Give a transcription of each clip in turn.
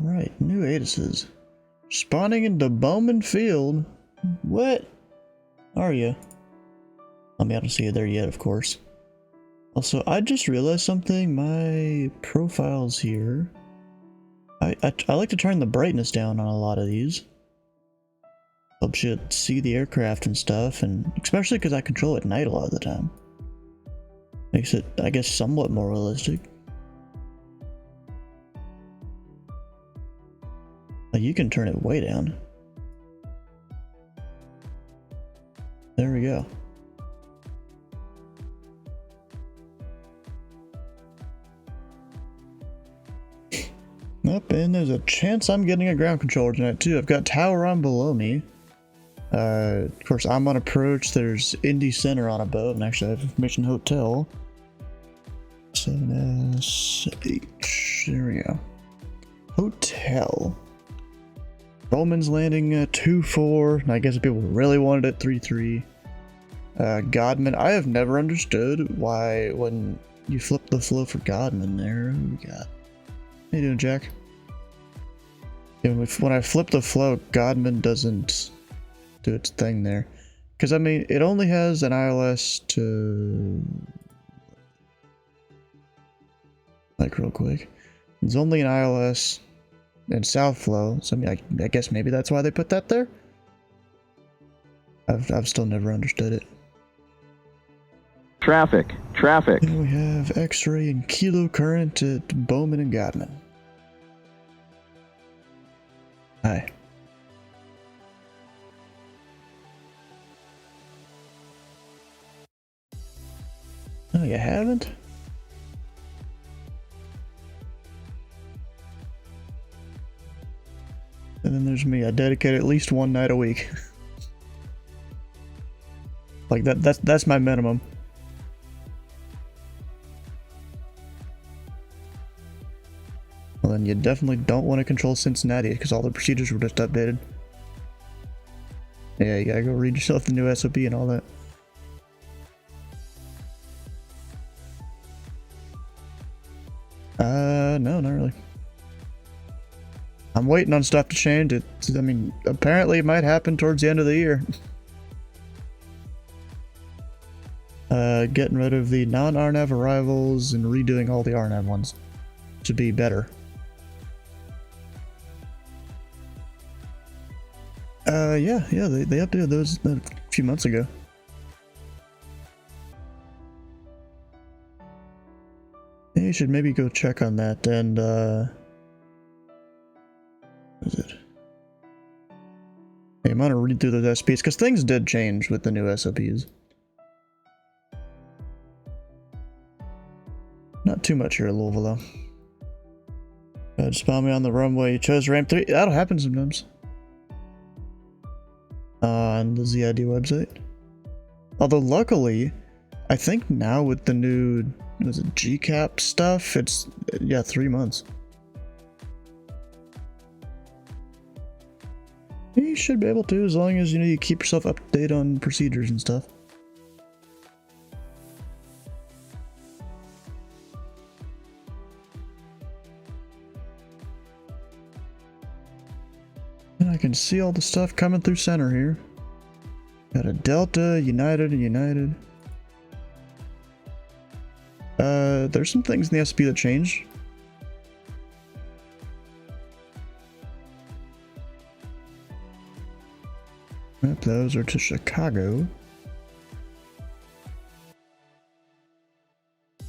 Alright, new Adises. Spawning into Bowman Field? What? Are you? I mean, I don't see you there yet, of course. Also, I just realized something. My profiles here. I like to turn the brightness down on a lot of these. Helps you see the aircraft and stuff, and especially because I control it at night a lot of the time. Makes it, I guess, somewhat more realistic. You can turn it way down. There we go. Yep, and there's a chance I'm getting a ground controller tonight too. I've got Tower on below me. Of course, I'm on approach. There's Indy Center on above, and actually I have Information Hotel. 7SH. There we go. Hotel. Bowman's Landing 2-4. I guess if people really wanted it, 3-3. Godman. I have never understood why when you flip the flow for Godman there. Who we got? How you doing, Jack? Yeah, when I flip the flow, Godman doesn't do its thing there. Because, I mean, it only has an ILS to... Like, real quick. It's only an ILS and South Flow, so I mean, I guess maybe that's why they put that there? I've still never understood it. Traffic. And we have X-ray and kilo current at Bowman and Godman. Hi. Oh, you haven't? And then there's me. I dedicate at least one night a week. Like that's my minimum. Well, then you definitely don't want to control Cincinnati because all the procedures were just updated. Yeah, you gotta go read yourself the new SOP and all that. No, not really. I'm waiting on stuff to change. I mean, apparently it might happen towards the end of the year. Getting rid of the non-RNAV arrivals and redoing all the RNAV ones to be better. Yeah, they updated those a few months ago. Yeah, you should maybe go check on that and, what is it? Hey, I'm gonna read through those SPs because things did change with the new SOPs. Not too much here at Louisville, though. Just spawn me on the runway. You chose ramp 3. That'll happen sometimes. On the ZID website. Although, luckily, I think now with the new, was it GCAP stuff, it's, yeah, 3 months. You should be able to, as long as, you know, you keep yourself up to date on procedures and stuff. And I can see all the stuff coming through center here. Got a Delta, United, and United. There's some things in the SP that changed. Yep, those are to Chicago. I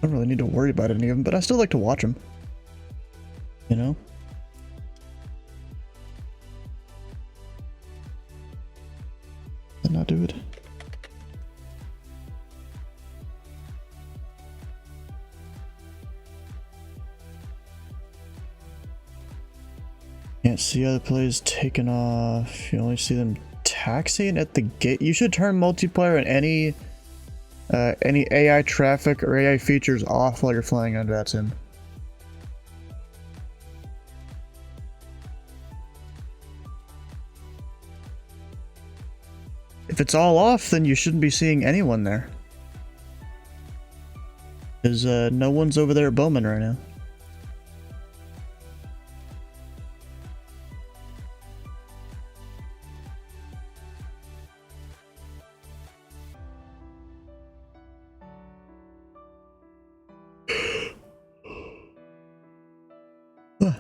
don't really need to worry about any of them, but I still like to watch them. You know? Did not do it. Can't see other plays taken off. You only see them taxiing at the gate. You should turn multiplayer and any AI traffic or AI features off while you're flying under that sim. If it's all off, then you shouldn't be seeing anyone there. Because no one's over there at Bowman right now. Yeah,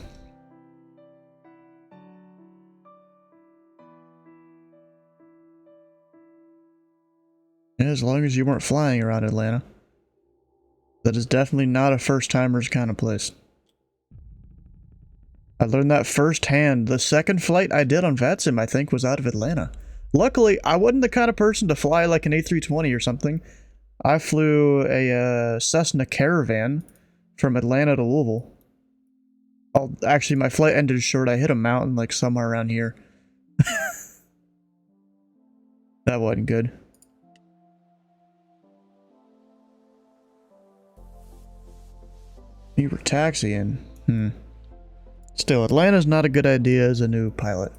as long as you weren't flying around Atlanta. That is definitely not a first-timers kind of place. I learned that firsthand. The second flight I did on VII, I think, was out of Atlanta. Luckily, I wasn't the kind of person to fly like an A320 or something. I flew a Cessna Caravan from Atlanta to Louisville. Actually, my flight ended short. I hit a mountain like somewhere around here. That wasn't good. You were taxiing. Still, Atlanta's not a good idea as a new pilot.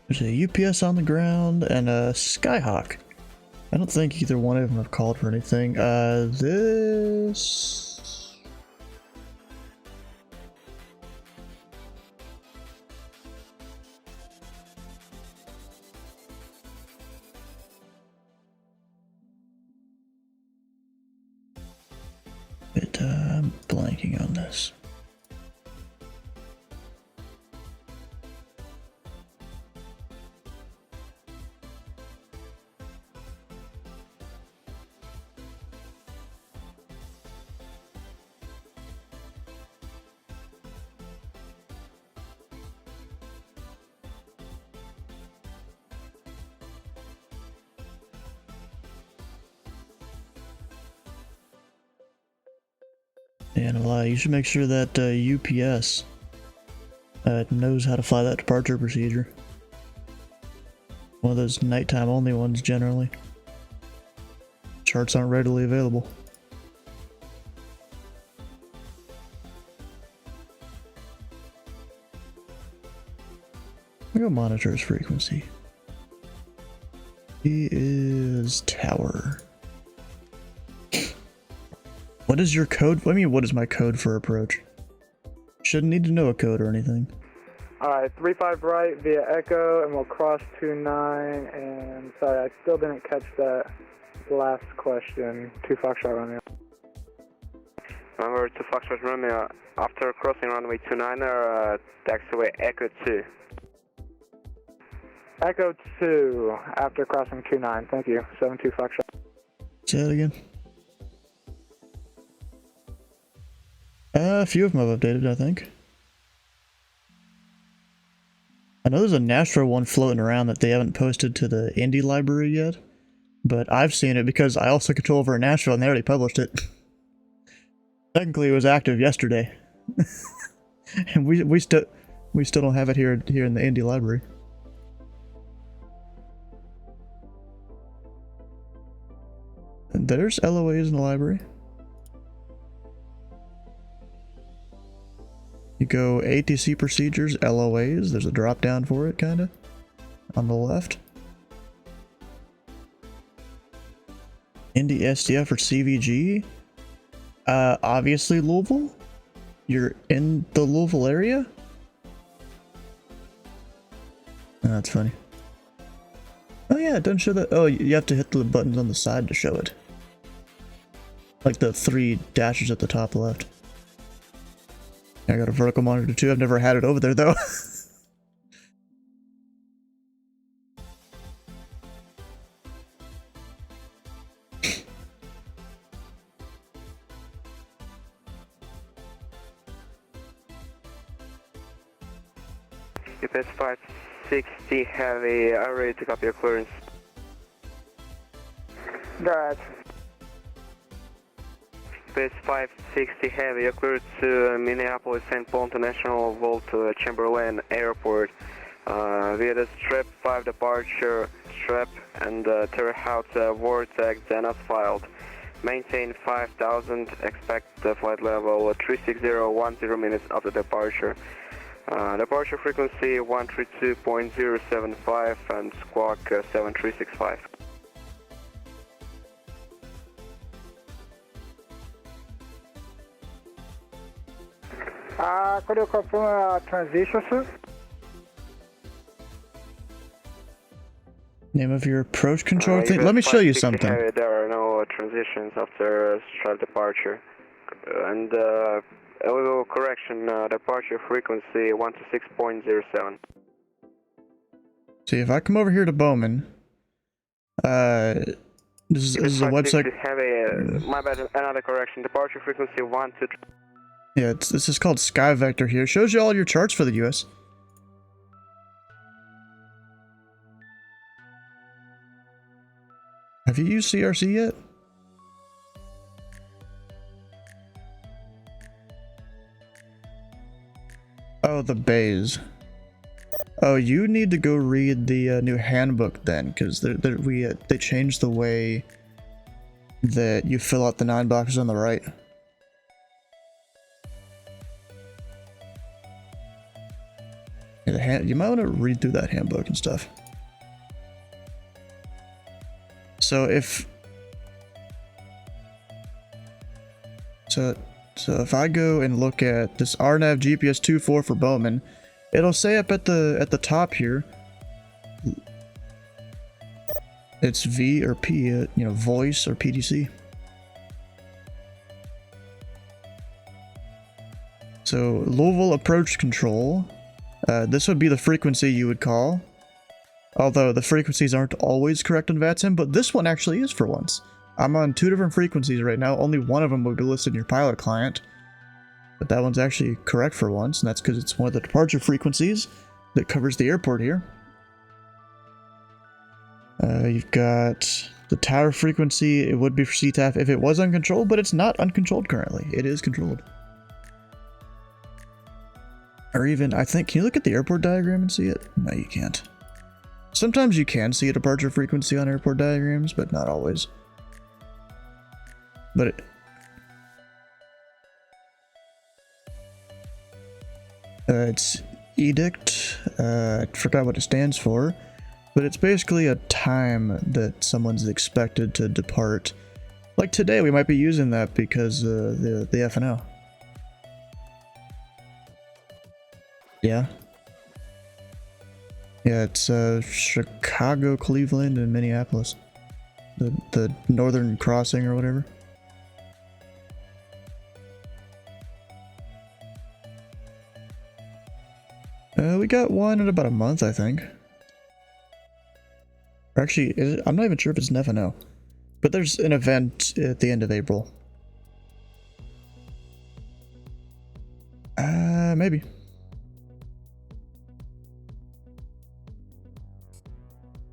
There's a UPS on the ground and a Skyhawk. I don't think either one of them have called for anything. This... I'm blanking on this. And a lie, you should make sure that UPS knows how to fly that departure procedure. One of those nighttime only ones generally. Charts aren't readily available. I'm gonna monitor his frequency. He is tower. What is your code? I mean, what is my code for approach? Shouldn't need to know a code or anything. Alright, 35 right via Echo, and we'll cross 29, and sorry, I still didn't catch that last question. 2 Foxtrot Romeo. Number 2 Foxtrot Romeo, after crossing runway 29, taxiway Echo 2. Echo 2, after crossing 29, thank you. 72 Foxtrot. Say that again. A few of them have updated, I think. I know there's a Nashville one floating around that they haven't posted to the Indie library yet, but I've seen it because I also control over Nashville and they already published it. Technically, it was active yesterday, and we still don't have it here in the Indie library. And there's LOAs in the library. You go ATC procedures, LOAs, there's a drop down for it, kinda, on the left. Indy SDF or CVG. Obviously Louisville. You're in the Louisville area? Oh, that's funny. Oh yeah, it doesn't show that. Oh, you have to hit the buttons on the side to show it. Like the 3 dashes at the top left. I got a vertical monitor too. I've never had it over there though. UPS 560 heavy, are ready to copy your clearance. Got UPS 560 heavy, you're cleared to Minneapolis St. Paul International Vault Chamberlain Airport. Via the strip 5 departure, strip and turn out vortex then as filed. Maintain 5000, expect the flight level 36010 minutes after departure. Departure frequency 132.075 and squawk 7365. Could you confirm transition, sir? Name of your approach control thing. Let me show you something. There are no transitions after strike departure. And a little correction, departure frequency 126.07. See, if I come over here to Bowman, this is a website. My bad, another correction. Departure frequency 123. Yeah, this is called Sky Vector here. It shows you all your charts for the US. Have you used CRC yet? Oh, the bays. Oh, you need to go read the new handbook then, because they changed the way that you fill out the 9 boxes on the right. Yeah, you might want to read through that handbook and stuff. So if I go and look at this RNAV GPS 24 for Bowman, it'll say up at the top here, it's V or P, you know, voice or PDC. So Louisville approach control, this would be the frequency you would call. Although the frequencies aren't always correct on VII, but this one actually is for once. I'm on 2 different frequencies right now. Only one of them will be listed in your pilot client. But that one's actually correct for once, and that's because it's one of the departure frequencies that covers the airport here. You've got the tower frequency. It would be for CTAF if it was uncontrolled, but it's not uncontrolled currently. It is controlled. Or even, I think, can you look at the airport diagram and see it? No, you can't. Sometimes you can see a departure frequency on airport diagrams, but not always. But it's edict. I forgot what it stands for, but it's basically a time that someone's expected to depart. Like today, we might be using that because the FNO. Yeah. Yeah, it's Chicago, Cleveland, and Minneapolis. The Northern Crossing or whatever. We got one in about a month, I think. Or actually, I'm not even sure if it's an FNO. But there's an event at the end of April. Maybe.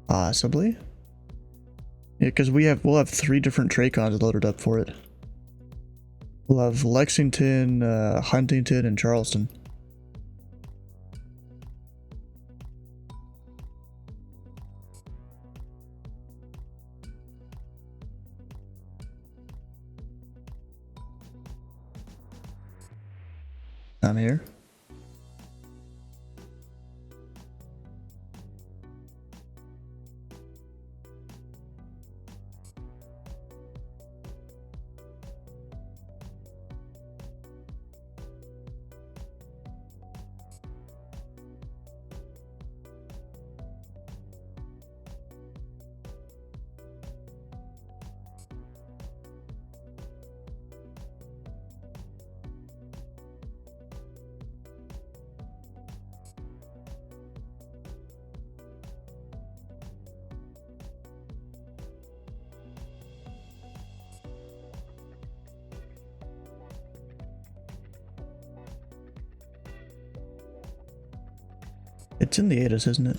Possibly. Yeah, because we'll have 3 different Tracons loaded up for it. We'll have Lexington, Huntington, and Charleston. I'm here. It's in the ATIS, isn't it?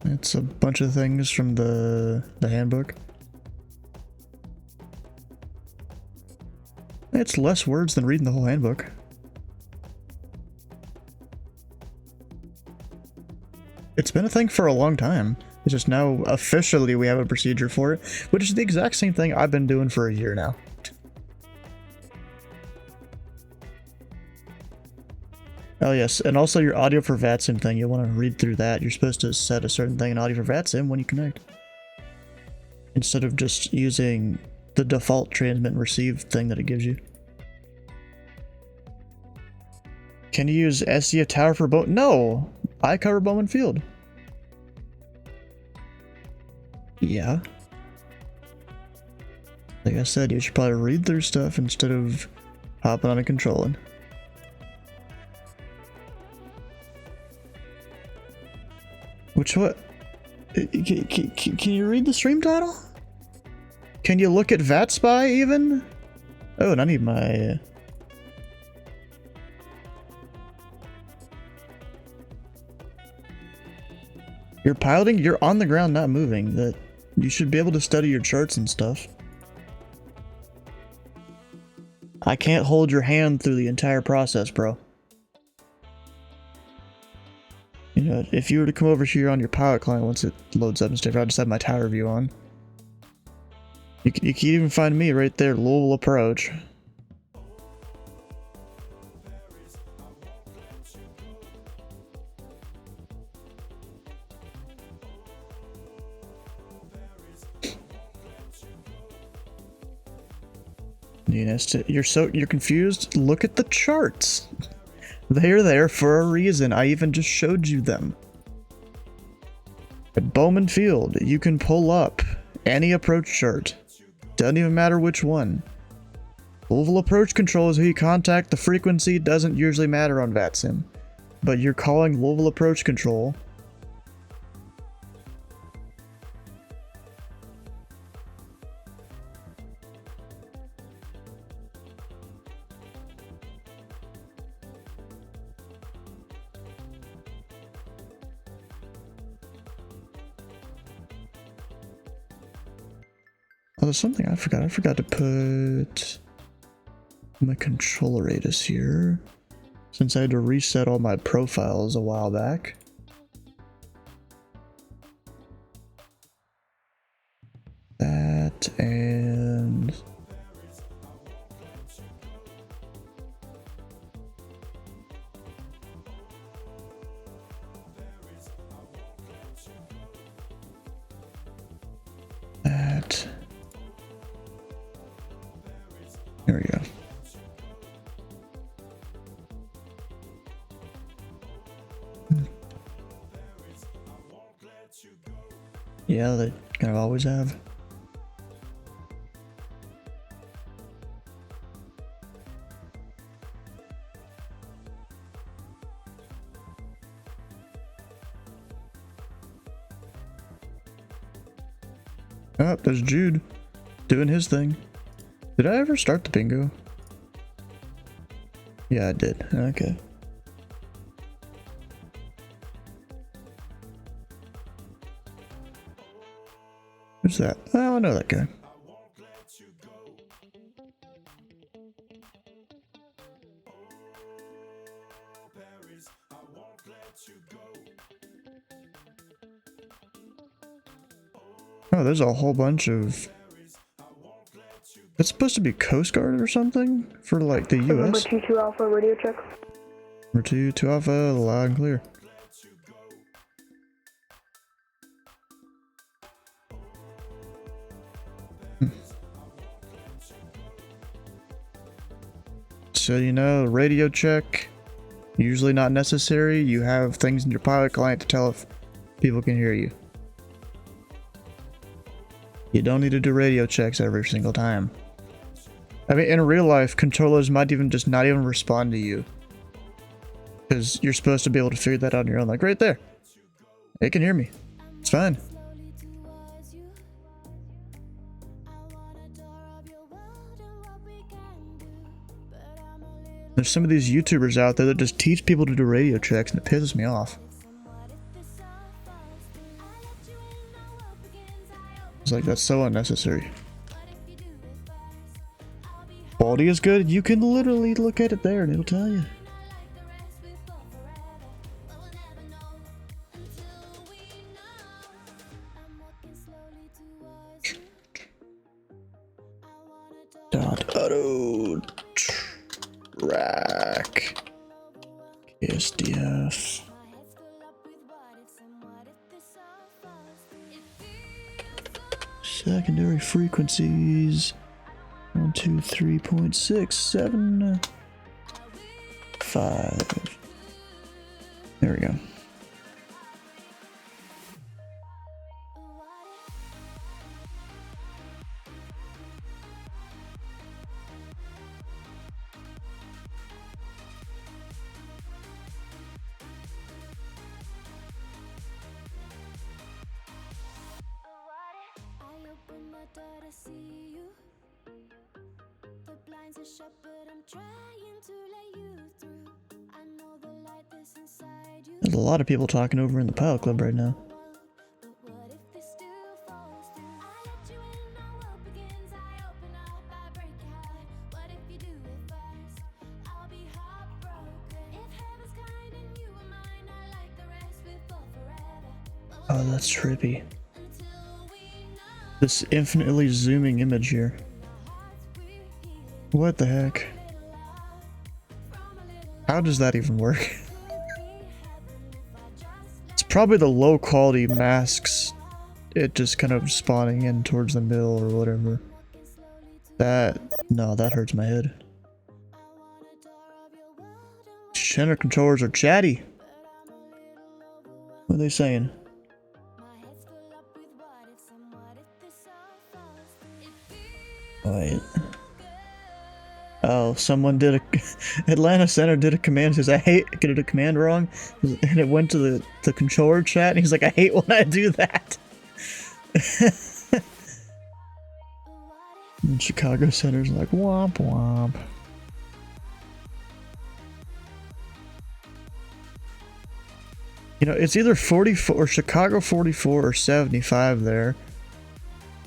It's a bunch of things from the handbook. It's less words than reading the whole handbook. It's been a thing for a long time. It's just now officially we have a procedure for it, which is the exact same thing I've been doing for a year now. Oh yes, and also your audio for VII thing, you'll want to read through that. You're supposed to set a certain thing in audio for VII when you connect. Instead of just using the default transmit and receive thing that it gives you. Can you use SDA tower for Bowman? No! I cover Bowman Field. Yeah. Like I said, you should probably read through stuff instead of hopping on and controlling. Which what? Can you read the stream title? Can you look at VATSPY even? Oh, and I need my... You're piloting? You're on the ground, not moving. That you should be able to study your charts and stuff. I can't hold your hand through the entire process, bro. You know, if you were to come over here on your pilot client once it loads up and stuff, I'll just have my tower view on. You can even find me right there, Louisville approach. You're confused? Look at the charts. They're there for a reason. I even just showed you them. At Bowman Field, you can pull up any approach chart. Doesn't even matter which one. Louisville approach control is who you contact. The frequency doesn't usually matter on VATSIM. But you're calling Louisville approach control. Oh, there's something I forgot. I forgot to put my controller radius here, since I had to reset all my profiles a while back. That and... that... There we go. Yeah, they kind of always have. Oh, there's Jude doing his thing. Did I ever start the bingo? Yeah, I did. Okay. Who's that? Oh, I know that guy. Oh, there's a whole bunch of... It's supposed to be Coast Guard or something? For like the US? Number 2 Alpha, radio check. Number 2 Alpha, loud and clear. So, you know, radio check, usually not necessary. You have things in your pilot client to tell if people can hear you. You don't need to do radio checks every single time. I mean, in real life, controllers might even just not even respond to you. Because you're supposed to be able to figure that out on your own. Like, right there. It can hear me. It's fine. There's some of these YouTubers out there that just teach people to do radio checks, and it pisses me off. It's like, that's so unnecessary. Quality is good. You can literally look at it there and it'll tell you. Dot auto track KSDF. Secondary frequencies 123.675. There we go. There's a lot of people talking over in the Pilot Club right now. Oh, that's trippy. This infinitely zooming image here. What the heck? How does that even work? It's probably the low quality masks. It just kind of spawning in towards the middle or whatever. No, that hurts my head. Center controllers are chatty. What are they saying? Wait. Oh, someone did a Atlanta Center did a command. Says I hate get a command wrong, and it went to the controller chat. And he's like, I hate when I do that. And Chicago Center's like womp womp. You know, it's either 44 or Chicago 44 or 75 there,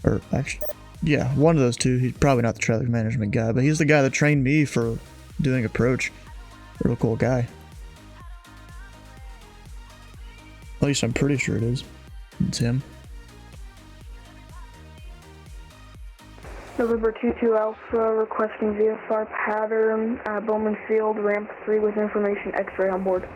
or actually. Yeah, one of those two. He's probably not the traffic management guy, but he's the guy that trained me for doing approach. Real cool guy. At least I'm pretty sure it is. It's him. November 22 Alpha requesting VFR pattern, Bowman Field, ramp 3 with information X-ray on board.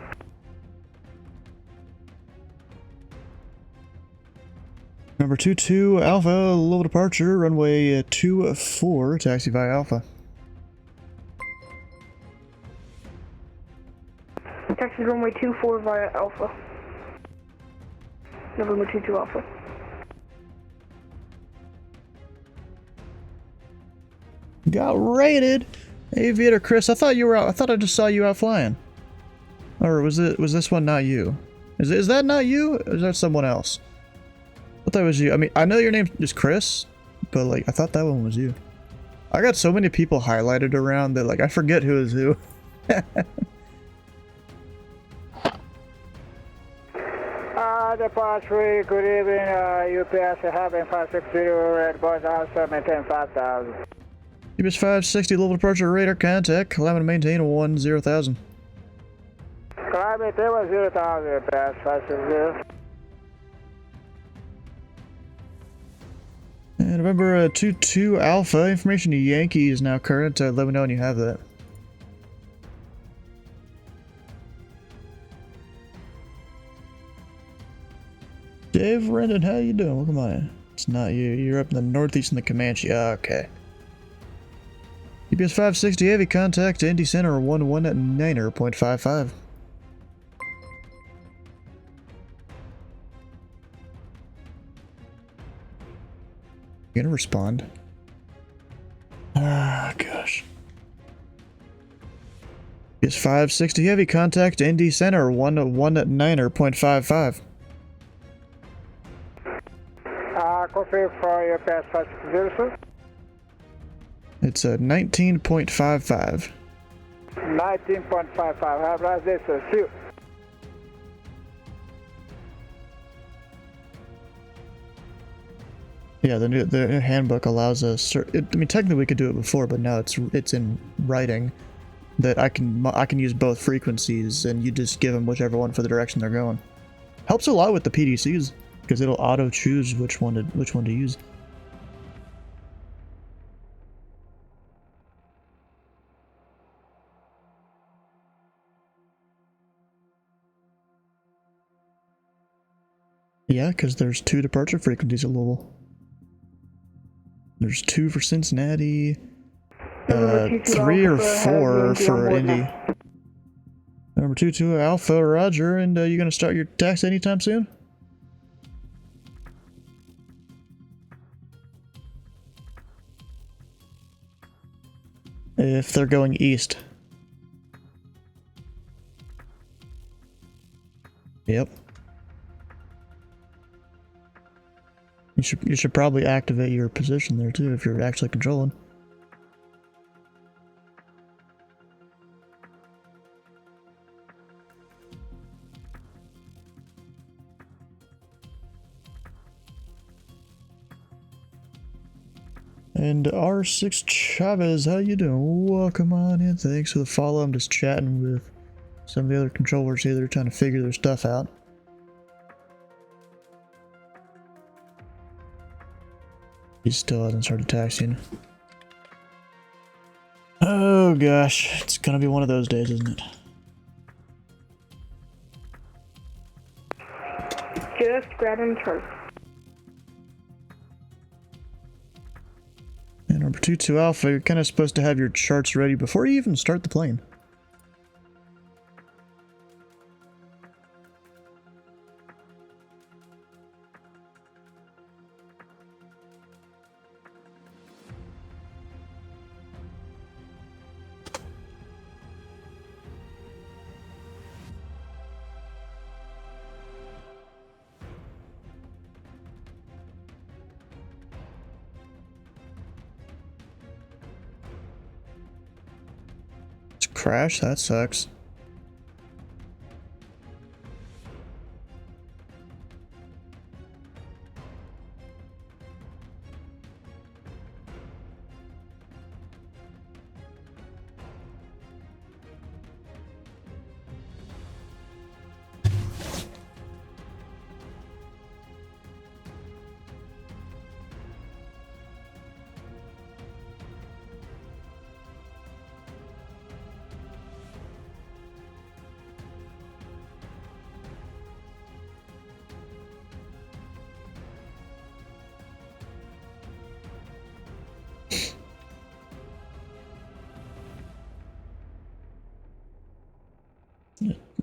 Number 22 Alpha, low departure, runway 24, taxi via Alpha. Taxi runway 24 via Alpha. November 22 Alpha. Got raided! Aviator Chris, I thought you were out. I thought I just saw you out flying. Or was this one not you? Is that not you? Or is that someone else? I thought that was you. I mean, I know your name is Chris, but like, I thought that one was you. I got so many people highlighted around that like, I forget who is who. Departure 3, good evening, UPS, having 560, red boys outside, maintain 5,000. UPS 560, level departure, radar contact, allowing to maintain 10,000. Climate, there was 0,000, UPS 560. And November 22 Alpha, information to Yankee is now current. Let me know when you have that. Dave Rendon, how you doing? Welcome on. It's not you. You're up in the northeast in the Comanche. Okay. UPS 560 heavy contact to Indy Center 119er.55. You gonna respond? Ah, gosh. UPS 560 heavy contact to Indy Center 119er.55. Confirm for UPS 560, sir. It's a 19.55. 19.55. Have a nice day, sir. See you. Yeah, the new handbook allows us. I mean, technically we could do it before, but now it's in writing that I can use both frequencies, and you just give them whichever one for the direction they're going. Helps a lot with the PDCs because it'll auto choose which one to use. Yeah, because there's 2 departure frequencies at Louisville. There's 2 for Cincinnati, 3 or 4 for Indy. Number 22 Alpha, Roger, and you gonna start your taxi anytime soon? If they're going east. Yep. You should probably activate your position there too if you're actually controlling. And R6 Chavez, how you doing? Welcome on in. Thanks for the follow. I'm just chatting with some of the other controllers here. They're trying to figure their stuff out. He still hasn't started taxiing. Oh gosh, it's gonna be one of those days, isn't it? Just grabbing chart. And number 22 Alpha, you're kind of supposed to have your charts ready before you even start the plane. Crash? That sucks.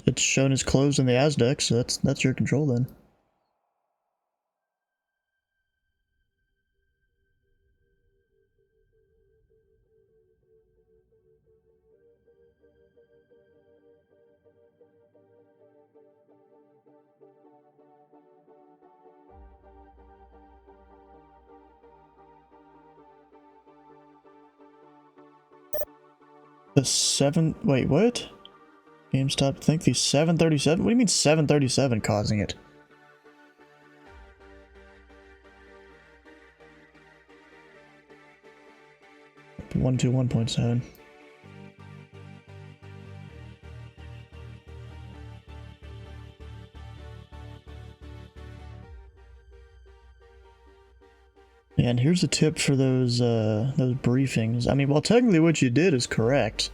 It's shown as closed in the ASDEC, so that's your control then. The 7... Wait, what? GameStop, I think the 737? What do you mean 737 causing it? One to 1.7. Yeah, and here's a tip for those briefings. I mean, well, technically what you did is correct.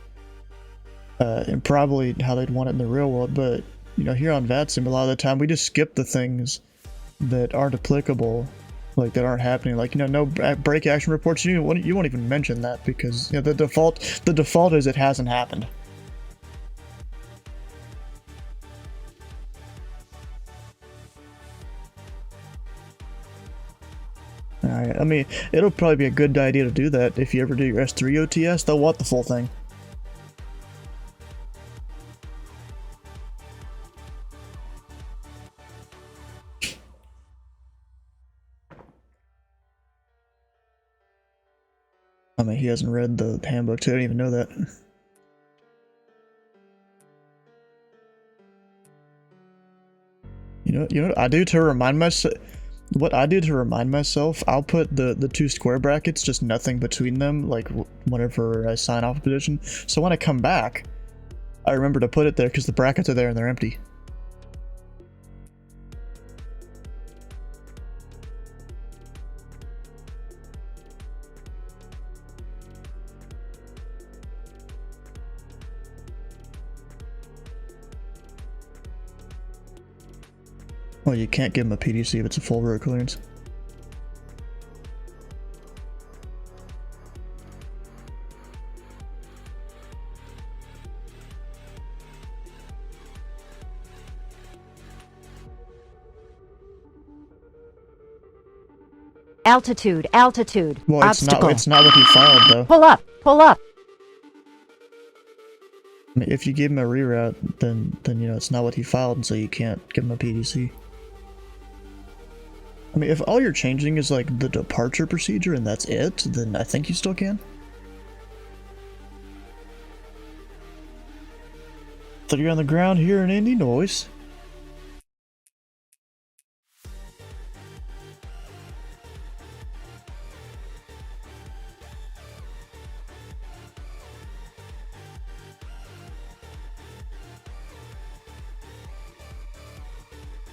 And probably how they'd want it in the real world, but you know, here on VII, a lot of the time we just skip the things that aren't applicable, like that aren't happening. Like, you know, no break action reports. You won't even mention that because, you know, the default is it hasn't happened. Alright, I mean, it'll probably be a good idea to do that if you ever do your S3 OTS. They'll want the full thing. I mean, he hasn't read the handbook too. I didn't even know that. You know what I do to remind myself? What I do to remind myself, I'll put the two square brackets, just nothing between them, like whenever I sign off a position. So when I come back, I remember to put it there because the brackets are there and they're empty. Well, you can't give them a PDC if it's a full road clearance. Altitude, altitude. Well, Obstacle. it's not what he filed though. Pull up, pull up. I mean, if you give him a reroute, then you know it's not what he filed, and so you can't give him a PDC. I mean, if all you're changing is like the departure procedure and that's it, then I think you still can. 3 on the ground here in Indy, noise.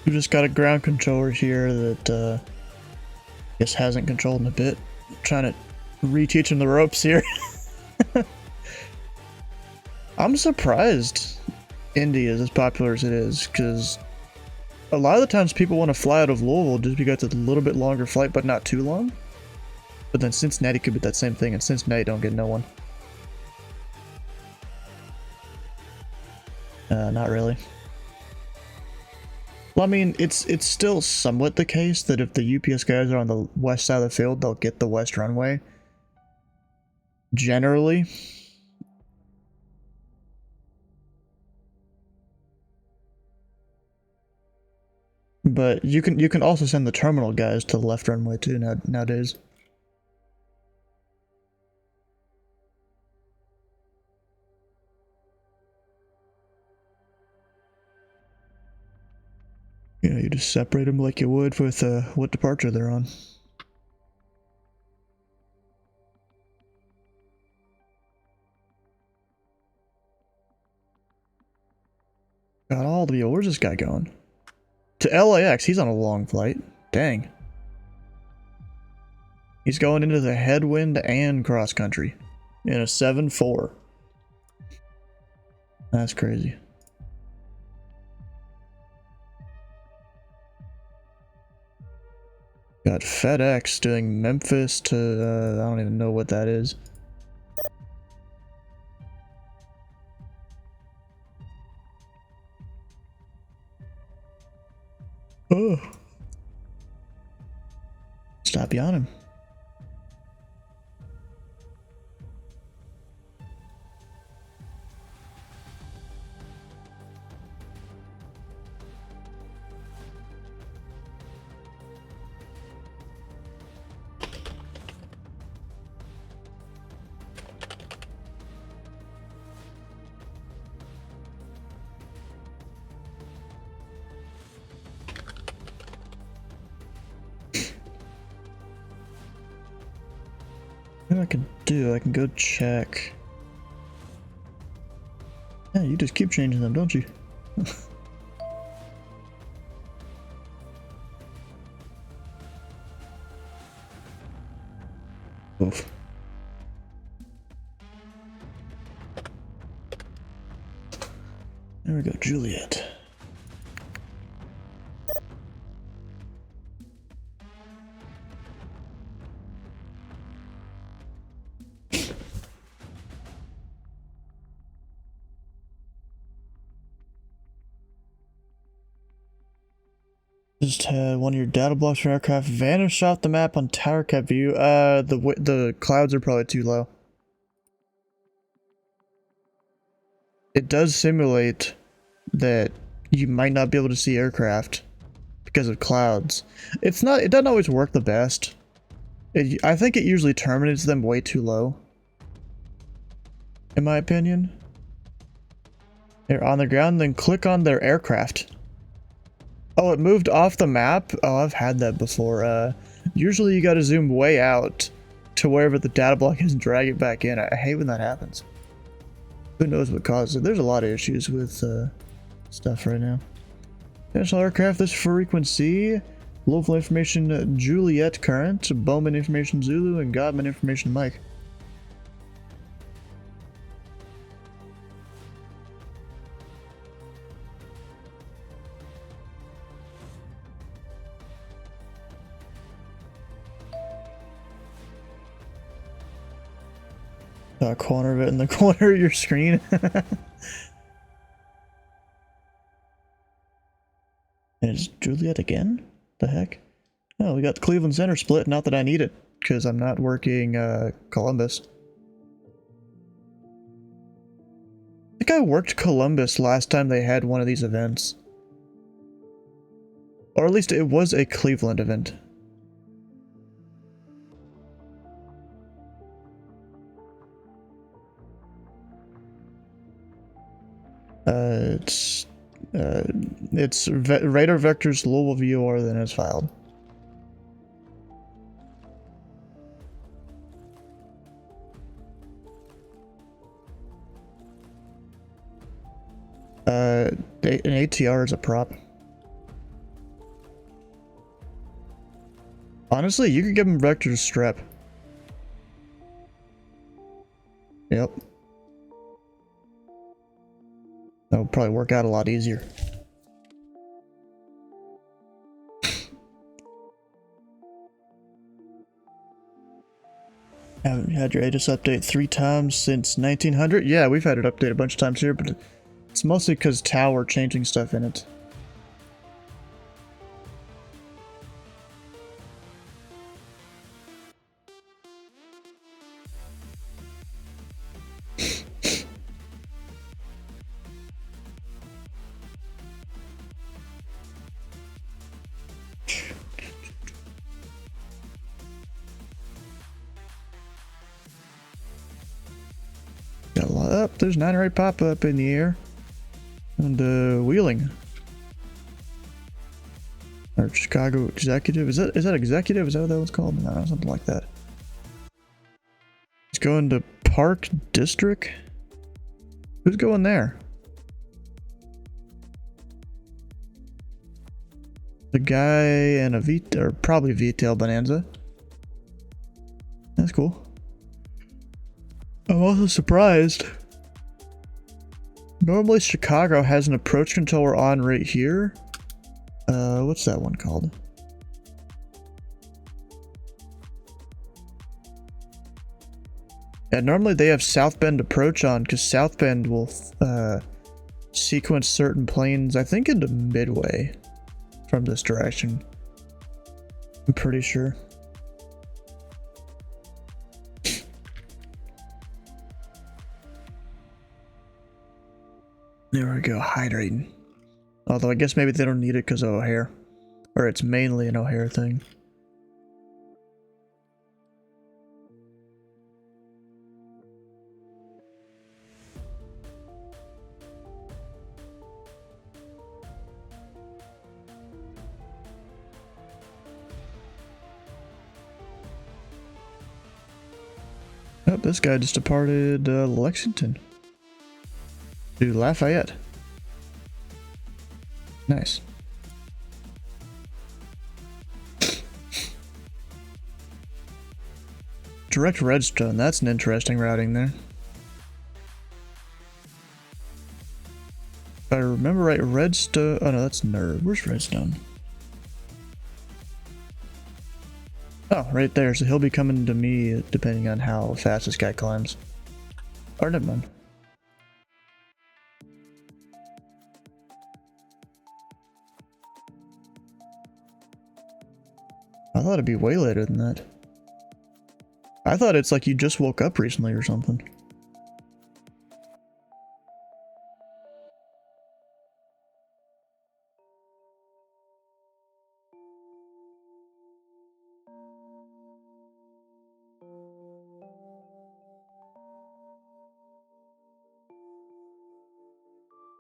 We just got a ground controller here that I guess hasn't controlled in a bit. Trying to reteach him the ropes here. I'm surprised Indy is as popular as it is, because a lot of the times people want to fly out of Louisville just because it's a little bit longer flight but not too long. But then Cincinnati could be that same thing, and Cincinnati don't get no one. Not really. Well, I mean, it's still somewhat the case that if the UPS guys are on the west side of the field, they'll get the west runway. Generally. But you can also send the terminal guys to the left runway too nowadays. You know, you just separate them like you would with what departure they're on. Got all the... Where's this guy going? To LAX. He's on a long flight. Dang. He's going into the headwind and cross country in a 7-4. That's crazy. Got FedEx doing Memphis to, I don't even know what that is. Oh. Stop yawning. What I can do, I can go check. Yeah, you just keep changing them, don't you? Oof. There we go, Juliet. Just had one of your data blocks from aircraft vanish off the map on tower cap view. The clouds are probably too low. It does simulate that you might not be able to see aircraft because of clouds. It doesn't always work the best. I think it usually terminates them way too low, in my opinion. They're on the ground, then click on their aircraft. Oh, it moved off the map? Oh, I've had that before. Usually you gotta zoom way out to wherever the data block is and drag it back in. I hate when that happens. Who knows what causes it? There's a lot of issues with stuff right now. National Aircraft, this frequency. Louisville information Juliet current. Bowman information Zulu, and Godman information Mike. Corner of it in the corner of your screen. Is Juliet again? The heck? Oh, we got the Cleveland Center split. Not that I need it, because I'm not working Columbus. I think I worked Columbus last time they had one of these events. Or at least it was a Cleveland event. It's radar vectors Louisville VOR then is filed. An ATR is a prop. Honestly, you could give him vectors strep. Yep. That would probably work out a lot easier. Haven't had your ATIS update 3 times since 1900? Yeah, we've had it update a bunch of times here, but it's mostly because Tau are changing stuff in it. Got a lot up. There's 9 or 8 pop up in the air. And wheeling. Or Chicago Executive. Is that executive? Is that what that one's called? No, something like that. It's going to Park District. Who's going there? The guy and a V, or probably V-tail Bonanza. That's cool. I'm also surprised. Normally Chicago has an approach controller on right here. What's that one called? Yeah, normally they have South Bend approach on because South Bend will sequence certain planes, I think into Midway from this direction. I'm pretty sure. There we go, hydrating. Although I guess maybe they don't need it because of O'Hare. Or it's mainly an O'Hare thing. Oh, this guy just departed Lexington to Lafayette. Nice. Direct Redstone, that's an interesting routing there. If I remember right, Redstone... Oh no, that's Nerve. Where's Redstone? Oh, right there, so he'll be coming to me depending on how fast this guy climbs. Or never mind. I thought it'd be way later than that. I thought it's like you just woke up recently or something.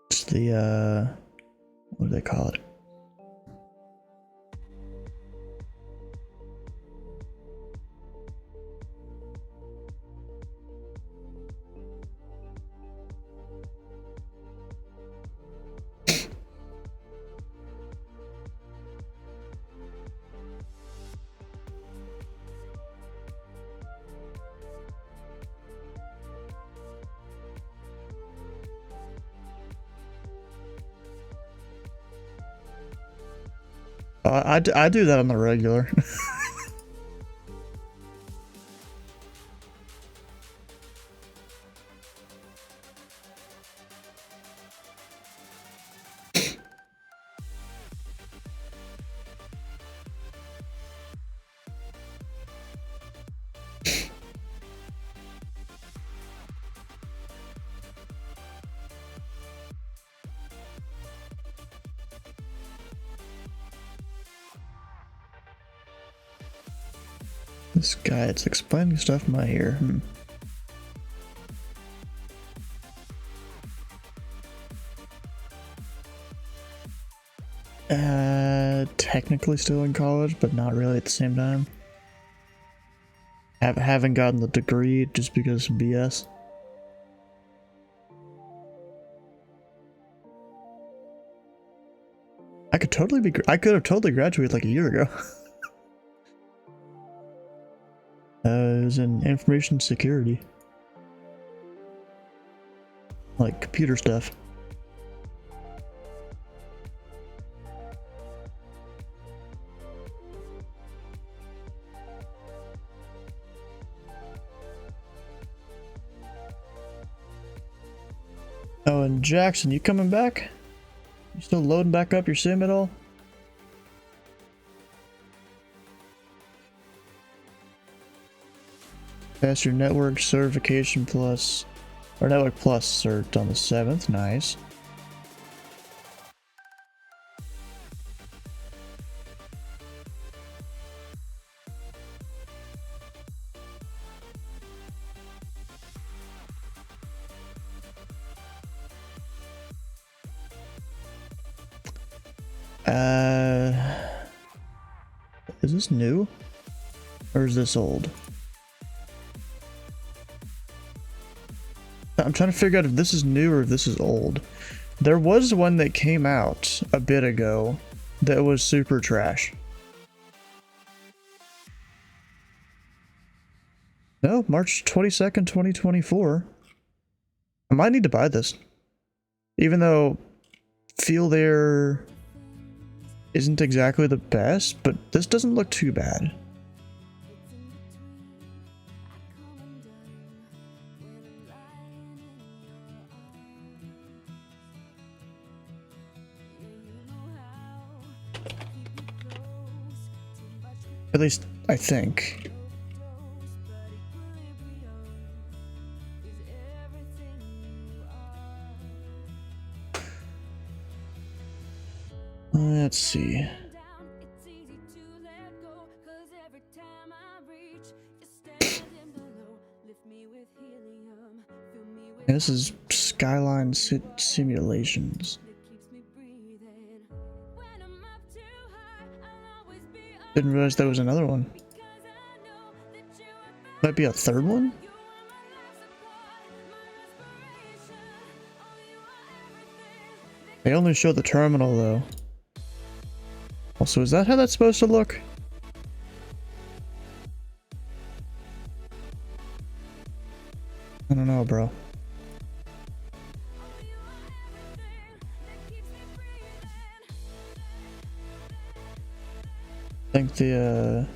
It's the, what do they call it? I do that on the regular. This guy, it's explaining stuff in my ear. Technically still in college, but not really at the same time. Haven't gotten the degree just because of BS. I could have totally graduated like a year ago. It was in information security. Like computer stuff. Oh, and Jackson, you coming back? You still loading back up your sim at all? Pass your network certification plus, or network plus cert on the 7th, nice. Is this new? Or is this old? I'm trying to figure out if this is new or if this is old. There was one that came out a bit ago that was super trash. No, March 22nd, 2024. I might need to buy this. Even though Feel There isn't exactly the best, but this doesn't look too bad. At least, I think. Let's see. This is Skyline Simulations. Didn't realize there was another one. Might be a third one? They only show the terminal though. Also, is that how that's supposed to look? I don't know, bro. I think the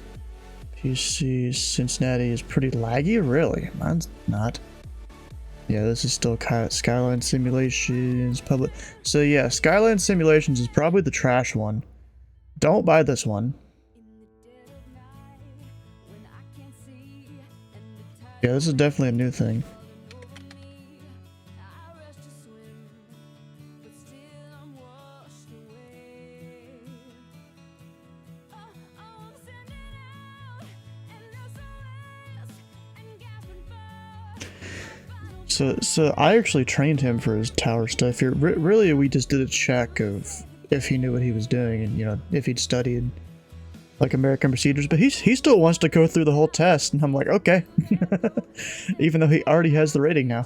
PC Cincinnati is pretty laggy. Really? Mine's not. Yeah, this is still Skyline Simulations public. So yeah, Skyline Simulations is probably the trash one. Don't buy this one. Yeah, this is definitely a new thing. So I actually trained him for his tower stuff here. Really, we just did a check of if he knew what he was doing and, you know, if he'd studied like American procedures. But he still wants to go through the whole test, and I'm like, okay. Even though he already has the rating now.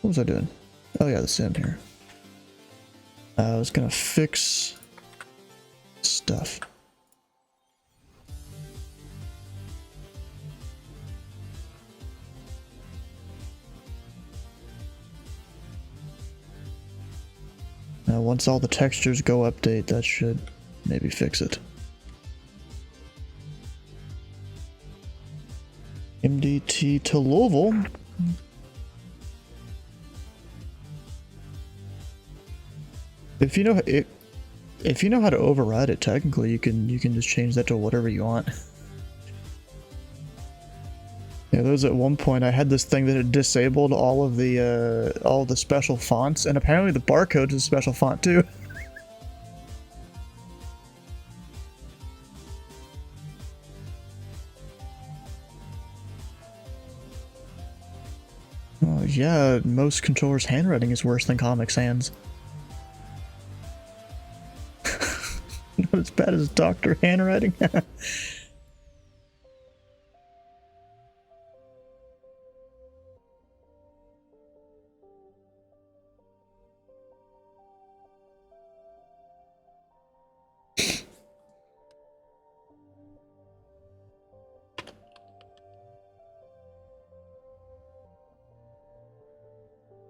What was I doing? Oh yeah, the sim here. I was gonna fix stuff. Now once all the textures go update, that should maybe fix it. MDT to Louisville. If you know how to override it, technically you can just change that to whatever you want. Yeah, there was at one point I had this thing that had disabled all the special fonts, and apparently the barcode is a special font too. Oh yeah, most controllers' handwriting is worse than Comic Sans. Not as bad as doctor handwriting.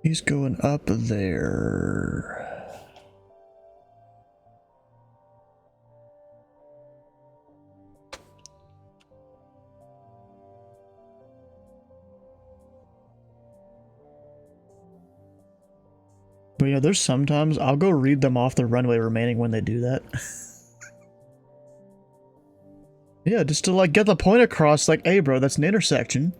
He's going up there. But yeah, there's sometimes I'll go read them off the runway remaining when they do that. Yeah, just to like get the point across, like, hey bro, that's an intersection.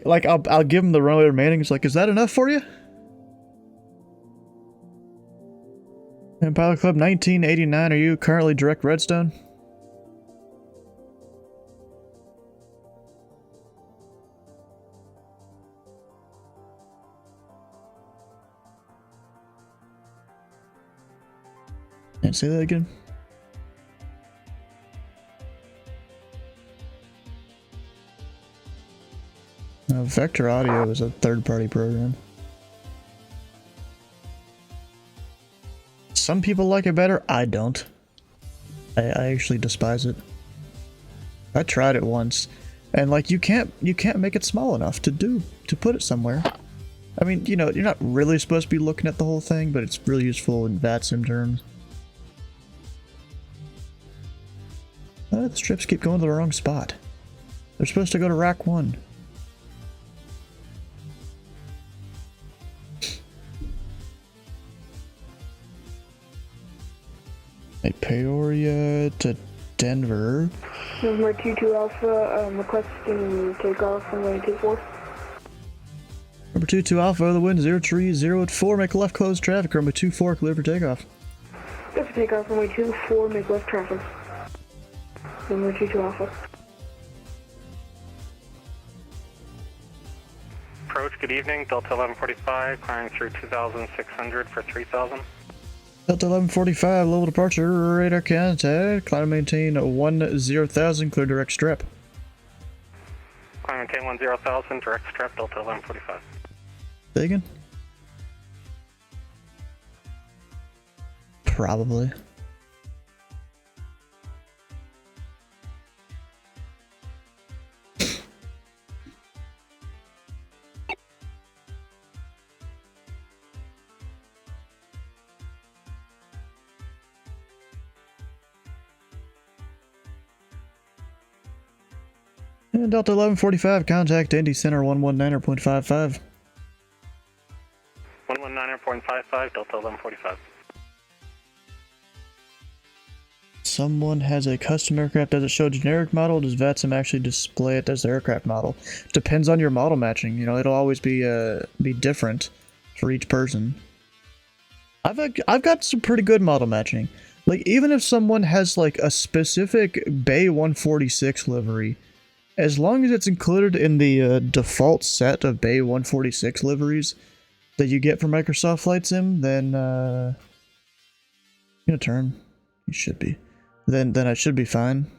Like I'll give him the runway remaining. It's like, is that enough for you? And Pilot Club 1989, are you currently direct Redstone? And say that again. Vector Audio is a third-party program. Some people like it better. I don't. I actually despise it. I tried it once, and like you can't make it small enough to put it somewhere. I mean, you know, you're not really supposed to be looking at the whole thing, but it's really useful in VATSIM terms. The strips keep going to the wrong spot. They're supposed to go to rack 1. A Peoria to Denver. November 22 Alpha, requesting takeoff from runway 24. Number 22 Alpha, the wind 030 make left close traffic, runway 24, clear for takeoff. Clear for takeoff, runway 24, make left traffic. Number 22 Alpha. Approach, good evening, Delta 1145, climbing through 2,600 for 3,000. Delta 1145, level departure, radar contact, climb and maintain 10,000, clear direct strip. Climb and maintain 10,000, direct strip, Delta 1145. Say again? Probably. And Delta 1145, contact Indy Center 119.55. 119.55, Delta 1145. Someone has a custom aircraft. Does it show generic model? Does VATSIM actually display it as the aircraft model? Depends on your model matching. You know, it'll always be different for each person. I've got some pretty good model matching. Like, even if someone has like a specific Bay 146 livery, as long as it's included in the default set of Bay 146 liveries that you get from Microsoft Flight Sim, then gonna turn. You should be. Then I should be fine.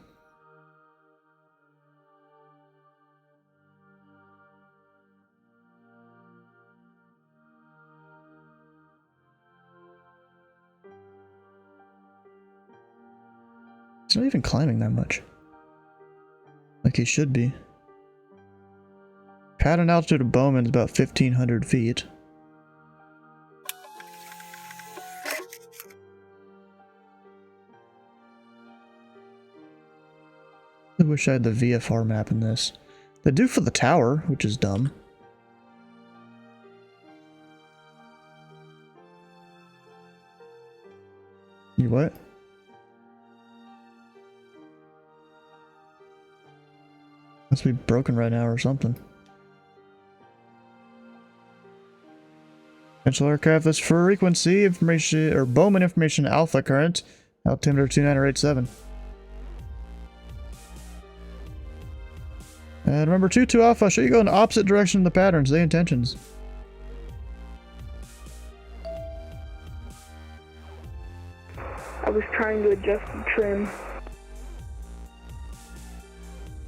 He's not even climbing that much. Like he should be. Pattern altitude of Bowman is about 1,500 feet. I wish I had the VFR map in this. They do for the tower, which is dumb. You what? Must be broken right now or something. Potential aircraft that's frequency information or Bowman information alpha current. Altimeter 2987. And remember 22 Alpha, should you go in the opposite direction of the pattern, say intentions. I was trying to adjust the trim.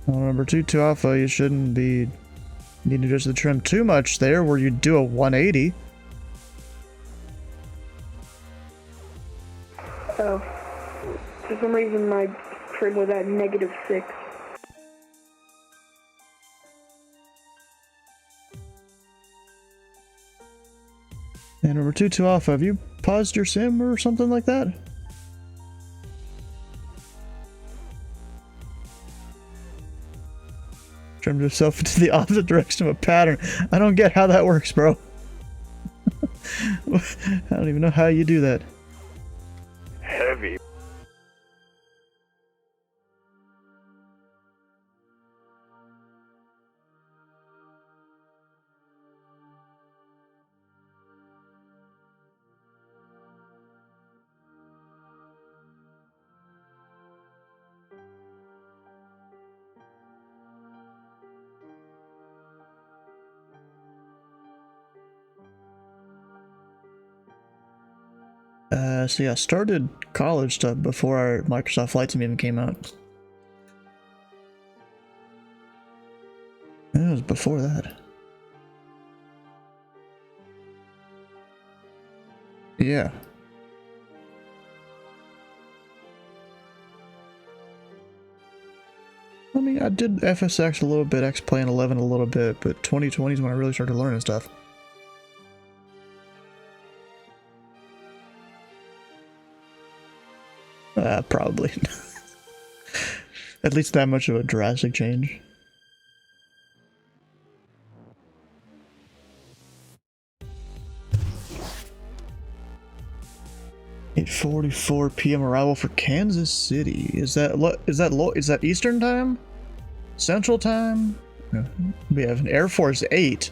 Well, remember 22 Alpha, you shouldn't be needing to adjust the trim too much there, where you do a 180. Oh. For some reason my trim was at -6. And number 22 Alpha, have you paused your sim or something like that? Trimmed yourself into the opposite direction of a pattern. I don't get how that works, bro. I don't even know how you do that. Heavy. So yeah, I started college stuff before our Microsoft Flight Sim even came out. It was before that. Yeah. I mean, I did FSX a little bit, X-Plane 11 a little bit, but 2020 is when I really started learning stuff. Probably. At least that much of a drastic change. (8:44 p.m. arrival for Kansas City. Is that Eastern time? Central time? We have an Air Force 8.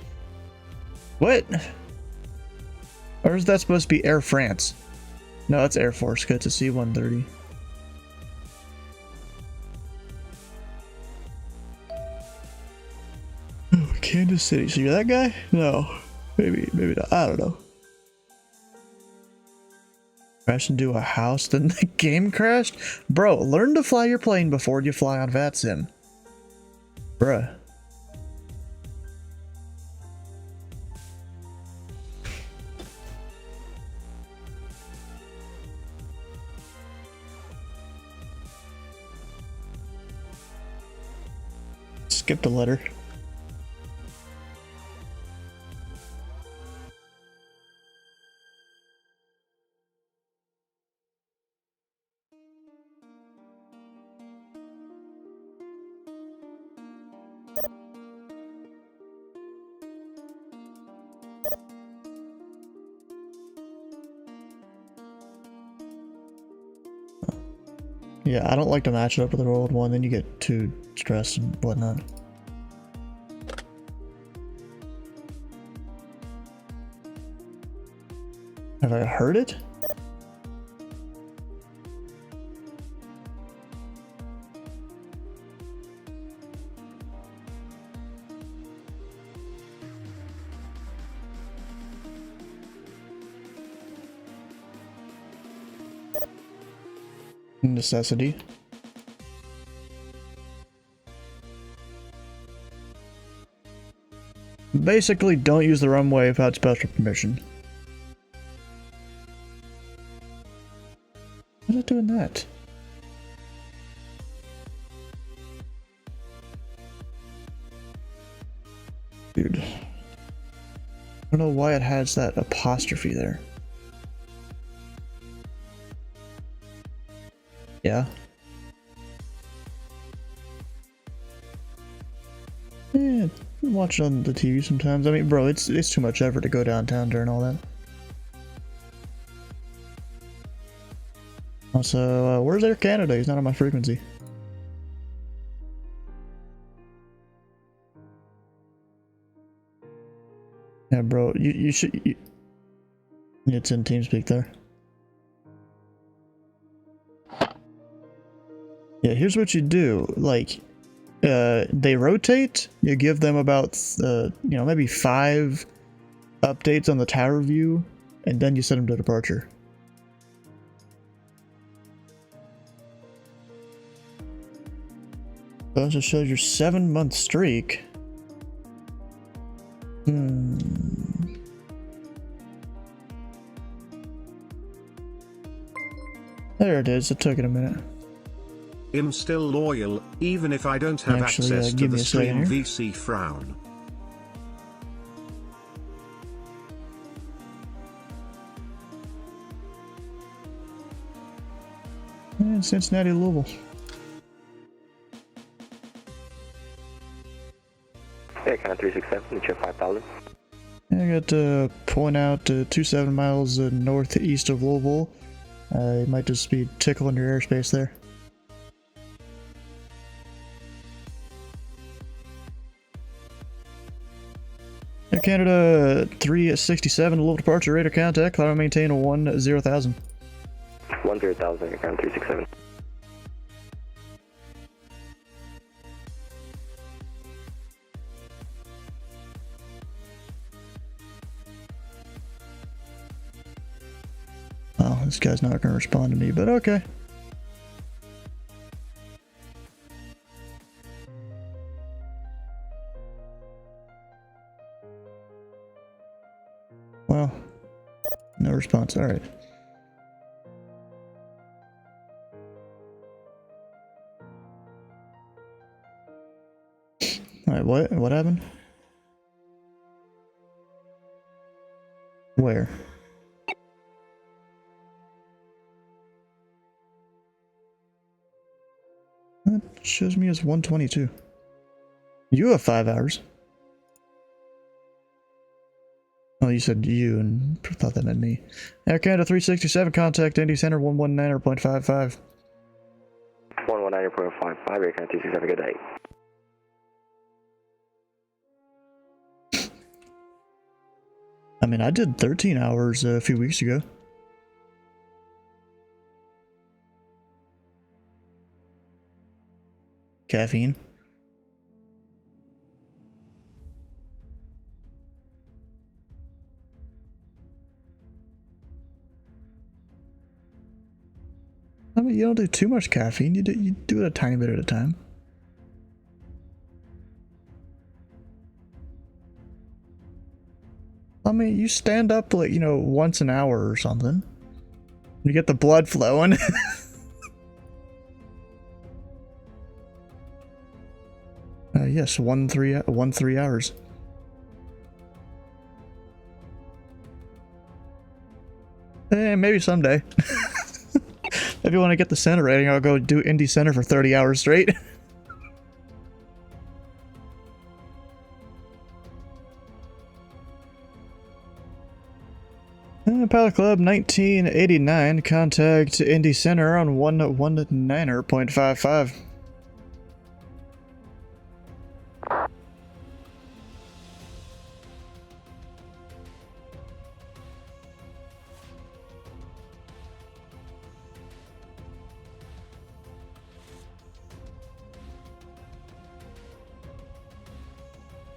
What? Or is that supposed to be Air France? No, that's Air Force. Good to see 130. Oh, Kansas City. So you're that guy? No. Maybe not. I don't know. Crash into a house, then the game crashed? Bro, learn to fly your plane before you fly on VATSIM. Bruh. Skip the letter. Yeah, I don't like to match it up with the old one, then you get too stressed and whatnot. Have I heard it? Necessity. Basically, don't use the runway without special permission. Why is it doing that? don't know why it has that apostrophe there. Yeah. Yeah, watch it on the TV sometimes. I mean, bro, it's too much effort to go downtown during all that. Also, where's Air Canada? He's not on my frequency. Yeah, bro, you should. It's in TeamSpeak there. Yeah, here's what you do. Like, they rotate. You give them about, maybe 5 updates on the tower view, and then you send them to departure. That also shows your 7-month streak. There it is. It took it a minute. I'm still loyal, even if I don't have access to the stream VC frown. And Cincinnati, Louisville. Hey, kind of 367, it's your 5,000. I got to point out 27 miles northeast of Louisville. You might just be tickling your airspace there. Air Canada 367, Louisville departure, radar contact, climb and maintain 10,000. 10,000, Air Canada 367. Oh, this guy's not going to respond to me, but okay. Well, no response. All right. All right, what happened? Where? That shows me as 122. You have 5 hours. Oh, you said you and thought that meant me. Air Canada 367, contact Indy Center 119.55. 119.55, Air Canada 367, good day. I mean, I did 13 hours a few weeks ago. Caffeine. I mean, you don't do too much caffeine. You do it a tiny bit at a time. I mean, you stand up like, once an hour or something. You get the blood flowing. Yes, 3 hours. Maybe someday. If you want to get the center rating, I'll go do Indy Center for 30 hours straight. Pilot Club 1989, contact Indy Center on 119.55.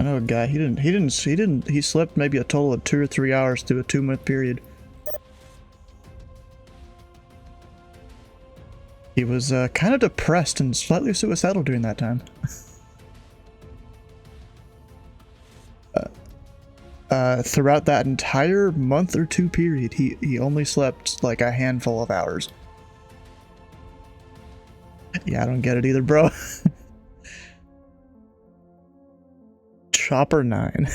I know a guy, he slept maybe a total of 2 or 3 hours through a 2-month period. He was kind of depressed and slightly suicidal during that time. Throughout that entire month or 2 period, he only slept like a handful of hours. Yeah, I don't get it either, bro. Chopper 9.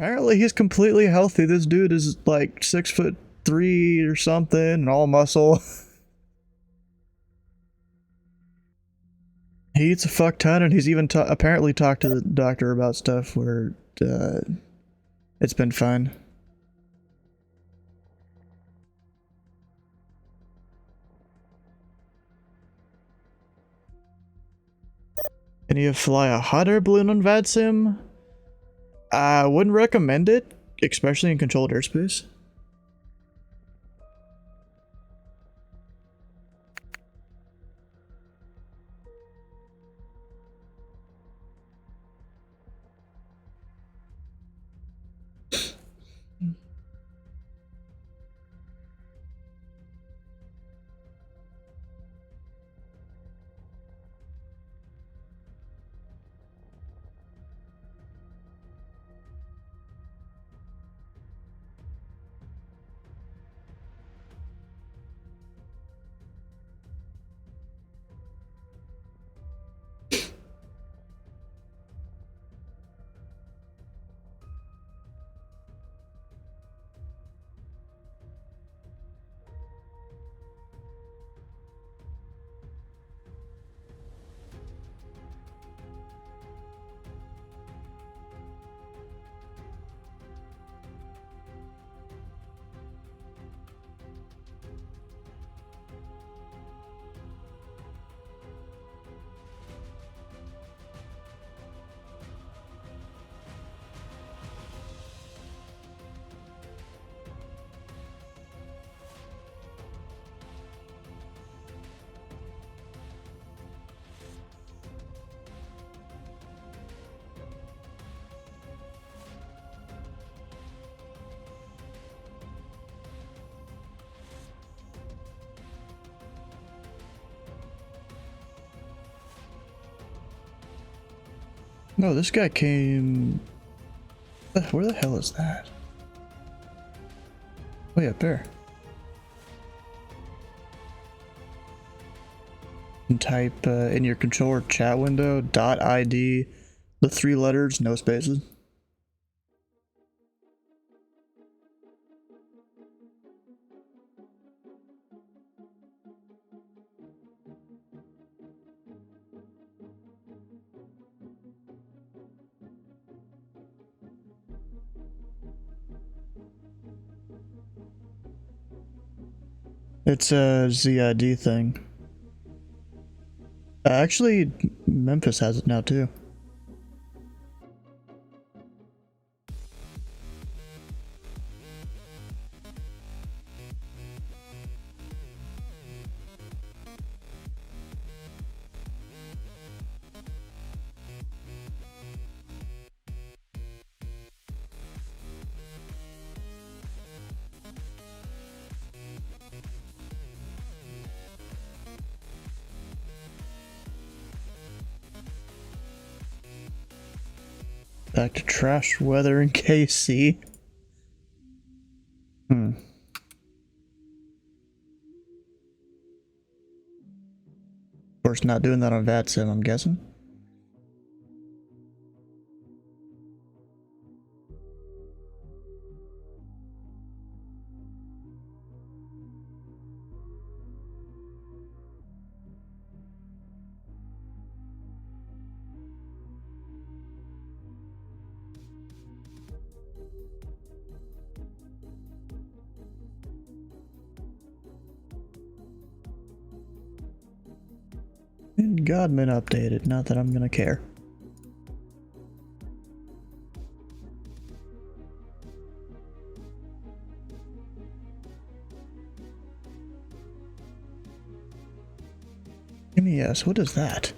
Apparently he's completely healthy. This dude is like 6'3" or something, and all muscle. He eats a fuck ton, and he's even apparently talked to the doctor about stuff where it's been fine. Can you fly a hot air balloon on VII? I wouldn't recommend it, especially in controlled airspace. No, this guy came... Where the hell is that? Way up there. And type in your controller chat window .id, the 3 letters, no spaces. It's a ZID thing. Actually, Memphis has it now too. Back to trash weather in KC. Of course, not doing that on VII, I'm guessing. And Godman updated, not that I'm gonna care. MES, what is that?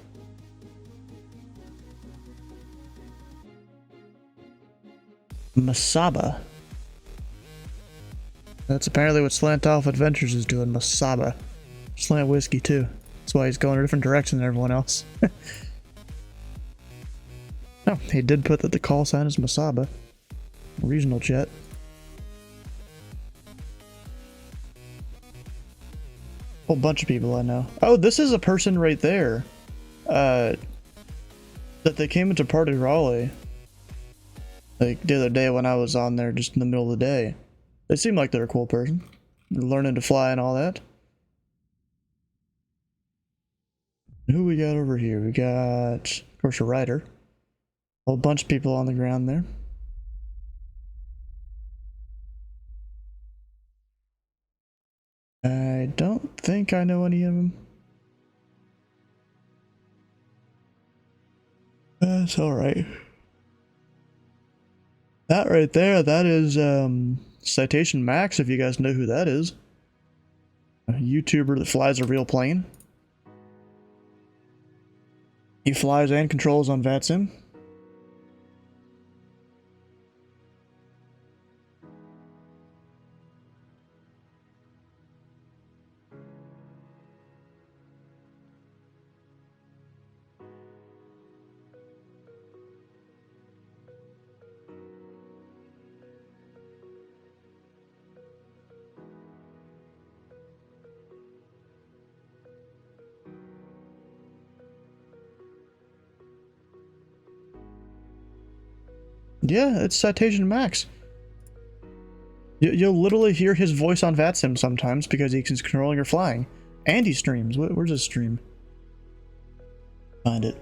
Masaba. That's apparently what Slant Alpha Adventures is doing, Masaba. Slant Whiskey too. That's why he's going a different direction than everyone else. Oh, he did put that the call sign is Masaba. Regional jet. Whole bunch of people I know. Oh, this is a person right there. That they came into Party Raleigh. Like the other day when I was on there just in the middle of the day. They seem like they're a cool person. They're learning to fly and all that. Who we got over here? We got, of course, a rider. A whole bunch of people on the ground there. I don't think I know any of them. That's alright. That right there, that is Citation Max, if you guys know who that is. A YouTuber that flies a real plane. He flies and controls on VII. Yeah, it's Citation Max. You'll literally hear his voice on VII sometimes because he's controlling or flying. And he streams. Where's his stream? Find it.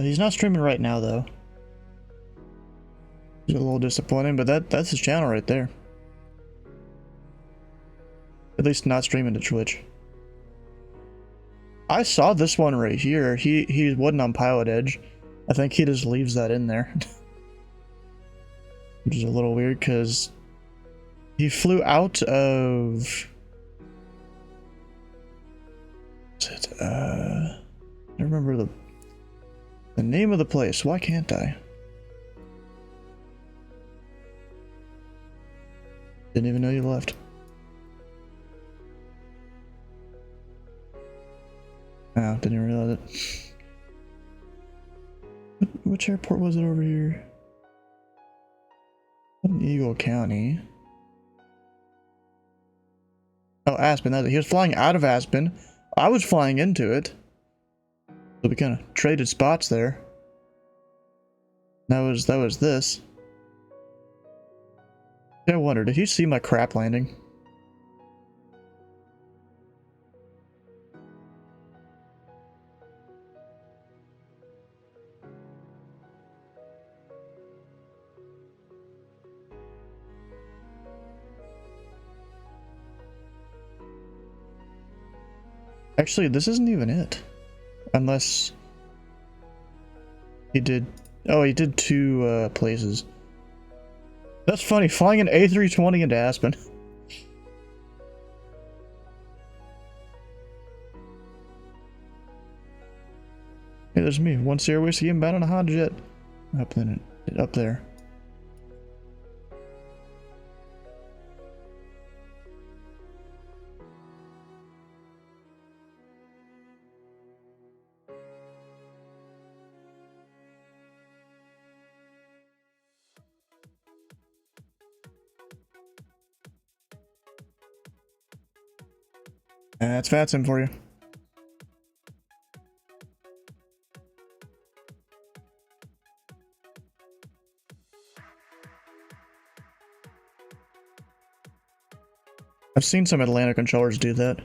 He's not streaming right now though. It's a little disappointing, but that's his channel right there. At least not streaming to Twitch. I saw this one right here. He wasn't on Pilot Edge. I think he just leaves that in there. Which is a little weird because he flew out of... What's it? I don't remember the name of the place. Why can't I? Didn't even know you left. Oh, didn't even realize it. Which airport was it over here? In Eagle County. Oh, Aspen. He was flying out of Aspen. I was flying into it. So we kind of traded spots there. That was this. I wonder, did he see my crap landing? Actually, this isn't even it. Unless he did... Oh, he did two places. That's funny, flying an A320 into Aspen. Hey, there's me. One Sierra Whiskey inbound on a Honda Jet. Up there. That's VII for you. I've seen some Atlanta controllers do that.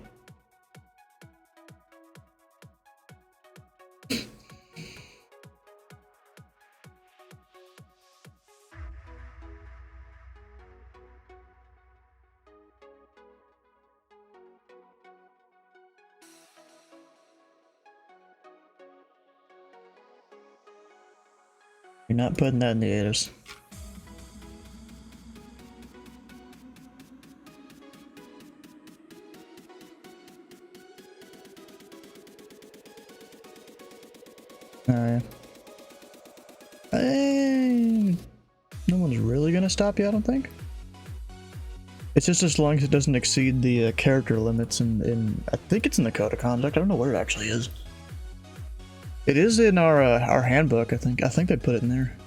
You're not putting that in the ATIS. Alright. Hey, no one's really gonna stop you, I don't think. It's just as long as it doesn't exceed the character limits in I think it's in the code of conduct. I don't know where it actually is. It is in our handbook. I think they put it in there.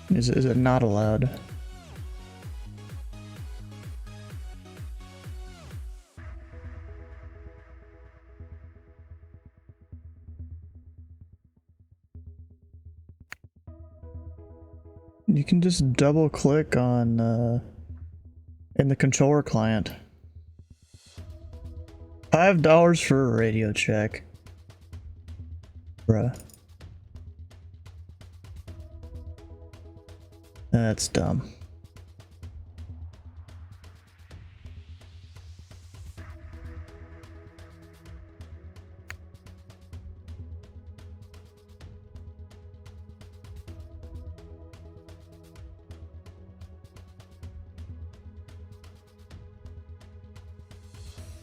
Is it not allowed? You can just double click on in the controller client. $5 for a radio check. Bruh. That's dumb.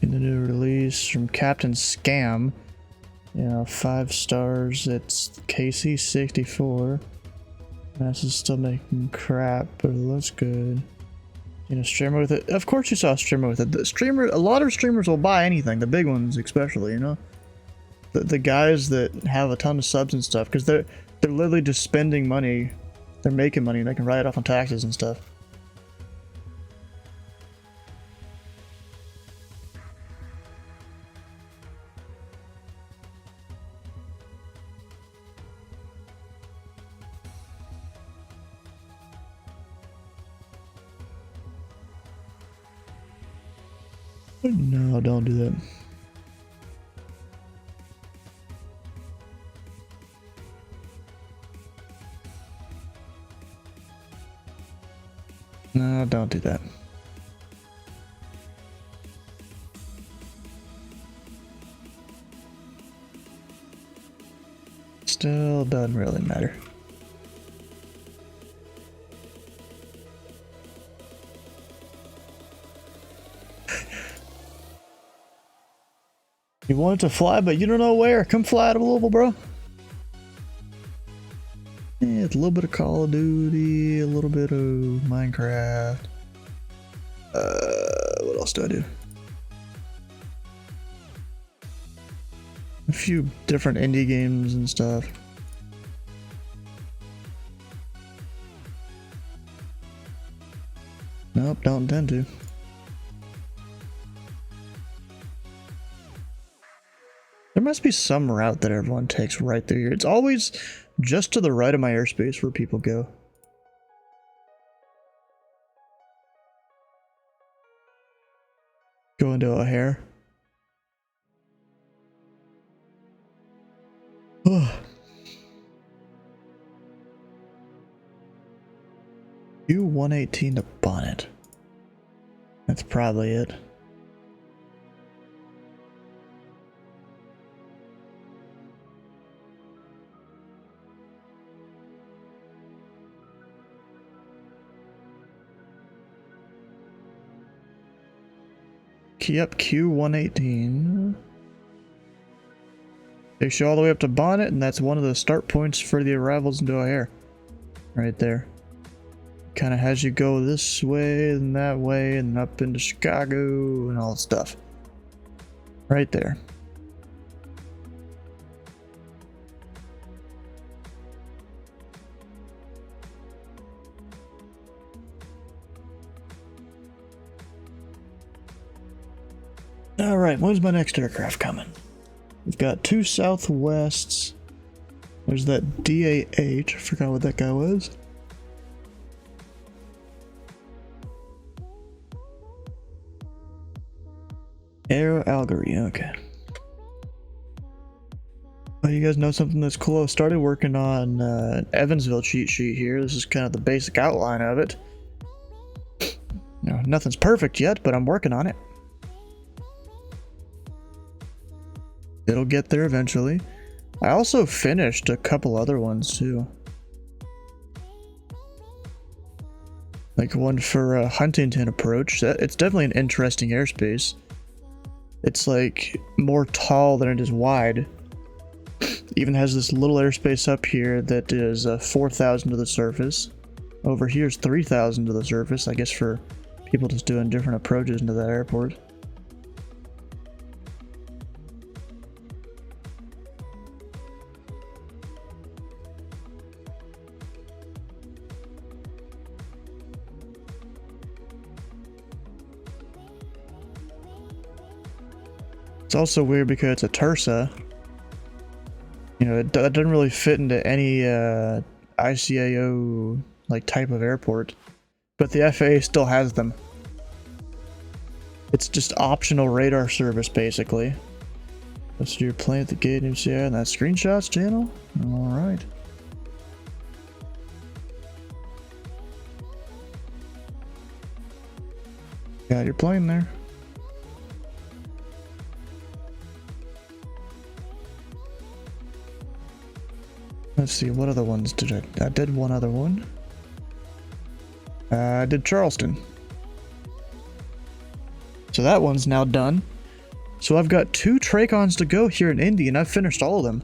In the new release from Captain Scam, yeah, 5 stars. It's KC64. This is still making crap, but it looks good. You know, streamer with it. Of course, you saw a streamer with it. The streamer, a lot of streamers will buy anything. The big ones, especially. You know, the guys that have a ton of subs and stuff, because they're literally just spending money. They're making money. They can write it off on taxes and stuff. No, don't do that. No, don't do that. Still doesn't really matter. You want it to fly, but you don't know where. Come fly out of Louisville, bro. Yeah, it's a little bit of Call of Duty, a little bit of Minecraft. What else do I do? A few different indie games and stuff. Nope, don't intend to. There must be some route that everyone takes right through here. It's always just to the right of my airspace where people go. Go into O'Hare. U-118 to Bonnet. That's probably it. Yep, Q118. They show all the way up to Bonnet, and that's one of the start points for the arrivals into O'Hare. Right there. Kind of has you go this way and that way and up into Chicago and all that stuff. Right there. Alright, when's my next aircraft coming? We've got 2 Southwests. There's that DAH, I forgot what that guy was. Aero Algory, okay. Oh, you guys know something that's cool? I started working on an Evansville cheat sheet here. This is kind of the basic outline of it. Nothing's perfect yet, but I'm working on it. It'll get there eventually. I also finished a couple other ones too. Like one for Huntington approach. It's definitely an interesting airspace. It's like more tall than it is wide. even has this little airspace up here that is 4,000 to the surface. Over here is 3,000 to the surface, I guess for people just doing different approaches into that airport. It's also weird because it's a Tursa. You know, that doesn't really fit into any ICAO like type of airport, but the FAA still has them. It's just optional radar service basically. That's your plane at the gate MCI and that screenshots channel. All right. Got your plane there. Let's see, what other ones did I did one other one. I did Charleston. So that one's now done. So I've got 2 Tracons to go here in Indy, and I've finished all of them.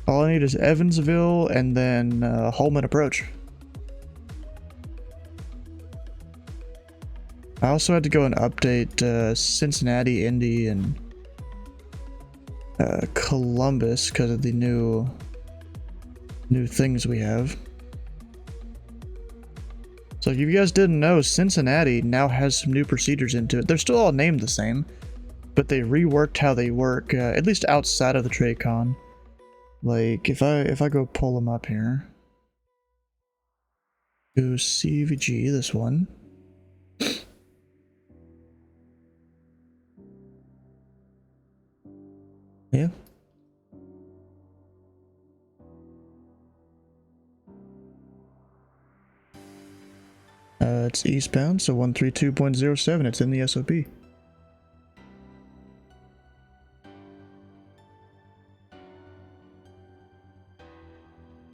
All I need is Evansville and then Holman Approach. I also had to go and update Cincinnati, Indy, and Columbus because of the new things we have. So if you guys didn't know, Cincinnati now has some new procedures into it. They're still all named the same, but they reworked how they work, at least outside of the TRACON. Like if I go pull them up here, go CVG, this one. Yeah. It's eastbound, so 132.07. It's in the SOP.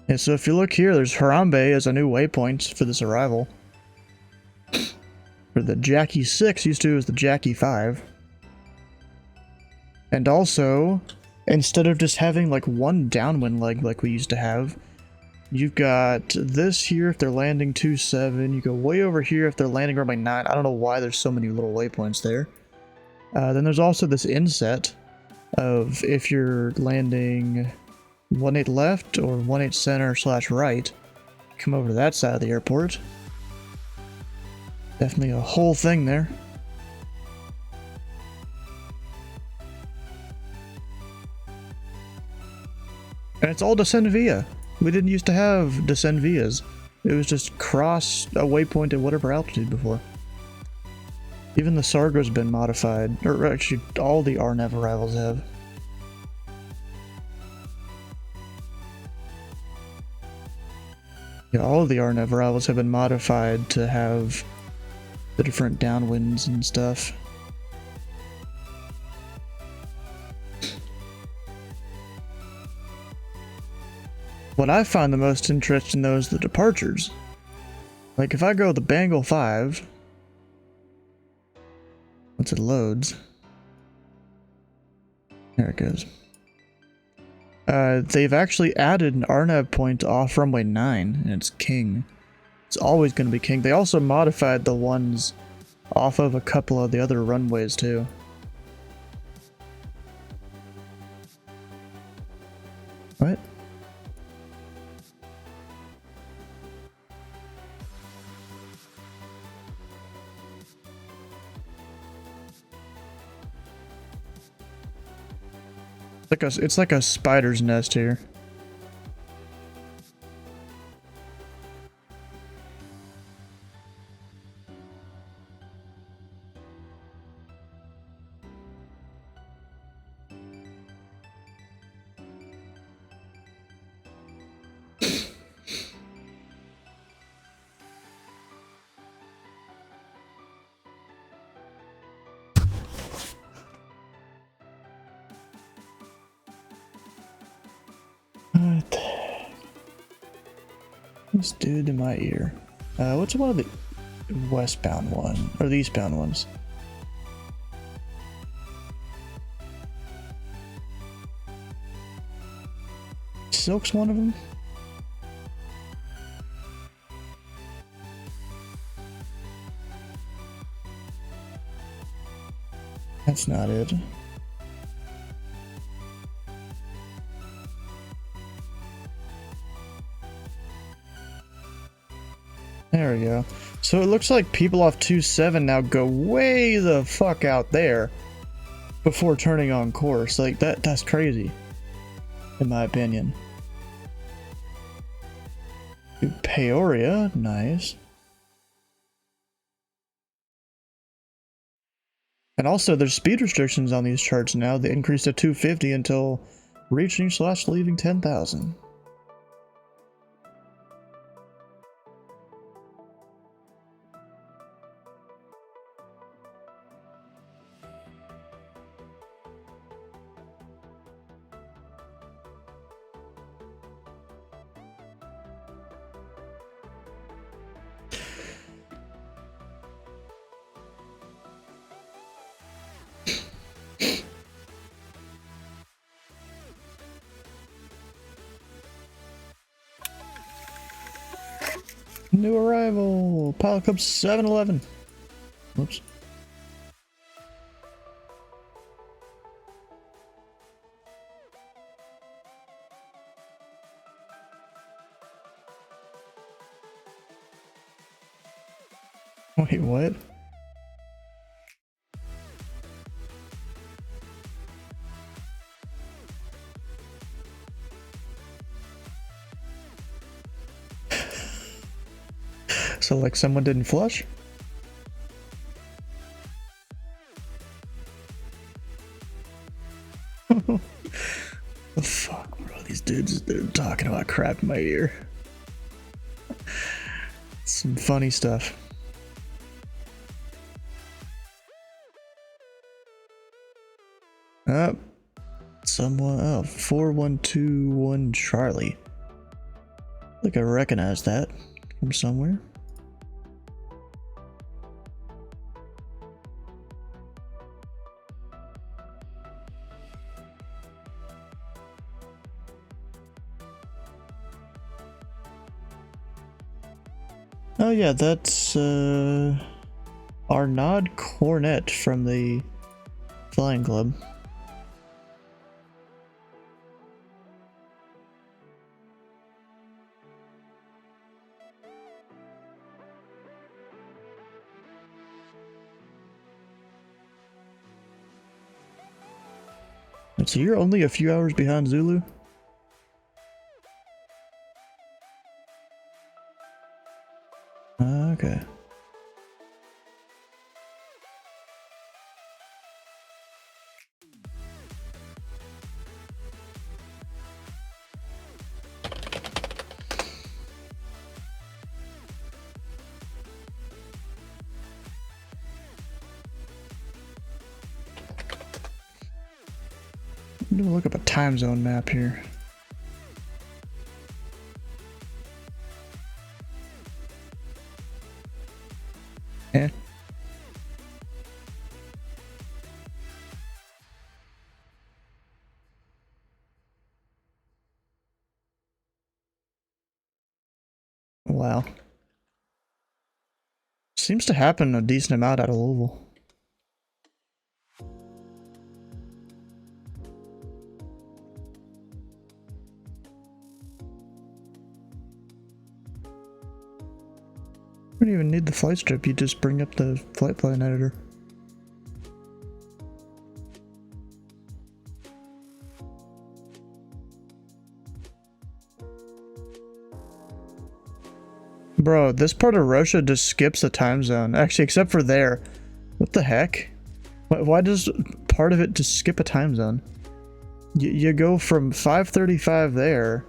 Yeah, so if you look here, there's Harambe as a new waypoint for this arrival. For the Jackie 6 used to as the Jackie 5. And also, instead of just having like one downwind leg like we used to have, you've got this here if they're landing 27. You go way over here if they're landing runway 9. I don't know why there's so many little waypoints there. Then there's also this inset of if you're landing 18 left or 18 center / right, come over to that side of the airport. Definitely a whole thing there. And it's all descend via. We didn't used to have descend vias. It was just cross a waypoint at whatever altitude before. Even the Sargo's been modified, or actually all the RNAV arrivals have. Yeah, all of the RNAV arrivals have been modified to have the different downwinds and stuff. What I find the most interesting though is the departures. Like if I go the Bengal 5, once it loads, there it goes. They've actually added an RNAV point off runway 9, and it's King. It's always going to be King. They also modified the ones off of a couple of the other runways too. What? It's like a spider's nest here. This dude in my ear. What's one of the westbound one or the eastbound ones? Silk's one of them? That's not it. There we go. So it looks like people off 2-7 now go way the fuck out there before turning on course. Like that's crazy, in my opinion. Peoria, nice. And also there's speed restrictions on these charts now. They increased to 250 until reaching / leaving 10,000. New arrival! Pilot Club 711. Whoops. Wait, what? So like someone didn't flush? The fuck, bro? These dudes, they're talking about crap in my ear. Some funny stuff. Someone, 4121 Charlie. Like I recognize that from somewhere. Oh yeah, that's Arnaud Cornet from the Flying Club. So you're only a few hours behind Zulu? Okay. I'm gonna look up a time zone map here. Yeah. Wow. Seems to happen a decent amount out of Louisville. You don't even need the flight strip, you just bring up the flight plan editor. Bro, this part of Russia just skips the time zone. Actually, except for there. What the heck? Why does part of it just skip a time zone? You go from 5:35 there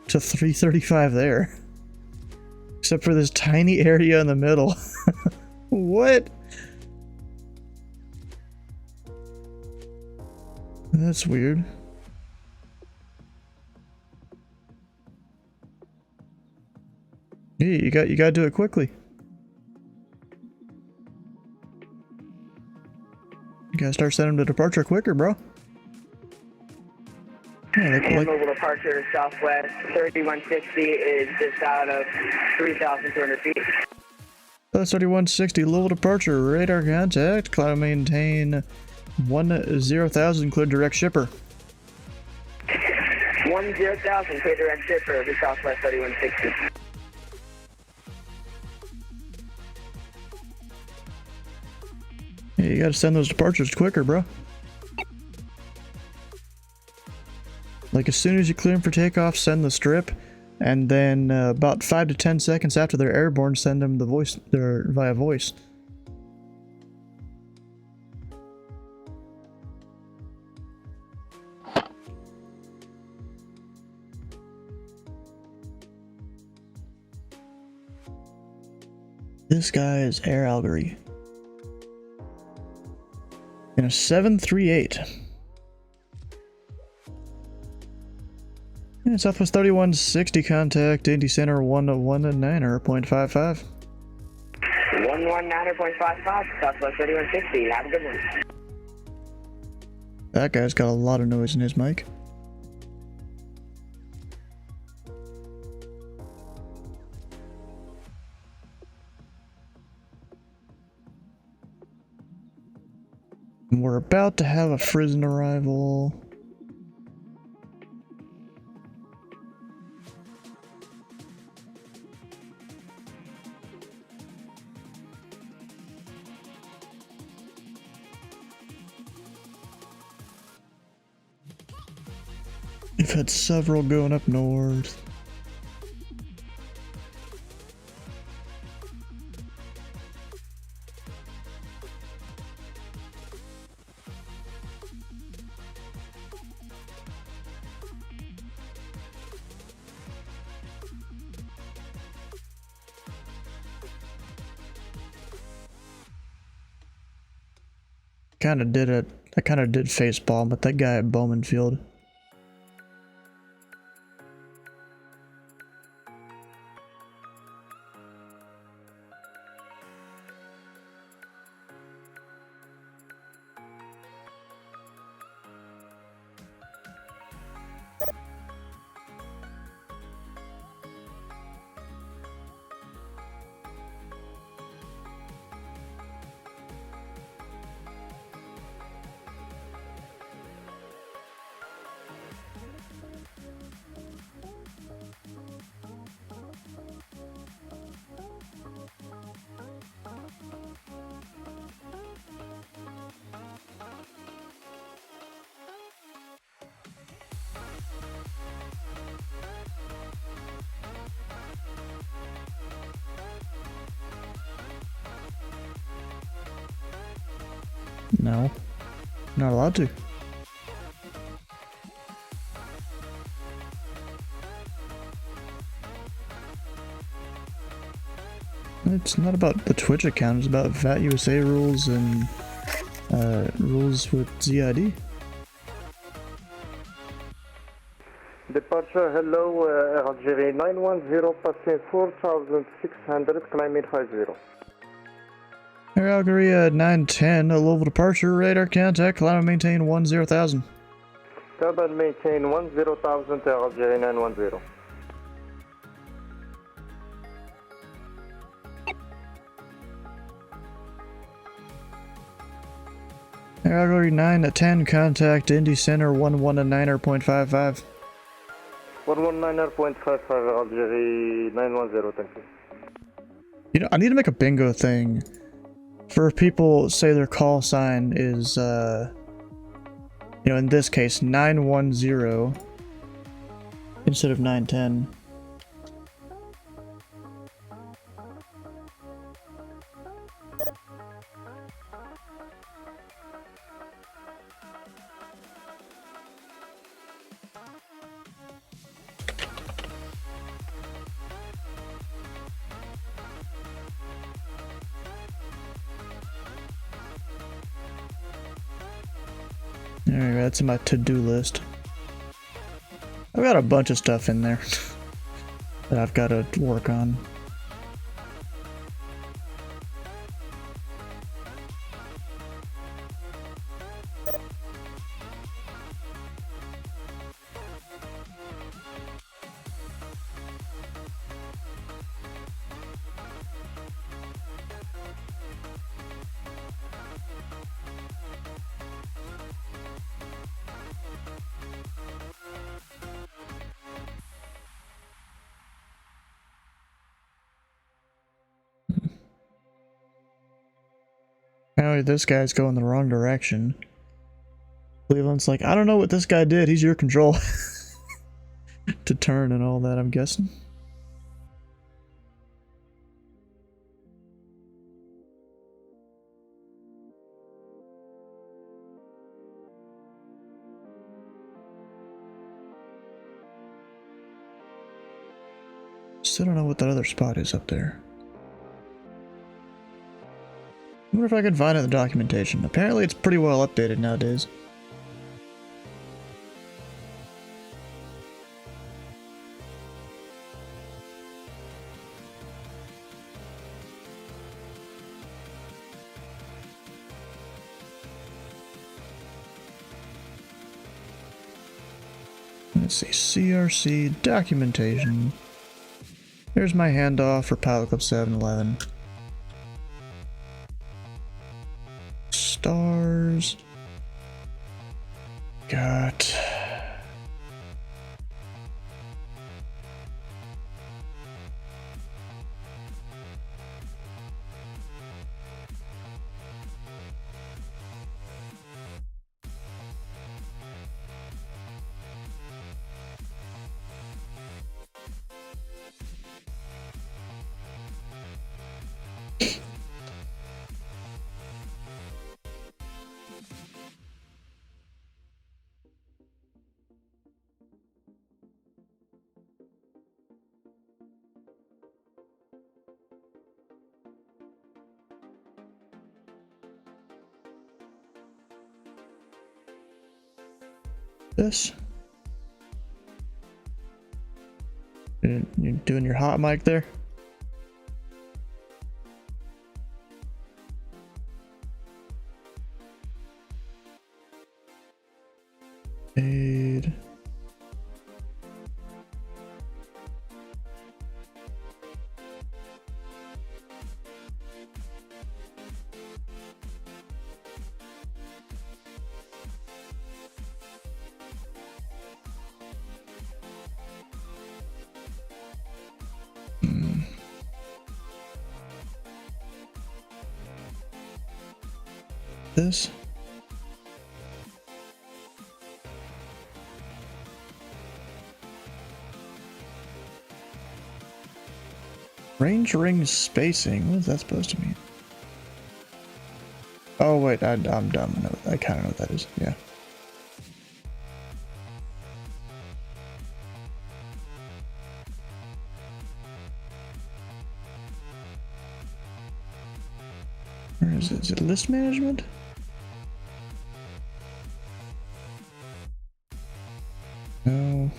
to 3:35 there. Except for this tiny area in the middle. What? That's weird. Yeah, you gotta do it quickly. You gotta start sending them to departure quicker, bro. Yeah, like departure southwest 3160 is just out of 3,200 feet. 3160, Louisville departure, radar contact, climb maintain 10,000, clear direct shipper. 10,000, clear direct shipper, the southwest 3160. Yeah, you gotta send those departures quicker, bro. Like, as soon as you clear them for takeoff, send the strip, and then about 5 to 10 seconds after they're airborne, send them the voice, via voice. This guy is Air Algery. In a 738. Yeah, Southwest 3160, contact Indy Center 119.55. 119.55, Southwest 3160. Have a good one. That guy's got a lot of noise in his mic. We're about to have a Frisson arrival. We've had several going up north. I kinda did face palm with that guy at Bowman Field. No, not allowed to. It's not about the Twitch account, it's about VAT USA rules and rules with ZID. Departure, hello, Algeria 910, passing 4,600, climb 850. Air Algeria 910, a Louisville departure, radar contact, climb and maintain 10,000. Climb maintain 10,000, Air Algeria 910. Air Algeria 910, contact Indy Center 119.55. 119.55, Algeria 910, thank you. You know, I need to make a bingo thing for people say their call sign is, you know, in this case, 910 instead of 910. Alright, that's in my to-do list. I've got a bunch of stuff in there that I've got to work on. Apparently this guy's going the wrong direction. Cleveland's like, I don't know what this guy did. He's your control. To turn and all that, I'm guessing. Still don't know what that other spot is up there. I wonder if I could find it in the documentation. Apparently it's pretty well updated nowadays. Let's see, CRC documentation. Here's my handoff for Pilot Club 711. Stars. Got... this. You're doing your hot mic there? Aid. This. Range ring spacing. What is that supposed to mean? Oh wait, I'm dumb. I kind of know what that is. Yeah. Where is it? Is it list management? No.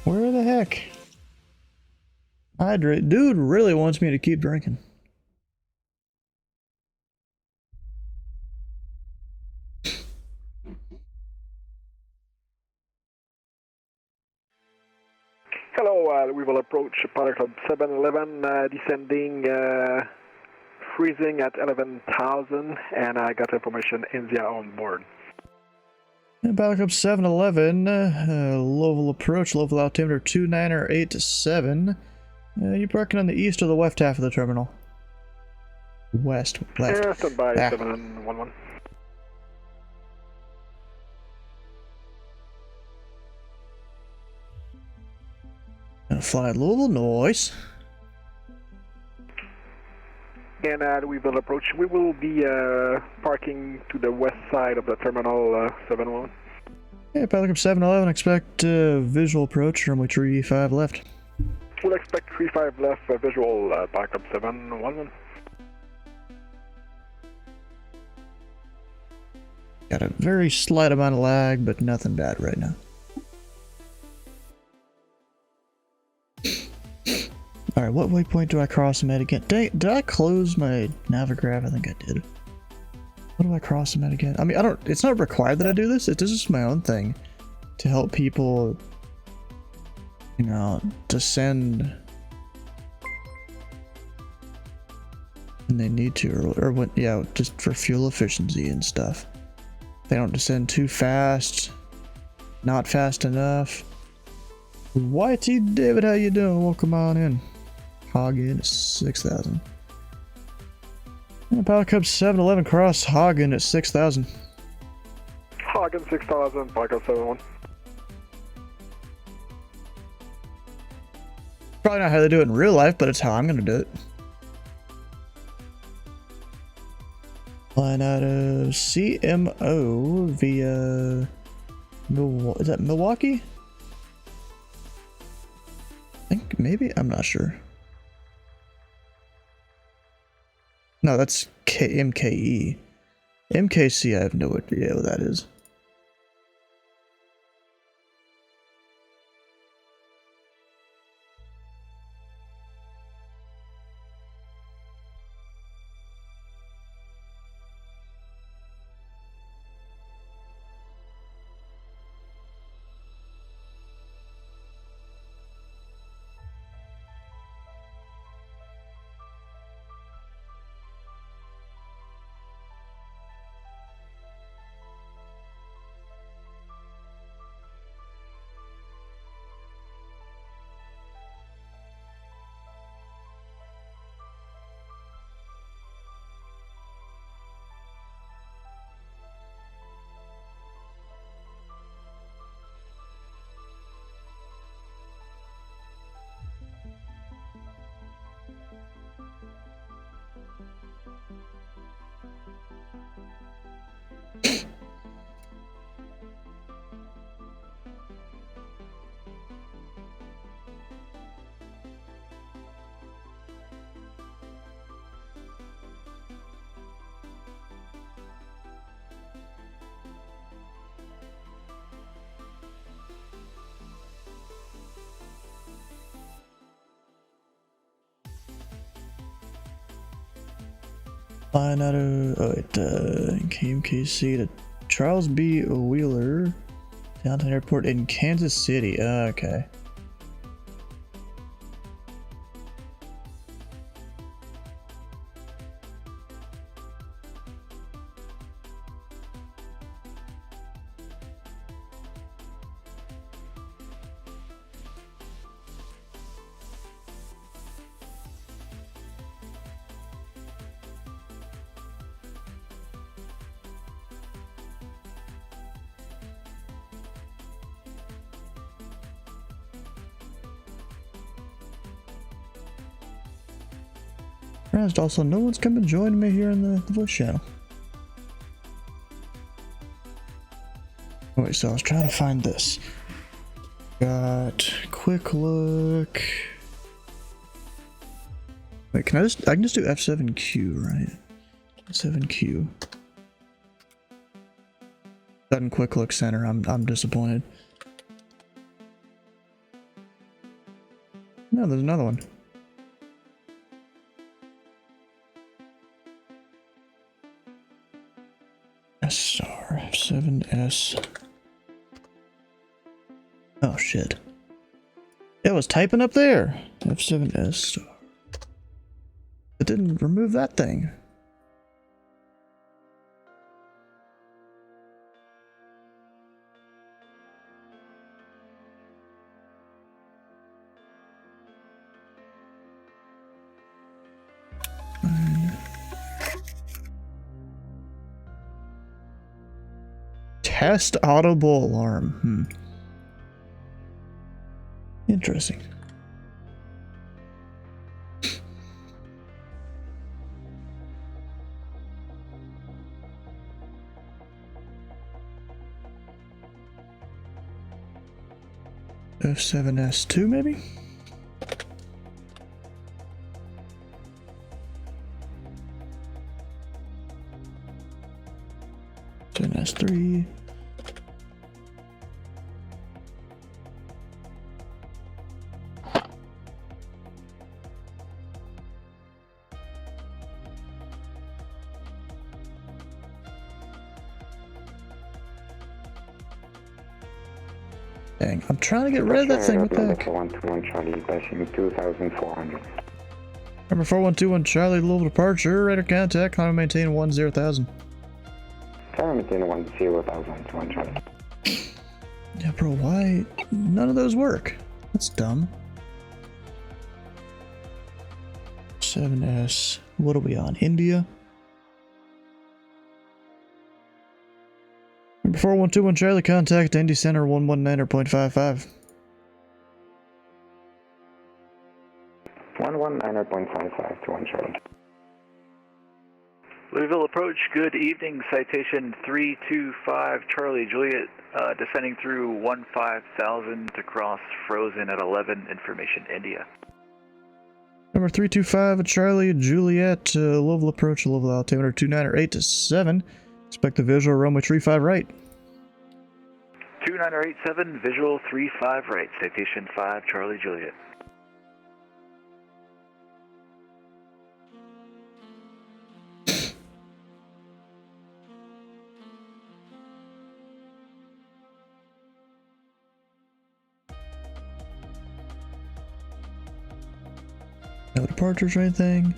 Where the heck? Hydrate. Dude really wants me to keep drinking. Hello, we will approach Pilot Club 711, descending, freezing at 11,000, and I got information India on board. Pilot Club 711, Louisville approach, Louisville altimeter 2987. You're parking on the east or the west half of the terminal? West, left. Yeah, stand by 711. Gonna fly Louisville, noise. And we will approach. We will be parking to the west side of the terminal 711. Yeah, Pilot Club 711, expect visual approach, runway 35 left. We'll expect 35 left, visual Pilot Club 711. Got a very slight amount of lag, but nothing bad right now. Alright, what waypoint do I cross them at again? Did I close my navigraph? I think I did. What do I cross them at again? I mean, it's not required that I do this. This is my own thing to help people, you know, descend when they need to, or when, yeah, just for fuel efficiency and stuff. They don't descend too fast Not fast enough. Whitey David, how you doing? Welcome on in. Hagen at 6,000. Power Cup 711 cross Hagen at 6,000. Hagen 6000, Power Cup 71. Probably not how they do it in real life, but it's how I'm gonna do it. Flying out of CMO via is that Milwaukee? I think maybe, I'm not sure. No, that's MKE. MKC, I have no idea what that is. Flying out of KMKC to Charles B. Wheeler Downtown Airport in Kansas City. Okay. Also, no one's come and joined me here in the voice channel. Wait, so I was trying to find this. Got quick look. Wait, I can just do F7Q, right? F7Q. Doesn't quick look center. I'm disappointed. No, there's another one. Star F7S. Oh shit. It was typing up there. F7S star. It didn't remove that thing. Test audible alarm. Interesting. F7S2 maybe? F7S3. Dang, I'm trying to get rid of that thing. What the heck? 412 Charlie, passing 2,400. Number 4121 Charlie, Louisville departure. Radar contact. Climb maintain 10,000. Climb maintain 10,000. 1 Charlie. Yeah, bro, why none of those work? That's dumb. 7S. What are we on? India? Number 4121 Charlie, contact Indy Center 119.55. 119.55 to 1 Charlie. Louisville approach, good evening. Citation 325 Charlie Juliet, descending through 15,000 to cross frozen at 11, information India. Number 325 Charlie Juliet, Louisville approach, Louisville altimeter 29 to 7. Expect the visual runway 35 right. 2987, visual 35 right, citation 5 Charlie Juliet. No departures or anything.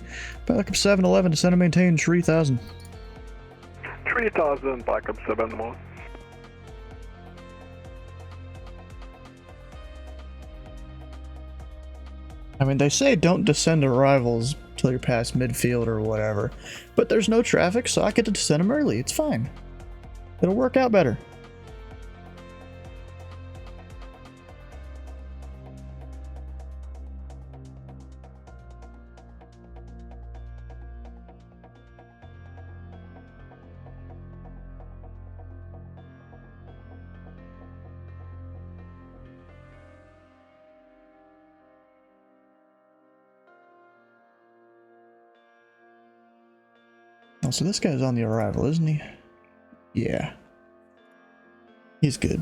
Backup 711, descend and maintain 3000. 3000, backup 71. I mean, they say don't descend arrivals till you're past midfield or whatever, but there's no traffic, so I get to descend them early. It's fine. It'll work out better. Oh, so this guy's on the arrival, isn't he? Yeah. He's good.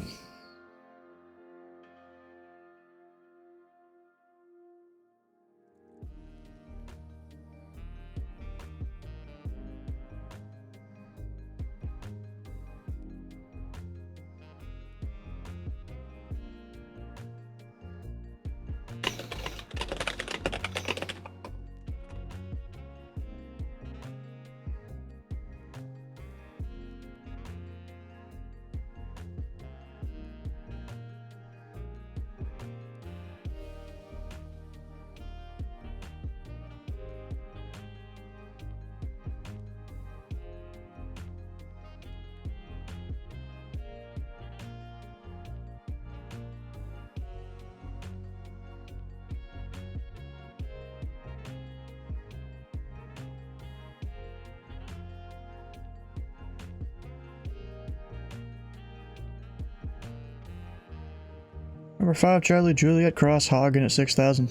Number 5, Charlie Juliet, cross Hagen at 6000.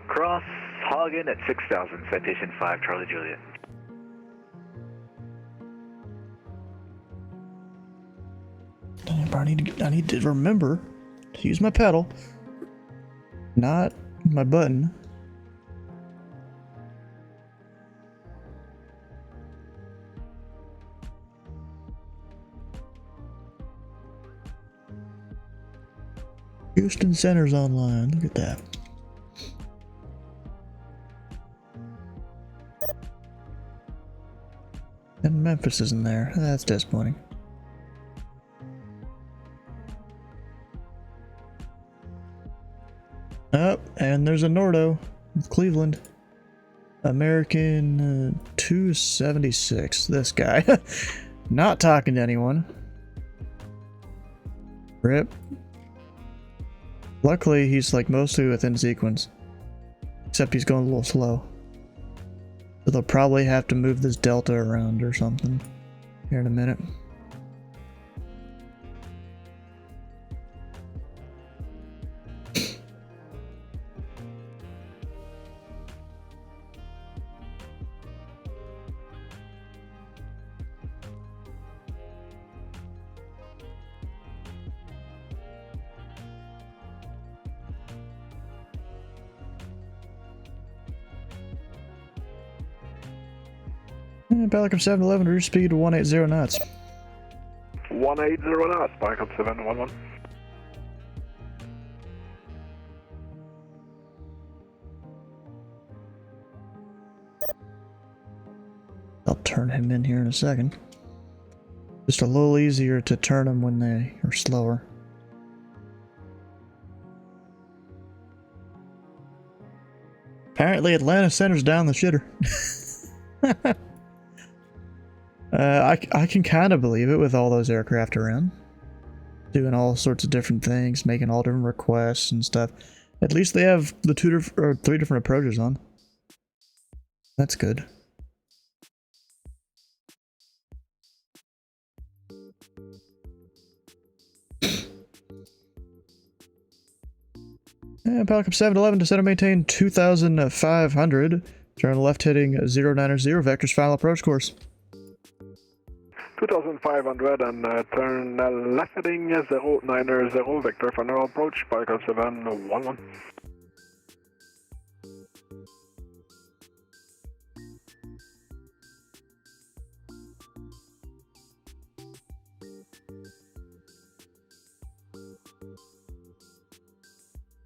Cross Hagen at 6,000, citation 5 Charlie Juliet. I need to remember to use my pedal, not my button. Houston Center's online. Look at that. And Memphis isn't there. That's disappointing. Oh, and there's a Nordo with Cleveland. American 276. This guy. Not talking to anyone. Rip. Luckily, he's like mostly within sequence. Except he's going a little slow. So they'll probably have to move this delta around or something here in a minute. Pelican 711, reduce speed to 180 knots. 180 knots, backup 711. I'll turn him in here in a second. Just a little easier to turn them when they are slower. Apparently Atlanta Center's down the shitter. I can kind of believe it with all those aircraft around. Doing all sorts of different things, making all different requests and stuff. At least they have the three different approaches on. That's good. And Pelican 711 descend and maintain 2,500. Turn left heading 090, vectors final approach course. 2,500 and turn left heading 090, vector final approach, Pelican 711.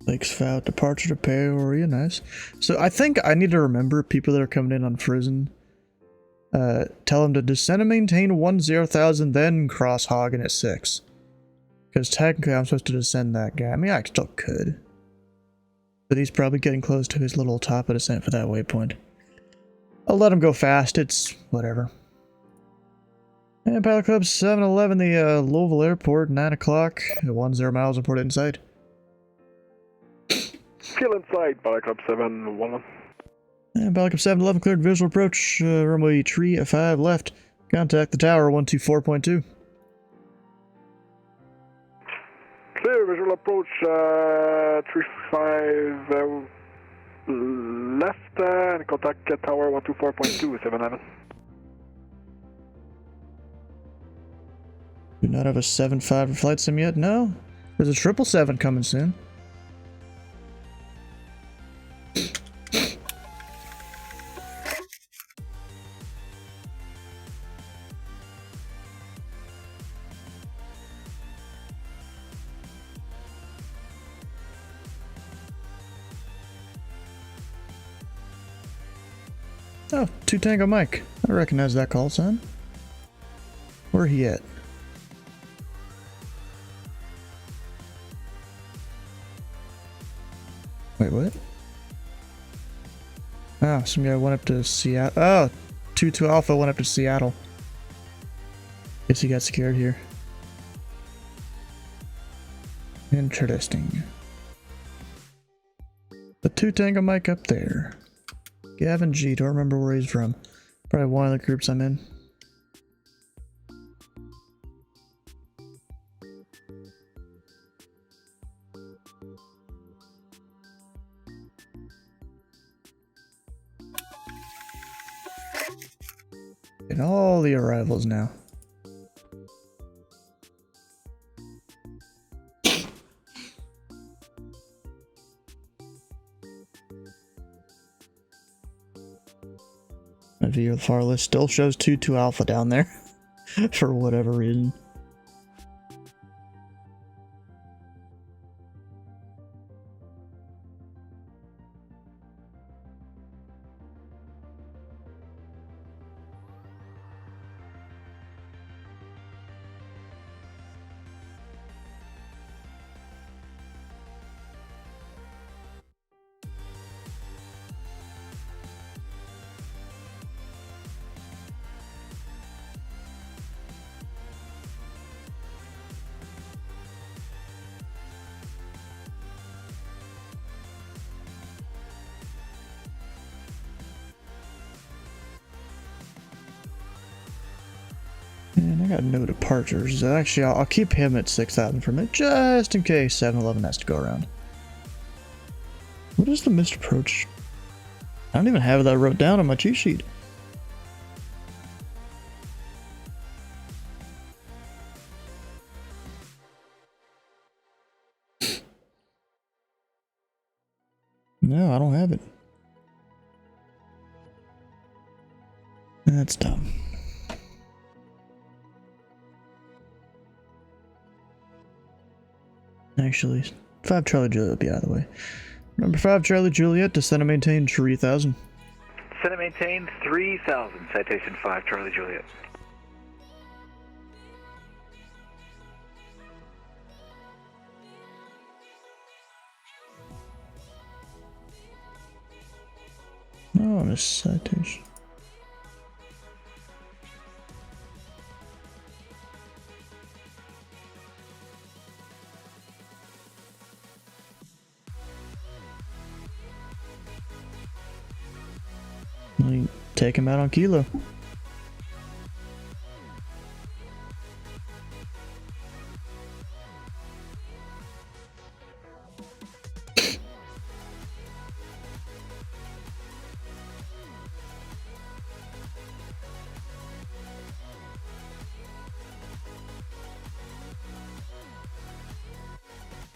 Lakes Fout, departure to Peoria, nice. So I think I need to remember people that are coming in on Frizen. Tell them to descend and maintain 10,000, then cross Hagen at 6. Because technically I'm supposed to descend that guy. I mean, I still could. But he's probably getting close to his little top of descent for that waypoint. I'll let him go fast, it's whatever. And Pilot Club 711, the Louisville Airport, 9 o'clock, 10 miles report inside. Still inside, Pilot Club 711. And Pilot Club 711 cleared visual approach, runway 35 left. Contact the tower 124.2. Clear visual approach 35 left and contact tower 124.2 711. Do not have a 7.5 flight sim yet? No. There's a 777 coming soon. Oh, 2 Tango Mike. I recognize that call sign. Where he at? Wait, what? Oh, some guy went up to Seattle. Oh, 2-2 Alpha went up to Seattle. Guess he got scared here. Interesting. The 2 Tango Mike up there. Gavin G, don't remember where he's from. Probably one of the groups I'm in. And all the arrivals now. My view of the far list still shows 2-2 Alpha down there for whatever reason. And I got no departures. Actually, I'll keep him at 6,000 for a minute, just in case 711 has to go around. What is the missed approach? I don't even have that wrote down on my cheat sheet. No, I don't have it. That's dumb. Actually, 5 Charlie Juliet will be out of the way. Number 5 Charlie Juliet, descend and maintain 3,000. Descend and maintain 3,000, citation 5 Charlie Juliet. Oh, this citation. Take him out on Kilo.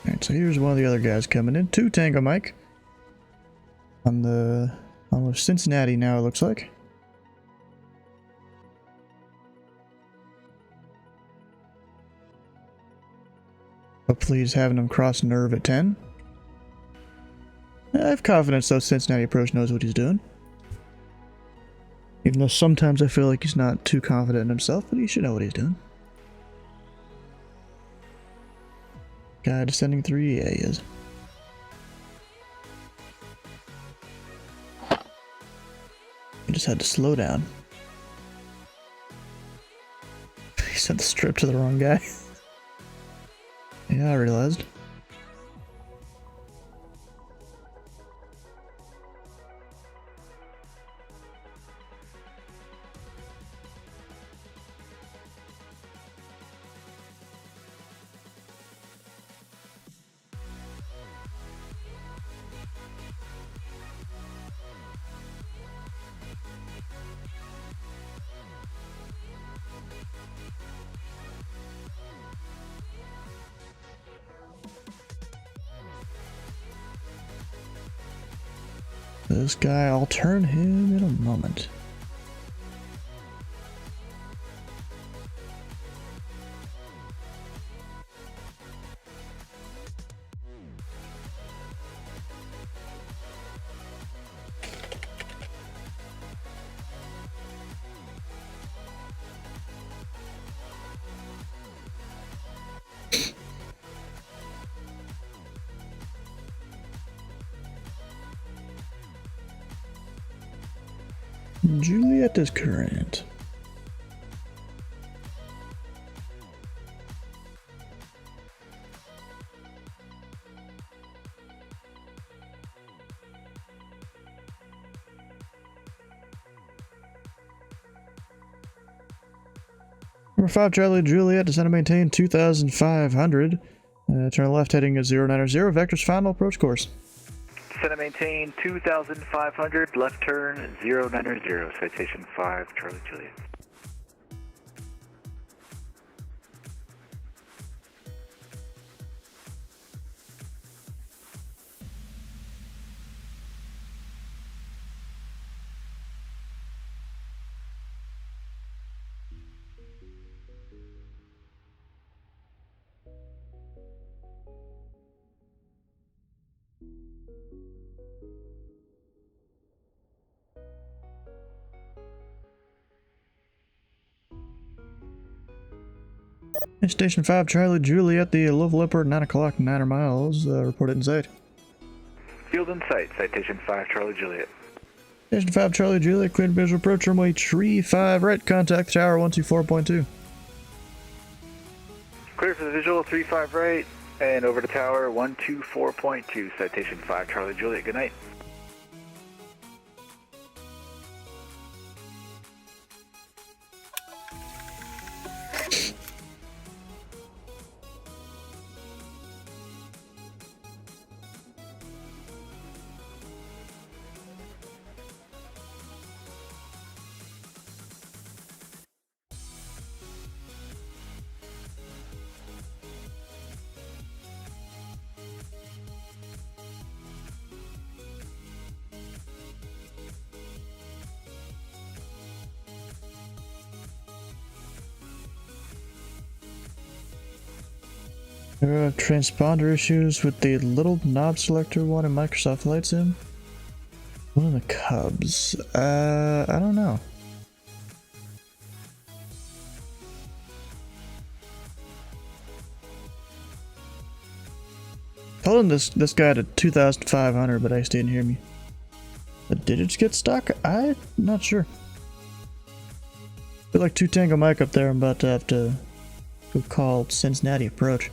Alright, so here's one of the other guys coming in. 2 Tango Mike. On the Cincinnati now, it looks like. Hopefully he's having him cross nerve at 10. I have confidence though Cincinnati approach knows what he's doing. Even though sometimes I feel like he's not too confident in himself, but he should know what he's doing. Guy descending 3, yeah he is. He just had to slow down. He sent the strip to the wrong guy. Yeah, I realized. This guy, I'll turn him in a moment. Juliet is current. Number 5 Charlie Juliet, descend and maintain 2,500. Turn left heading at 090, vector's final approach course. Descend and maintain 2,500, left turn 090, citation 5 Charlie Juliet. Station 5 Charlie Juliet, the Louisville Airport, 9 o'clock, 9 miles, reported in sight. Field in sight, citation 5 Charlie Juliet. Station 5 Charlie Juliet, cleared visual approach, runway tree 5 right, contact tower 124.2. Clear for the visual 35 right, and over to tower 124.2, citation 5 Charlie Juliet, good night. There are transponder issues with the little knob selector one in Microsoft Flight Sim. One of the Cubs. I don't know. Told him this guy to 2,500, but I didn't hear me. The digits get stuck? I'm not sure. Feel like 2 Tango Mike up there. I'm about to have to go call Cincinnati approach.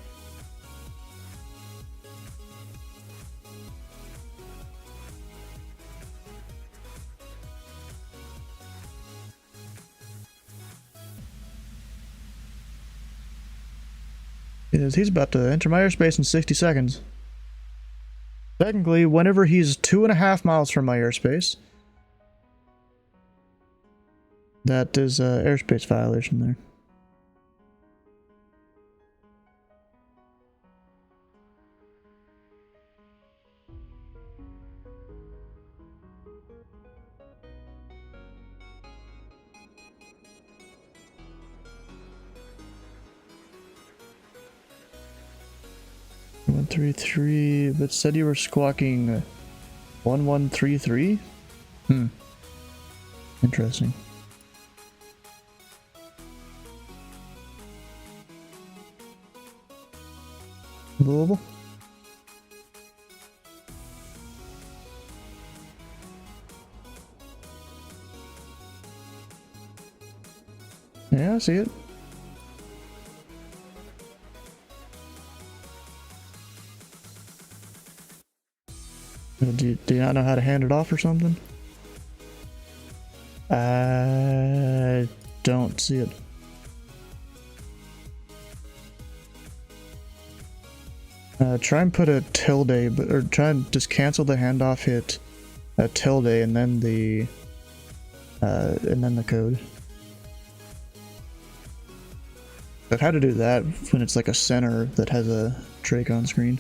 He's about to enter my airspace in 60 seconds. Technically, whenever he's 2.5 miles from my airspace, that is an airspace violation there. One 133, but said you were squawking 1133? Interesting. Louisville? Yeah, I see it. Do you not know how to hand it off or something? I don't see it. Try and put a tilde, or try and just cancel the handoff, hit a tilde, and then the code. I've had to do that when it's like a center that has a Drake on screen.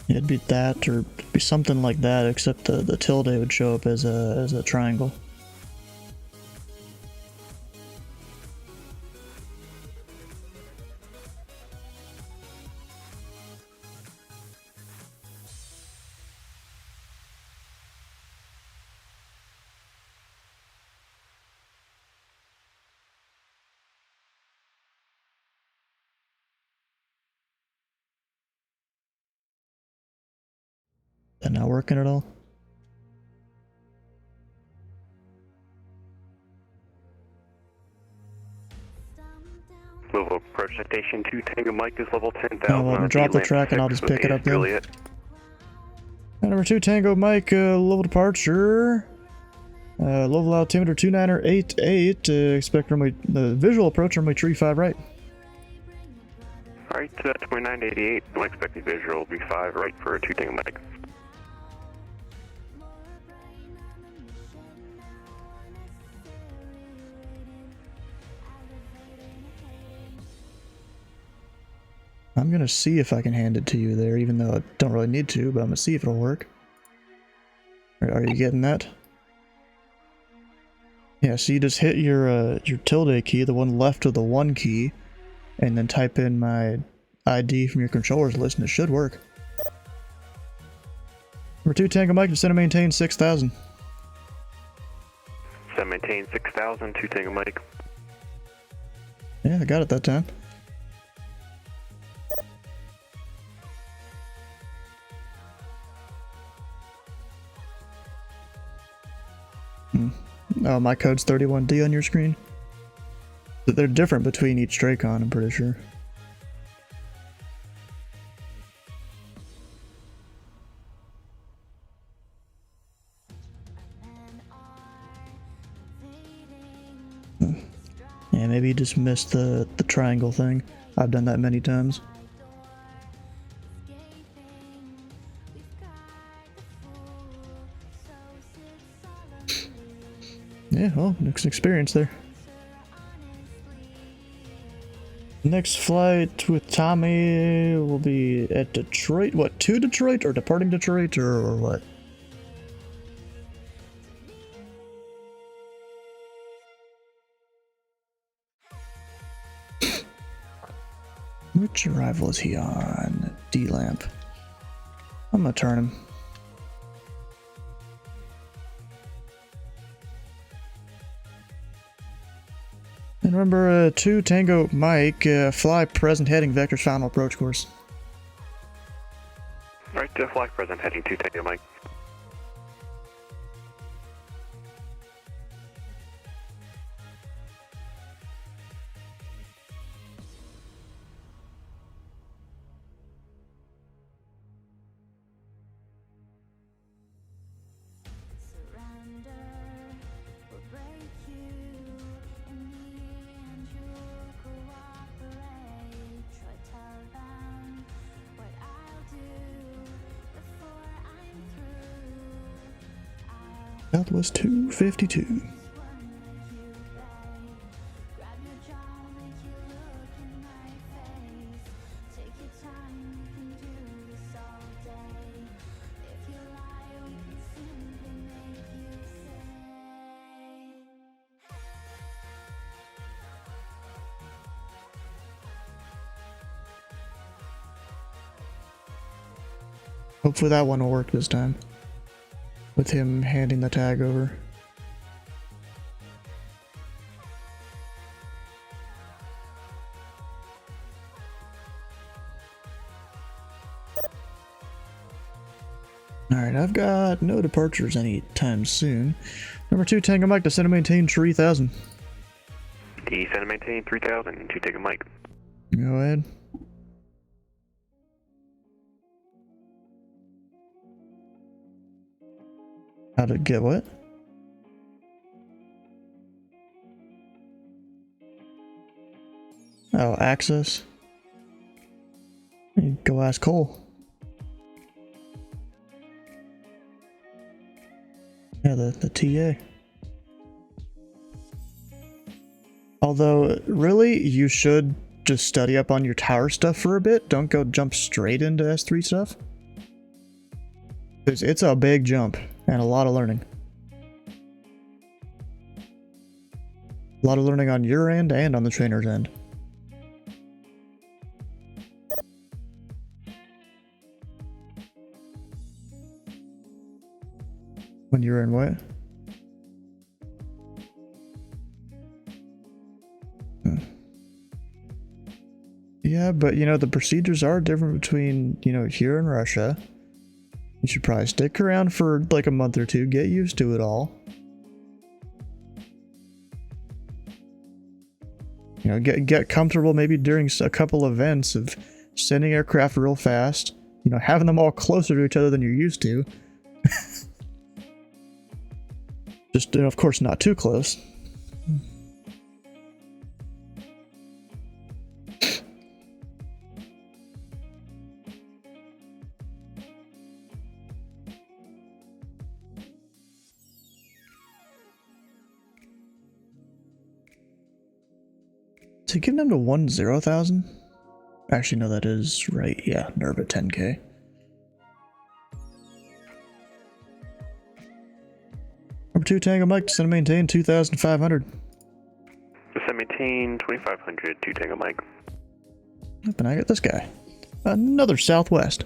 It'd be that, or it'd be something like that, except the tilde would show up as a triangle. That not working at all? Louisville approach station 2 Tango Mike is level 10,000. Oh, well, drop the track and I'll just pick it up then. Number 2 Tango Mike, level departure. Level altimeter 2988. Expect runway, the visual approach runway 35 right. Alright, 2988. I'm expecting visual will be 5 right for 2 Tango Mike. I'm gonna see if I can hand it to you there, even though I don't really need to, but I'm gonna see if it'll work. Are you getting that? Yeah, so you just hit your tilde key, the one left of the 1 key, and then type in my ID from your controllers list, and it should work. Number 2 Tango Mike, descend and maintain 6,000. Descend maintain 6,000, 2 Tango Mike. Yeah, I got it that time. Oh, my code's 31D on your screen? They're different between each Dracon, I'm pretty sure. Yeah, maybe you just missed the triangle thing. I've done that many times. Yeah, well, next experience there. Next flight with Tommy will be at Detroit. What, to Detroit or departing Detroit or what? Which arrival is he on? D-Lamp. I'm gonna turn him. And remember, 2 Tango Mike, fly present heading vector's final approach course. Alright, fly present heading 2 Tango Mike. Southwest 252. Hopefully that one will work this time. With him handing the tag over. Alright, I've got no departures anytime soon. Number 2 Tango Mike, descend and maintain 3000. Descend and maintain 3000, 2 Tango Mike. Go ahead. How to get what? Oh, access. You go ask Cole. Yeah, the TA. Although, really, you should just study up on your tower stuff for a bit. Don't go jump straight into S3 stuff. It's a big jump and a lot of learning. A lot of learning on your end and on the trainer's end. When you're in what? Yeah, but you know, the procedures are different between, you know, here in Russia. You should probably stick around for like a month or two, get used to it all. You know, get comfortable maybe during a couple events of sending aircraft real fast. You know, having them all closer to each other than you're used to. Just, of course, not too close. So giving them to 10,000? Actually, no, that is right. Yeah, nerve at 10k. Number 2 Tango Mike, descend and maintain 2,500. Descend maintain 2,500, 2 Tango Mike. Yep, and I got this guy. Another Southwest.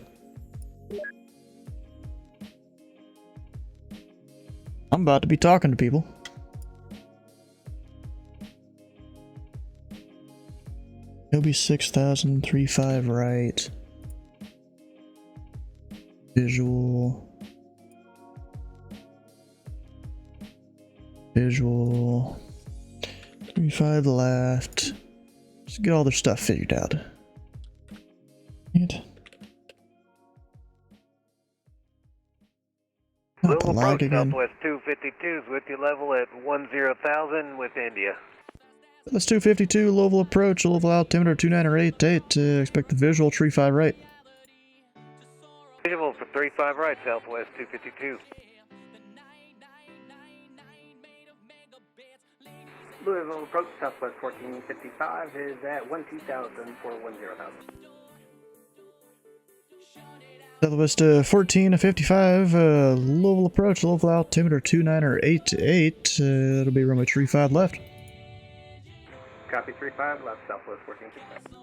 I'm about to be talking to people. It'll be 6,035 right. Visual. Visual. 35 left. Just get all their stuff figured out. Louisville approach Southwest 252s with you level at 10,000 with India. That's 252, Louisville approach, Louisville altimeter 2988, expect the visual, 35 right. Visual for 35 right, Southwest 252. Louisville approach, Southwest 1455 is at 12,000 for 10,000. Southwest 1455, Louisville approach, Louisville altimeter 2988, it'll be runway 35 left. Copy 35 left, Southwest 1455.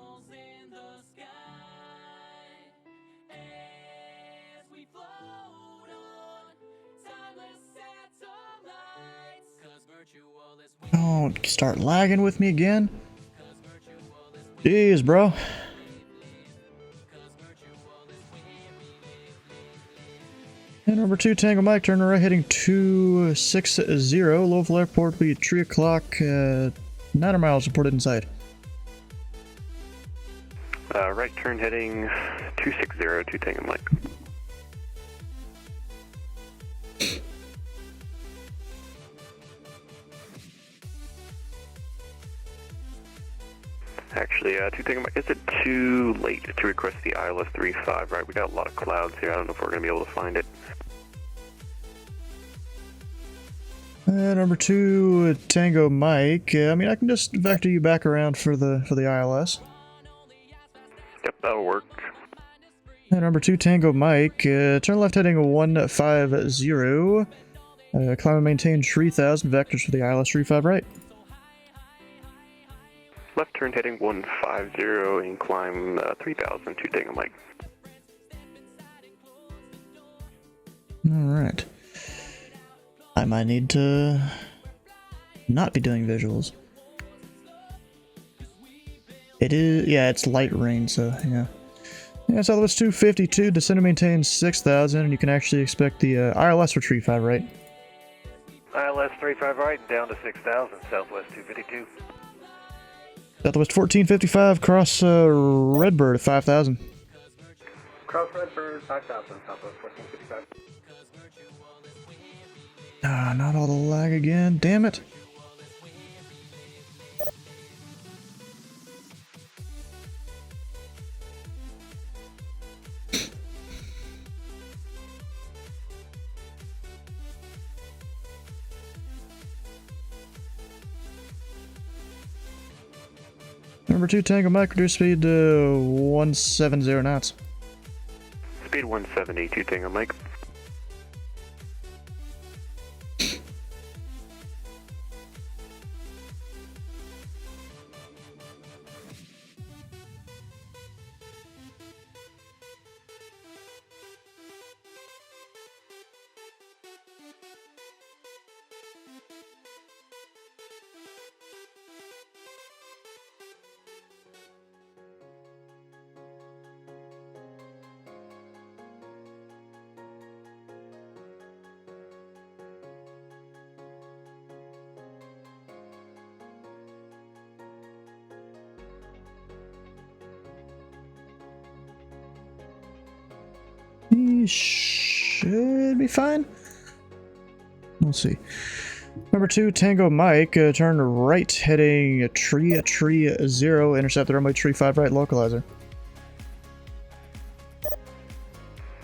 Virtual Don't start lagging with me again. Jeez, bro. And number 2, Tango Mike, turn right heading 260. Louisville Airport will be at 3 o'clock. 9 miles reported inside. Right turn heading 260 to Tango Mike. Actually, to Tango Mike, is it too late to request the ILS 35, right? We got a lot of clouds here. I don't know if we're going to be able to find it. Number 2, Tango Mike. I mean, I can just vector you back around for the ILS. Yep, that'll work. Number 2, Tango Mike. Turn left heading 150. Climb and maintain 3000 vectors for the ILS 35 right. Left turn heading 150 and climb 3000 to Tango Mike. Alright. I might need to not be doing visuals. It is, yeah, it's light rain, so yeah. Yeah, Southwest 252, descend and maintain 6000, and you can actually expect the ILS for 35 right. ILS 35 right and down to 6,000, Southwest 252. Southwest 1455, cross Redbird 5000. Cross Redbird 5000, Southwest 1455. Ah, not all the lag again, damn it. Number 2, Tango Mike, reduce speed to 170 knots. Speed 170 to Tango Mike. He should be fine. We'll see. Number 2, Tango Mike, turn right heading 330, intercept the runway 35 right localizer.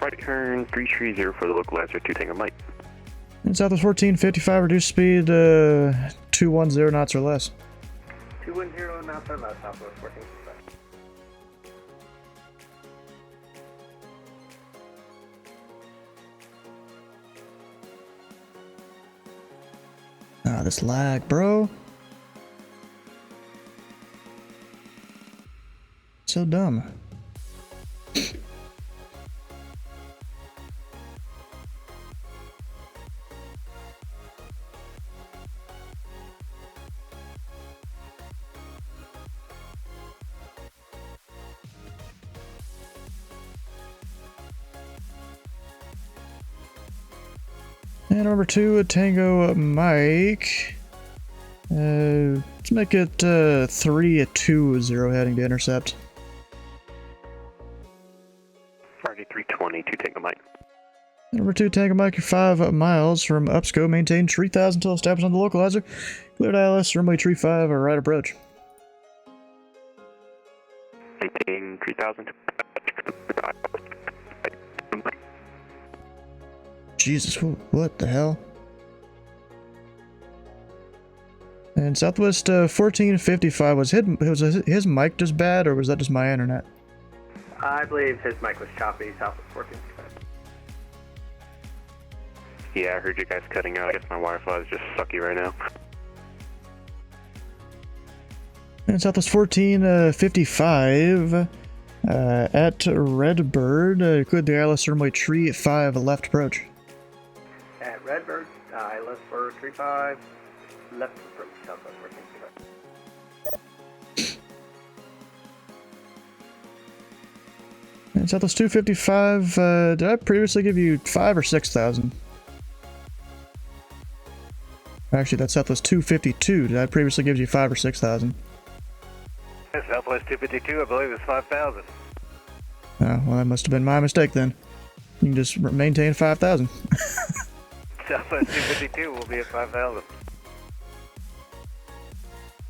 Right turn 330 for the localizer to Tango Mike. And Southwest 1455, reduce speed 210 knots or less. 210 knots or less, Southwest 1455. Ah, this lag, bro. So dumb. And number 2, Tango Mike. Let's make it 320 heading to intercept. Already 320 to Tango Mike. And number 2, Tango Mike, you're 5 miles from Upsco. Maintain 3000 until established on the localizer. Cleared ILS, runway 35, or right approach. Maintain 3000. Jesus, what the hell? And Southwest 1455, was his mic just bad, or was that just my internet? I believe his mic was choppy, Southwest 1455. Yeah, I heard you guys cutting out. I guess my Wi-Fi is just sucky right now. And Southwest 1455, at Redbird, cleared the ILS runway 35 left approach. At Redbird, ILS for 35, left approach, Southwest 1455. And Southwest 255, did I previously give you 5 or 6,000? Actually, that's Southwest 252. Did I previously give you 5 or 6,000? Southwest 252, I believe it's 5,000. Oh, well, that must have been my mistake then. You can just maintain 5,000. Southwest 252 will be at 5,000.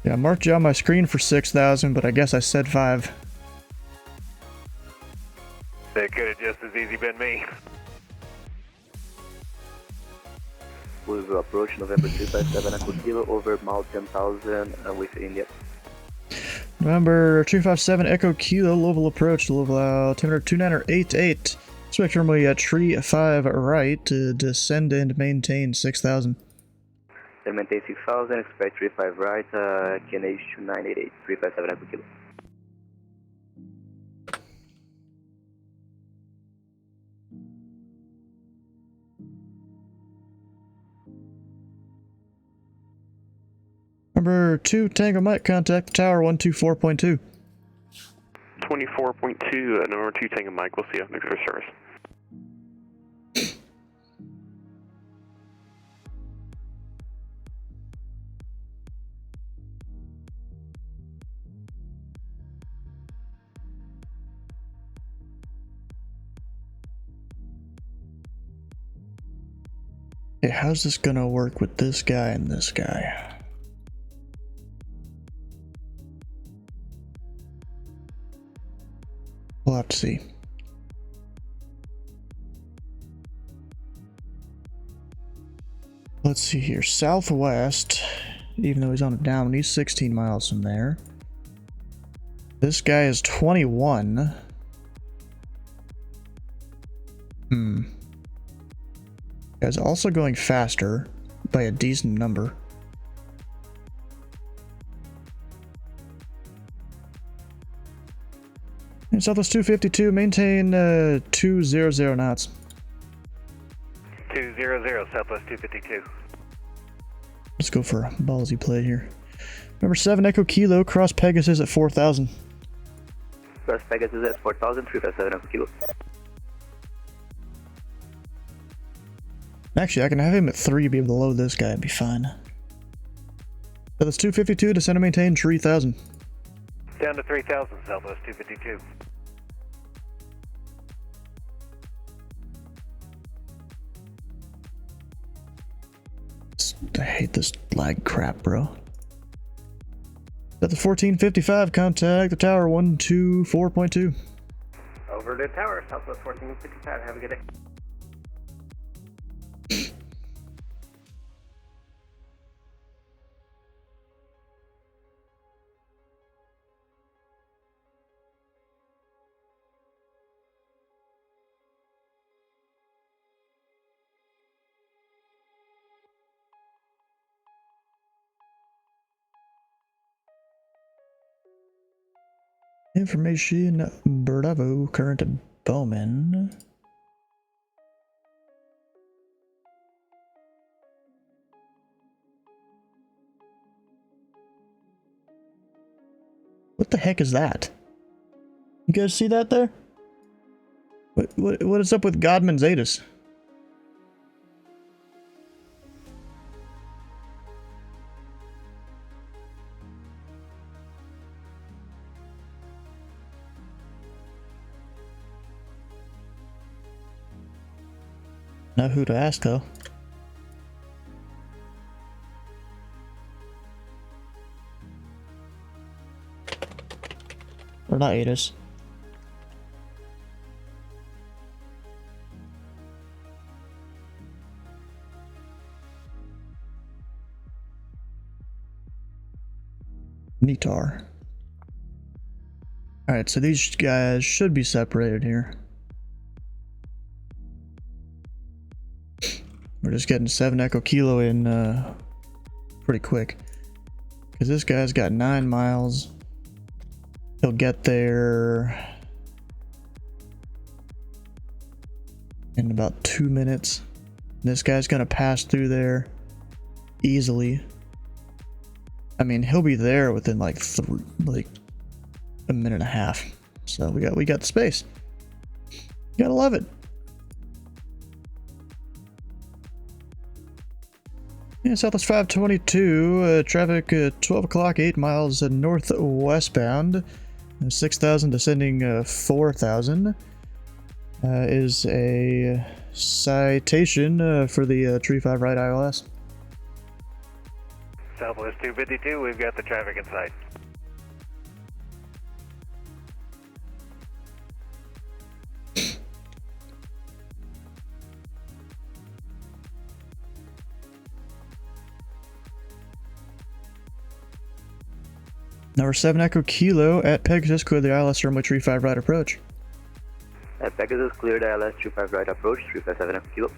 Yeah, I marked you on my screen for 6,000, but I guess I said 5. That could have just as easy been me. Louisville approach, November 257, Echo Kilo, over mile 10,000 with India. November 257, Echo Kilo, Louisville approach, Louisville altimeter 29088. Expect runway at tree 5 right to descend and maintain 6,000. Then maintain 6,000, expect tree 5 right, KNH 2988, 357 Echo Kilo. Number 2, Tango Mike, contact tower 124.2. 24.2, number 2, Tango Mike, we'll see you next for service. Okay, how's this gonna work with this guy and this guy? We'll have to see. Let's see here. Southwest, even though he's on a down, he's 16 miles from there. This guy is 21. Guy's also going faster by a decent number. And Southwest 252, maintain 200 knots. 200, Southwest 252. Let's go for a ballsy play here. Number 7, Echo Kilo, cross Pegasus at 4,000. Cross Pegasus at 4,000, 357 Echo Kilo. Actually, I can have him at 3, be able to load this guy, and be fine. So that's 252, descend and maintain 3,000. Down to 3,000, Southwest 252. I hate this lag crap, bro. At the 1455, contact the tower 124.2. Over to tower, Southwest 1455. Have a good day. Information, Bravo, current Bowman. What the heck is that? You guys see that there? What is up with Godman Zetas? Know who to ask though. Or not Atis. Nitar. Alright, so these guys should be separated here. We're just getting 7 Echo Kilo in pretty quick. Because this guy's got 9 miles. He'll get there in about 2 minutes. This guy's gonna pass through there easily I mean, he'll be there within like a minute and a half. So we got the space. You gotta love it. Yeah, Southwest 522, traffic 12 o'clock, 8 miles northwestbound, 6,000 descending 4,000. Is a citation for the Tree 5 right ILS. Southwest 252, we've got the traffic in sight. Number 7 Echo Kilo at Pegasus, clear the ILS runway Tree 5 right approach. At Pegasus, cleared ILS Tree 5 right approach, 357 Echo Kilo.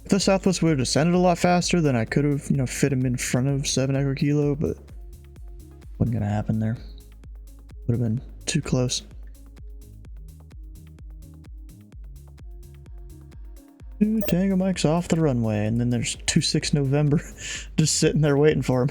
If the Southwest would have descended a lot faster, then I could have, fit him in front of 7 Echo Kilo, but wasn't gonna happen there. Would have been too close. Two Tango Mike's off the runway, and then there's 26 November just sitting there waiting for him.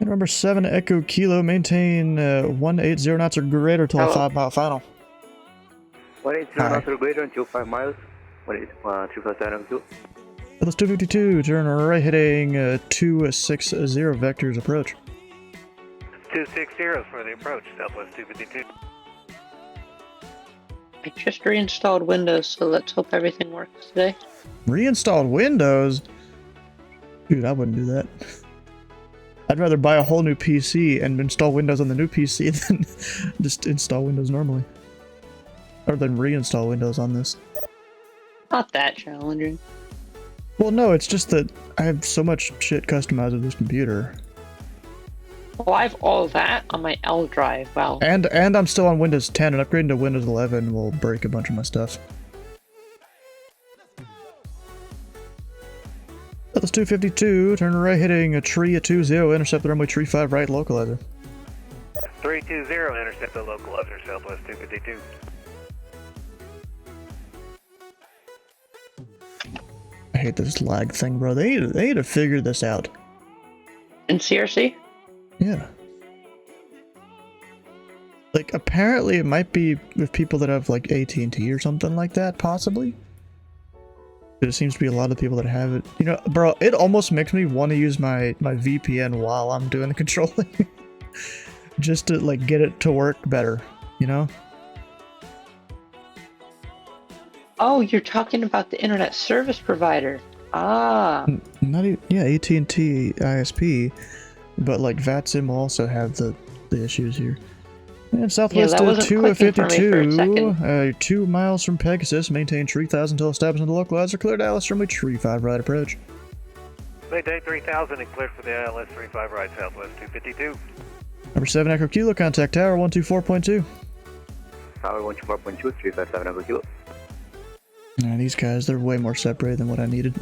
And number 7 Echo Kilo, maintain 180 knots or greater till a 5-mile final. 180 knots or greater until 5 miles. 357 Echo Kilo. That's 252, turn right heading 260 vectors approach. 260 for the approach, Southwest 252. I just reinstalled Windows, so let's hope everything works today. Reinstalled Windows? Dude, I wouldn't do that. I'd rather buy a whole new PC and install Windows on the new PC than just install Windows normally. Or than reinstall Windows on this. Not that challenging. Well, no, it's just that I have so much shit customized with this computer. Well, I have all that on my L drive, well. And I'm still on Windows 10, and upgrading to Windows 11 will break a bunch of my stuff. That's 252, turn right hitting a tree at 20, intercept the runway Tree 5 right localizer. 320, intercept the localizer, Southwest 252. I hate this lag thing, bro. They need to figure this out. In CRC? Yeah. Like, apparently it might be with people that have, like, AT&T or something like that, possibly. But it seems to be a lot of people that have it. You know, bro, it almost makes me want to use my VPN while I'm doing the controlling. Just to, like, get it to work better, you know? Oh, you're talking about the internet service provider. Ah. Not even, yeah, AT&T ISP, but like VII will also have the issues here. And Southwest 252, 2 miles from Pegasus, maintain Tree 1000 until established in the localizer, cleared ILS runway Tree 5 right approach. Maintain 3000 and cleared for the ILS 35 right, Southwest 252. Number 7 Echo Kilo, contact tower 124.2. Tower 124.2, 357 Echo Kilo. Nah, these guys, they're way more separated than what I needed.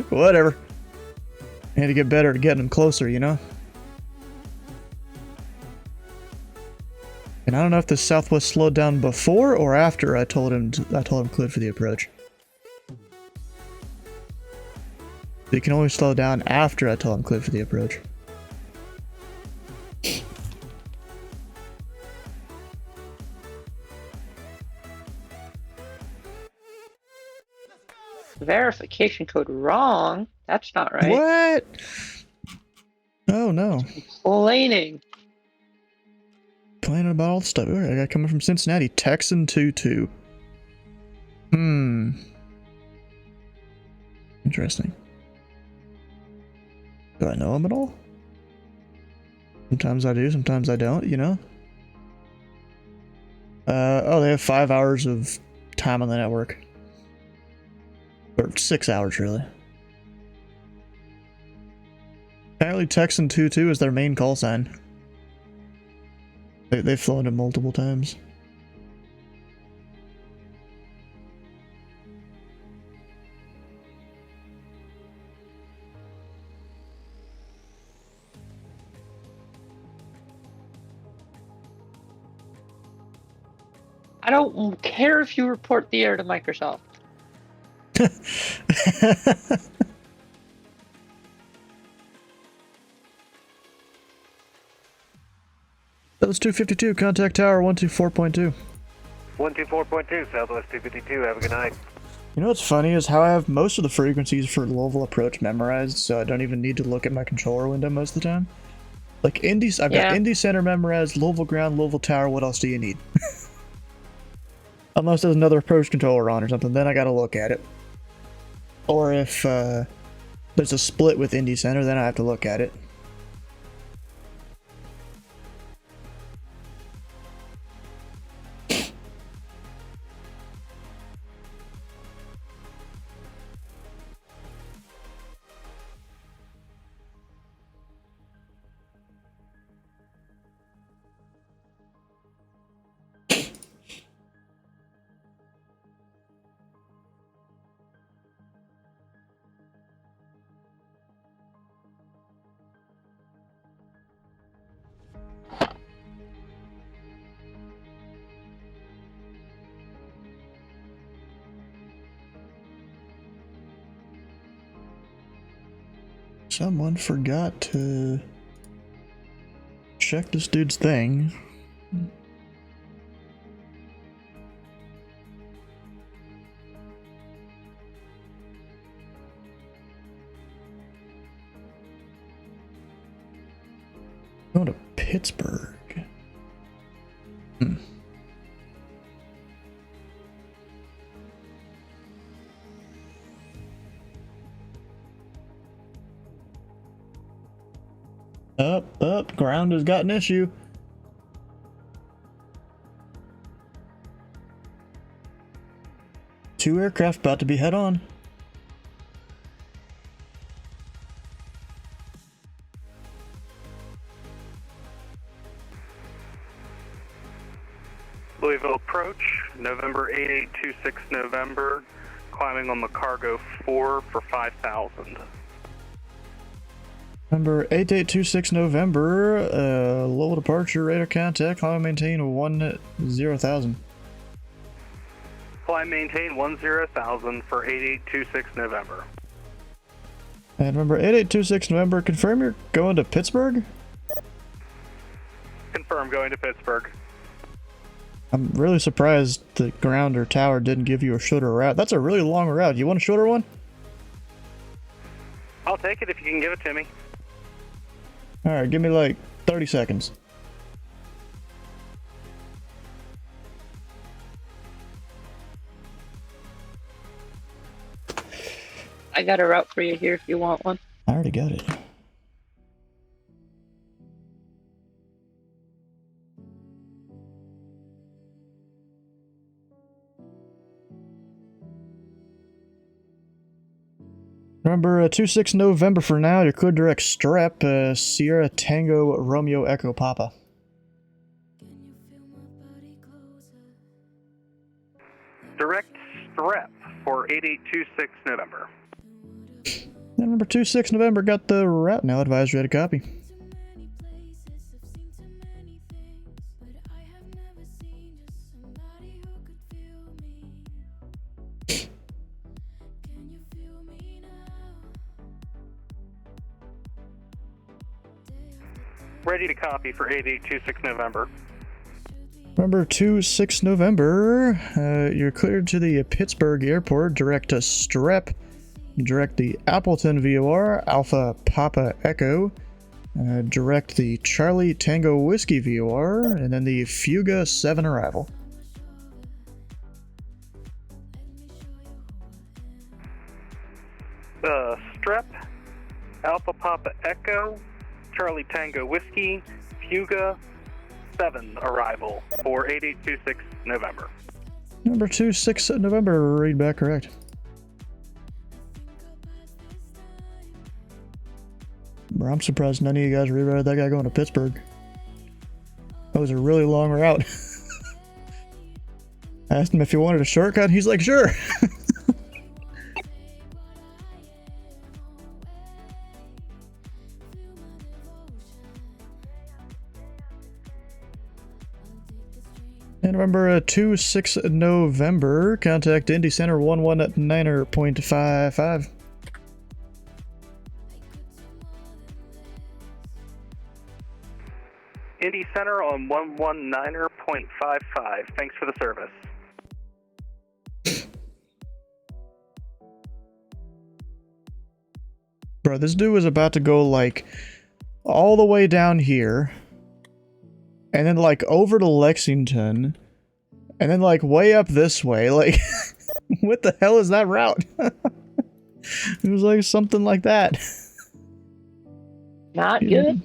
Whatever. I had to get better at getting them closer, you know? And I don't know if the Southwest slowed down before or after I told him cleared for the approach. They can only slow down after I told him cleared for the approach. Verification code wrong? That's not right. What? Oh no. Complaining. Complaining about all the stuff. Alright, I got coming from Cincinnati. Texan 22. Interesting. Do I know him at all? Sometimes I do, sometimes I don't, you know? Oh, they have 5 hours of time on the network. Or 6 hours, really. Apparently Texan 22 is their main call sign. They've flown it multiple times. I don't care if you report the error to Microsoft. That was 252, contact tower 124.2. 124.2, Southwest 252, have a good night. You know what's funny is how I have most of the frequencies for Louisville approach memorized, so I don't even need to look at my controller window most of the time. Like I've got Indy Center memorized, Louisville Ground, Louisville Tower, what else do you need? Unless there's another approach controller on or something, then I gotta look at it. Or if there's a split with Indy Center, then I have to look at it. Someone forgot to check this dude's thing. Going to Pittsburgh. Up, ground has got an issue. Two aircraft about to be head on. Louisville approach, November 8826 November, climbing on the cargo 4 for 5,000. Number 8826 November, low departure, radar contact, climb maintain 10,000. Climb maintain 10,000 for 8826 November. And remember 8826 November, confirm you're going to Pittsburgh? Confirm going to Pittsburgh. I'm really surprised the ground or tower didn't give you a shorter route. That's a really long route. You want a shorter one? I'll take it if you can give it to me. Alright, give me like 30 seconds. I got a route for you here if you want one. I already got it. Remember, 26 November for now, your clear direct Strep, Sierra Tango Romeo Echo Papa. Direct Strep for 8826 November. And remember, 26 November got the route now, advised ready to copy. Ready to copy for 8826 November. Remember, 26 November, you're cleared to the Pittsburgh airport, direct to Strep, direct the Appleton VOR, Alpha Papa Echo, direct the Charlie Tango Whiskey VOR, and then the Fuga 7 arrival. Strep, Alpha Papa Echo, Charlie Tango Whiskey, Fuga 7 arrival for 8826 November. Number 26 November, read back correct. Bro, I'm surprised none of you guys rerouted that guy going to Pittsburgh. That was a really long route. I asked him if he wanted a shortcut, he's like, sure. And remember, 2-6 November, contact Indy Center 119er.55. Indy Center on 119er.55. Thanks for the service. Bro, this dude was about to go, like, all the way down here, and then, like, over to Lexington, and then, like, way up this way. Like, what the hell is that route? It was, like, something like that. Not good.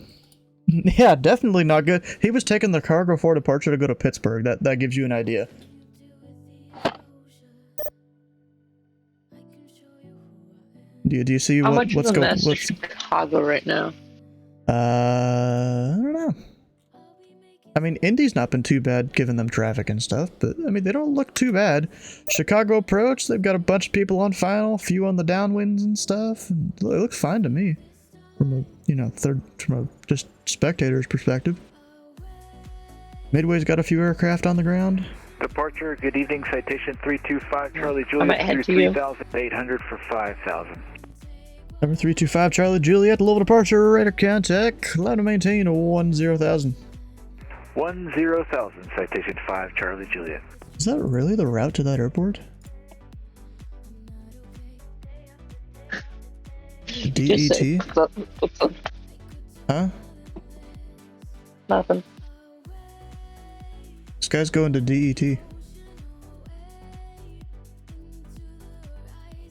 Yeah, definitely not good. He was taking the cargo for departure to go to Pittsburgh. That gives you an idea. Do you see How what's much of a going? mess is Chicago right now? I don't know. I mean, Indy's not been too bad giving them traffic and stuff, but I mean, they don't look too bad. Chicago approach, they've got a bunch of people on final, a few on the downwinds and stuff. And it looks fine to me, from a from a just spectator's perspective. Midway's got a few aircraft on the ground. Departure, good evening, citation 325 Charlie Juliet through 3,800 for 5,000. Number 325 Charlie Juliet, level departure, radar contact, allowed to maintain 10,000. 10,000, citation 5 Charlie Juliet. Is that really the route to that airport? DET? Huh? Nothing. This guy's going to DET. You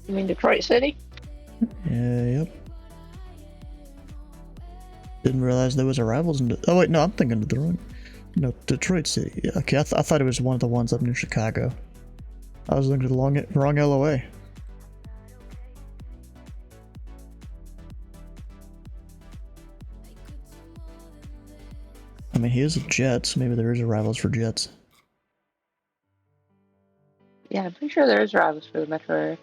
mean Detroit City? Yep. Didn't realize there was arrivals in... Oh wait, no, I'm thinking of the wrong... No, Detroit City. Yeah, okay, I thought it was one of the ones up near Chicago. I was looking at the wrong LOA. I mean, he is a jet, so maybe there is arrivals for jets. Yeah, I'm pretty sure there is arrivals for the metro area.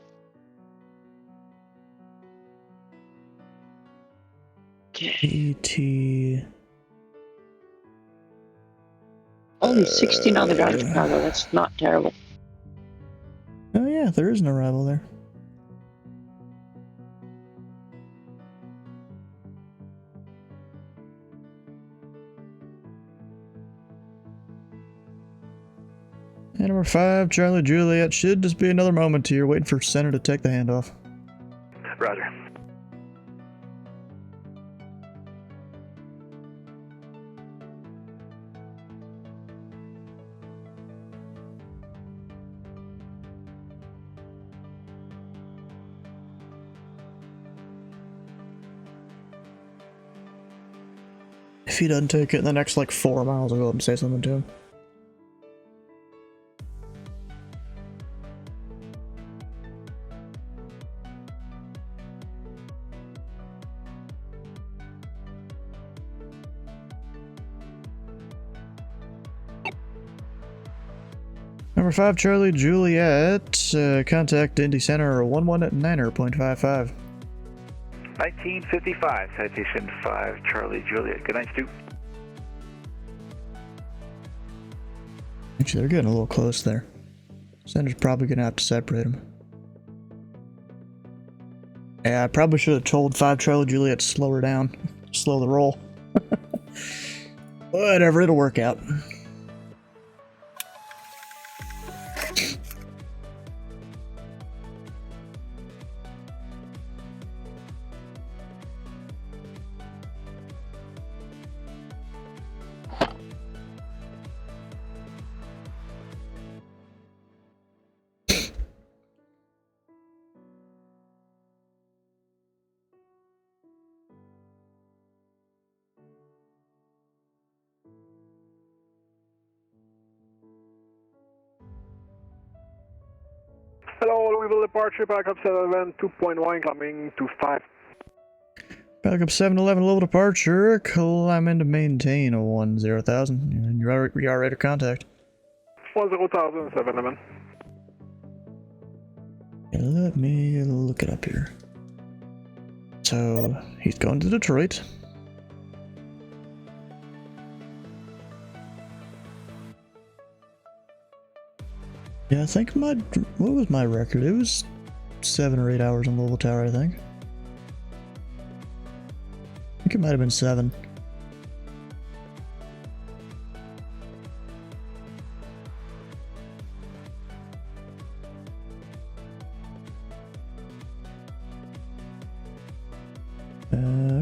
DET... Only 16 on the ground in Chicago, that's not terrible. Oh yeah, there is an arrival there. And number 5, Charlie Juliet, should just be another moment here, waiting for center to take the handoff. Roger. If he doesn't take it in the next like 4 miles, I'll go up and say something to him. Number 5, Charlie Juliet, contact Indy Center 119er.55. 1955, citation 5 Charlie Juliet. Good night, Stu. Actually, they're getting a little close there. Center's probably gonna have to separate them. Yeah, I probably should have told 5 Charlie Juliet to slow her down. Slow the roll. Whatever, it'll work out. Hello, Louisville departure, backup 7, 2.1, coming to 5. Back up 711 level departure, climbing to maintain a 10,000, and you are ready to contact. 10,000, 711. Let me look it up here. So, he's going to Detroit. Yeah, I think what was my record? It was 7 or 8 hours on Louisville Tower, I think. I think it might have been 7.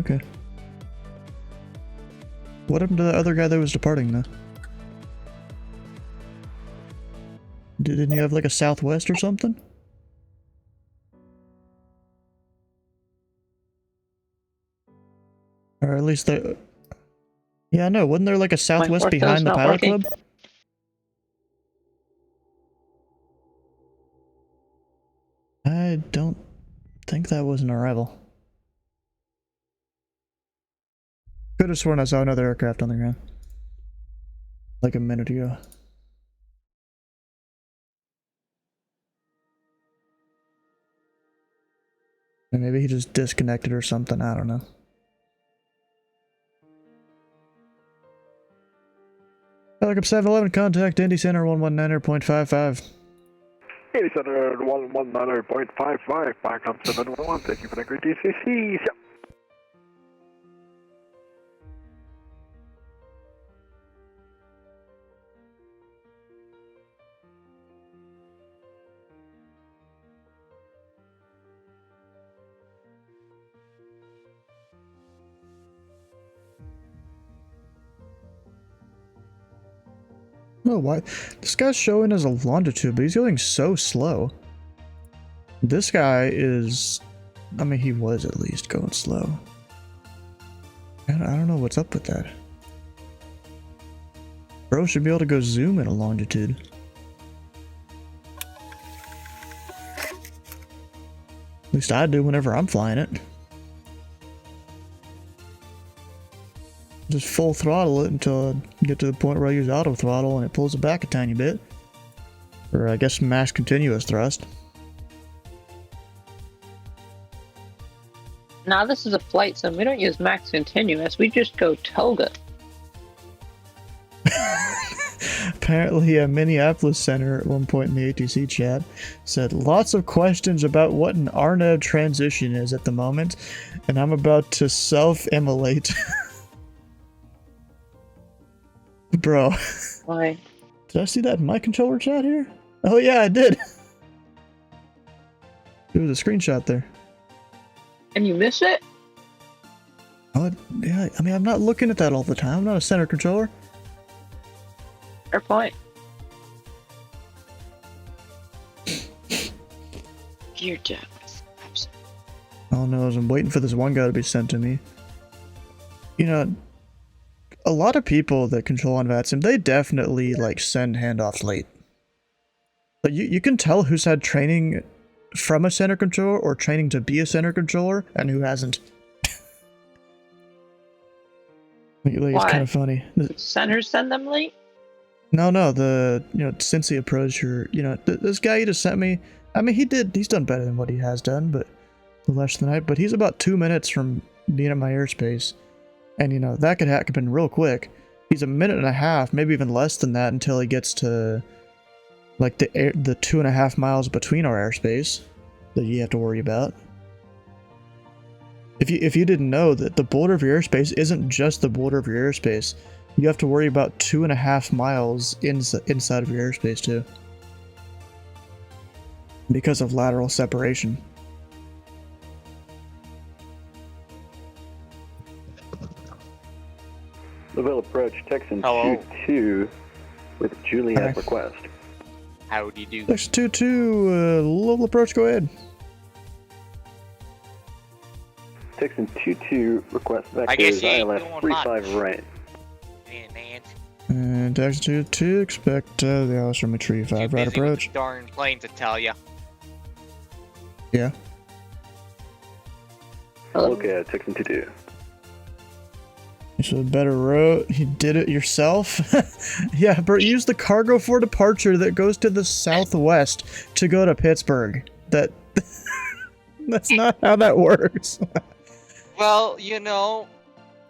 Okay. What happened to the other guy that was departing, though? Didn't you have like a Southwest or something? Or at least there... Yeah, I know. Wasn't there like a Southwest behind the pilot club? I don't think that was an arrival. Could have sworn I saw another aircraft on the ground. Like a minute ago. And maybe he just disconnected or something, I don't know. Helicopter 711, contact Indy Center 119.55. Indy Center 119.55, backup 711, thank you for the great DCCs. Yep. Oh, why? This guy's showing as a longitude, but he's going so slow. This guy is... I mean, he was at least going slow. I don't know what's up with that. Bro should be able to go zoom in a longitude. At least I do whenever I'm flying it. Just full throttle it until I get to the point where I use auto throttle and it pulls it back a tiny bit. Or I guess max continuous thrust. Now this is a flight sim. We don't use max continuous. We just go toga. Apparently a Minneapolis center at one point in the ATC chat said lots of questions about what an RNAV transition is at the moment, and I'm about to self-immolate. Bro. Why? Did I see that in my controller chat here? Oh yeah, I did. There was a screenshot there. And you miss it? Oh, yeah, I mean, I'm not looking at that all the time. I'm not a center controller. Fair point. You're dead. All I know is I'm waiting for this one guy to be sent to me. You know, a lot of people that control on VATSIM, they definitely like send handoffs late. But you can tell who's had training from a center controller or training to be a center controller and who hasn't. It's kind of funny. Centers send them late? No, since the approach, this guy you just sent me, I mean, he's done better than what he has done, but less than I, but he's about 2 minutes from being in my airspace. And, that could happen real quick. He's a minute and a half, maybe even less than that until he gets to, like, the 2.5 miles between our airspace that you have to worry about. If you didn't know that the border of your airspace isn't just the border of your airspace, you have to worry about 2.5 miles inside of your airspace too. Because of lateral separation. Louisville approach, Texan 2-2 with Juliet request. How do you do? Texan 2-2, Louisville approach, go ahead. Texan 2-2 request vectors, ILS 35 right. And Texan 2-2, expect the ILS from a tree 5 right approach. Darn plane to tell ya. Yeah. Okay, Texan 22. So a better route. You did it yourself? Yeah, Bert, use the cargo for departure that goes to the southwest to go to Pittsburgh. That's not how that works. Well, you know,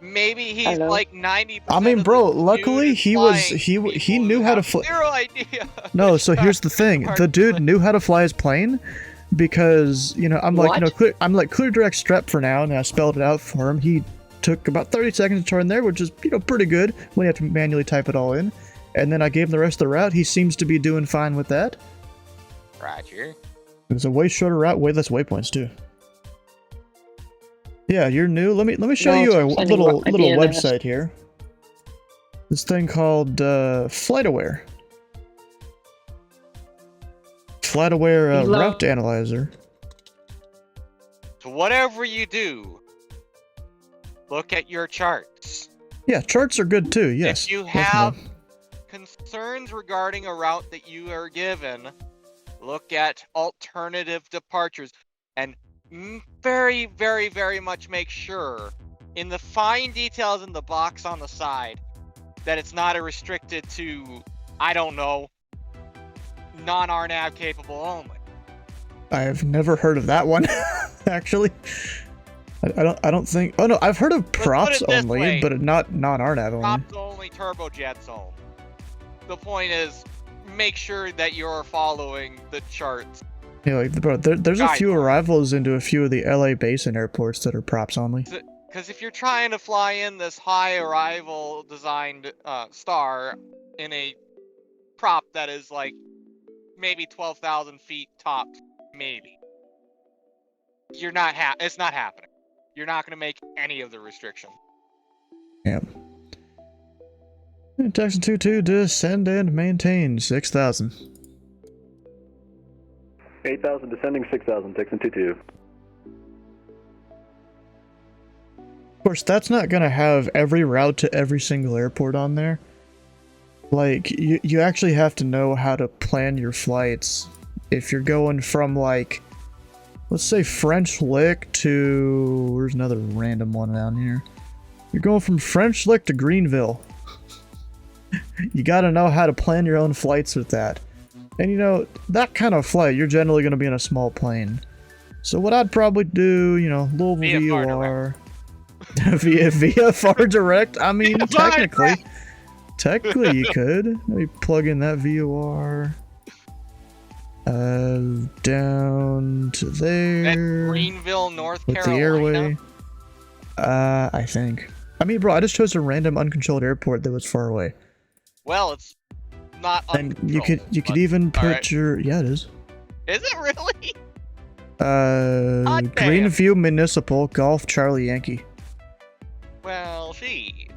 maybe he's like 90%. I mean, bro, luckily he knew how to fly. Zero idea. No, so here's the thing. The dude knew how to fly his plane because, you know, I'm like, clear direct strep for now, and I spelled it out for him. He took about 30 seconds to turn there, which is, you know, pretty good when you have to manually type it all in. And then I gave him the rest of the route. He seems to be doing fine with that. Roger. It's a way shorter route, way less waypoints too. Yeah, you're new. Let me show you a little website here. This thing called FlightAware. FlightAware route analyzer. So whatever you do, look at your charts. Yeah, charts are good too. Yes. If you have concerns regarding a route that you are given, look at alternative departures and very, very, very much make sure in the fine details in the box on the side that it's not restricted to, I don't know, non-RNAV capable only. I have never heard of that one, actually. I don't think. Oh no, I've heard of props only, but not non-RNAV only. Props only, turbojets only. The point is, make sure that you're following the charts. Yeah, like, bro, there's a few arrivals into a few of the LA Basin airports that are props only. Because if you're trying to fly in this high arrival designed star in a prop that is like maybe 12,000 feet tops, maybe, you're not it's not happening. You're not going to make any of the restrictions. Yeah. Texan 22, descend and maintain 6,000. 8,000 descending, 6,000, Texan 22. Of course, that's not going to have every route to every single airport on there. Like, you actually have to know how to plan your flights. If you're going from, like, let's say French Lick to... Where's another random one down here? You're going from French Lick to Greenville. You gotta know how to plan your own flights with that. And you know, that kind of flight, you're generally going to be in a small plane. So what I'd probably do, you know, Louisville VOR. via VFR direct? I mean, technically you could. Maybe plug in that VOR. Down to there. At Greenville, North Carolina. The airway. I think. I mean, bro, I just chose a random uncontrolled airport that was far away. Well, it's not uncontrolled. And you could even put your... Yeah, it is. Is it really? Greenview Municipal, Golf Charlie Yankee. Well, gee.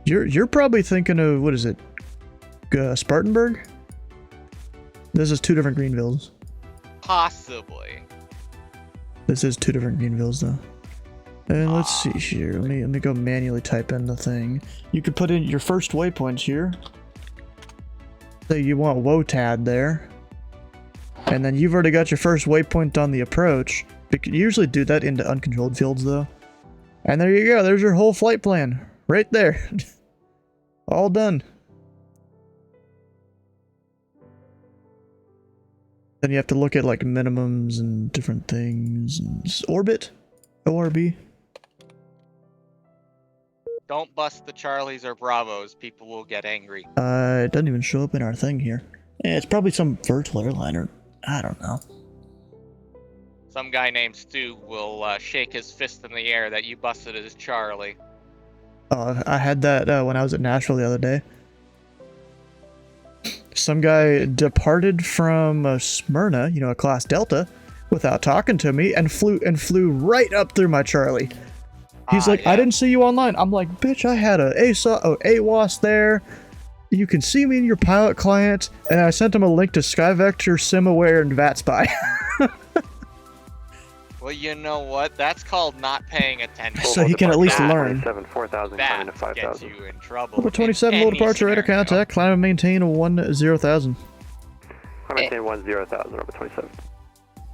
You're probably thinking of, what is it? Spartanburg? This is two different Greenvilles. Possibly. This is two different Greenvilles, though. And let's see here. Let me go manually type in the thing. You could put in your first waypoint here. Say you want WOTAD there. And then you've already got your first waypoint on the approach. You can usually do that into uncontrolled fields, though. And there you go. There's your whole flight plan. Right there. All done. Then you have to look at like minimums and different things. And orbit? ORB? Don't bust the Charlies or Bravos. People will get angry. It doesn't even show up in our thing here. Yeah, it's probably some virtual airliner. I don't know. Some guy named Stu will shake his fist in the air that you busted his Charlie. I had that when I was at Nashville the other day. Some guy departed from Smyrna, you know, a class Delta, without talking to me, and flew right up through my Charlie. He's like, yeah. I didn't see you online. I'm like, bitch, I had a AWAS there. You can see me in your pilot client, and I sent him a link to SkyVector, SimAware, and VATSpy. Well, you know what? That's called not paying attention. So he can at least learn. 4,000 that climbing to 5,000. gets you in trouble. Over 27, low departure, radar contact, climb and maintain 10,000. Climb and maintain 10,000 over 27.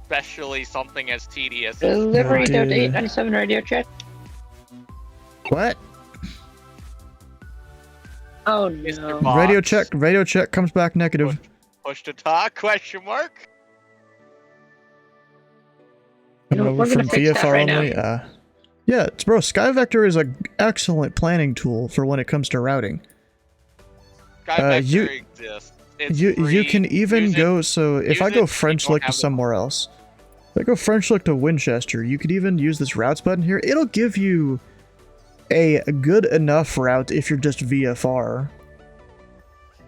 especially something as tedious as Delivery dude. to 897 radio check. What? Oh no. Radio check comes back negative. Push to talk? Question mark. Coming over we're from gonna fix that VFR right only. Yeah, bro. SkyVector is an excellent planning tool for when it comes to routing. SkyVector exists. It's you free. can even Use it- go. So if I use go it, French you don't look to have the- somewhere else, if I go French look to Winchester, you could even use this routes button here. It'll give you a good enough route if you're just VFR.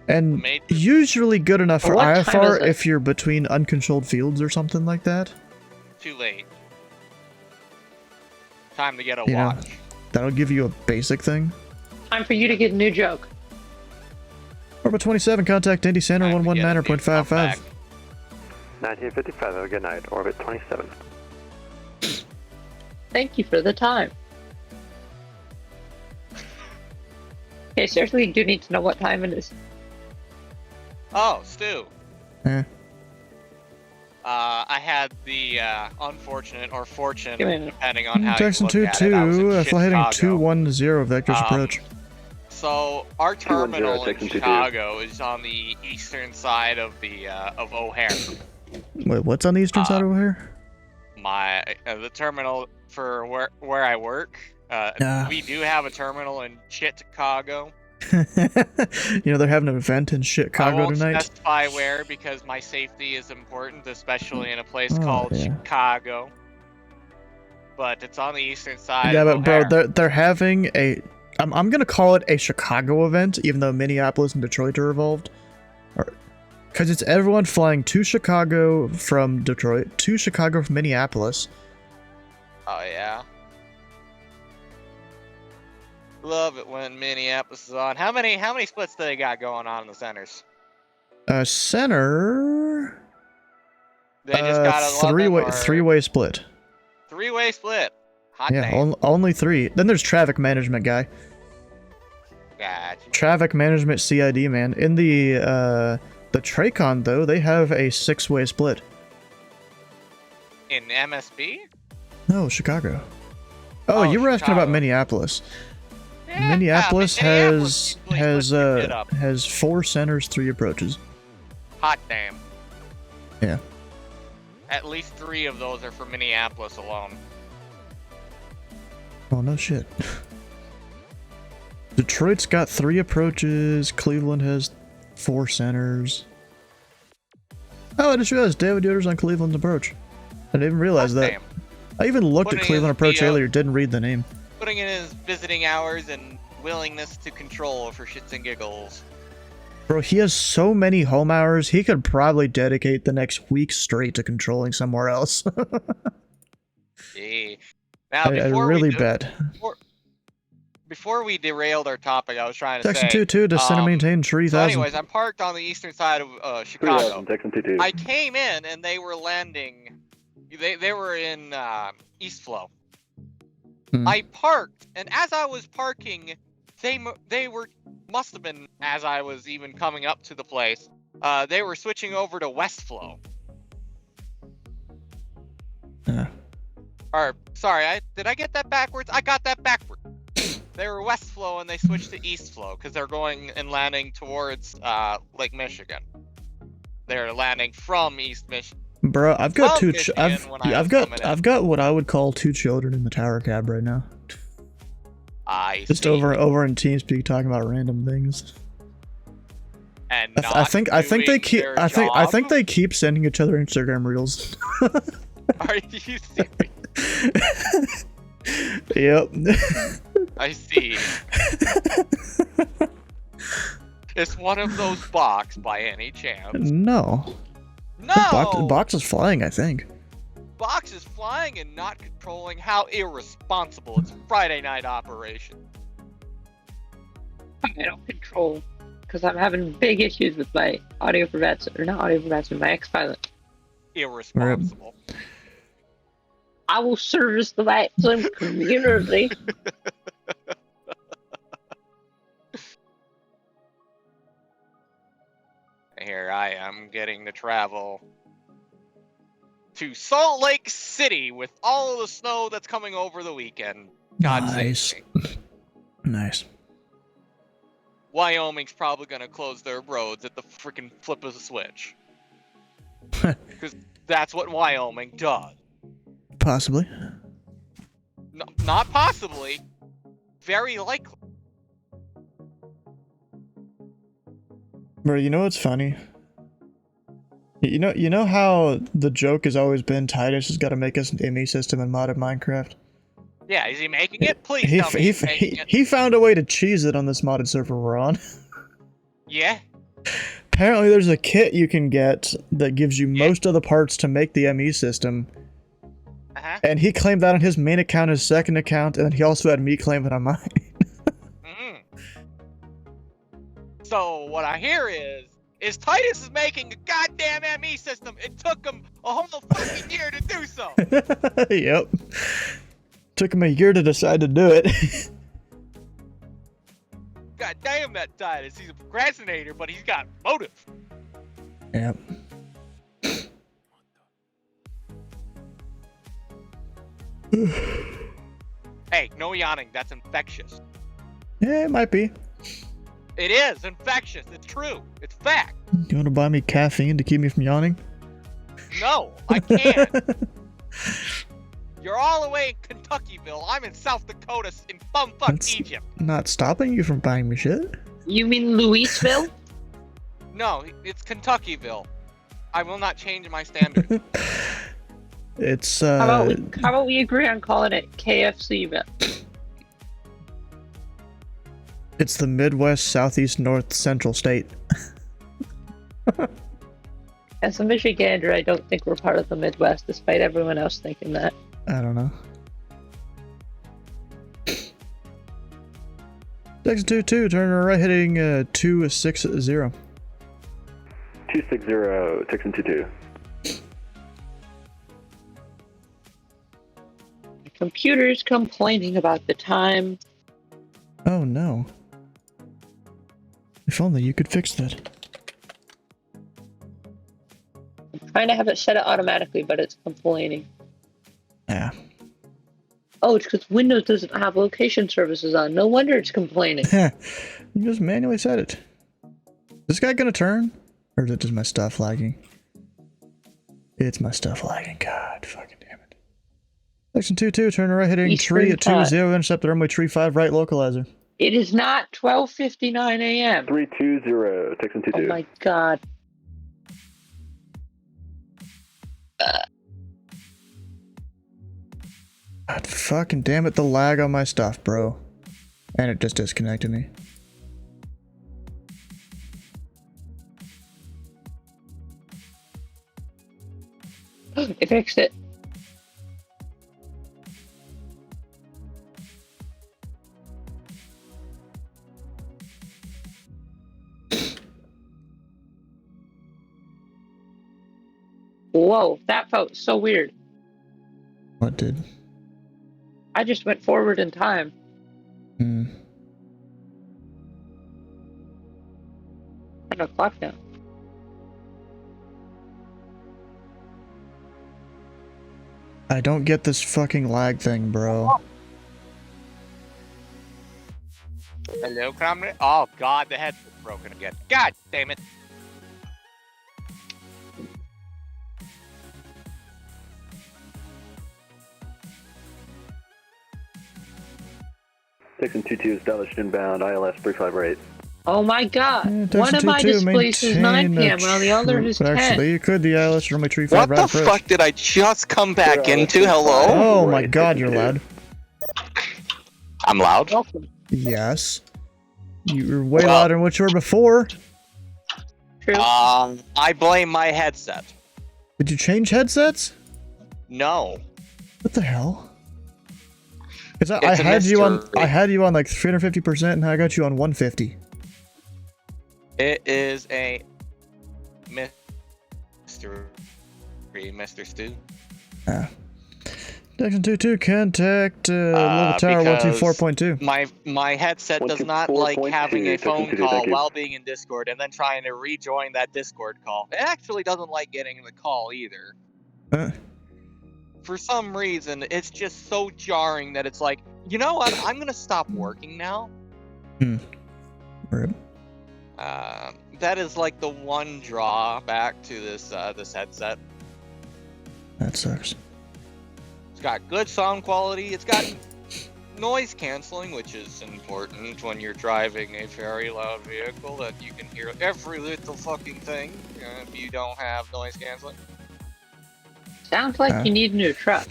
And usually good enough for What time IFR is it? if you're between uncontrolled fields or something like that. Too late. Time to get a You know, watch. that'll give you a basic thing. Time for you to get a new joke. Orbit 27, contact Indy Center 11 Manor, .55. 1955, have a good night. Orbit 27. Thank you for the time. Okay, seriously, you do need to know what time it is. Oh, Stu. Eh. I had the unfortunate or fortunate, Give me a minute. depending on how Jackson you look at it. I was in 2-2, flight heading Chicago. 210, vectors approach. So our terminal in Jackson 2-2. Chicago is on the eastern side of the of O'Hare. Wait, what's on the eastern side over here? The terminal for where I work. We do have a terminal in Chicago. You know, they're having an event in I Chicago won't tonight. specify where because my safety is important, especially in a place Oh, called yeah. Chicago. But it's on the eastern side. Yeah, of but bro, O'Hare. they're having a. I'm gonna call it a Chicago event, even though Minneapolis and Detroit are involved. Because it's everyone flying to Chicago from Detroit, to Chicago from Minneapolis. Oh yeah. Love it when Minneapolis is on. How many splits do they got going on in the centers? Center. They just got a three-way split. Three-way split. Hot Yeah, damn. only three. Then there's traffic management guy. Gotcha. Traffic management CID man. In the Tracon though, they have a 6-way split. In MSB? No, Chicago. Oh, you were asking about Chicago. Minneapolis. Yeah, Minneapolis Minneapolis has 4 centers, 3 approaches. Hot damn. Yeah. At least 3 of those are for Minneapolis alone. Oh no shit. Detroit's got 3 approaches. Cleveland has 4 centers. Oh, I just realized David Yoder's on Cleveland's approach. I didn't even realize that. Damn. I even looked Putting at Cleveland his approach PO earlier. Didn't read the name. Putting in his visiting hours and willingness to control for shits and giggles. Bro, he has so many home hours. He could probably dedicate the next week straight to controlling somewhere else. Gee. Now, I before really we bet. Before we derailed our topic, I was trying to Section say. 2-2, descend and maintain So 3000. anyways, I'm parked on the eastern side of Chicago. Jackson 2-2. I came in and they were landing. They were in East Flow. I parked, and as I was parking, they must have been as I was even coming up to the place. They were switching over to West Flow. Or sorry, did I get that backwards? I got that backwards. They were West Flow and they switched to East Flow because they're going and landing towards Lake Michigan. They're landing from East Michigan. Bro, I've got From two. Michigan when I was coming in. I've got what I would call 2 children in the tower cab right now. Just see. over in TeamSpeak talking about random things. And I think they keep. their I think job? they keep sending each other Instagram reels. Are you serious? Yep. I see. Is one of those box by any chance? No. No! Box is flying, I think. Box is flying and not controlling. How irresponsible. It's Friday night operation. I don't control, because I'm having big issues with my audio for vets, or not audio for vets, but my X-Pilot. Irresponsible. I will service the VII community. Here I am getting to travel to Salt Lake City with all of the snow that's coming over the weekend. God save me. Nice. Wyoming's probably gonna close their roads at the freaking flip of a switch. Because that's what Wyoming does. Possibly. No, not possibly. Very likely. Bro, you know what's funny? You know how the joke has always been Titus has got to make us an ME system in modded Minecraft? Yeah, is he making it? Please tell me he's making it. He found a way to cheese it on this modded server we're on. Yeah? Apparently there's a kit you can get that gives you most of the parts to make the ME system. And he claimed that on his main account, his second account, and he also had me claim it on mine. So what I hear is Titus is making a goddamn ME system. It took him a whole fucking year to do so. Yep. Took him a year to decide to do it. God damn that Titus. He's a procrastinator, but he's got motive. Yep. Hey, no yawning. That's infectious. Yeah, it might be. It is infectious. It's true. It's fact. You want to buy me caffeine to keep me from yawning? No, I can't. You're all the way in Kentuckyville. I'm in South Dakota in bumfuck Egypt. Not stopping you from buying me shit. You mean Louisville? No, it's Kentuckyville. I will not change my standard. It's How about we agree on calling it KFCville? It's the Midwest, Southeast, North, Central state. As a Michigander, I don't think we're part of the Midwest, despite everyone else thinking that. I don't know. Texan 2-2, turn right heading 260. 260, Texan 2-2. The computer's complaining about the time. Oh no. If only you could fix that. I'm trying to have it set it automatically, but it's complaining. Yeah. Oh, it's because Windows doesn't have location services on. No wonder it's complaining. You just manually set it. Is this guy gonna turn? Or is it just my stuff lagging? It's my stuff lagging. God fucking damn it. Section 2-2, turn right heading tree at 20, intercept the runway tree 5 right localizer. It is not 12:59 a.m. 320, Texan 2-2. Oh my god. God fucking damn it, the lag on my stuff, bro. And it just disconnected me. It fixed it. Whoa, that felt so weird. What did? I just went forward in time. Hmm. 10 o'clock now. I don't get this fucking lag thing, bro. Hello, comrade? Oh god, the headset's broken again. God damn it. Texan 2-2 established inbound, ILS 358. Oh my god. One of my displays is 9 p.m. while the other is 10. Actually, you could the ILS runway tree 5 right What the fuck did I just come back into? Hello? Oh my god, you're loud. I'm loud? Yes. You were way louder than what you were before. True. I blame my headset. Did you change headsets? No. What the hell? Because I had you on like 350% and I got you on 150. It is a mystery, Mr. Stu. Yeah. Section 2-2, contact Local Tower 124.2. My headset does not like having a phone call while being in Discord and then trying to rejoin that Discord call. It actually doesn't like getting the call either. For some reason, it's just so jarring that it's like, you know what? I'm gonna stop working now. Right. That is like the one drawback to this this headset. That sucks. It's got good sound quality. It's got noise canceling, which is important when you're driving a very loud vehicle, that you can hear every little fucking thing if you don't have noise canceling. Sounds like you need a new truck.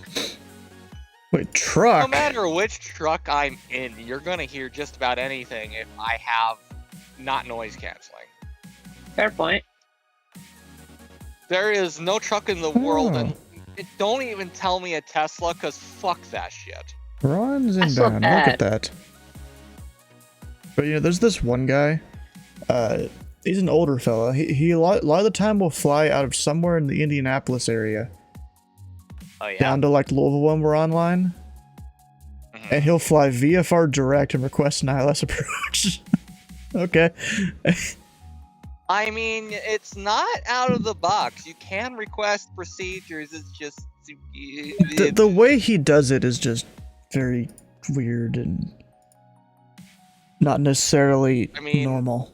Wait, truck? No matter which truck I'm in, you're gonna hear just about anything if I have not noise canceling. Fair point. There is no truck in the world, and don't even tell me a Tesla, cause fuck that shit. Runs inbound. Look at that. But you know, there's this one guy. He's an older fella. He a lot of the time will fly out of somewhere in the Indianapolis area. Oh yeah. Down to like Louisville when we're online. And he'll fly VFR direct and request an ILS approach. Okay. I mean, it's not out of the box. You can request procedures. It's just the way he does it is just very weird and not necessarily normal.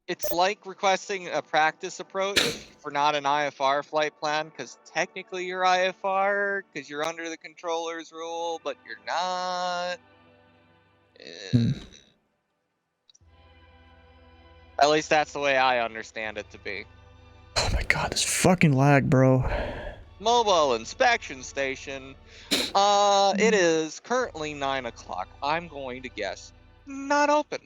It's like requesting a practice approach for not an IFR flight plan, because technically you're IFR because you're under the controller's rule, but you're not. At least that's the way I understand it to be. Oh my god, this fucking lag, bro. Mobile inspection station. It is currently 9 o'clock. I'm going to guess not open.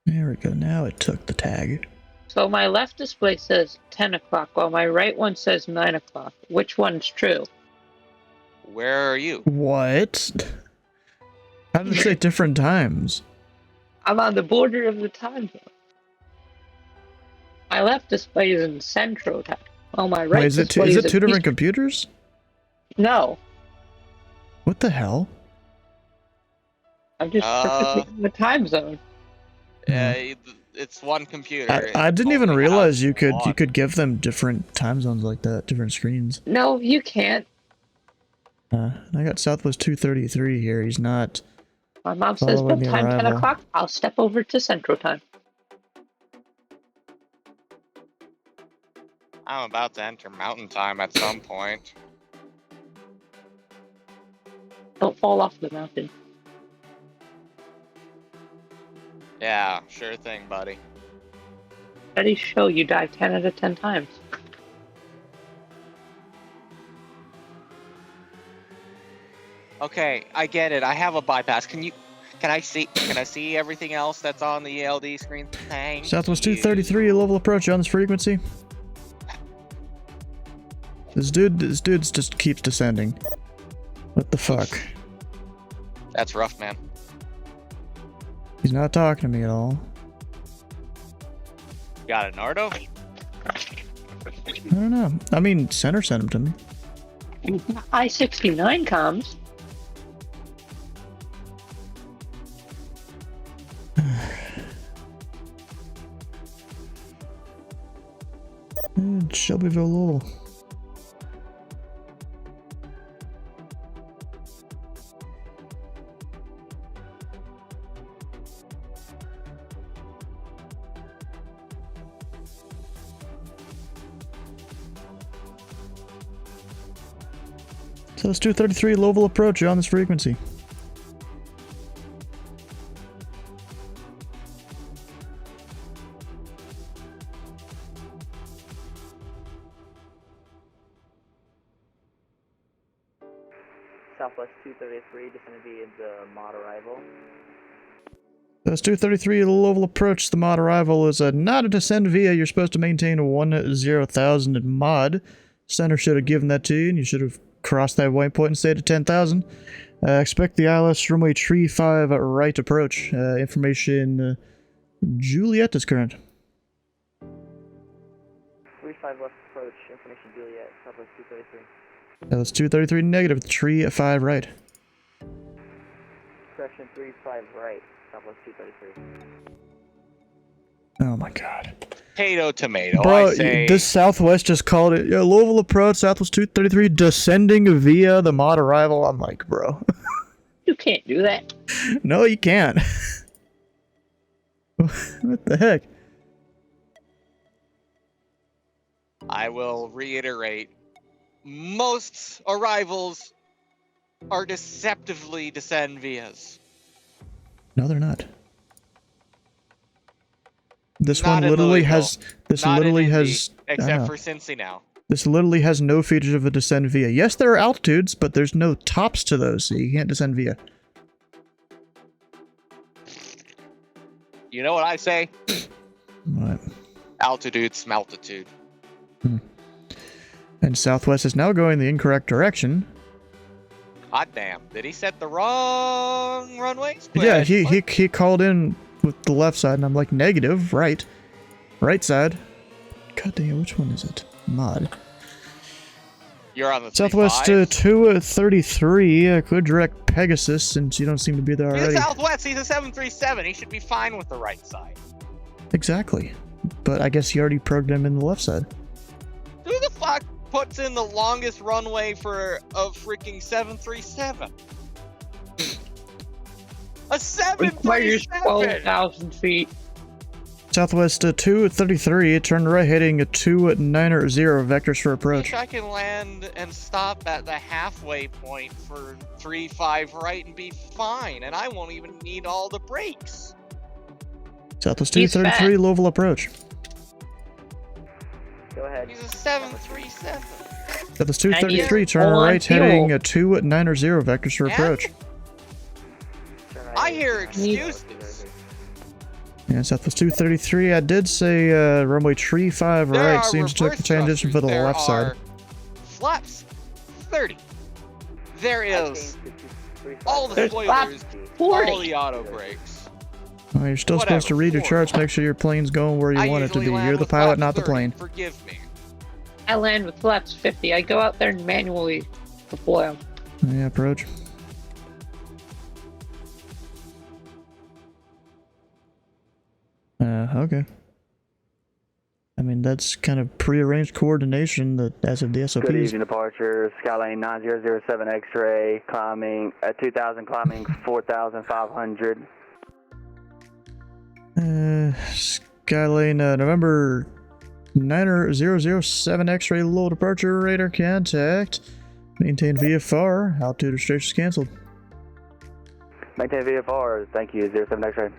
There we go. Now it took the tag. So my left display says 10 o'clock, while my right one says 9 o'clock. Which one's true? Where are you? What? How did it say different times? I'm on the border of the time zone. My left display is in Central Time. While my right display is it two different computers? No. What the hell? I'm just perfectly in the time zone. It's one computer. I didn't even realize you could give them different time zones like that, different screens. No, you can't. I got Southwest 233 here. He's not. My mom says bedtime 10 o'clock. I'll step over to Central Time. I'm about to enter Mountain Time at some point. Don't fall off the mountain. Yeah, sure thing, buddy. Studies show you die 10 out of 10 times. Okay, I get it. I have a bypass. Can I see everything else that's on the ELD screen? Thank Southwest you. 233, level approach on this frequency. This dude just keeps descending. What the fuck? That's rough, man. He's not talking to me at all. Got it, Nardo? I don't know. I mean, Center sent him to me. I-69 comes. Shelbyville, Louisville. So it's 233 Louisville approach. You're on this frequency. Southwest 233, just going to be in the mod arrival. That's 233 Louisville approach. The mod arrival is not a descend via. You're supposed to maintain 10,000 in mod. Center should have given that to you, and you should have crossed that waypoint and stayed at 10,000. Expect the ILS runway tree 5 right approach. Information Juliet is current. 35 left approach, information Juliet, Southwest 233. That's 233 negative, tree 5 right. Correction 35 right, Southwest 233. Oh my god. Potato, tomato. Bro, I say. this Southwest just called it Louisville approach, Southwest 233, descending via the mod arrival. I'm like, bro. You can't do that. No, you can't. What the heck? I will reiterate. Most arrivals are deceptively descend vias. No, they're not. This Not one in literally Louisville. has. This Not literally in Indy, has. except for Cincy now. This literally has no features of a descend via. Yes, there are altitudes, but there's no tops to those, so you can't descend via. You know what I say? What? Altitude, smeltitude. And Southwest is now going the incorrect direction. Hot damn! Did he set the wrong runways? Yeah, he called in with the left side, and I'm like, negative, right side. God damn, which one is it? Mod. You're on the Southwest 233 could direct Pegasus since you don't seem to be there He's already. a Southwest. He's a 737. He should be fine with the right side. Exactly, but I guess he already programmed him in the left side. Who the fuck puts in the longest runway for a freaking 737? A 737. Requires 12,000 feet. Southwest 233, turn right heading 290 vectors for approach. I can land and stop at the halfway point for 35 right and be fine, and I won't even need all the brakes. Southwest 233, Louisville approach. Go ahead. He's a 737. Southwest 233, turn right heading 290 vectors for approach. I hear excuses. Yeah, Southwest 233, I did say runway 35 right, seems to take the transition for the left side. Flaps 30. There is all the spoilers, all the auto brakes. Well, you're still supposed to read your charts, make sure your plane's going where you want it to be. You're the pilot, not the plane. Forgive me. I land with flaps 50. I go out there and manually deploy them. Yeah, approach. Okay. I mean, that's kind of prearranged coordination that as of the SOPs. Good evening, departure. Skylane 9007 X-ray, climbing at 2,000, climbing 4,500. Skylane November 9007 X-ray, low departure, radar contact. Maintain VFR, altitude restrictions canceled. Maintain VFR, thank you, 07 X-ray.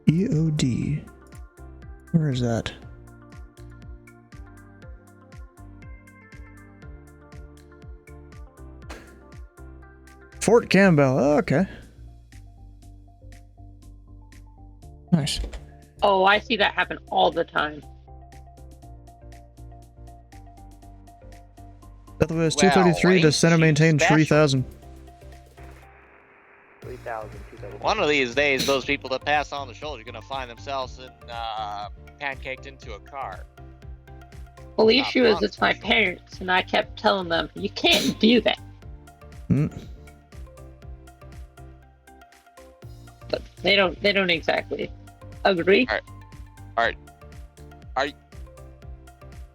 EOD. Where is that? Fort Campbell. Oh, okay. Nice. Oh, I see that happen all the time. Southwest 233 to center maintain 3000. 3,000. One of these days, those people that pass on the shoulder are going to find themselves pancaked into a car. Well, the issue is it's my parents, and I kept telling them, you can't do that. But they don't exactly agree. Alright.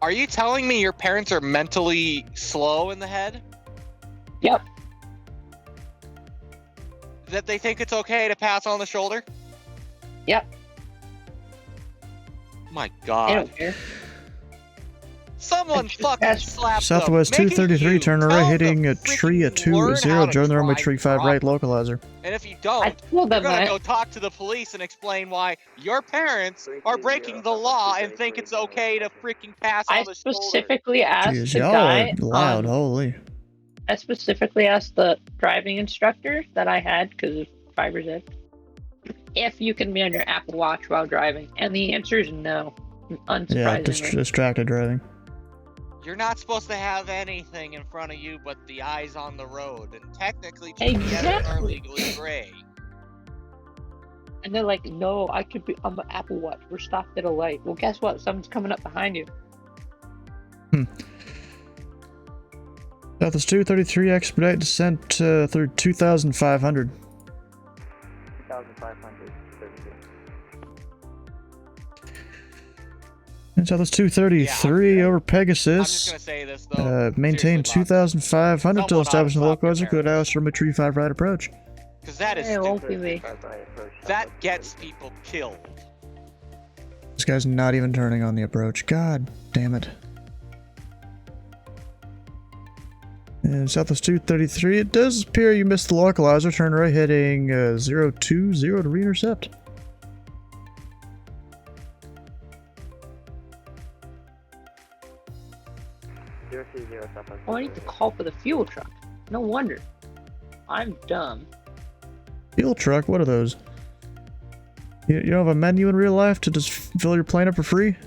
Are you telling me your parents are mentally slow in the head? Yep. That they think it's okay to pass on the shoulder? Yep. My God. I don't care. Someone fucking slapped Southwest 233, turn right heading a tree at 20, join the runway tree 5 right localizer. And if you don't, you're gonna go talk to the police and explain why your parents are breaking the law and think it's okay to freaking pass on the shoulder. I specifically asked Jeez, the y'all guy are loud, holy. I specifically asked the driving instructor that I had, because of Fiber's Edge, if you can be on your Apple Watch while driving, and the answer is no, unsurprisingly. Yeah, distracted driving. You're not supposed to have anything in front of you but the eyes on the road, and technically Exactly. are legally gray. And they're like, no, I could be on the Apple Watch. We're stopped at a light. Well, guess what? Someone's coming up behind you. Southwest 233, expedite descent through 2500. And Southwest 233 over Pegasus. I'm just gonna say this though. Maintain 2,500 till establishing the localizer. Could Alice from a tree 5 right approach. Because that is stupid. That gets people killed. This guy's not even turning on the approach. God damn it. And Southwest 233, it does appear you missed the localizer. Turn right heading 020 to re-intercept. Oh, I need to call for the fuel truck. No wonder. I'm dumb. Fuel truck? What are those? You don't have a menu in real life to just fill your plane up for free?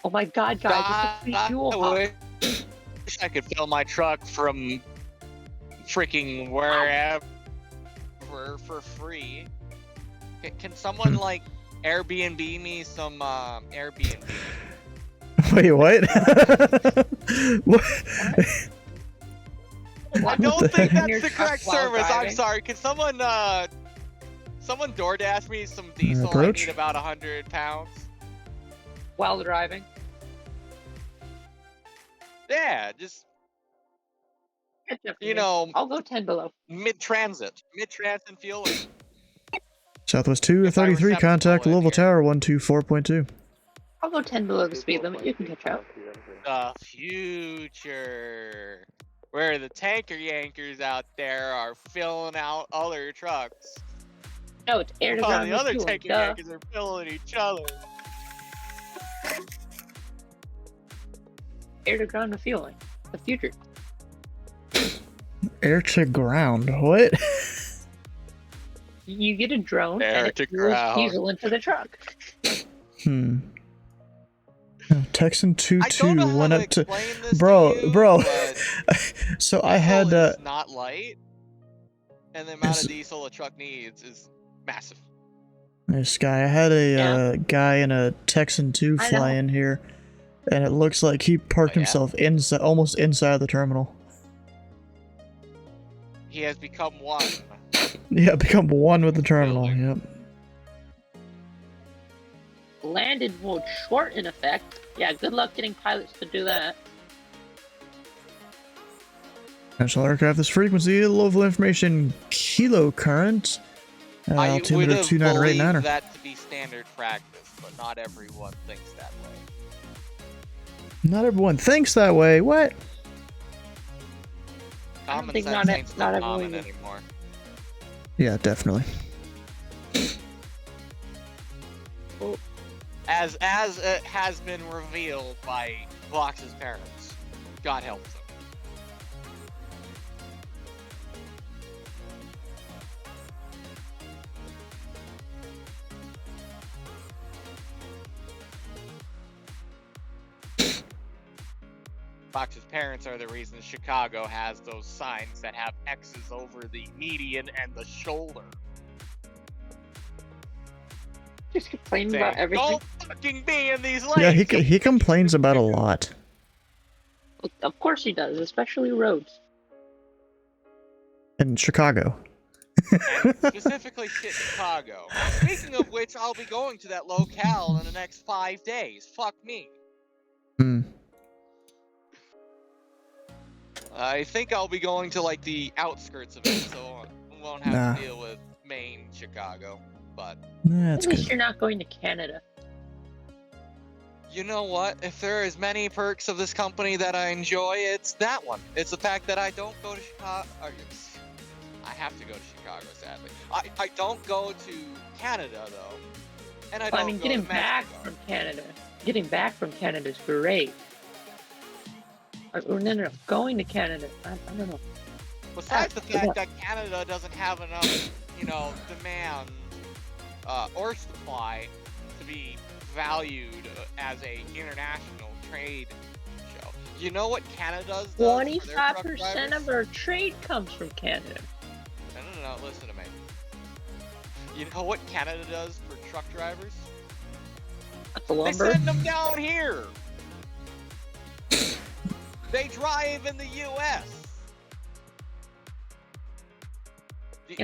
Oh my god, guys, it's a free fuel hub. Wish I could fill my truck from freaking wherever for free. Can someone like Airbnb me some Airbnb? Wait, what? What? I don't think that's the correct service. I'm sorry. Can someone someone DoorDash me some diesel? I need about 100 pounds. While driving? Yeah, just you know. I'll go 10 below. Mid-transit fueling. Southwest 233, contact Louisville Tower 124.2. I'll go 10 below the speed limit. You can catch up. The future, where the tanker yankers out there are filling out other trucks. No, it's air to ground. The other tanker yankers are filling each other. Air to ground refueling. The future. Air to ground? What? You get a drone air and to it fuels ground. diesel into the truck. Texan 22 went up to bro. So I had not light, and the amount of diesel a truck needs is massive. This guy, I had a guy in a Texan 2 fly in here, and it looks like he parked himself inside, almost inside the terminal. He has become one. Yeah, become one with the terminal. Yep. Landed mode short in effect. Yeah, good luck getting pilots to do that. National aircraft, this frequency, Louisville information, kilo current. I would have 29 believed that to be standard practice, but not everyone thinks that way. Not everyone thinks that way. What? Common think sense not ain't so common everyone- anymore. Yeah, definitely. As it has been revealed by Vox's parents. God help them. Vox's parents are the reason Chicago has those signs that have X's over the median and the shoulder. Just complaining about everything. Don't fucking be in these lanes. Yeah, he complains about a lot. Of course he does, especially roads. In Chicago. And specifically shit Chicago. Speaking of which, I'll be going to that locale in the next 5 days. Fuck me. I think I'll be going to like the outskirts of it, so I won't have to deal with main Chicago. But that's at least good. you're not going to Canada. You know what? If there is many perks of this company that I enjoy, it's that one. It's the fact that I don't go to Chicago. I have to go to Chicago, sadly. I don't go to Canada though, and I don't. I mean, go getting to back Mexico. from Canada. Getting back from Canada is great. Or no, going to Canada. I don't know. Besides the fact that Canada doesn't have enough, demand or supply to be valued as a international trade show. You know what Canada does? 25% of our trade comes from Canada. No, listen to me. You know what Canada does for truck drivers? The lumber. They send them down here. They drive in the U.S.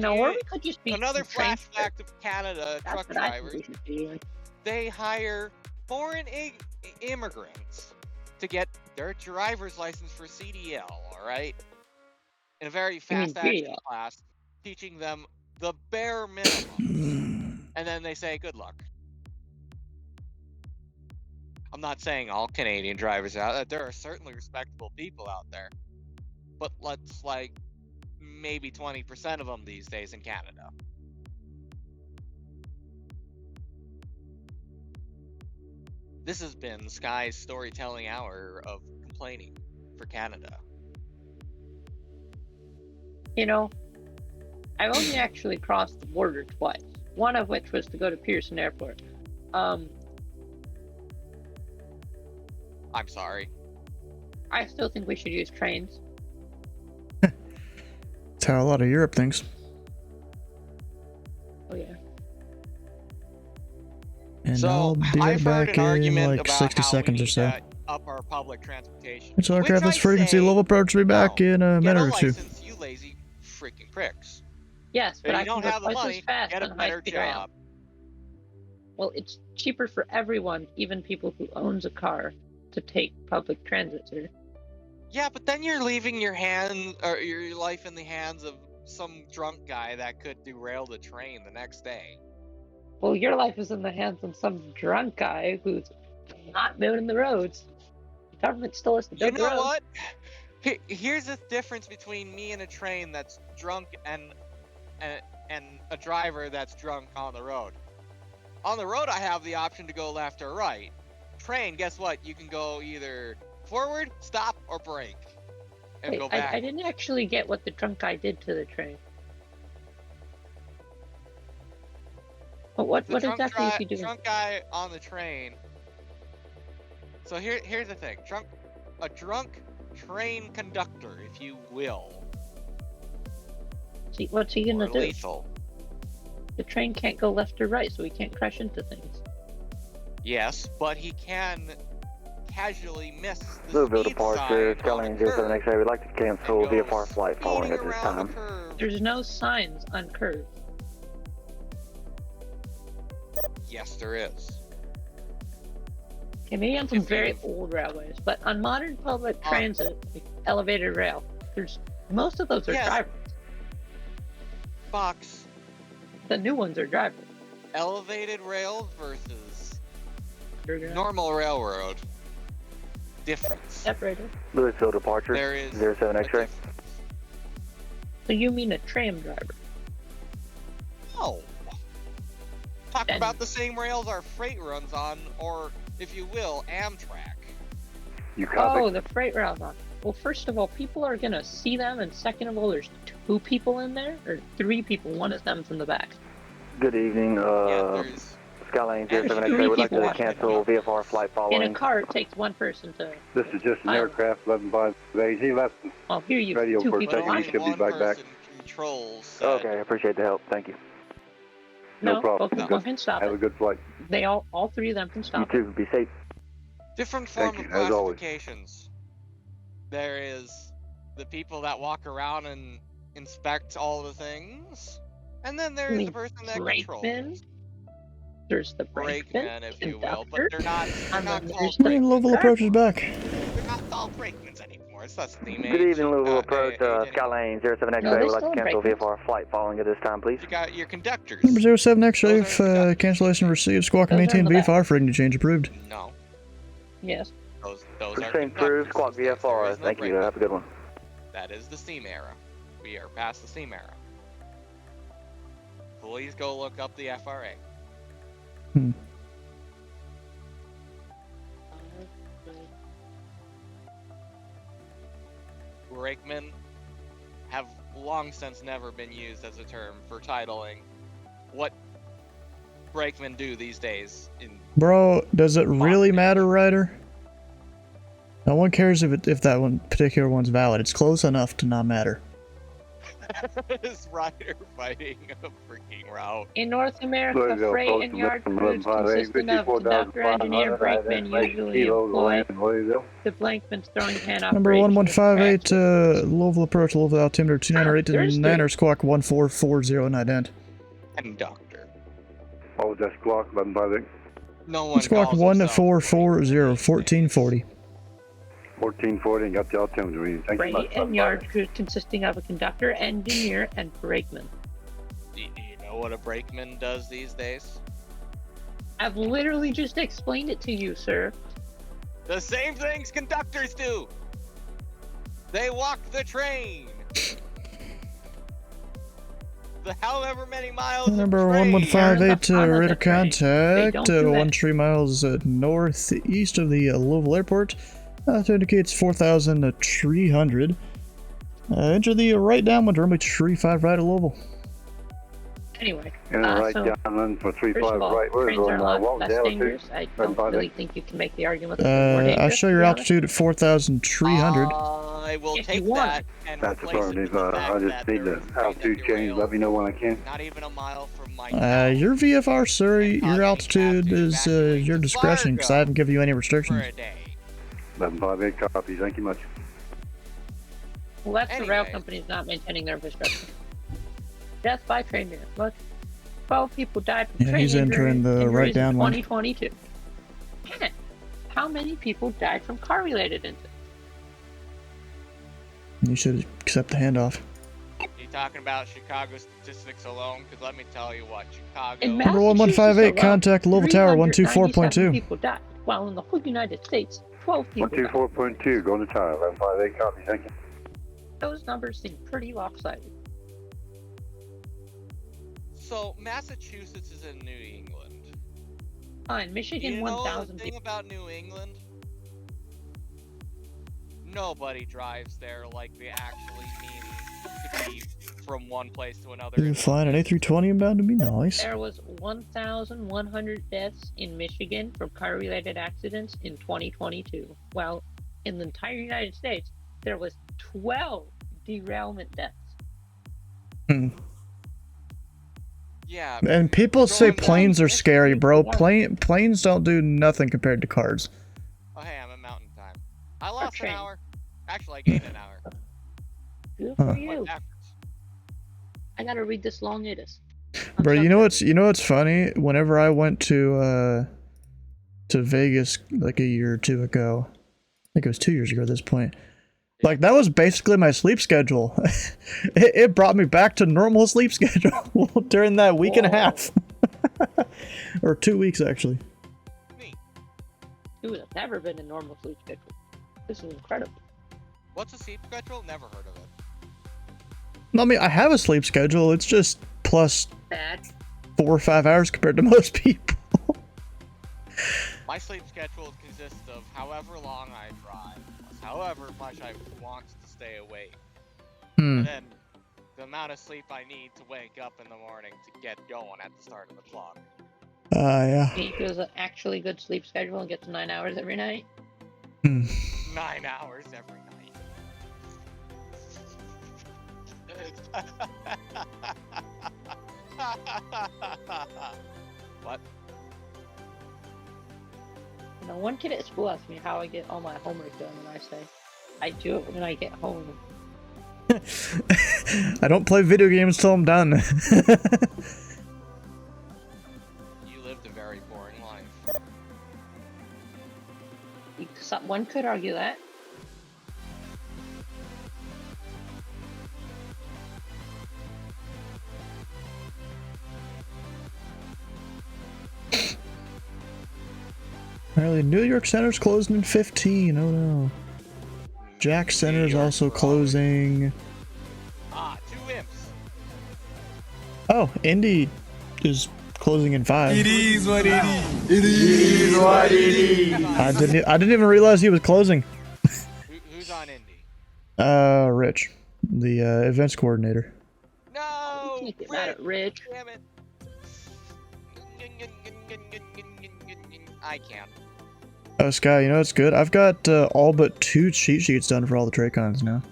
Or we could just be another flashback of Canada truck drivers. they hire foreign immigrants to get their driver's license for CDL, alright? In a very fast action class, teaching them the bare minimum. And then they say, good luck. I'm not saying all Canadian drivers are out there. There are certainly respectable people out there. But let's, like, maybe 20% of them these days in Canada. This has been Sky's storytelling hour of complaining for Canada. You know, I've only actually crossed the border twice. One of which was to go to Pearson Airport. I'm sorry. I still think we should use trains. That's how a lot of Europe thinks. Oh yeah. And So, I'll be right I've heard back an in argument like about 60 how seconds we or need so. to up our public transportation. It's our Which craft this I frequency say, level approach will be back in a get minute a or two. license, you lazy freaking pricks. Yes, but If I you can don't go have the twice money, as fast get a on better high-speed rail. job. Well, it's cheaper for everyone, even people who owns a car, to take public transit, sir. Yeah, but then you're leaving your your life in the hands of some drunk guy that could derail the train the next day. Well, your life is in the hands of some drunk guy who's not building the roads. The government still has to build the roads. You know what? Here's the difference between me and a train that's drunk and a driver that's drunk on the road. On the road, I have the option to go left or right. Train, guess what? You can go either forward, stop, or brake, and Wait, go back. I didn't actually get what the drunk guy did to the train. But what exactly is he doing? Drunk guy on the train. So here's the thing. A drunk train conductor, if you will. See, what's he gonna do? Lethal. The train can't go left or right, so he can't crash into things. Yes, but he can casually miss the Louisville speed departure, sign Skyline on the 07 curve. X-ray. We'd like to cancel VFR flight following at this time. There's no signs on curves. Yes, there is. Okay, maybe on some very old railways, but on modern public transit, like elevated rail, most of those are drivers. Box. The new ones are drivers. Elevated rail versus normal railroad. Difference. Separated. Louisville departure, There is 07 X-ray. So you mean a tram driver? No. Talk about the same rails our freight runs on, or if you will, Amtrak. You copy? Oh, the freight rail's on. Well, first of all, people are gonna see them, and second of all, there's 2 people in there, or 3 people. One of them's in the back. Good evening, Skyline 07 X-ray. We'd like to cancel VFR flight following. In a car, it takes 1 person to. This is just an aircraft 11-5 he left. I'll hear you. Radio 2 for people. checking. He should be back. Controls. Okay, I appreciate the help. Thank you. No problem. Both of them can stop. Have a good flight. They all 3 of them can stop. You too. Be safe. Different form Thank of you, as always. classifications. There is the people that walk around and inspect all the things, and then there's the person that controls. There's the brakeman, if you will, but they're not called Hey, Louisville approach is back. They're not called brakemans anymore. It's not the Good evening, Louisville approach, Skyline 07 X-ray. We'd like to cancel VFR flight following at this time, please. You got your conductors. Number 07 X-ray, cancellation received. Squawk maintain VFR for any change approved. No. Yes. Those are Same approved. Squawk VFR. Thank you. Have a good one. That is the steam era. We are past the steam era. Please go look up the FRA. Brakemen have long since never been used as a term for titling what brakemen do these days. Bro, does it really matter, Ryder? No one cares if that one particular one's valid. It's close enough to not matter. Is Ryder fighting a freaking route? In North America, Louisville, freight and yard crews consisting of conductor, engineer, brakeman usually employ the blankman's throwing hand Number operation. 1158, Louisville approach, Louisville altimeter 2989 squawk 1440 ident. Conductor. What was that squawk? 11-5-8. No one Squawk calls 1 himself 440 1440. 1440, and got the altimeter reading. Thank you much. Freight and yard crew consisting of a conductor, engineer, and brakeman. Do you know what a brakeman does these days? I've literally just explained it to you, sir. The same things conductors do. They walk the train. The however many miles. Number 1158 radar contact, 13 miles northeast of the Louisville airport. That indicates 4,300. Enter the right downwind, runway 35 right at Louisville. Anyway, And right so, down for 35 first of all, right. We're trains are going a lot what was less the altitude? dangerous. I don't really think you can make the argument that they're more I'll dangerous, show to your be honest. altitude at 4,300. I will If take you want. that and That's replace it affirmative. with the I fact just that need there the is altitude change. Let me know when I can. not even a mile from my Your VFR, sir, your altitude is your discretion, because I haven't given you any restrictions. 1158 copy. Thank you much. Well, that's the rail companies not maintaining their infrastructure. Death by train injury. Look, 12 people died from Yeah, train he's entering the injuries right in downwind. 2022. Man, how many people died from car-related incidents? You should accept the handoff. You talking about Chicago statistics alone? Because let me tell you what, Chicago. In Number Massachusetts 1158, alone, contact Louisville Tower 397 124.2. people died, while in the whole United States, 12 people died. 124.2, going to tower. 1158 copy. Thank you. Those numbers seem pretty lopsided. So Massachusetts is in New England. Fine, Michigan, you know 1,000 the thing people. about New England? Nobody drives there like they actually mean to be from one place to another. You're flying an A320 inbound to me? Nice. There was 1,100 deaths in Michigan from car-related accidents in 2022, while in the entire United States, there was 12 derailment deaths. Yeah. And people say planes are scary, bro. Planes don't do nothing compared to cars. Oh hey, I'm at mountain time. I lost an train. hour. Actually, I gained an hour. Good Huh. for you. I gotta read this long notice. Bro, you know what's funny? Whenever I went to Vegas like a year or two ago, I think it was 2 years ago at this point. Like, that was basically my sleep schedule. it brought me back to normal sleep schedule during that week and a half. Or 2 weeks, actually. Dude, I've never been in normal sleep schedule. This is incredible. What's a sleep schedule? Never heard of it. I mean, I have a sleep schedule. It's just plus Bad. 4 or 5 hours compared to most people. My sleep schedule consists of however long I drive, plus however much I want to stay awake. And then the amount of sleep I need to wake up in the morning to get going at the start of the clock. Yeah. He does an actually good sleep schedule and gets 9 hours every night. 9 hours every night. What? You know, one kid at school asked me how I get all my homework done, and I say, I do it when I get home. I don't play video games till I'm done. You lived a very boring life. One could argue that. Apparently, New York Center's closing in 15. Oh no. Jack Center is also closing. 2 imps. Oh, Indy is closing in 5. It is what it is. It is what it is. I didn't even realize he was closing. Who's on Indy? Rich, the events coordinator. No! You can't get mad at Rich. Damn it. I can't. Oh, Sky, you know what's good? I've got all but 2 cheat sheets done for all the Tracons now.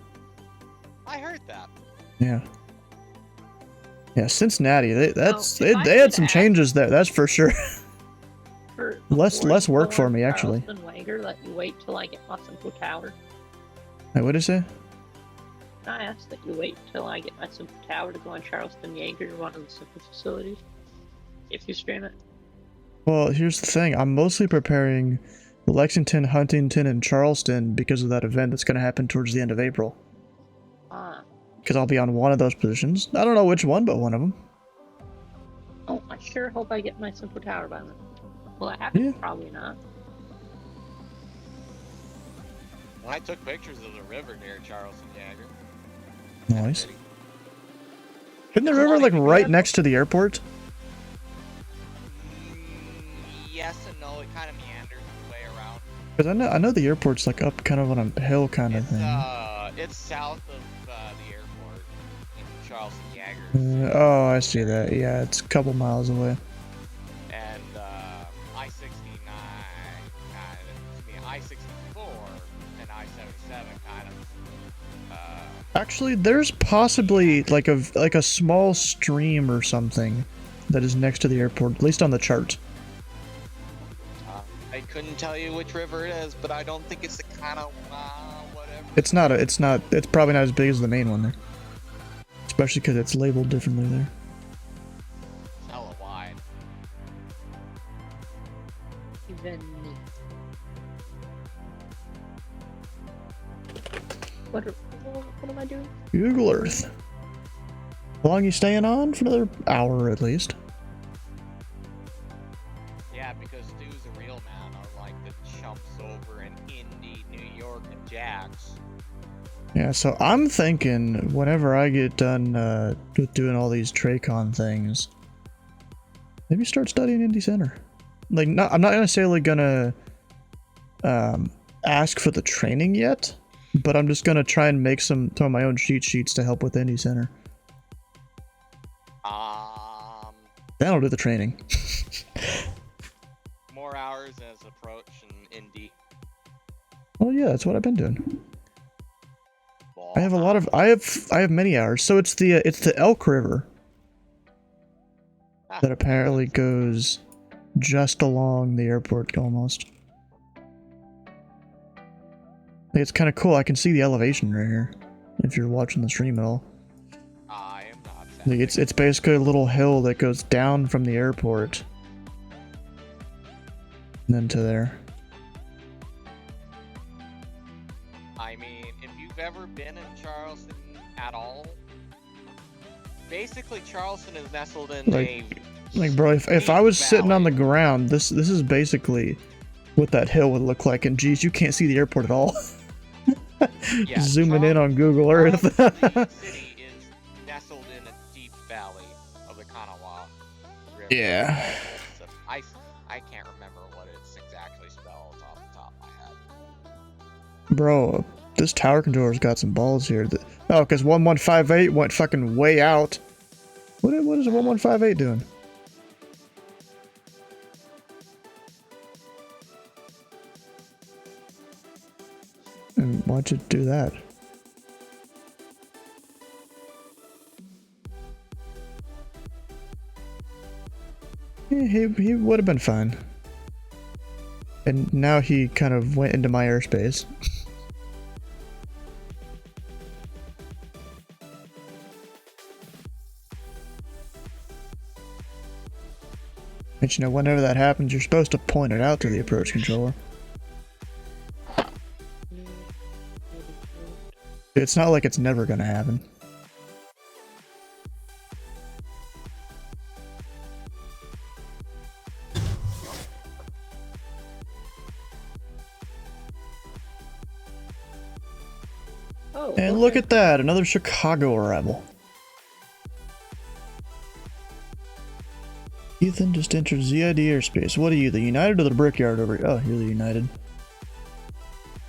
I heard that. Yeah. Yeah, Cincinnati, they had some changes there, that's for sure. less work for me, actually. Wager, let you wait till I get my Central Tower. Hey, what did you say? I asked that you wait till I get my Central Tower to go on Charleston Jaeger, one of the Central facilities. If you stream it. Well, here's the thing. I'm mostly preparing Lexington, Huntington, and Charleston because of that event that's going to happen towards the end of April. Because I'll be on one of those positions. I don't know which one, but one of them. Oh, I sure hope I get my simple tower by then. Will that happen? Yeah. Probably not. I took pictures of the river near Charleston Jagger. Nice. Isn't the river like right next to the airport? Yes and no, it kind of meanders its way around. Because I know the airport's like up kind of on a hill kind of thing. It's south of the airport in Charleston Jagger. Oh, I see that. Yeah, it's a couple miles away. And I-69 kind of, I-64 and I-77 kind of. Actually, there's possibly like a small stream or something that is next to the airport, at least on the chart. I couldn't tell you which river it is, but I don't think it's the kind of whatever. It's probably not as big as the main one there. Especially because it's labeled differently there. It's hella wide. Even me. What am I doing? Google Earth. How long are you staying on? For another hour at least. Yeah, because Stu's a real man, unlike the chumps over in Indy, New York, and Jax. Yeah, so I'm thinking whenever I get done with doing all these Tracon things, maybe start studying Indy Center. Like, I'm not necessarily gonna ask for the training yet, but I'm just gonna try and make some of my own cheat sheets to help with Indy Center. Then I'll do the training. More hours as approach in Indy. Well, yeah, that's what I've been doing. I have a lot of I have many hours. So it's the Elk River that apparently goes just along the airport almost. Like, it's kind of cool. I can see the elevation right here if you're watching the stream at all. I am not. Like, it's basically a little hill that goes down from the airport and then to there. I mean, if you've ever been in Charleston at all, basically Charleston is nestled in Like, bro, if I was sitting on the ground, this is basically what that hill would look like. And geez, you can't see the airport at all. Yeah, Zooming in on Google Earth. The city is nestled in a deep valley of the Kanawha River. Yeah. So I can't remember what it's exactly spelled off the top of my head. Bro, this tower controller's got some balls here. Oh, because 1158 went fucking way out. What is 1158 doing? And why'd you do that? Yeah, he would have been fine. And now he kind of went into my airspace. And you know, whenever that happens, you're supposed to point it out to the approach controller. It's not like it's never gonna happen. Oh, and look at that, another Chicago arrival. Ethan just entered ZID airspace. What are you, the United or the Brickyard over here? Oh, you're the United.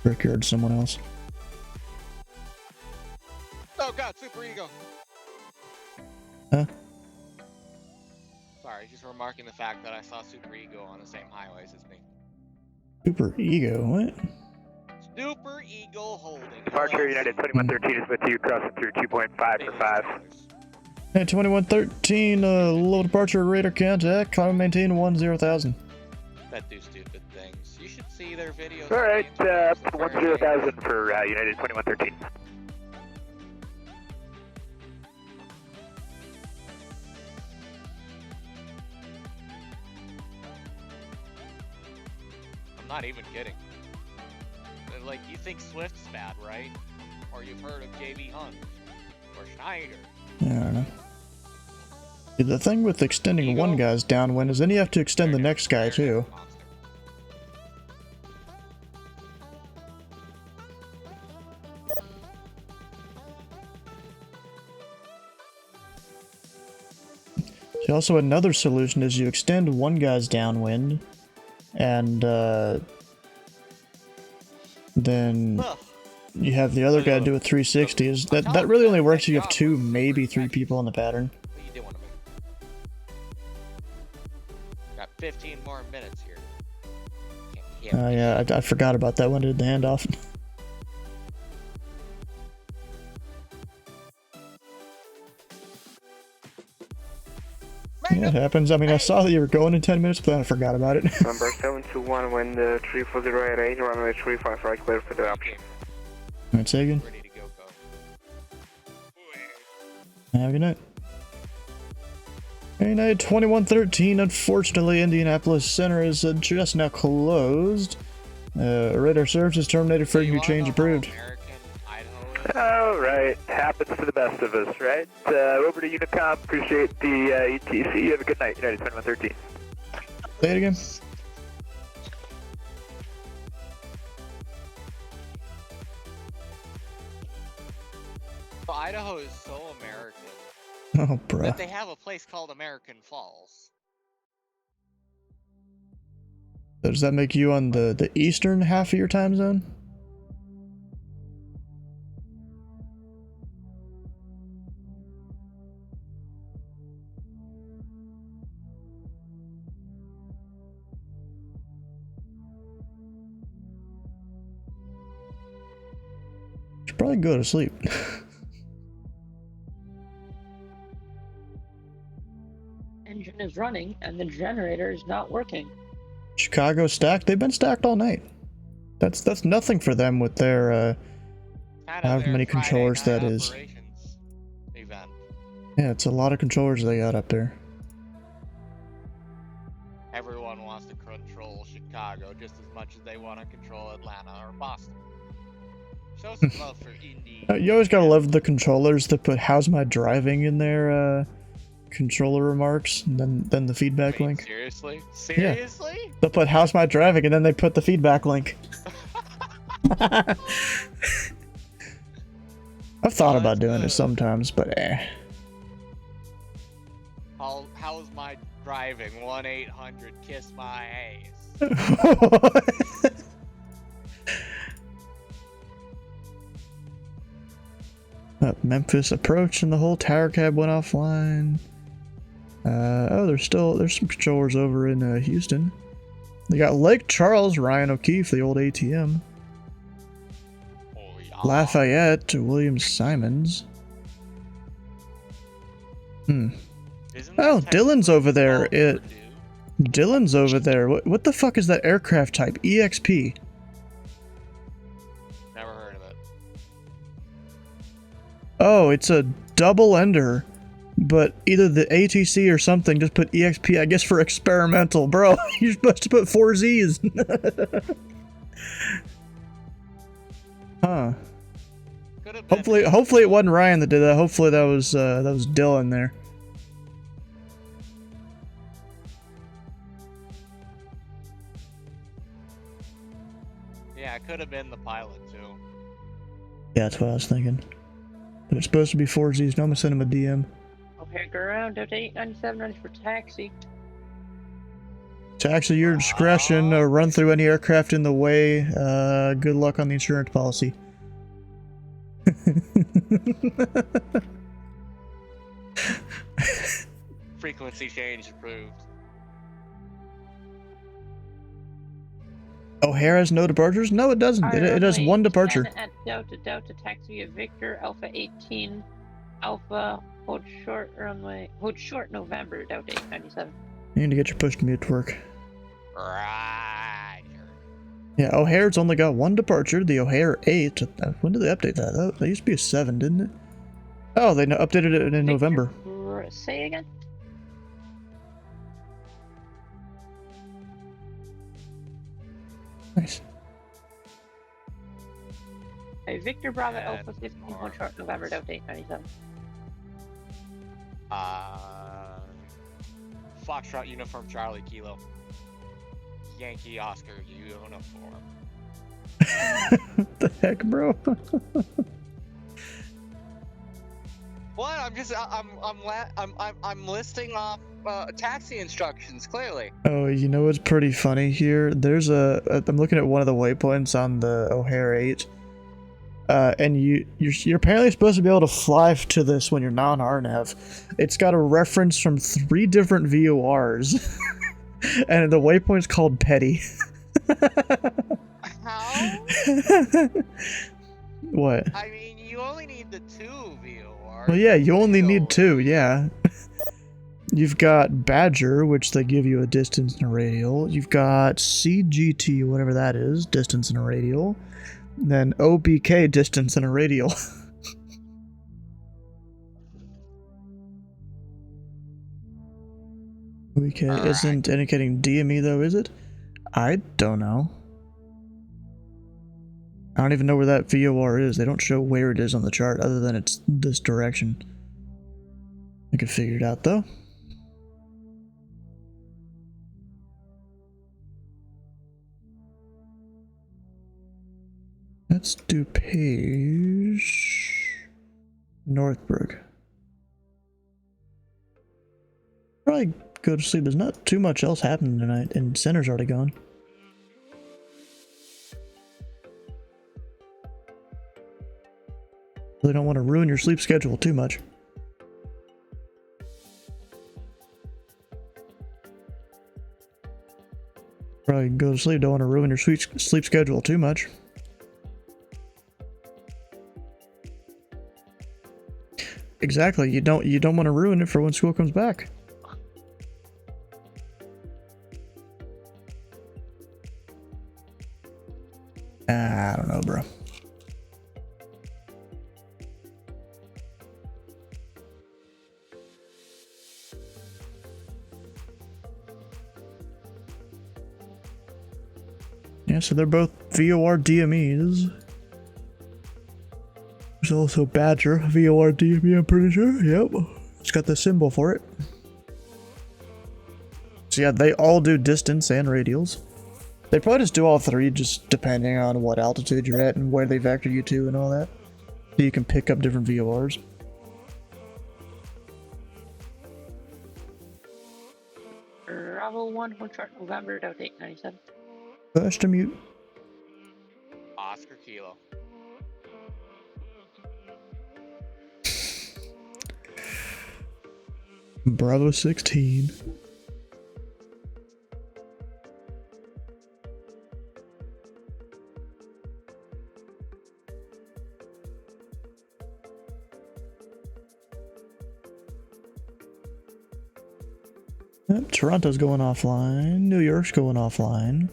Brickyard's someone else. Oh god, Super Ego! Huh? Sorry, just remarking the fact that I saw Super Ego on the same highways as me. Super Ego, what? Super Ego Holding. Departure United 2113 is with you, crossing through 2.5 for 5. Hey, 2113, low departure radar contact, climb and maintain 10,000. That do stupid things. You should see their videos. Alright, 10,000 for United 2113. I'm not even kidding. Like, you think Swift's bad, right? Or you've heard of JB Hunt or Schneider. Yeah, I don't know. The thing with extending one guy's downwind is then you have to extend the next guy too. So also another solution is you extend one guy's downwind and then you have the other guy do a 360. Is that really only works if you have 2, maybe 3 people in the pattern. What you doing to me? Got 15 more minutes here. Yeah, I forgot about that when I did the handoff. Yeah, it happens. I mean, I saw that you were going in 10 minutes, but then I forgot about it. Number 721, wind 340 runway 35 right, clear for the option. Alright, say again. Ready to go. Have a good night. United 2113, unfortunately, Indianapolis Center is just now closed. Radar service is terminated for you change approved. Alright, happens to the best of us, right? Over to Unicom, appreciate the ETC, you have a good night, United 2113. Say it again. Idaho is so American. Oh, bruh. That they have a place called American Falls. So does that make you on the eastern half of your time zone? Should probably go to sleep. Engine is running and the generator is not working. Chicago stacked? They've been stacked all night. That's nothing for them with their however many controllers that is. Event. Yeah, it's a lot of controllers they got up there. Everyone wants to control Chicago just as much as they want to control Atlanta or Boston. Show some love for Indy. You always gotta love the controllers that put "How's my driving" in their controller remarks, and then the feedback link. Seriously? Yeah. They'll put "How's my driving" and then they put the feedback link. I've thought about doing it sometimes, but How's my driving? 1-800-KISS my ass. Memphis approach and the whole tower cab went offline. Oh, there's some controllers over in Houston. They got Lake Charles, Ryan O'Keefe, the old ATM. Lafayette, William Simons. Oh, Dylan's over there. Dylan's over there. What the fuck is that aircraft type? EXP. Never heard of it. Oh, it's a double ender, but either the ATC or something just put EXP, I guess, for experimental. Bro, you're supposed to put 4 Z's. Huh. Hopefully it wasn't Ryan that did that. Hopefully that was Dylan there. Yeah, it could have been the pilot too. Yeah, that's what I was thinking. But it's supposed to be 4 Z's. No, I'm gonna send him a DM. Okay, go around, Delta 897, ready for taxi. Taxi, your discretion. Run through any aircraft in the way. Good luck on the insurance policy. Frequency change approved. O'Hare has no departures? No, it doesn't. It has 1 departure. At Delta taxi via Victor, Alpha 18, Alpha, hold short runway, hold short November, Delta 897. You need to get your push to mute to work. Right. Yeah, O'Hare's only got 1 departure. The O'Hare 8. When did they update that? That used to be a 7, didn't it? Oh, they updated it in November. Say again? Nice. Hey, Victor Bravo Alpha 15 1 short November Delta 897. Foxtrot Uniform Charlie Kilo. Yankee Oscar Uniform. What the heck, bro? What? I'm listing off taxi instructions clearly. Oh, you know what's pretty funny here? There's I'm looking at one of the waypoints on the O'Hare 8. And you're apparently supposed to be able to fly to this when you're non-RNAV. It's got a reference from 3 different VORs. And the waypoint's called Petty. How? What? I mean, you only need the 2 VORs. Well, yeah, you only need 2, yeah. You've got Badger, which they give you a distance and a radial. You've got CGT, whatever that is, distance and a radial. And then OBK, distance and a radial. OBK isn't indicating DME though, is it? I don't know. I don't even know where that VOR is. They don't show where it is on the chart other than it's this direction. I could figure it out though. Let's do page Northbrook. Probably go to sleep. There's not too much else happening tonight, and Center's already gone. Really don't want to ruin your sleep schedule too much. Probably go to sleep. Don't want to ruin your sleep schedule too much. Exactly. You don't want to ruin it for when school comes back. I don't know, bro. Yeah, so they're both VOR DMEs. There's also Badger, VOR DME, I'm pretty sure. Yep. It's got the symbol for it. So yeah, they all do distance and radials. They probably just do all 3, just depending on what altitude you're at and where they vector you to and all that. So you can pick up different VORs. Bravo 1 short November Delta 897. Push to mute. Oscar Kilo. Bravo 16. Yep, Toronto's going offline. New York's going offline.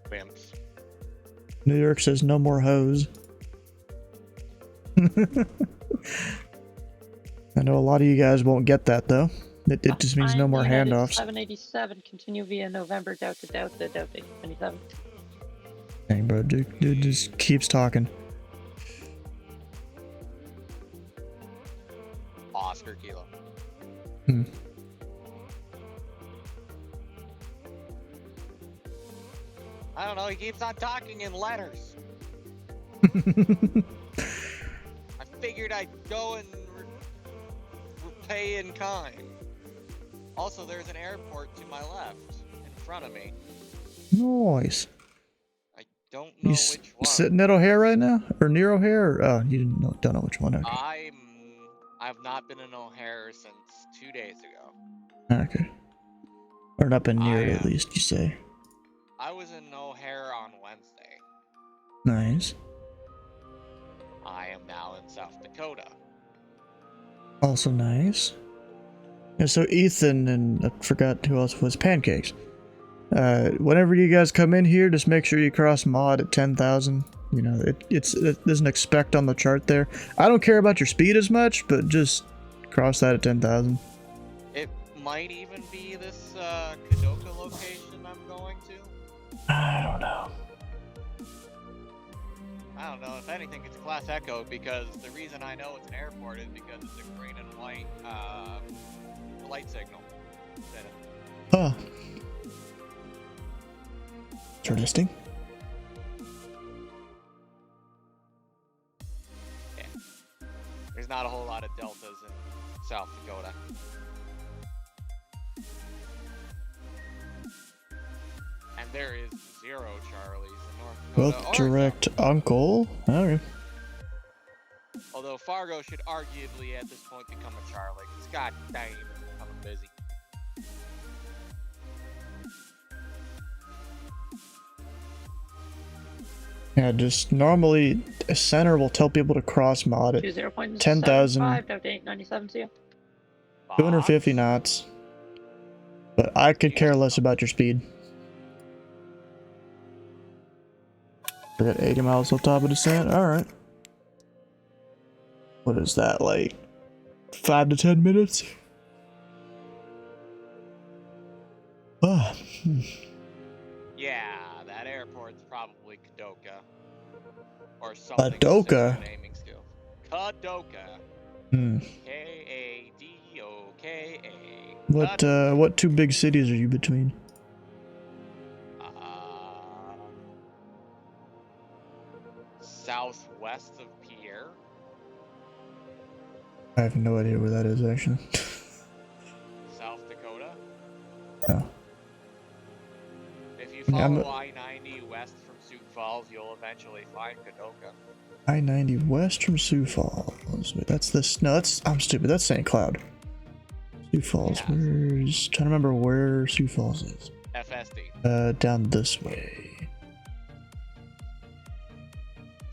Wimps. New York says no more hoes. I know a lot of you guys won't get that though. It just means no more handoffs. 787, continue via November Delta 827. Dang, bro, dude just keeps talking. Oscar Kilo. I don't know, he keeps on talking in letters. I figured I'd go and repay in kind. Also, there's an airport to my left, in front of me. Nice. I don't know which one. Sitting at O'Hare right now? Or near O'Hare? Or, oh, you don't know which one. Okay. I've not been in O'Hare since 2 days ago. Okay. Or not been near it, at least, you say. I was in O'Hare on Wednesday. Nice. I am now in South Dakota. Also nice. Yeah, so Ethan and I forgot who else was Pancakes. Whenever you guys come in here, just make sure you cross mod at 10,000. You know, it doesn't expect on the chart there. I don't care about your speed as much, but just cross that at 10,000. It might even be this Kadoka location I'm going to. I don't know. I don't know. If anything, it's a Class Echo because the reason I know it's an airport is because it's a green and white light signal. Huh. Interesting. Yeah. There's not a whole lot of deltas in South Dakota. And there is 0 Charlies in North Dakota. Well, direct uncle. Okay. Although Fargo should arguably at this point become a Charlie. It's god dang becoming busy. Yeah, just normally a center will tell people to cross mod at 10,000, 250 knots. But I could care less about your speed. We got 80 miles on top of descent. Alright. What is that, like 5 to 10 minutes? Ah. Yeah, that airport's probably Kadoka. Or something. Kadoka? Naming skill. Kadoka. Hmm. K-A-D-O-K-A. What 2 big cities are you between? Southwest of Pierre. I have no idea where that is, actually. South Dakota. Oh. If you follow I-90 west from Sioux Falls, you'll eventually find Kadoka. I-90 west from Sioux Falls. Wait, that's this. No, I'm stupid. That's St. Cloud. Sioux Falls. Yeah. Where's... Trying to remember where Sioux Falls is. FSD. Down this way.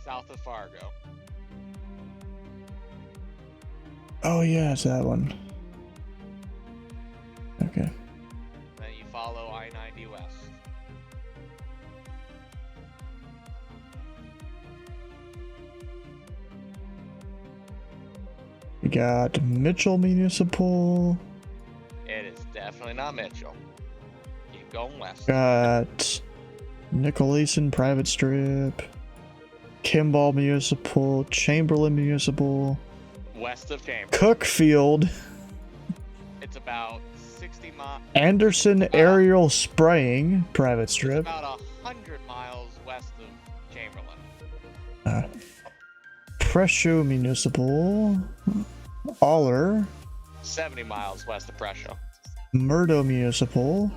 South of Fargo. Oh yeah, it's that one. Okay. Then you follow I-90 west. We got Mitchell Municipal. It is definitely not Mitchell. Keep going west. Got Nicolason Private Strip. Kimball Municipal. Chamberlain Municipal. West of Chamberlain. Cookfield. It's about 60 miles. Anderson Aerial Spraying Private Strip. It's about 100 miles west of Chamberlain. Presho Municipal. Aller. 70 miles west of Presho. Murdo Municipal.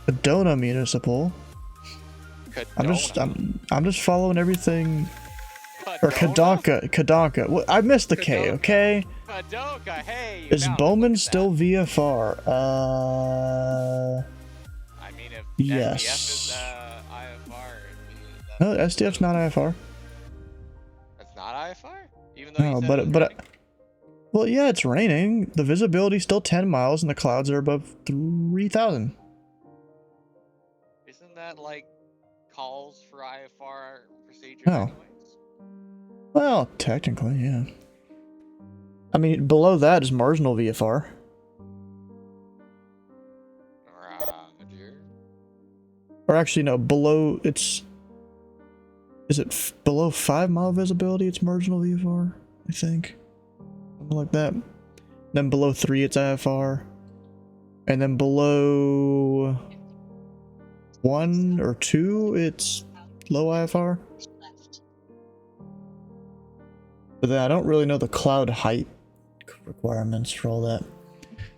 Sedona Municipal. I'm just following everything. Or Kadanka. Well, I missed the K, okay? Kadoka, hey! Is Bowman still VFR? I mean, if yes. SDF is IFR, no, SDF's not IFR. It's not IFR? Even though no, well, yeah, it's raining. The visibility's still 10 miles and the clouds are above 3,000. Isn't that like calls for IFR procedures? Oh. Anyways? Well, technically, yeah. I mean, below that is marginal VFR. Roger. Or actually, no, below, it's... Is it below 5 mile visibility, it's marginal VFR? I think. Something like that. Then below 3, it's IFR. And then below 1 or 2, it's low IFR. But then I don't really know the cloud height requirements for all that.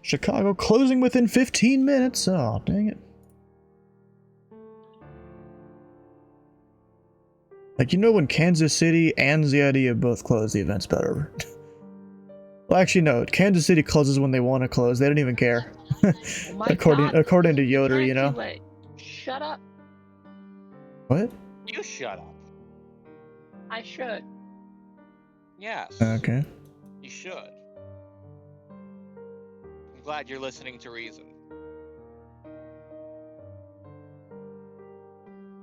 Chicago closing within 15 minutes. Oh, dang it. Like, you know when Kansas City and ZID both close, the event's better. Well, actually, no. Kansas City closes when they want to close. They don't even care. according to Yoder, you know. Shut up. What? You shut up. I should. Yes. Okay. You should. I'm glad you're listening to reason.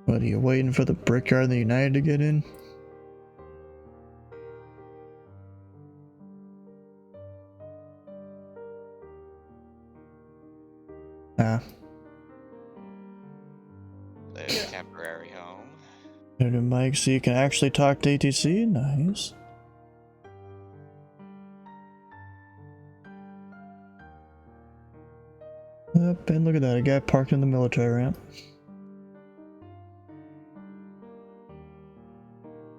What, are you waiting for the Brickyard and the United to get in? Live temporary home. New mic so you can actually talk to ATC. Nice. Up and look at that, a guy parked in the military ramp.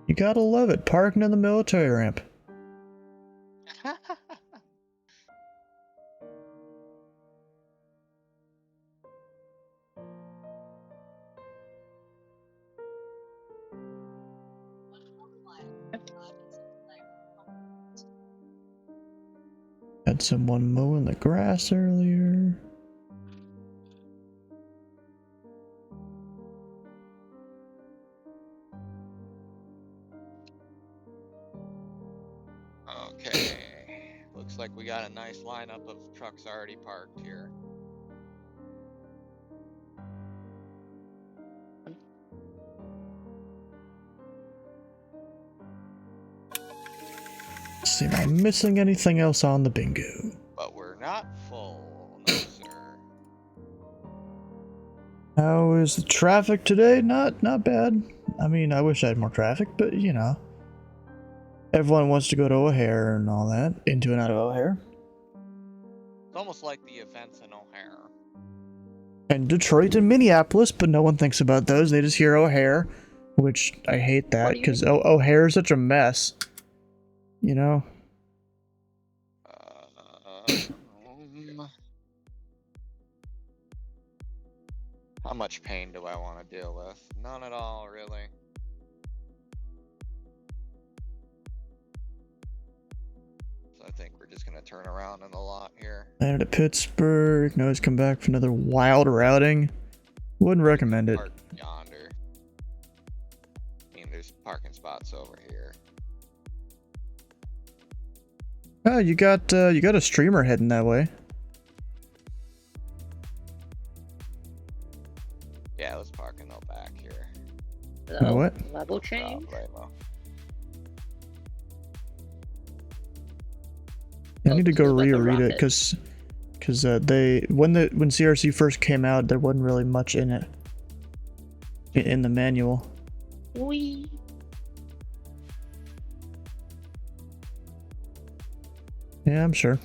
You gotta love it, parking in the military ramp. Had someone mowing the grass earlier. Okay. Looks like we got a nice lineup of trucks already parked here. Let's see, am I missing anything else on the bingo? But we're not full, no sir. How is the traffic today? Not bad. I mean, I wish I had more traffic, but you know. Everyone wants to go to O'Hare and all that. Into and out of O'Hare. It's almost like the events in O'Hare. And Detroit and Minneapolis, but no one thinks about those. They just hear O'Hare, which I hate that because O'Hare is such a mess. You know? How much pain do I want to deal with? None at all, really. So I think we're just going to turn around in the lot here. Landed at Pittsburgh. Now he's come back for another wild routing. Wouldn't recommend it. Park yonder. I mean, there's parking spots over here. Oh, you got a streamer heading that way. Yeah, let's park in the back here. What? Level change? I need to go reread it because they when CRC first came out, there wasn't really much in it in the manual. Wee. Yeah, I'm sure.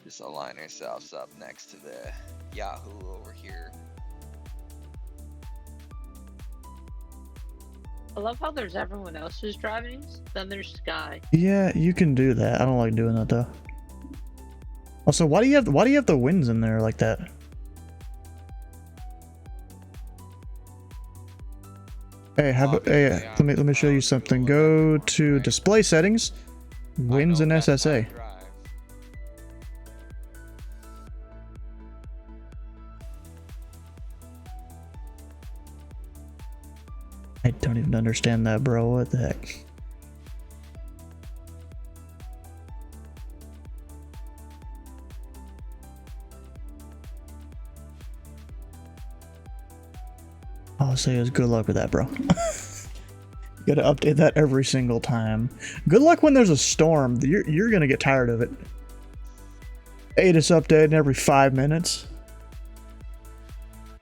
Just align ourselves up next to the Yahoo over here. I love how there's everyone else's drivings, then there's Sky. Yeah, you can do that. I don't like doing that though. Also, why do you have the winds in there like that? Hey, let me show you something. Go to display settings, winds and SSA. I don't even understand that, bro. What the heck? All I'll say is good luck with that, bro. You gotta update that every single time. Good luck when there's a storm. You're gonna get tired of it. ATIS updating every 5 minutes.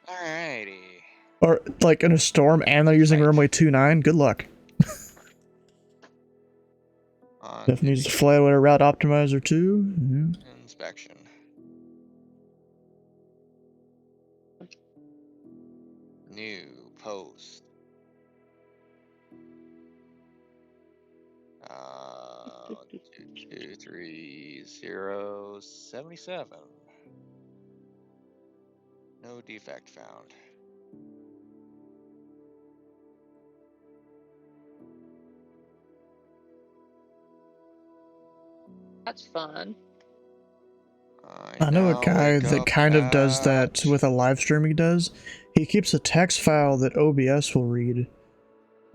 Alrighty. Or like in a storm and they're using runway 29. Good luck. If needs to fly with a route optimizer too. Inspection. New post. 23077. No defect found. That's fun. I know a guy that kind of does that with a live stream he does. He keeps a text file that OBS will read,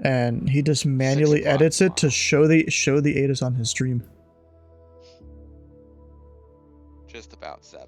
and he just manually edits it to show the ATIS on his stream. Just about 7.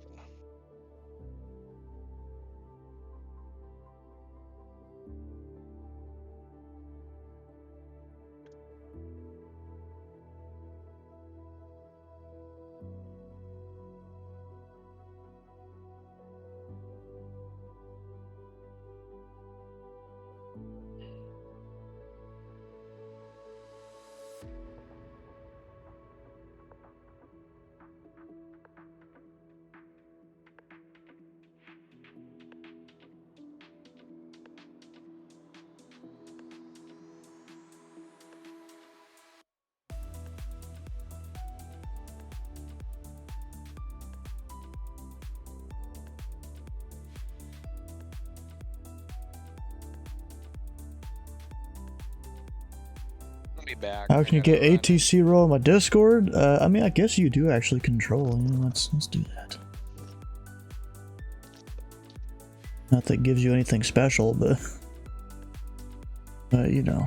Be back. How can you get ATC roll on my Discord? I mean, I guess you do actually control. Let's do that. Not that it gives you anything special, but you know.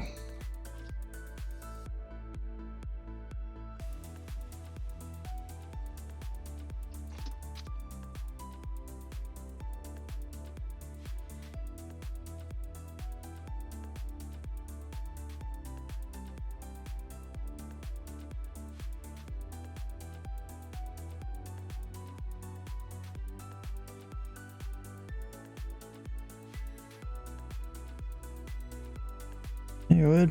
You would.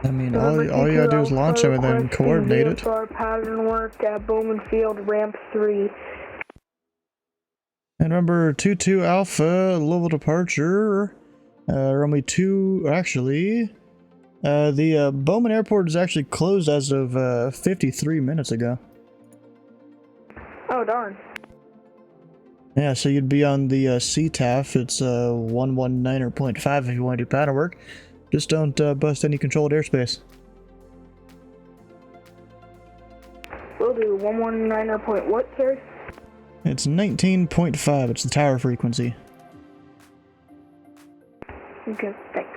I mean, all you gotta do is launch him and then coordinate it. Pattern work at Bowman Field, ramp 3. And remember, 22 Alpha, Louisville departure. Runway 2, actually. The Bowman Airport is actually closed as of 53 minutes ago. Oh, darn. Yeah, so you'd be on the CTAF. It's 119.5 if you want to do pattern work. Just don't bust any controlled airspace. We'll do 119 point what, sir? It's 19.5. It's the tower frequency. Okay, thanks.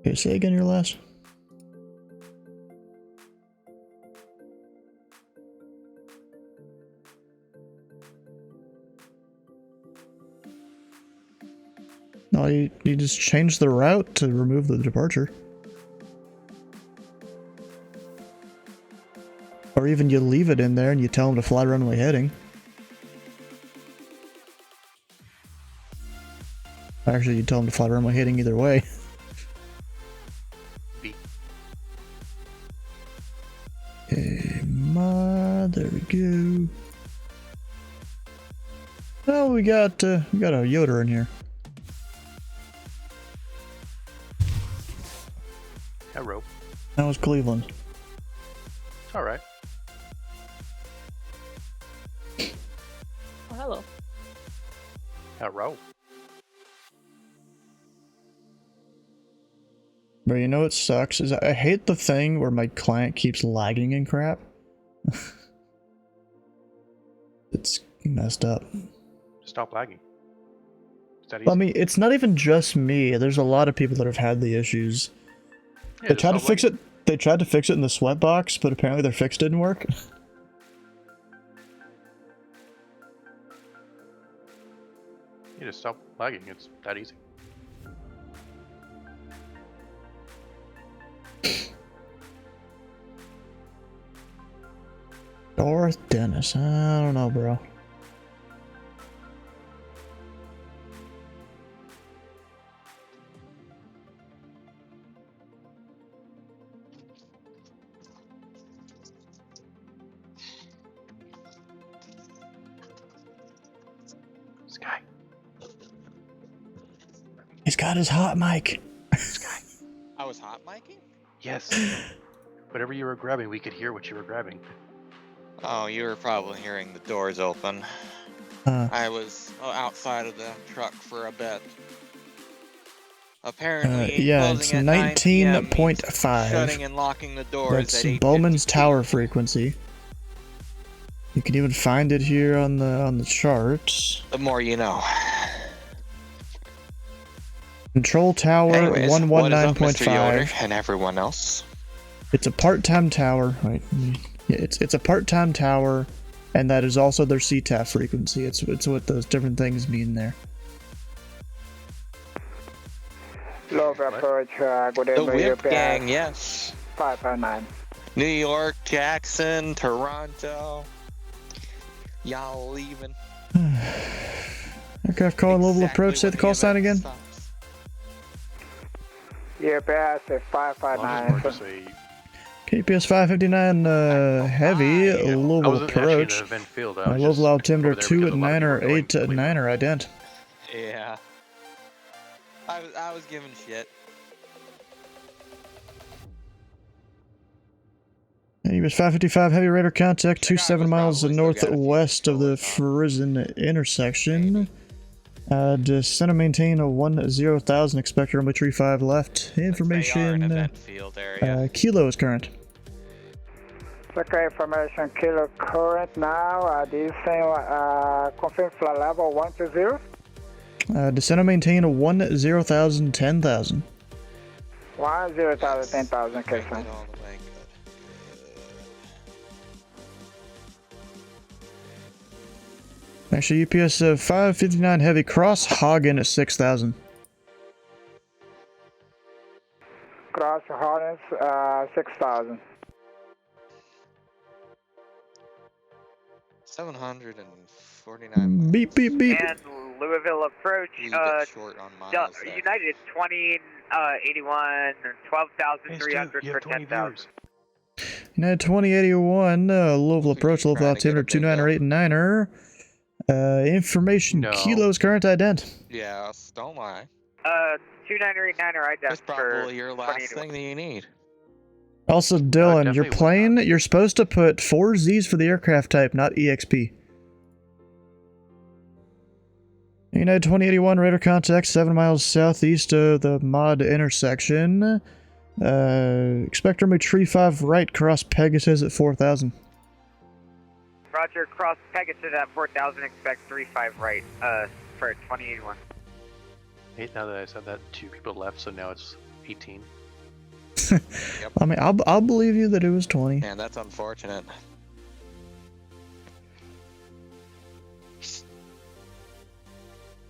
Okay, say again your last. No, you just change the route to remove the departure. Or even you leave it in there and you tell them to fly runway heading. Actually, you tell them to fly runway heading either way. Okay, there we go. Oh, we got a Yoda in here. Hello. That was Cleveland. All right. Oh, hello. Hello. But you know what sucks is I hate the thing where my client keeps lagging and crap. It's messed up. Stop lagging. Is that easy? Well, I mean, it's not even just me. There's a lot of people that have had the issues. Yeah, They tried to fix it. They tried to fix it in the sweatbox, but apparently their fix didn't work. You just stop lagging. It's that easy. Darth Dennis. I don't know, bro. Sky. He's got his hot mic. Sky. I was hot micing? Yes. Whatever you were grabbing, we could hear what you were grabbing. Oh, you were probably hearing the doors open. I was outside of the truck for a bit. Apparently, yeah, it's closing at 19.5. shutting and locking the doors That's at Bowman's tower frequency. You can even find it here on the charts. The more you know. Control tower. Anyways, 119.5. And everyone else. It's a part-time tower. Right. Yeah, it's a part-time tower, and that is also their CTAF frequency. It's what those different things mean there. Low approach, good The evening, Whip Gang, yes. 559. New York, Jackson, Toronto. Y'all leaving. Aircraft calling Louisville approach. Say the call sign again. UPS 559. KPS 559 heavy Louisville approach. Louisville altimeter 2 at 9 or 8 at 9 or ident. Yeah. I was giving shit. He was 555 heavy radar contact, 27 miles northwest of the Frozen intersection. Descend and maintain a 10,000, expect runway 35 left. Information, Kilo is current. Okay, information, Kilo current now, descend, confirm flight level 120. Descend and maintain a 10,000, 10,000. 10,000, 10,000, okay, fine. Actually, UPS 559 heavy cross, Hagen at 6,000. Cross Hornets, 6,000. 749. Beep, beep, beep. And Louisville approach, short on miles there. United 2081, 12,300 for 10,000. United 2081, Louisville approach, Louisville altimeter 2989er. Information, Kilo's current ident. Yes, don't lie. 2989er ident. That's probably your last thing that you need. Also, Dylan, your plane, you're supposed to put 4 Z's for the aircraft type, not EXP. United 2081, radar contact 7 miles southeast of the mod intersection. Expect runway 35 right, cross Pegasus at 4,000. Roger, cross Pegasus at 4,000, expect 35 right, for 2081. Hey, now that I said that, 2 people left, so now it's 18. Yep. I mean, I'll believe you that it was 20. Man, that's unfortunate.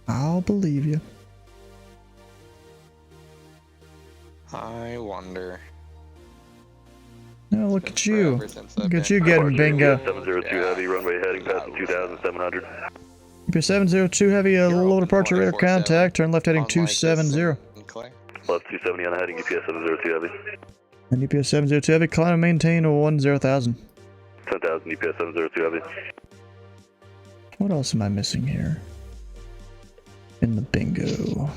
I'll believe you. I wonder. Now look at you. Look at you getting bingo. 702 heavy, runway heading past 2,700. UPS 702 heavy, low departure radar contact, turn left heading 270. Left 270 on the heading, UPS 702 heavy. And UPS 702 heavy, climb and maintain a 10,000. 10,000, UPS 702 heavy. What else am I missing here? In the bingo.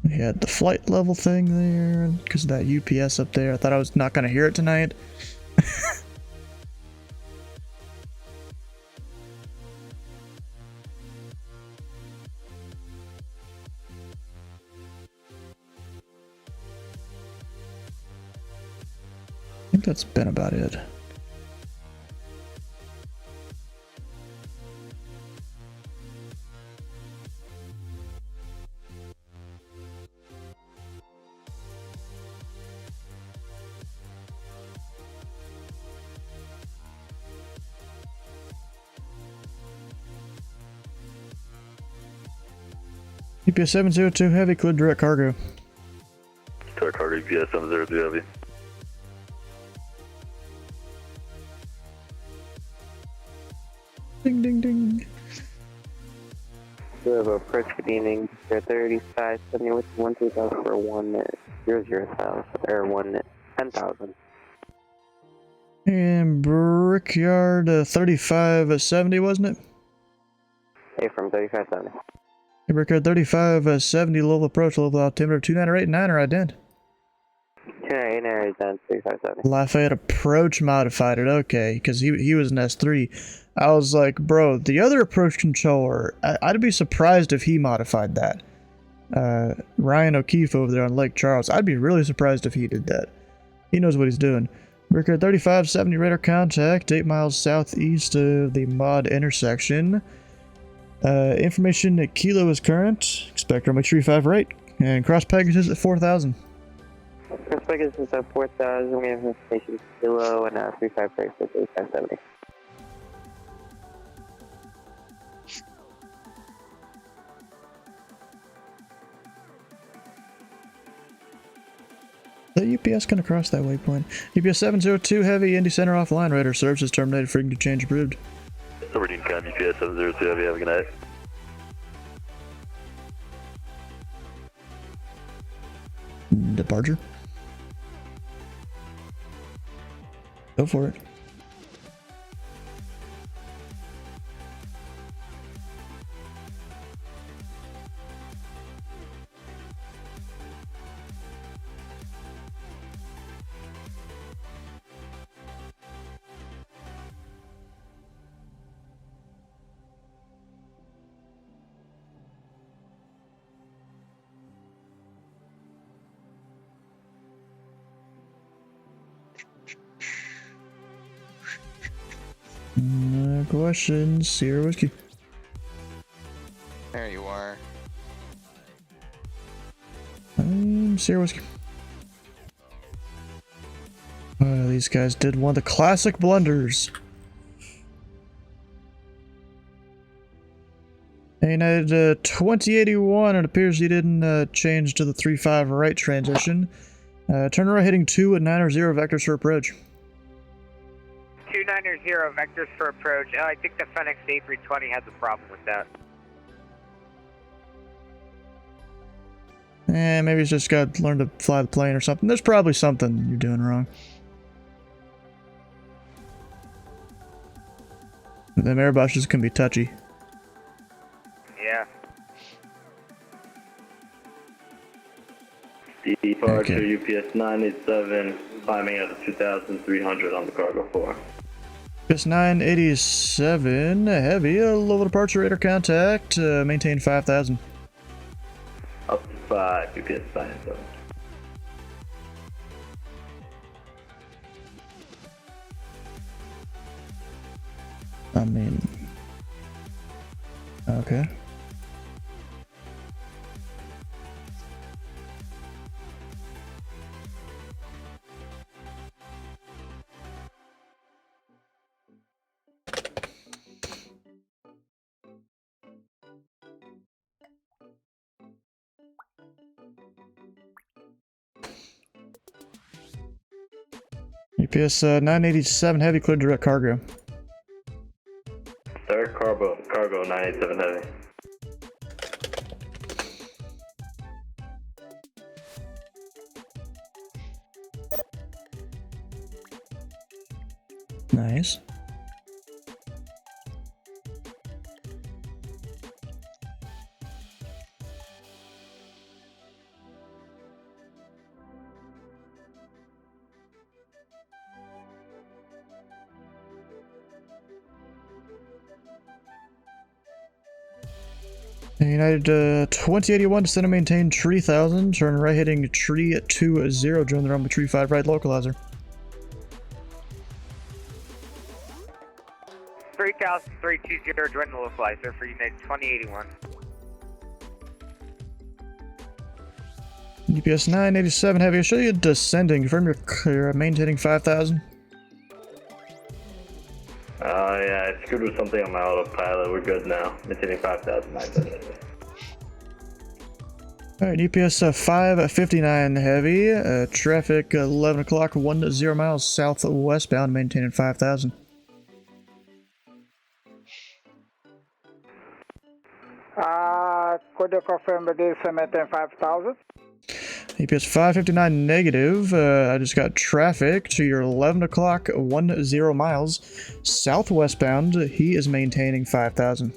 We had the flight level thing there, because of that UPS up there. I thought I was not going to hear it tonight. I think that's been about it. UPS 702 heavy, cleared direct cargo. Direct cargo, UPS 702 heavy. Ding, ding, ding. We have approach, good evening. 35, 70 with 1,000 for 1,000, or 10,000. And Brickyard 3570, wasn't it? Hey, from 3570. Hey, Brickyard 3570, Louisville approach, Louisville altimeter 2989er, ident. 2989 ident, 3570. Lafayette approach modified it, okay, because he was an S3. I was like, bro, the other approach controller, I'd be surprised if he modified that. Ryan O'Keefe over there on Lake Charles, I'd be really surprised if he did that. He knows what he's doing. Brickyard 3570 radar contact, 8 miles southeast of the mod intersection. Information at Kilo is current. Expect runway 35 right. And cross Pegasus at 4,000. Cross Pegasus at 4,000. We have information Kilo and 35 right for 3570. The UPS gonna cross that waypoint. UPS 702 heavy, Indy Center offline, radar services terminated, frequency change approved. Aberdeen Con, UPS 702 heavy, have a good night. Departure. Go for it. No questions. Sierra Whiskey. There you are. I'm Sierra Whiskey. These guys did one of the classic blunders. United 2081, it appears he didn't change to the 3-5 right transition. Turn right heading 2 at 9-0 vectors for approach. 290 vectors for approach. I think the FNX A320 has a problem with that. Maybe he's just got to learn to fly the plane or something. There's probably something you're doing wrong. Them Airbuses can be touchy. Yeah. Departure UPS 987, climbing at 2,300 on the cargo 4. UPS 987, heavy, low departure radar contact, maintain 5,000. Up to 5, UPS 987. I mean, okay. UPS 987 heavy, cleared direct cargo. Third cargo 987 heavy. Nice. United 2081, descend and maintain tree 1000, turn right heading tree at 20, join the runway tree 5 right localizer. 3,320, join the localizer for United 2081. UPS 987 heavy, I'll show you descending, confirm you're clear, maintaining 5,000. Yeah, I screwed with something on my autopilot. We're good now. Maintaining 5,900. Alright, UPS 559 heavy, traffic 11 o'clock, 10 miles southwestbound, maintaining 5,000. Could you confirm this maintain 5,000? UPS 559 negative, I just got traffic to your 11 o'clock, 10 miles southwestbound, he is maintaining 5,000.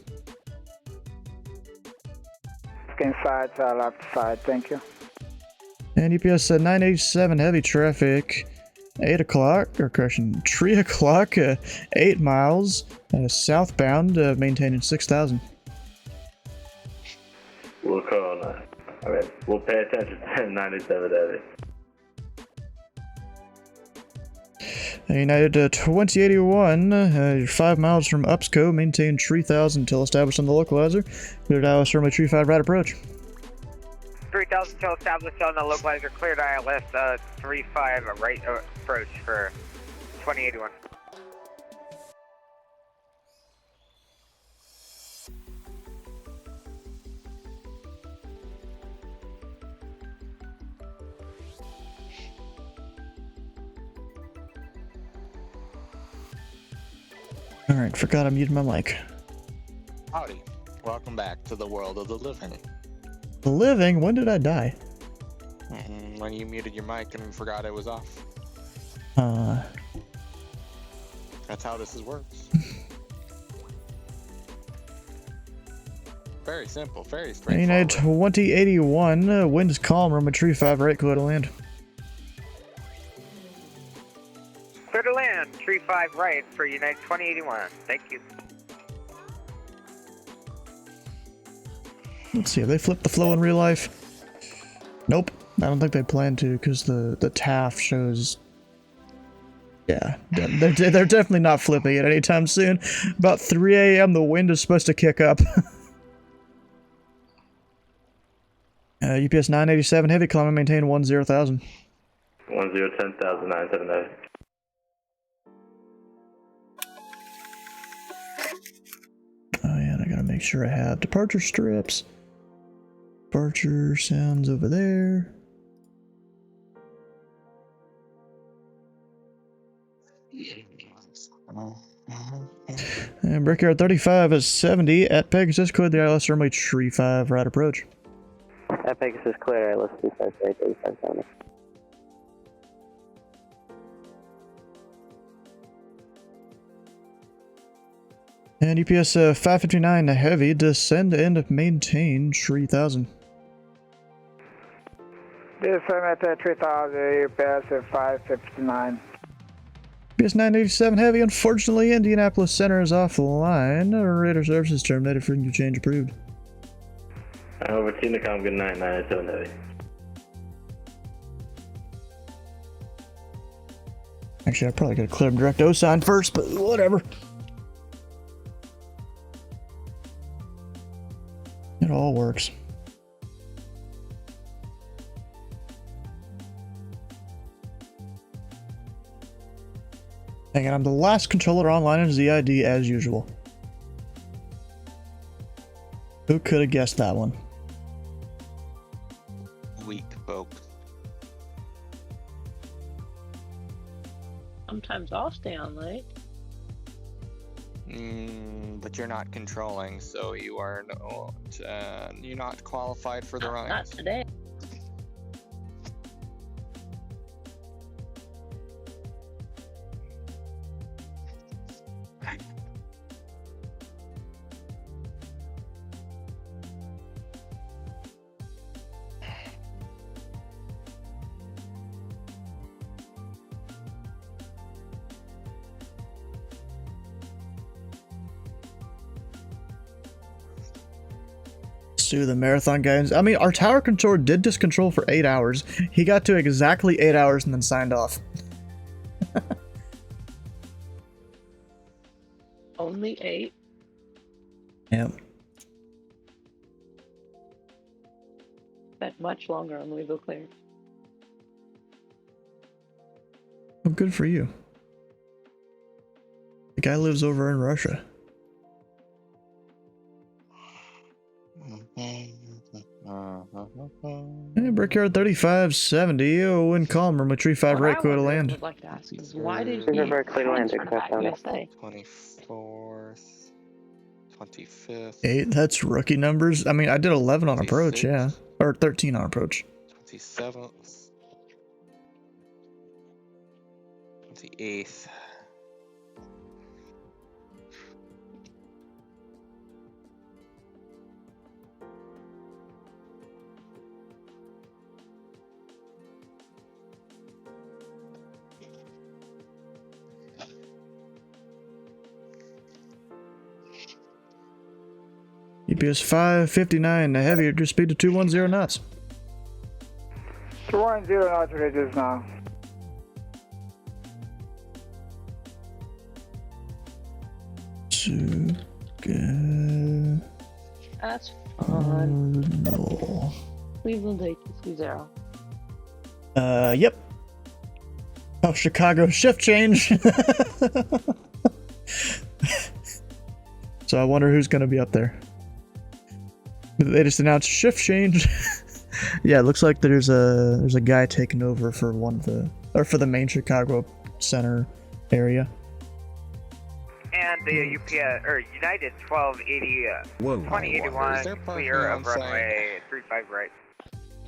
Inside, left side, thank you. And UPS 987 heavy traffic, 8 o'clock, or correction, 3 o'clock, 8 miles southbound, maintaining 6,000. We'll call on that. Alright, we'll pay attention to 97 heavy. United 2081, you're 5 miles from Upsco, maintain 3,000 until established on the localizer. Cleared ILS runway tree 5 right approach. 3,000 until established on the localizer, cleared ILS 35 right approach for 2081. Alright, forgot I muted my mic. Howdy. Welcome back to the world of the living. The living? When did I die? When you muted your mic and forgot it was off. That's how this works. Very simple, very straightforward. United 2081, wind is calm, runway tree 5 right, clear to land. Clear to land, tree 5 right for United 2081. Thank you. Let's see, have they flipped the flow in real life? Nope, I don't think they plan to, because the TAF shows Yeah, they're definitely not flipping it anytime soon. About 3 a.m. the wind is supposed to kick up. UPS 987 heavy, climb and maintain 10,000. 10,970. Oh yeah, and I gotta make sure I have departure strips. Departure sounds over there. And Brickyard 35 is 70 at Pegasus, cleared the ILS runway 35 right approach. At Pegasus clear, ILS 3570. And UPS 559 heavy, descend and maintain 3,000. Descend at 3,000, UPS 559. UPS 987 heavy, unfortunately Indianapolis Center is offline. Radar services terminated, frequency change approved. Over to Unicom, good night, 987 heavy. Actually, I probably gotta clear up direct O sign first, but whatever. It all works. Hang on, I'm the last controller online in ZID as usual. Who could have guessed that one? Weak folks. Sometimes I'll stay on late. But you're not controlling, so you are you're not qualified for the runs. Not today. The marathon guys. I mean, our tower controller did discontrol for 8 hours. He got to exactly 8 hours and then signed off. Only 8? Yep. Spent much longer on Louisville clear. Well, good for you. The guy lives over in Russia. Yeah, Brickyard 3570. Oh, wind calm. Runway 35 right, clear to land. I'd like to ask is why did he clear to land, USA? 24th, 25th. 8, that's rookie numbers. I mean, I did 11 on approach, yeah. Or 13 on approach. 27th. 28th. UPS 559, the heavy, your speed to 210 knots. 210 knots reaches now. That's fun. No. Cleveland ATC 0. Yep. Oh, Chicago shift change. So I wonder who's gonna be up there. They just announced shift change. Yeah, it looks like there's a guy taking over for for the main Chicago Center area. And the UPS or United 1280 2081 clear of runway 35 right.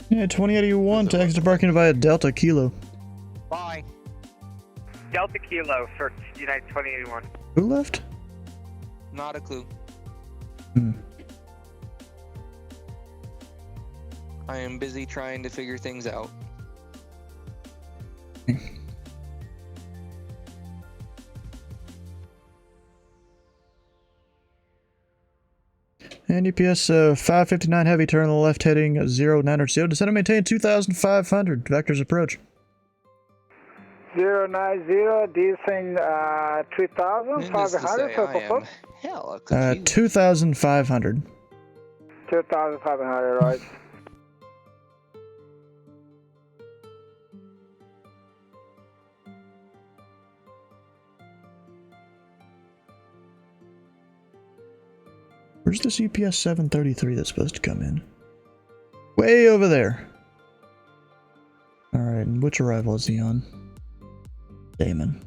Yeah, 2081 to exit parking via Delta Kilo. Bye. Delta Kilo for United 2081. Who left? Not a clue. I am busy trying to figure things out. And UPS 559 heavy, turn on the left heading 0900. Descend and maintain 2,500. Vectors approach. 090, descend 3,500 for Coco. 2,500. 2,500, right. Where's this UPS 733 that's supposed to come in? Way over there. Alright, and which arrival is he on? Damon.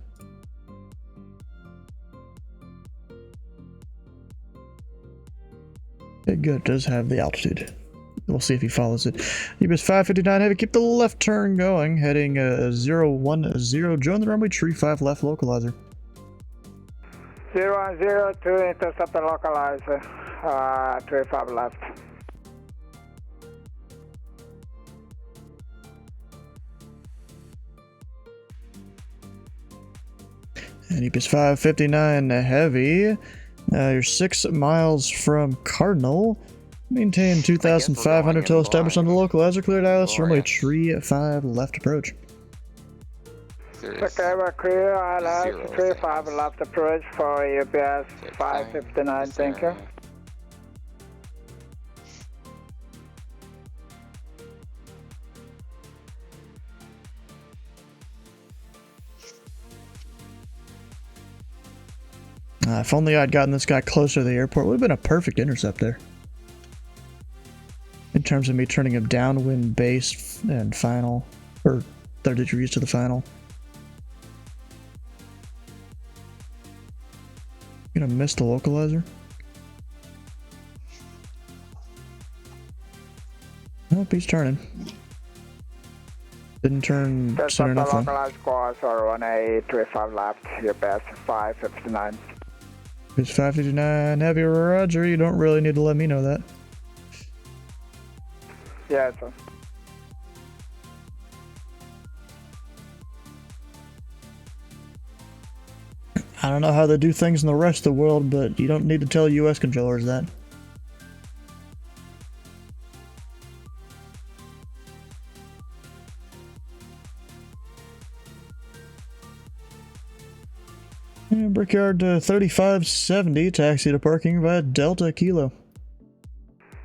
Okay, good. It does have the altitude. We'll see if he follows it. UPS 559 Heavy, keep the left turn going. Heading 010. Join the runway, tree 5 left localizer. 010 to intercept the localizer. 35 left. And UPS 559 Heavy. You're 6 miles from Cardinal. Maintain 2,500 till established on the localizer. Cleared ILS runway tree 5 left approach. Okay, we're clear. ILS 35 left approach for UPS 559. Thank you. If only I'd gotten this guy closer to the airport, would have been a perfect intercept there. In terms of me turning him downwind base and final, or 30 degrees to the final. Gonna miss the localizer. Nope, he's turning. Didn't turn soon enough. Localized course or 1835 left, UPS 559. It's 559 Heavy, roger. You don't really need to let me know that. Yes, sir. I don't know how they do things in the rest of the world, but you don't need to tell US controllers that. Brickyard 3570, taxi to parking via Delta Kilo.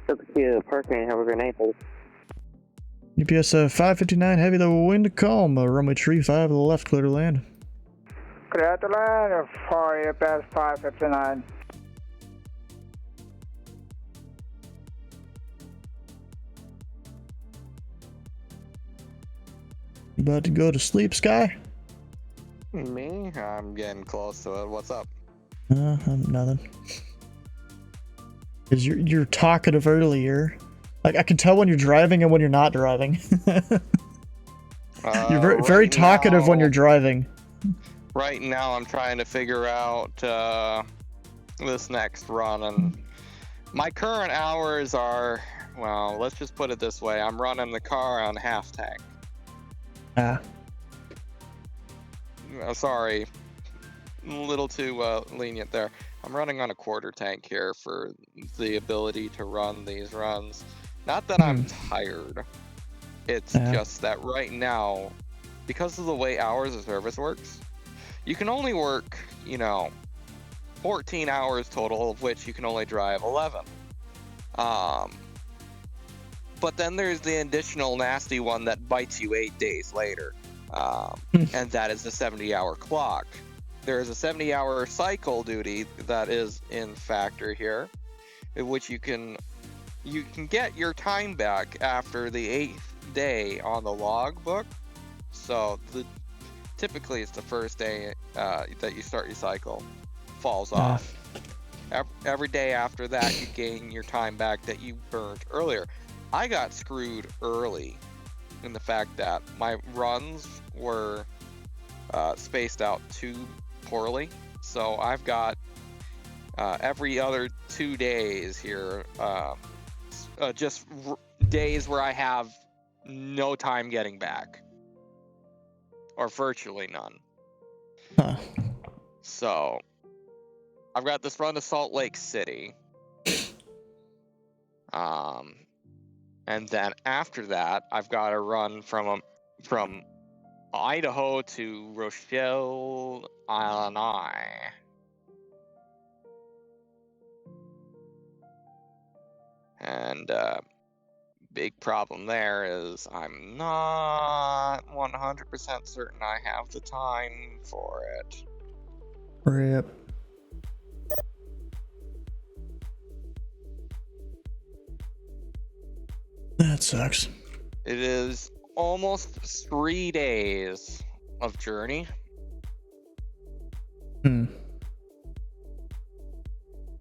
Delta Kilo parking, have a grenade, please. UPS 559 Heavy, the wind calm, runway tree 5 to the left, clear to land. Clear to land for UPS 559. You about to go to sleep, Sky? Me? I'm getting close to it. What's up? Nothing. Cause you're talkative earlier. Like I can tell when you're driving and when you're not driving. You're very talkative when you're driving. Right now, I'm trying to figure out this next run, and my current hours are, well, let's just put it this way: I'm running the car on half tank. Sorry, a little too lenient there. I'm running on a quarter tank here for the ability to run these runs. Not that I'm tired. It's just that right now, because of the way hours of service works, you can only work, 14 hours total, of which you can only drive 11. But then there's the additional nasty one that bites you 8 days later. And that is the 70-hour clock. There is a 70-hour cycle duty that is in factor here, in which you can get your time back after the 8th day on the logbook. So typically it's the first day that you start your cycle falls off. Every day after that, you gain your time back that you burned earlier. I got screwed early in the fact that my runs were spaced out too poorly. So I've got every other 2 days here, just days where I have no time getting back, or virtually none. So I've got this run to Salt Lake City, and then after that I've got a run from Idaho to Rochelle, Illinois. And big problem there is I'm not 100% certain I have the time for it. Rip. That sucks. It is almost 3 days of journey.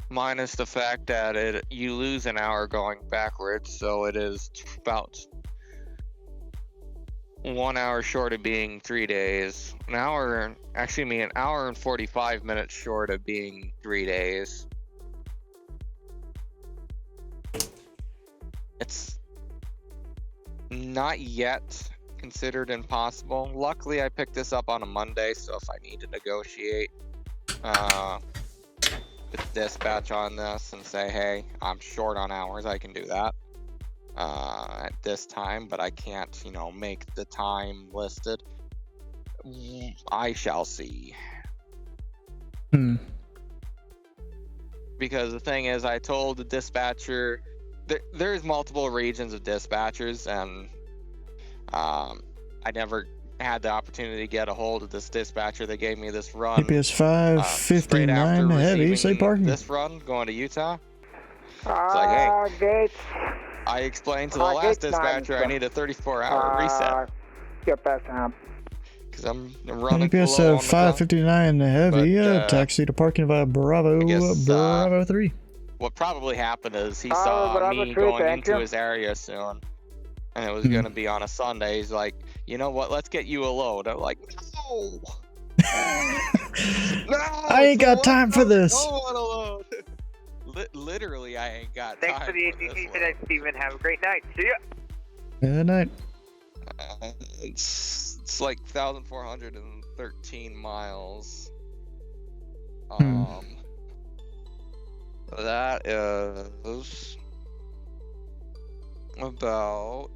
Minus the fact that you lose an hour going backwards, so it is about 1 hour short of being 3 days. An hour and 45 minutes short of being 3 days. It's not yet considered impossible. Luckily, I picked this up on a Monday, so if I need to negotiate with dispatch on this and say, hey, I'm short on hours, I can do that at this time, but I can't, make the time listed. I shall see. Because the thing is, I told the dispatcher, there's multiple regions of dispatchers, and I never had the opportunity to get a hold of this dispatcher. They gave me this run. GPS 559 heavy, say parking. This run going to Utah. It's like, hey, Gates. I explained to the last dispatcher I need a 34-hour reset. Get passing up. Because I'm running GPS 559 heavy, taxi to parking via Bravo, Bravo 3. What probably happened is he saw me going into his area soon, and it was going to be on a Sunday. He's like, you know what, let's get you a load. I'm like, no! No, I ain't got time for this. I don't want a load. Literally, I ain't got time. Thanks for the ATC today, Steven. Have a great night. See ya. Good night. It's like 1,413 miles. That is about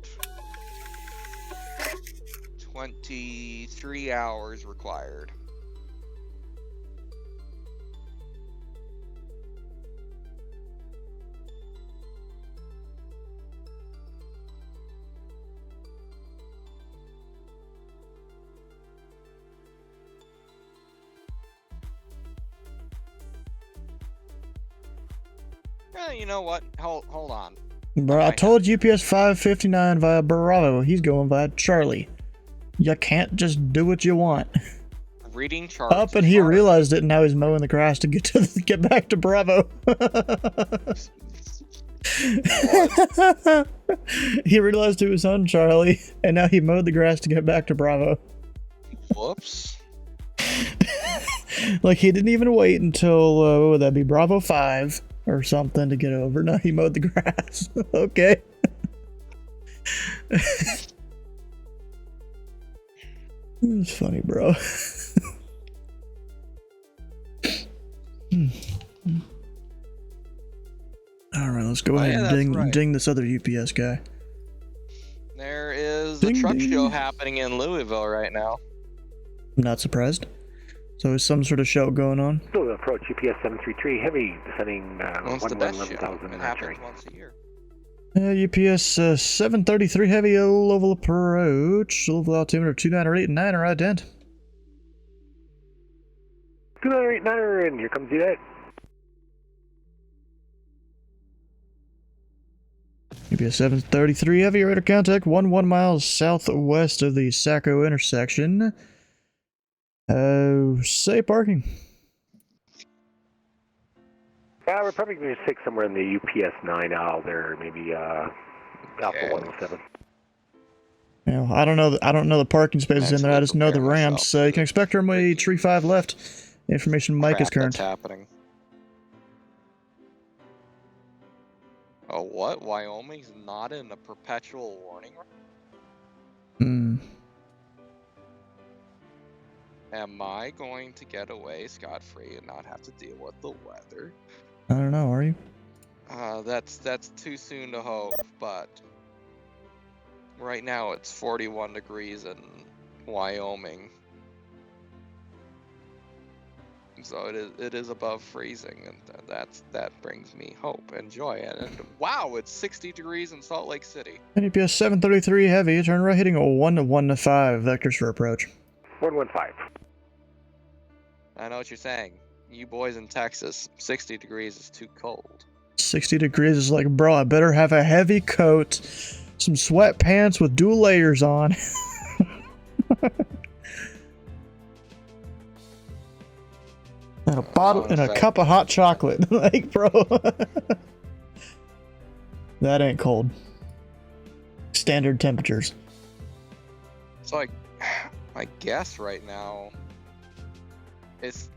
23 hours required. You know what? Hold on. Bro, I told UPS 559 via Bravo. He's going via Charlie. You can't just do what you want. Reading Charlie. Up, and he realized it, and now he's mowing the grass to get back to Bravo. He realized it was on Charlie, and now he mowed the grass to get back to Bravo. Whoops. Like, he didn't even wait until, what would that be, Bravo 5 or something to get over. No, he mowed the grass. Okay. It's funny, bro. Alright, let's go ahead and ding this other UPS guy. There is a truck show happening in Louisville right now. I'm not surprised. So is some sort of show going on? Louisville approach, UPS 733, heavy, descending It's the best show. It happens once a year. UPS 733 heavy, Louisville approach, Louisville altimeter 2989, ident. 2989, and here comes the UPS 733 heavy, radar contact 11 miles southwest of the Saco intersection. Say parking. Yeah, we're probably going to stick somewhere in the UPS 9 aisle there, maybe Alpha 107. Yeah, I don't know the parking spaces in there. I just know the ramps. You can expect runway tree 5 left. Information Mike is current. That's happening. Oh, what? Wyoming's not in a perpetual warning? Am I going to get away scot-free and not have to deal with the weather? I don't know, are you? That's too soon to hope, but right now it's 41 degrees and Wyoming. So it is above freezing, and that brings me hope and joy. And wow, it's 60 degrees in Salt Lake City. NEPS 733 heavy, turn right heading a 115 vectors for approach. 115. I know what you're saying. You boys in Texas, 60 degrees is too cold. 60 degrees is like, bro, I better have a heavy coat, some sweatpants with dual layers on. And a bottle and a cup of hot chocolate. Like, bro. That ain't cold. Standard temperatures. So I guess right now it's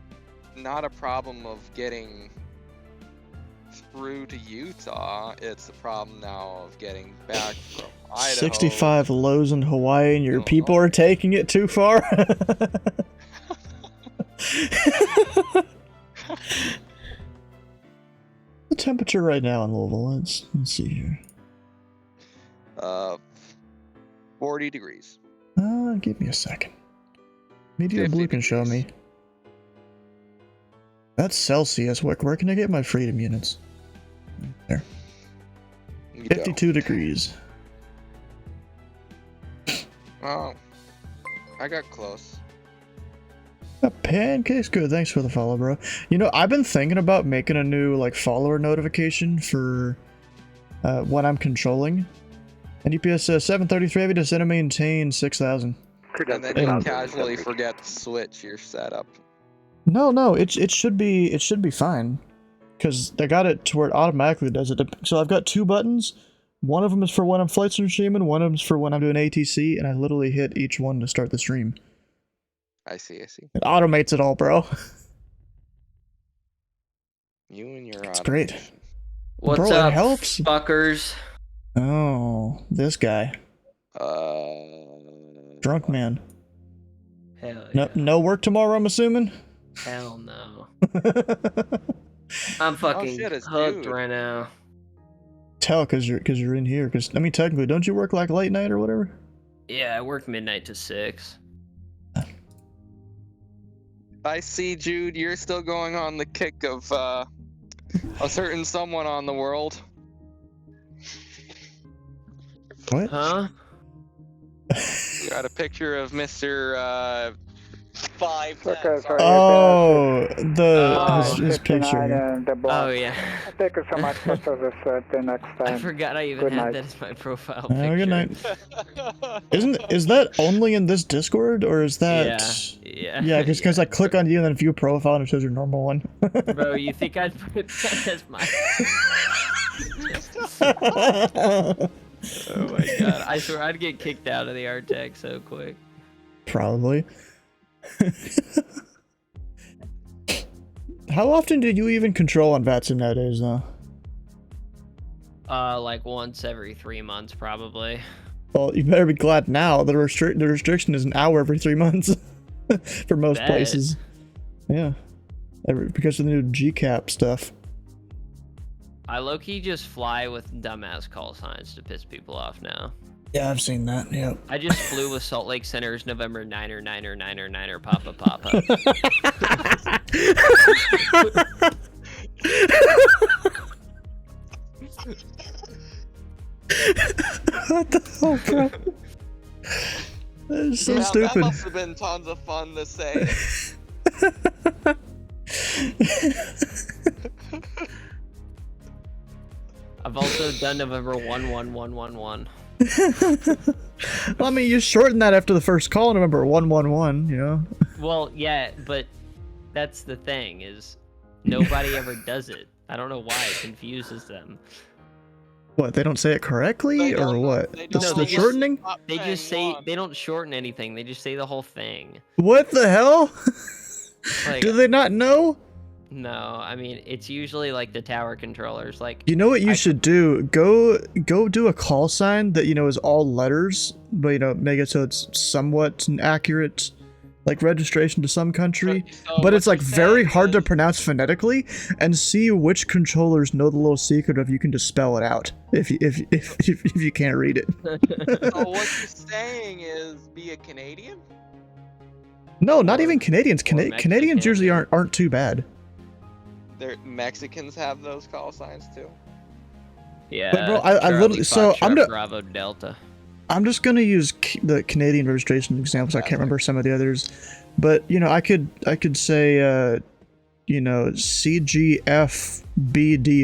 not a problem of getting through to Utah. It's a problem now of getting back from Idaho. 65 lows in Hawaii, and your people are taking it too far. The temperature right now in Louisville, let's see here. 40 degrees. Give me a second. Meteor Blue can show me. That's Celsius. Where can I get my freedom units? There. 52 degrees. Oh, I got close. A Pancakes, good. Thanks for the follow, bro. You know, I've been thinking about making a new like follower notification for when I'm controlling. NEPS 733 heavy descend and maintain 6,000. And then you casually forget to switch your setup. No, it should be fine, because they got it to where it automatically does it. So I've got two buttons. One of them is for when I'm flight streaming. One of them is for when I'm doing ATC, and I literally hit each one to start the stream. I see. It automates it all, bro. You and your It's great. What's bro, up, it helps. fuckers? Oh, this guy. Drunk man. Hell yeah. No work tomorrow, I'm assuming? Hell no. I'm fucking hooked right now. Tell, cause you're in here. Cause I mean, technically, don't you work like late night or whatever? Yeah, I work midnight to 6. I see, Jude. You're still going on the kick of a certain someone on the world. What? Huh? You got a picture of Mr. 510. Oh, his picture. Oh yeah. Thank you so much for this the next time. I forgot I even had that as my profile picture. Good night. Is that only in this Discord, or is that? Yeah. Yeah, because I click on you and then view profile and it shows your normal one. Bro, you think I'd put that as my? Oh my god! I swear I'd get kicked out of the Artec so quick. Probably. How often do you even control on VII nowadays, though? Like once every 3 months, probably. Well, you better be glad now. The restriction is an hour every 3 months for most places. Yeah, because of the new GCAP stuff. I low-key just fly with dumbass call signs to piss people off now. Yeah, I've seen that, yep. I just flew with Salt Lake Center's November 9er, 9er, 9er, 9er, Papa, Papa. What the hell, bro? That is so stupid. That must have been tons of fun to say. I've also done November 11111. Well, I mean, you shortened that after the first call, November 111, you know? Well, yeah, but that's the thing, is nobody ever does it. I don't know why it confuses them. What, they don't say it correctly, or what? The shortening? They just say, they don't shorten anything, they just say the whole thing. What the hell? Like, do they not know? No, I mean, it's usually like the tower controllers, like... You know what you should do? Go do a call sign that, you know, is all letters, but, you know, make it so it's somewhat accurate like registration to some country, So but it's what like you're very saying hard to is- pronounce phonetically, and see which controllers know the little secret of you can just spell it out if you can't read it. So what you're saying is be a Canadian? No, not even Canadians. Mexican, Canadians usually aren't too bad. Mexicans have those call signs too. Yeah. But bro, I Charlie literally Foxtrot Bravo Delta. I'm just gonna use the Canadian registration examples. I can't remember some of the others, but you know, I could say you know, CGFBD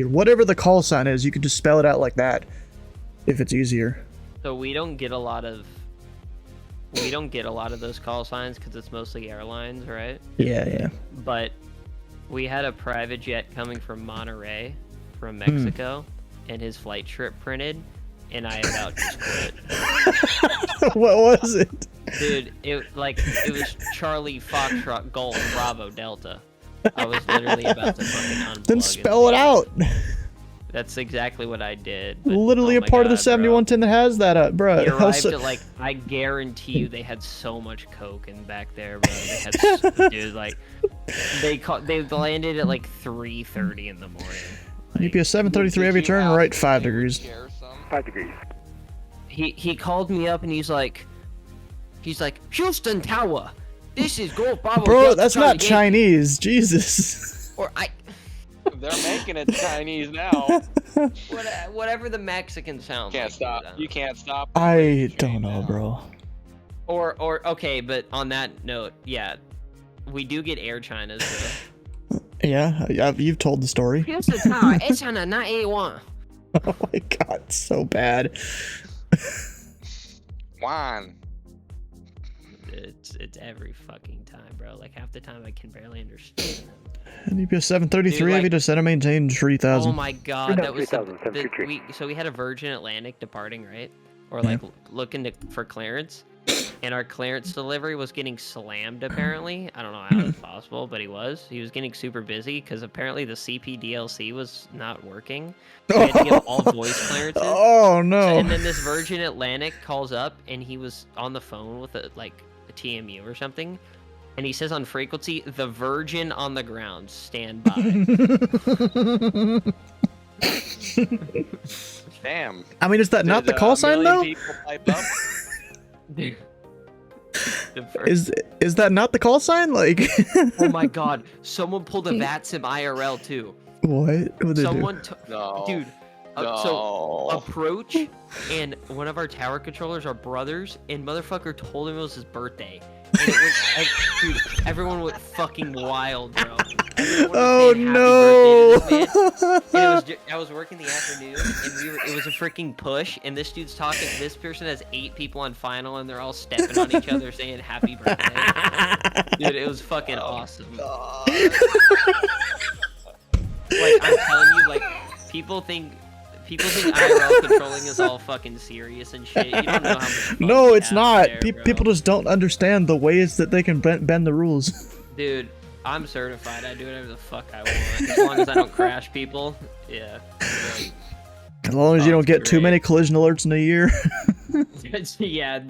or whatever the call sign is. You could just spell it out like that if it's easier. So we don't get a lot of those call signs because it's mostly airlines, right? Yeah. But we had a private jet coming from Monterey, from Hmm. Mexico, and his flight trip printed, and I about just quit. What was it? Dude, it was Charlie Foxtrot Golf Bravo Delta. I was literally about to fucking unplug. Then spell it out. That's exactly what I did. But, Literally oh a my part of the God, 7110 that has that, bro. He arrived at, like, I guarantee you they had so much coke in back there, bro. They had, dude, like, they landed at like 3:30 in the morning. UPS 733 heavy turn right 5 degrees. 5 degrees. He called me up and he's like, Houston Tower, this is Golf Bravo. Bro, Delta that's Charlie not Yankee." Chinese. Jesus. Or They're making it Chinese now. whatever the Mexican sounds. Can't like, stop. dude, You can't stop. I don't know, bro. Or okay, but on that note, yeah, we do get Air Chinas though. Yeah, you've told the story. Houston Tower, it's on a 981. Oh my god, so bad. Juan. It's every fucking time, bro. Like half the time I can barely understand them. And UPS 733 Dude, heavy like- to center maintain 3000. Oh my god, that was 3000, so we had a Virgin Atlantic departing, right? Or like looking for clearance, and our clearance delivery was getting slammed. Apparently, I don't know how that's possible, but he was getting super busy because apparently the CPDLC was not working. So we had to give all voice clearances. Oh no! And then this Virgin Atlantic calls up, and he was on the phone with a TMU or something. And he says on frequency, "The Virgin on the ground, stand by." Damn. I mean, is that not the call sign though? Is that not the call sign? Like. Oh my god, someone pulled a VATSIM IRL too. What? What did Someone, No. dude. So approach, and one of our tower controllers are brothers, and motherfucker told him it was his birthday. And it went, dude, everyone went fucking wild, bro. Oh no! I was working the afternoon, and it was a freaking push, and this dude's talking. This person has 8 people on final, and they're all stepping on each other saying happy birthday. Dude, it was fucking awesome. Like I'm telling you, like people think IRL controlling is all fucking serious and shit. You don't know how much fun No, we it's have not. there, bro. People just don't understand the ways that they can bend the rules. Dude, I'm certified. I do whatever the fuck I want, as long as I don't crash people. Yeah. Like, As long as you don't get too many collision alerts in a year. yeah.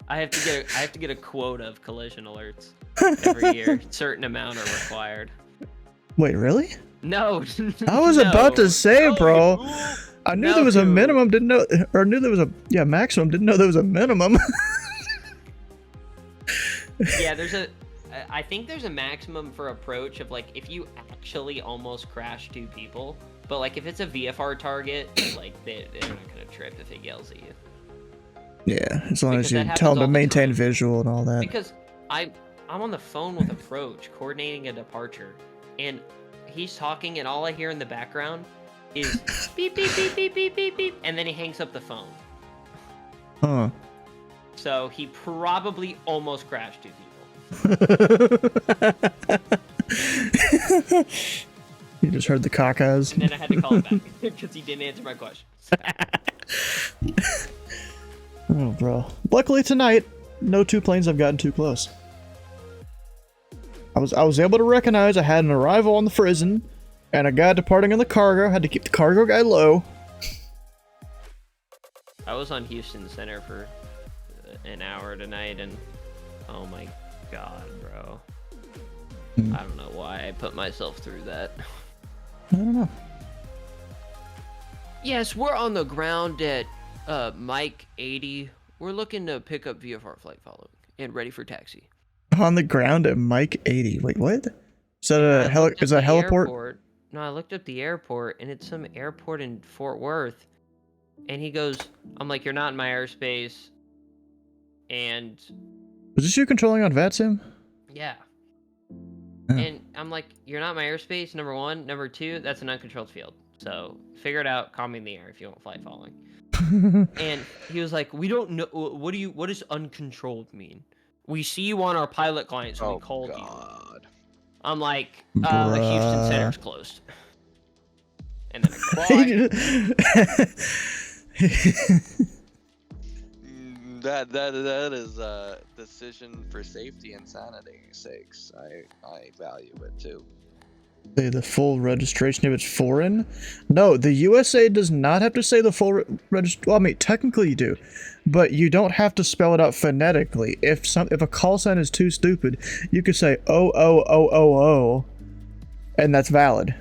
I have to get a quota of collision alerts every year. Certain amount are required. Wait, really? No. I was about to say, bro. I knew there was a minimum, didn't know, or knew there was a maximum, didn't know there was a minimum. Yeah, I think there's a maximum for approach of like if you actually almost crash 2 people, but like if it's a VFR target, like they're not gonna trip if it yells at you. Yeah, as long Because as you that tell them happens to all the maintain visual and all that. Because I'm on the phone with approach, coordinating a departure, and he's talking, and all I hear in the background is beep beep beep beep beep beep beep, and then he hangs up the phone. Huh. So he probably almost crashed 2 people. You just heard the cacas. And then I had to call him back because he didn't answer my question. Oh, bro. Luckily tonight, no 2 planes have gotten too close. I was able to recognize I had an arrival on the Frizen, and a guy departing on the cargo. Had to keep the cargo guy low. I was on Houston Center for an hour tonight, and oh my God, bro. Hmm. I don't know why I put myself through that. I don't know. Yes, we're on the ground at Mike 80. We're looking to pick up VFR flight following and ready for taxi. On the ground at Mike 80. Wait, what? Is that a is that a heliport? Airport. No, I looked up the airport, and it's some airport in Fort Worth. And he goes, I'm like, you're not in my airspace. And Was this you controlling on VATSIM? yeah. Oh. And I'm like, you're not in my airspace, number one. Number two, that's an uncontrolled field. So figure it out, calm me in the air if you want flight following. And he was like, we don't know, what does uncontrolled mean? We see you on our pilot client, so we called you. I'm like, Houston Center's closed. And then I That is a decision for safety and sanity's sakes. I value it too. Say the full registration if it's foreign? No, the USA does not have to say the full registration. Well, I mean, technically you do, but you don't have to spell it out phonetically. If a call sign is too stupid, you could say O, and that's valid.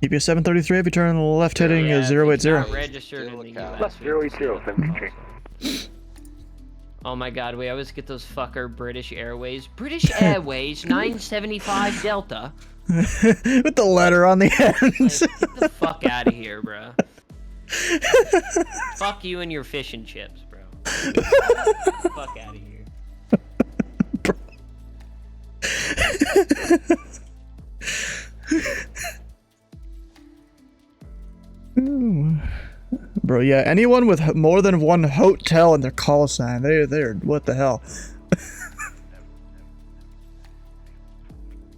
EPS 733 if you turn left heading 080. registered in the US. Left 080. Oh my god, we always get those fucker British Airways. British Airways 975 Delta. With the letter on the end. Like, get the fuck out of here, bro. Fuck you and your fish and chips, bro. Fuck out of here. Bro, yeah, anyone with more than one hotel in their call sign, they're what the hell.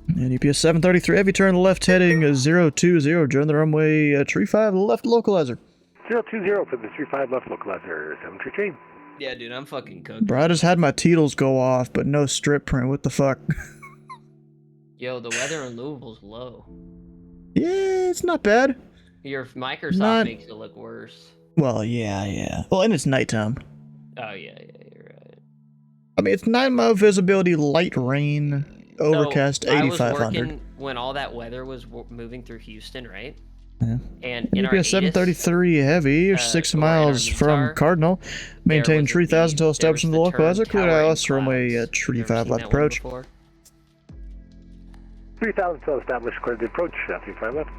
And EPS 733, heavy turn left heading 020, join the runway 35 left localizer. 020 for the 35 left localizer, 733. Yeah, dude, I'm fucking cooked. Bro, I just had my Teetles go off, but no strip print, what the fuck? Yo, the weather in Louisville's low. Yeah, it's not bad. Your Microsoft makes it look worse. Well, yeah. Well, and it's nighttime. Oh, yeah, you're right. I mean, it's 9-mile visibility, light rain, overcast, so 8,500. I was working when all that weather was moving through Houston, right? Yeah. And in our EPS 733 heavy, 6 miles from Cardinal. Maintain 3,000 until establishing the localizer. Clear ILS runway 35 left approach. 3,000 until established, clear the approach, 35 left.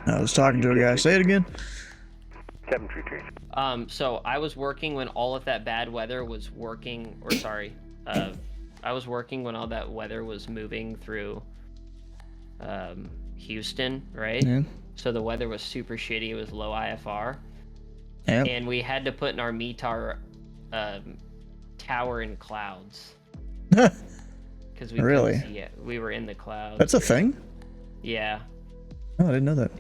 I was talking to a guy. Say it again. 733. So I was working when all of that bad weather was working, or sorry, I was working when all that weather was moving through Houston, right? Yeah. So the weather was super shitty. It was low IFR. Yeah. And we had to put in our METAR tower in clouds. Because we really? couldn't see it. We were in the clouds. That's a thing? Yeah. Oh, I didn't know that.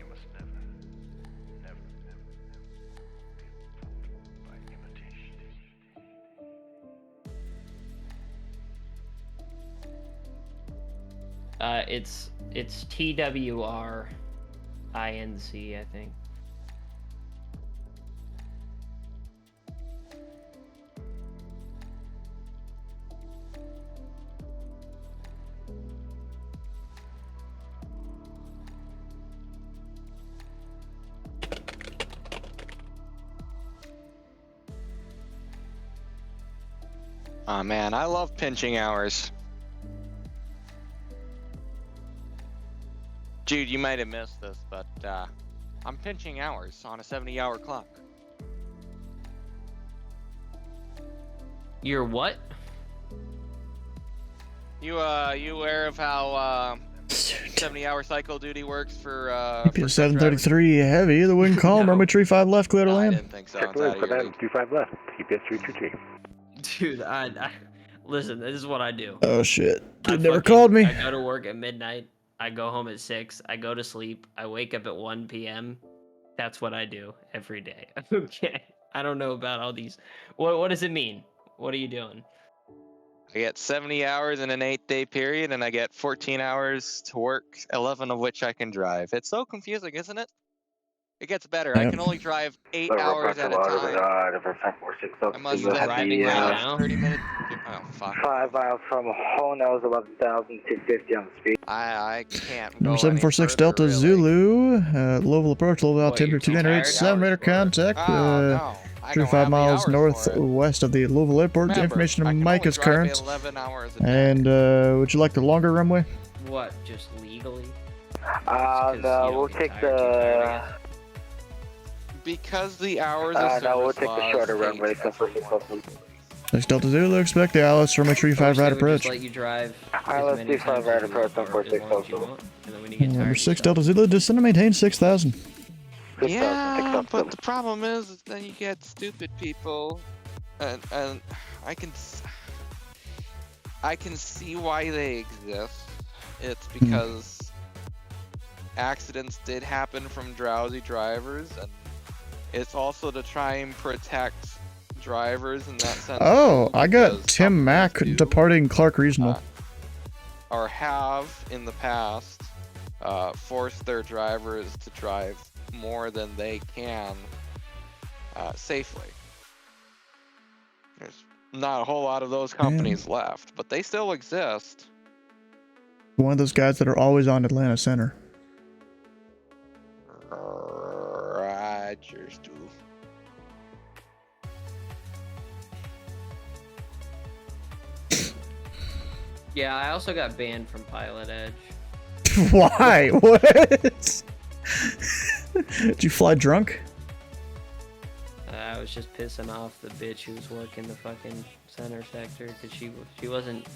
It's TWRINC, I think. Oh man, I love pinching hours. Jude, you might have missed this, but I'm pinching hours on a 70-hour clock. You're what? You aware of how 70-hour cycle duty works for 733 heavy, the wind calm, runway 35 left, clear to land. I didn't think so. Check the for that, 25 left, EPS 333. Dude, I listen, this is what I do. Oh shit. You never called me. I go to work at midnight. I go home at 6. I go to sleep. I wake up at 1 p.m. That's what I do every day. Okay. I don't know about all these. What does it mean? What are you doing? I get 70 hours in an 8-day period, and I get 14 hours to work, 11 of which I can drive. It's so confusing, isn't it? It gets better. I can only drive 8 hours at a time. I must driving right now. 30 minutes. Oh fuck. 5 miles from Hono is about 1,250 on the speed. I can't go Number any 746 further, Delta really. Zulu, Louisville approach, Louisville altimeter you're too 2987, radar contact, no. I don't 35 have the miles hours for it. northwest of the Louisville airport. Remember, Information I on can Mike only is drive current. 11 hours a day. And would you like the longer runway? What? Just legally? No, we'll take the... Because the hours of service no, we'll take the shorter laws runway. age everyone. 6 Delta Zulu, expect the Alice runway 35 right approach. Just let you drive. Let's do 5 right approach on 46 Delta. Number 6 Delta Zulu, descend and maintain 6,000. Yeah, but the problem is then you get stupid people, and I can see why they exist. It's because accidents did happen from drowsy drivers, and it's also to try and protect drivers in that sense. Oh, I got Tim Mack departing Clark Regional. Or have in the past forced their drivers to drive more than they can safely. There's not a whole lot of those companies left, but they still exist. One of those guys that are always on Atlanta Center. Rogers do. Yeah, I also got banned from Pilot Edge. Why? What? Did you fly drunk? I was just pissing off the bitch who was working the fucking center sector because she wasn't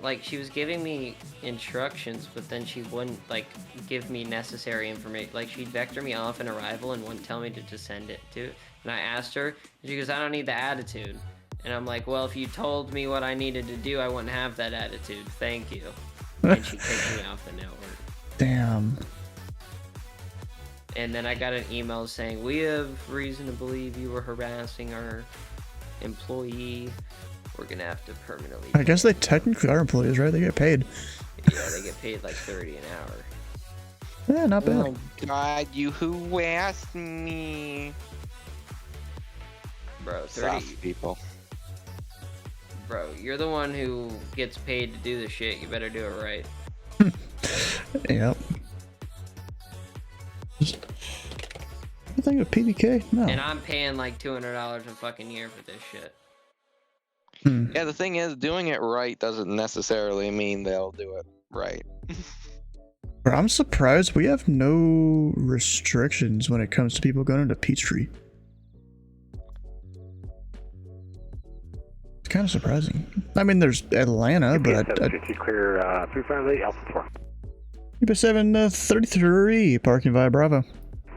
like, she was giving me instructions, but then she wouldn't like give me necessary information. Like, she'd vector me off in arrival and wouldn't tell me to just send it to. And I asked her, and she goes, "I don't need the attitude." And I'm like, "Well, if you told me what I needed to do, I wouldn't have that attitude. Thank you." And she kicked me off the network. Damn. And then I got an email saying, "We have reason to believe you were harassing our employee. We're gonna have to permanently..." I guess they technically are employees, right? They get paid. Yeah, they get paid like 30 an hour. Yeah, not bad. Oh God, you who asked me? Bro, 30 Soft people. Bro, you're the one who gets paid to do the shit. You better do it right. Yep. You think of PDK? No. And I'm paying like $200 a fucking year for this shit. Yeah, the thing is, doing it right doesn't necessarily mean they'll do it right. Bro, I'm surprised we have no restrictions when it comes to people going into Peachtree. It's kind of surprising. I mean, there's Atlanta, but clear 358 Alpha 4. UP 733 parking via Bravo.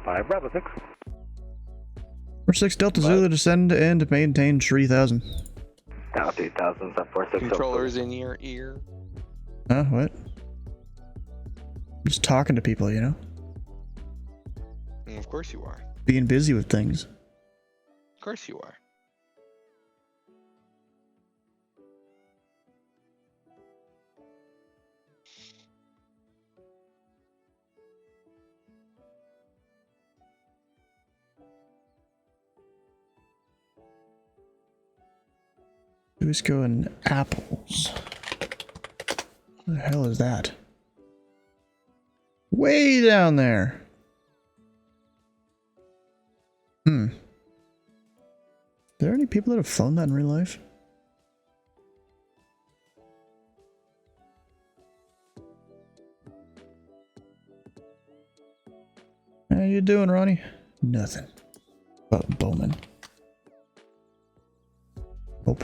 5 Bravo 6. We're 6 Delta Zulu, descend and maintain 3,000. Down 3,000, 46. Controllers in your ear. Huh? What? Just talking to people, you know? Of course you are. Being busy with things. Of course you are. Who's going apples? What the hell is that? Way down there. Are there any people that have flown that in real life? How you doing, Ronnie? Nothing. Bowman. Hope.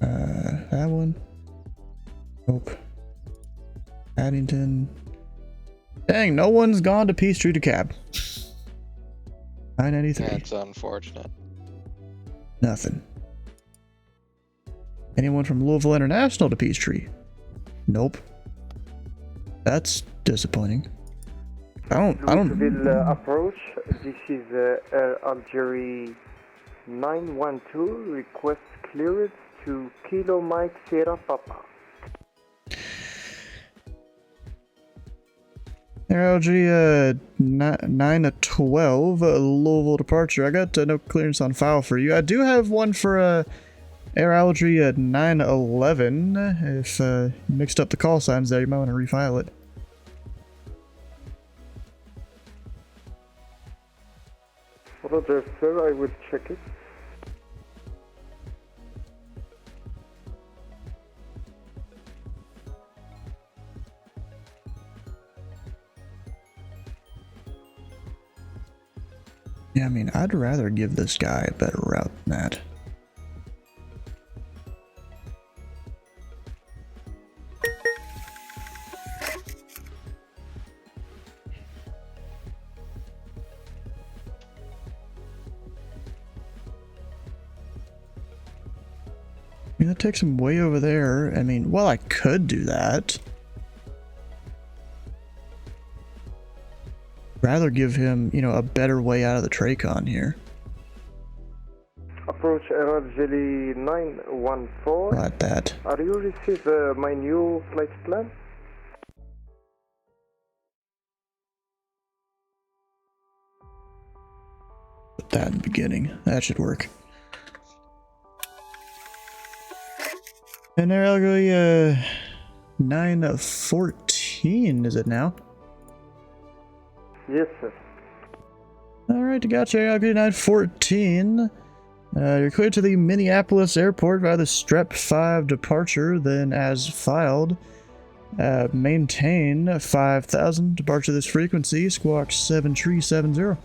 That one. Nope. Addington. Dang, no one's gone to Peachtree to cab. 993. That's unfortunate. Nothing. Anyone from Louisville International to Peachtree? Nope. That's disappointing. I don't. Louisville approach. This is Algeria 912. Request clearance to Kilo Mike Sierra Papa. RLG 9-12, Louisville departure. I got no clearance on file for you. I do have one for RLG 9-11. If you mixed up the call signs there, you might want to refile it. Roger, sir, I will check it. Yeah, I mean, I'd rather give this guy a better route than that. I mean, that takes him way over there. I mean, well, I could do that. Rather give him, you know, a better way out of the Tracon here. Approach RLG 914. Like that. Are you received my new flight plan? Put that in the beginning. That should work. And there I'll go 914, is it now? Yes, sir. Alright, gotcha. I'll go 914. You're cleared to the Minneapolis airport via the Strep 5 departure, then as filed. Maintain 5,000, departure this frequency, squawk 7370.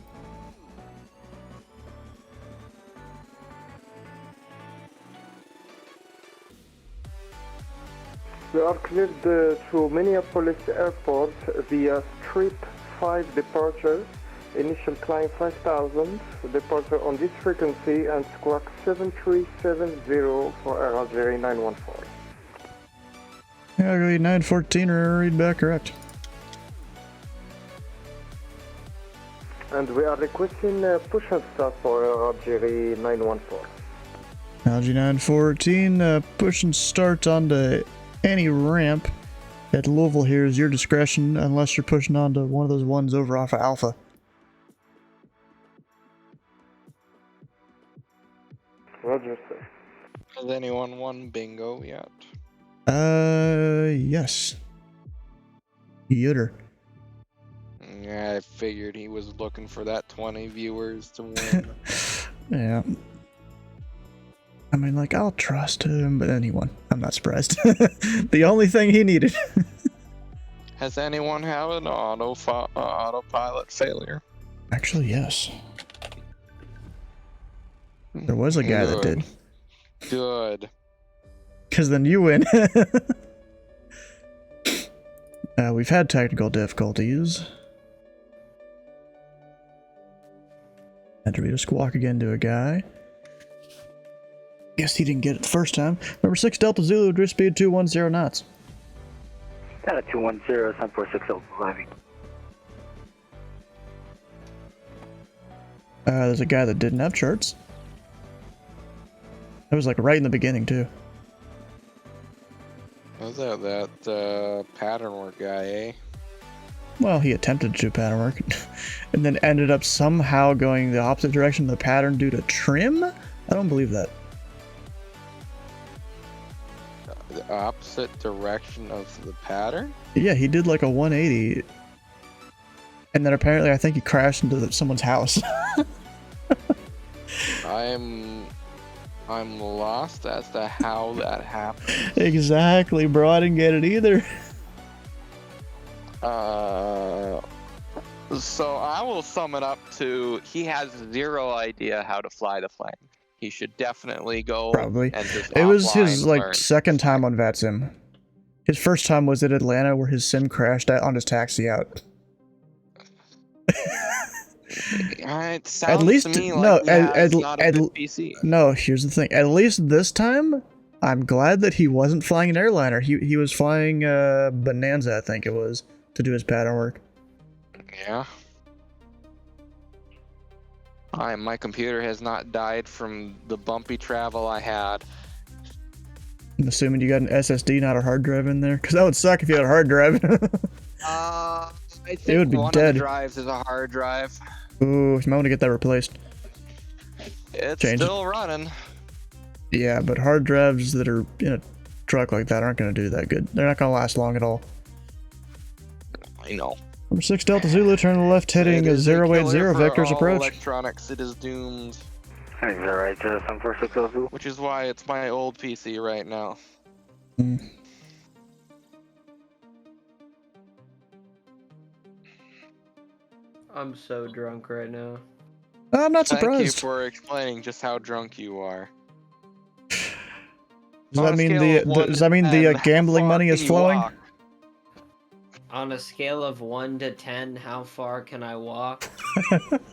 We are cleared to Minneapolis Airport via Strip 5 departure. Initial climb 5,000, departure on this frequency and squawk 7370 for RLJ 914. Yeah, I'll go 914 or read back correct. And we are requesting push and start for RLJ 914. LG 914, push and start onto any ramp at Louisville here is your discretion, unless you're pushing onto one of those ones over off of Alpha. Roger, sir. Has anyone won bingo yet? Yes. Yoder. Yeah, I figured he was looking for that 20 viewers to win. Yeah. I mean, like, I'll trust him, but then he won. I'm not surprised. The only thing he needed. Has anyone had an autopilot failure? Actually, yes. There was a guy that did. Good. Because then you win. We've had technical difficulties. Had to read a squawk again to a guy. Guess he didn't get it the first time. Number 6 Delta Zulu, drift speed 210 knots. Got 210, 746 Delta arriving. There's a guy that didn't have charts. That was like right in the beginning too. Was that pattern work guy, eh? Well, he attempted to do pattern work and then ended up somehow going the opposite direction of the pattern due to trim? I don't believe that. The opposite direction of the pattern? Yeah, he did like a 180. And then apparently I think he crashed into someone's house. I'm lost as to how that happened. Exactly, bro. I didn't get it either. So I will sum it up to he has zero idea how to fly the plane. He should definitely go. Probably. And just it was his like learn. second time on VII. His first time was at Atlanta where his sim crashed on his taxi out. It sounds At least to me no, like not a good PC. No, here's the thing. At least this time, I'm glad that he wasn't flying an airliner. He was flying Bonanza, I think it was, to do his pattern work. Yeah. My computer has not died from the bumpy travel I had. I'm assuming you got an SSD, not a hard drive in there? Because that would suck if you had a hard drive. I it think would be one dead. of the drives is a hard drive. Ooh, you might want to get that replaced. It's Change it. still running. Yeah, but hard drives that are in a truck like that aren't going to do that good. They're not going to last long at all. I know. Number 6 Delta Zulu, turn to the left, heading It is a 080 killer for vectors all approach. Electronics, it is doomed. Alright, some first Tobu. Which is why it's my old PC right now. I'm so drunk right now. I'm not Thank you surprised. for explaining just how drunk you are. Does that mean the gambling money is flowing? On a scale of 1 to 10, how far can I walk?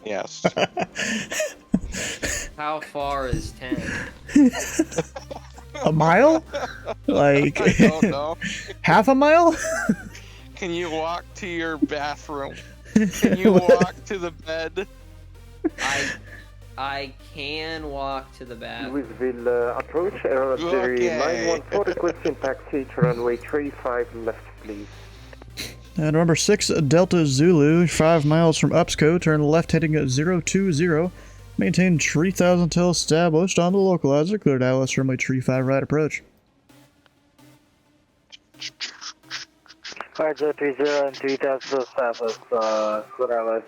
Yes. How far is 10? A mile? Like, I don't know. half a mile? Can you walk to your bathroom? Can you walk to the bed? I can walk to the bathroom. Louisville approach, Jerry 914 requesting taxi to runway 35 left, please. And number 6 Delta Zulu, 5 miles from Upsco, turn left heading at 020. Maintain tree 1000 until established on the localizer. Cleared ILS runway tree 5 right approach. Roger 30 and 3000 to established, cleared ILS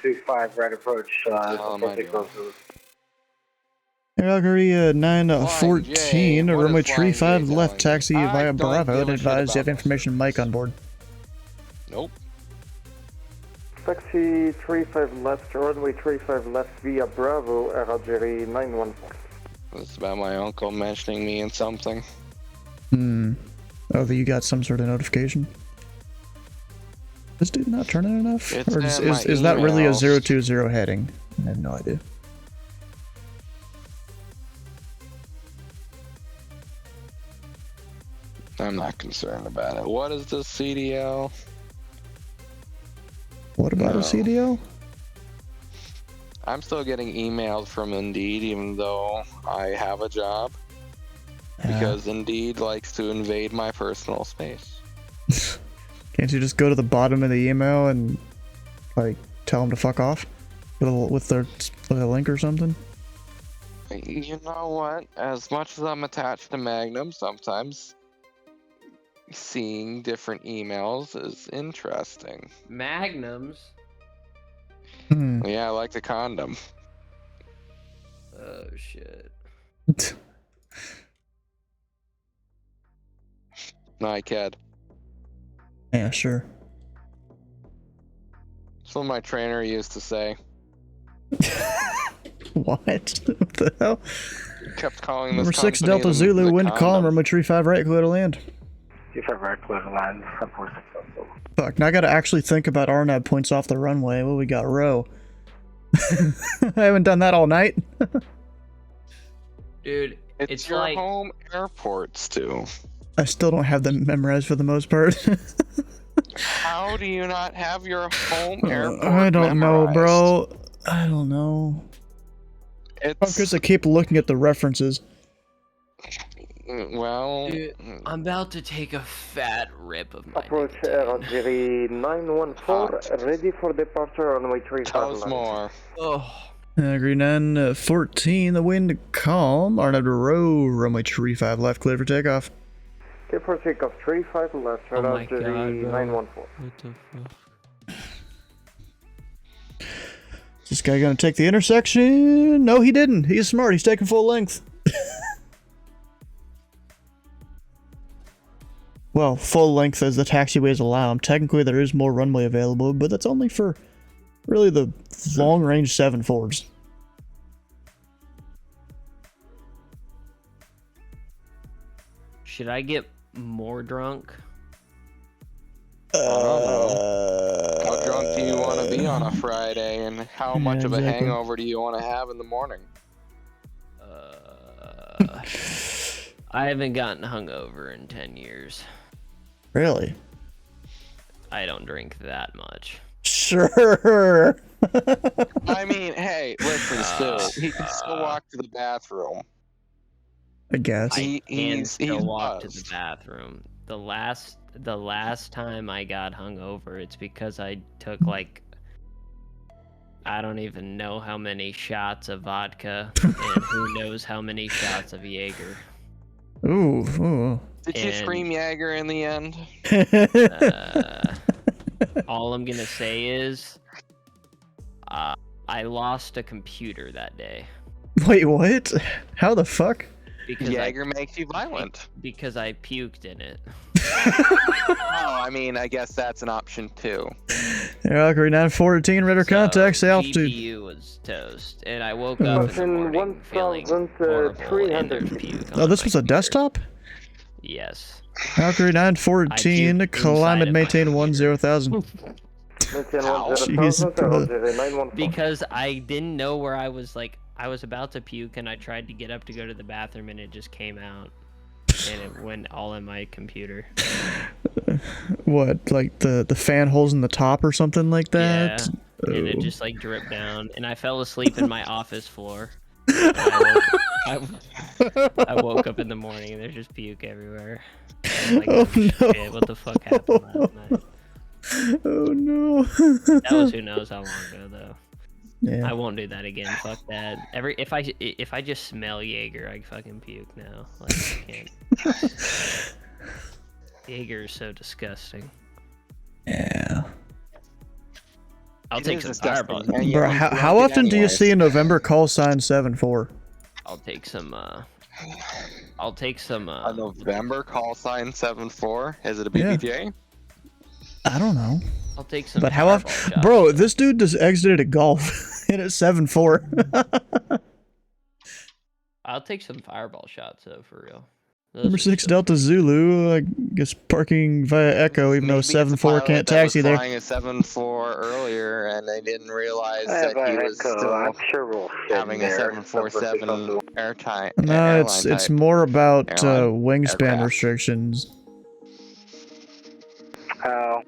35 right approach, Calgary 914, runway tree 5 left, taxi via Bravo, and advise you have information Mike on board. Nope. Taxi 35 left, runway 35 left via Bravo, Jerry 914. This is about my uncle mentioning me in something. Oh, that you got some sort of notification? This dude not turning enough? It's Or is that really a 020 heading? I have no idea. I'm not concerned about it. What is the CDL? What about a CDL? I'm still getting emails from Indeed even though I have a job. Because Indeed likes to invade my personal space. Can't you just go to the bottom of the email and, like, tell them to fuck off? With a link or something? You know what? As much as I'm attached to Magnum, sometimes seeing different emails is interesting. Magnums? Yeah, I like the condom. Oh, shit. Kid. Yeah, sure. That's what my trainer used to say. What? What the hell? He kept calling this Number 6 company Delta Zulu, wind calm, runway tree 5 right, clear to land. 35 right, clear to land, 46 Fuck, now I gotta actually think about RNAV points off the runway. What we got, row? I haven't done that all night. Dude, it's your like... home airports, too. I still don't have them memorized for the most part. How do you not have your home airport I don't memorized? know, bro. I don't know. It's because I keep looking at the references. Well, dude, I'm about to take a fat rip of my approach Jerry 914, ready for departure on runway 35 Tell us more. Oh. Green 914, the wind calm. RNAV to row, runway tree 5 left, clear for takeoff. Clear for takeoff, tree 5 left, Jerry 914. What the fuck? Is this guy gonna take the intersection? No, he didn't. He's smart. He's taking full length. Well, full length as the taxiways allow. Technically, there is more runway available, but that's only for really the long-range 7-4s. Should I get more drunk? I don't know. How drunk do you want to be on a Friday, and how much of a hangover do you want to have in the morning? I haven't gotten hungover in 10 years. Really? I don't drink that much. Sure. I mean, hey, listen, still, he can still walk to the bathroom. I guess. I can still walk to buzzed. the bathroom. the last time I got hungover, it's because I took like I don't even know how many shots of vodka and who knows how many shots of Jaeger. Ooh. Did you scream Jaeger in the end? All I'm gonna say is, I lost a computer that day. Wait, what? How the fuck? Because Jaeger makes you violent. Because I puked in it. Oh, I mean, I guess that's an option too. Valkyrie 914, radar contact, say altitude. GPU was toast, and I woke up in the morning feeling horrible, and there's puke. Oh, this was a desktop? Yes. Valkyrie 914, climb and maintain 10,000. Jesus, brother. Because I didn't know where I was, like, I was about to puke, and I tried to get up to go to the bathroom, and it just came out. And it went all in my computer. What, like the fan holes in the top or something like that? Yeah, and it just like dripped down, and I fell asleep in my office floor. I woke up in the morning, and there's just puke everywhere. Like, oh no! Shit, what the fuck happened last night? Oh no! That was who knows how long ago though. Yeah. I won't do that again. Fuck that. If I just smell Jaeger, I fucking puke now. Like I can't. Jaeger is so disgusting. Yeah. I'll take some fireball. Bro, how often do you see a November call sign 7-4? I'll take some. I'll take some. A November call sign 7-4. Is it a BBJ? Yeah. I don't know. I'll take some. But how often, bro? This dude just exited a golf and it's 7-4. I'll take some fireball shots though, for real. Number 6 Delta Zulu, I guess parking via Echo, even though 7-4 can't taxi there. Flying a 7-4 earlier, and they didn't realize that he was still having a 747 airtime. No, it's more about wingspan restrictions. Oh.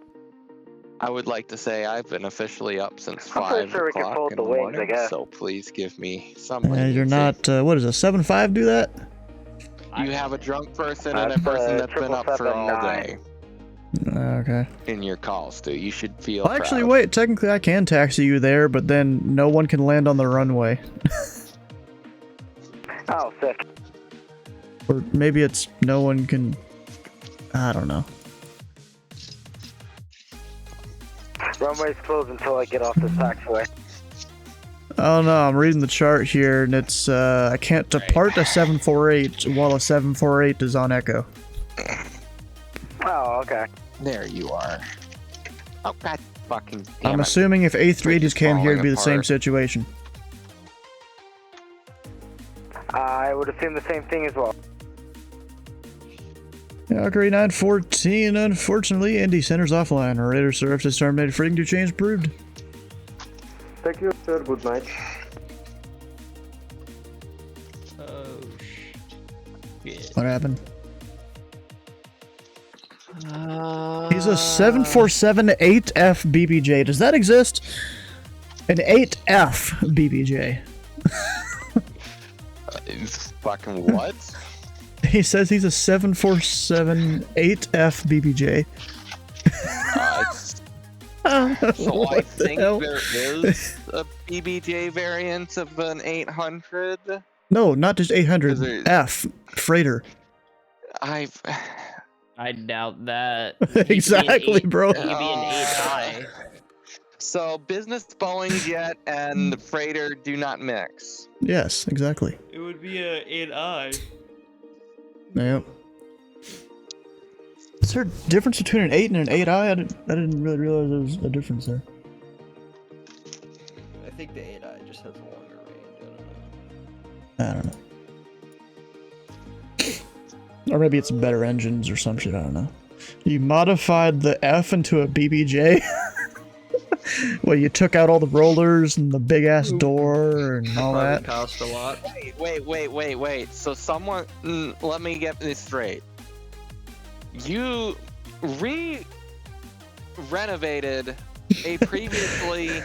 I would like to say I've been officially up since 5 sure o'clock in the wings, morning, so please give me some. You're not, what is a 7-5 do that? You have a drunk person and a person that's been up for all day. Okay. In your calls, dude. You should feel Well, actually, proud. wait, technically I can taxi you there, but then no one can land on the runway. Oh, sick. Or maybe it's no one can... I don't know. Runway's closed until I get off the taxiway. Oh no, I'm reading the chart here, and it's, I can't depart a 748 while a 748 is on Echo. Oh, okay. There you are. Oh, god fucking damn I'm it. assuming if A380s came here, it'd be the same apart. situation. I would assume the same thing as well. Valkyrie 914, unfortunately, Indy Center's offline. Radar services terminated. Freedom to change approved. Thank you, sir. Good night. Oh shit. What happened? He's a 747 8F BBJ. Does that exist? An 8F BBJ. Fucking what? He says he's a 747 8F BBJ. So I think hell? there is a BBJ variant of an 800. No, not just 800. F. Freighter. I doubt that. Exactly, bro. He'd be an 8i. So business Boeing jet and freighter do not mix. Yes, exactly. It would be a 8i. Yep. Is there a difference between an 8 and an 8i? I didn't really realize there was a difference there. I think the 8i just has a longer range. I don't know. Or maybe it's better engines or some shit, I don't know. You modified the F into a BBJ? Well, you took out all the rollers and the big ass door and all that? Cost a lot. Wait. So someone, let me get this straight. You renovated a previously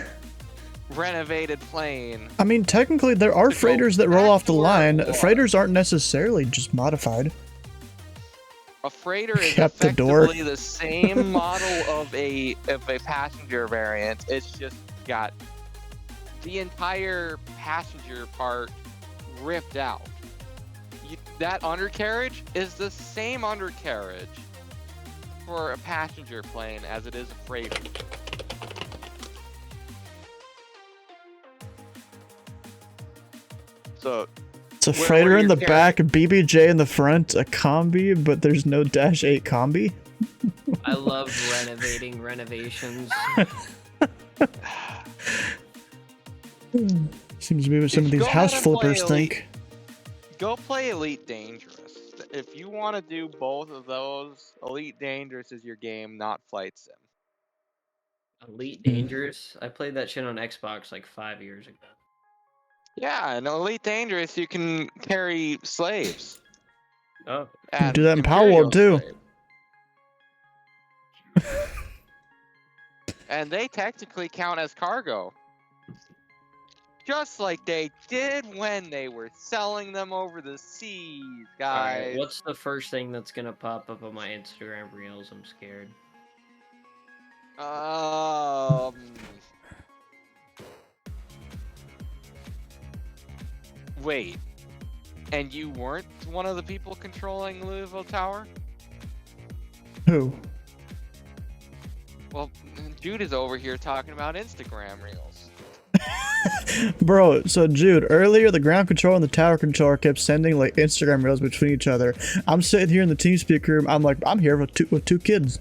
renovated plane. I mean, technically there are freighters that roll off the line. Freighters aren't necessarily just modified. A freighter is Kept the door. effectively the same model of a passenger variant. It's just got the entire passenger part ripped out. That undercarriage is the same undercarriage for a passenger plane as it is a freighter. So it's a freighter in the back, a BBJ in the front, a combi, but there's no Dash 8 combi. I love renovating renovations. Seems to be what some of these house flippers think. Go play Elite Dangerous. If you want to do both of those, Elite Dangerous is your game, not Flight Sim. Elite Dangerous? I played that shit on Xbox like 5 years ago. Yeah, in Elite Dangerous, you can carry slaves. Oh. You can do that in Power World too. And they technically count as cargo. Just like they did when they were selling them over the seas, guys. Alright, what's the first thing that's gonna pop up on my Instagram reels? I'm scared. Wait. And you weren't one of the people controlling Louisville Tower? Who? Well, Jude is over here talking about Instagram reels. Bro, so Jude, earlier the ground control and the tower controller kept sending like Instagram reels between each other. I'm sitting here in the TeamSpeak room. I'm like, I'm here with two kids.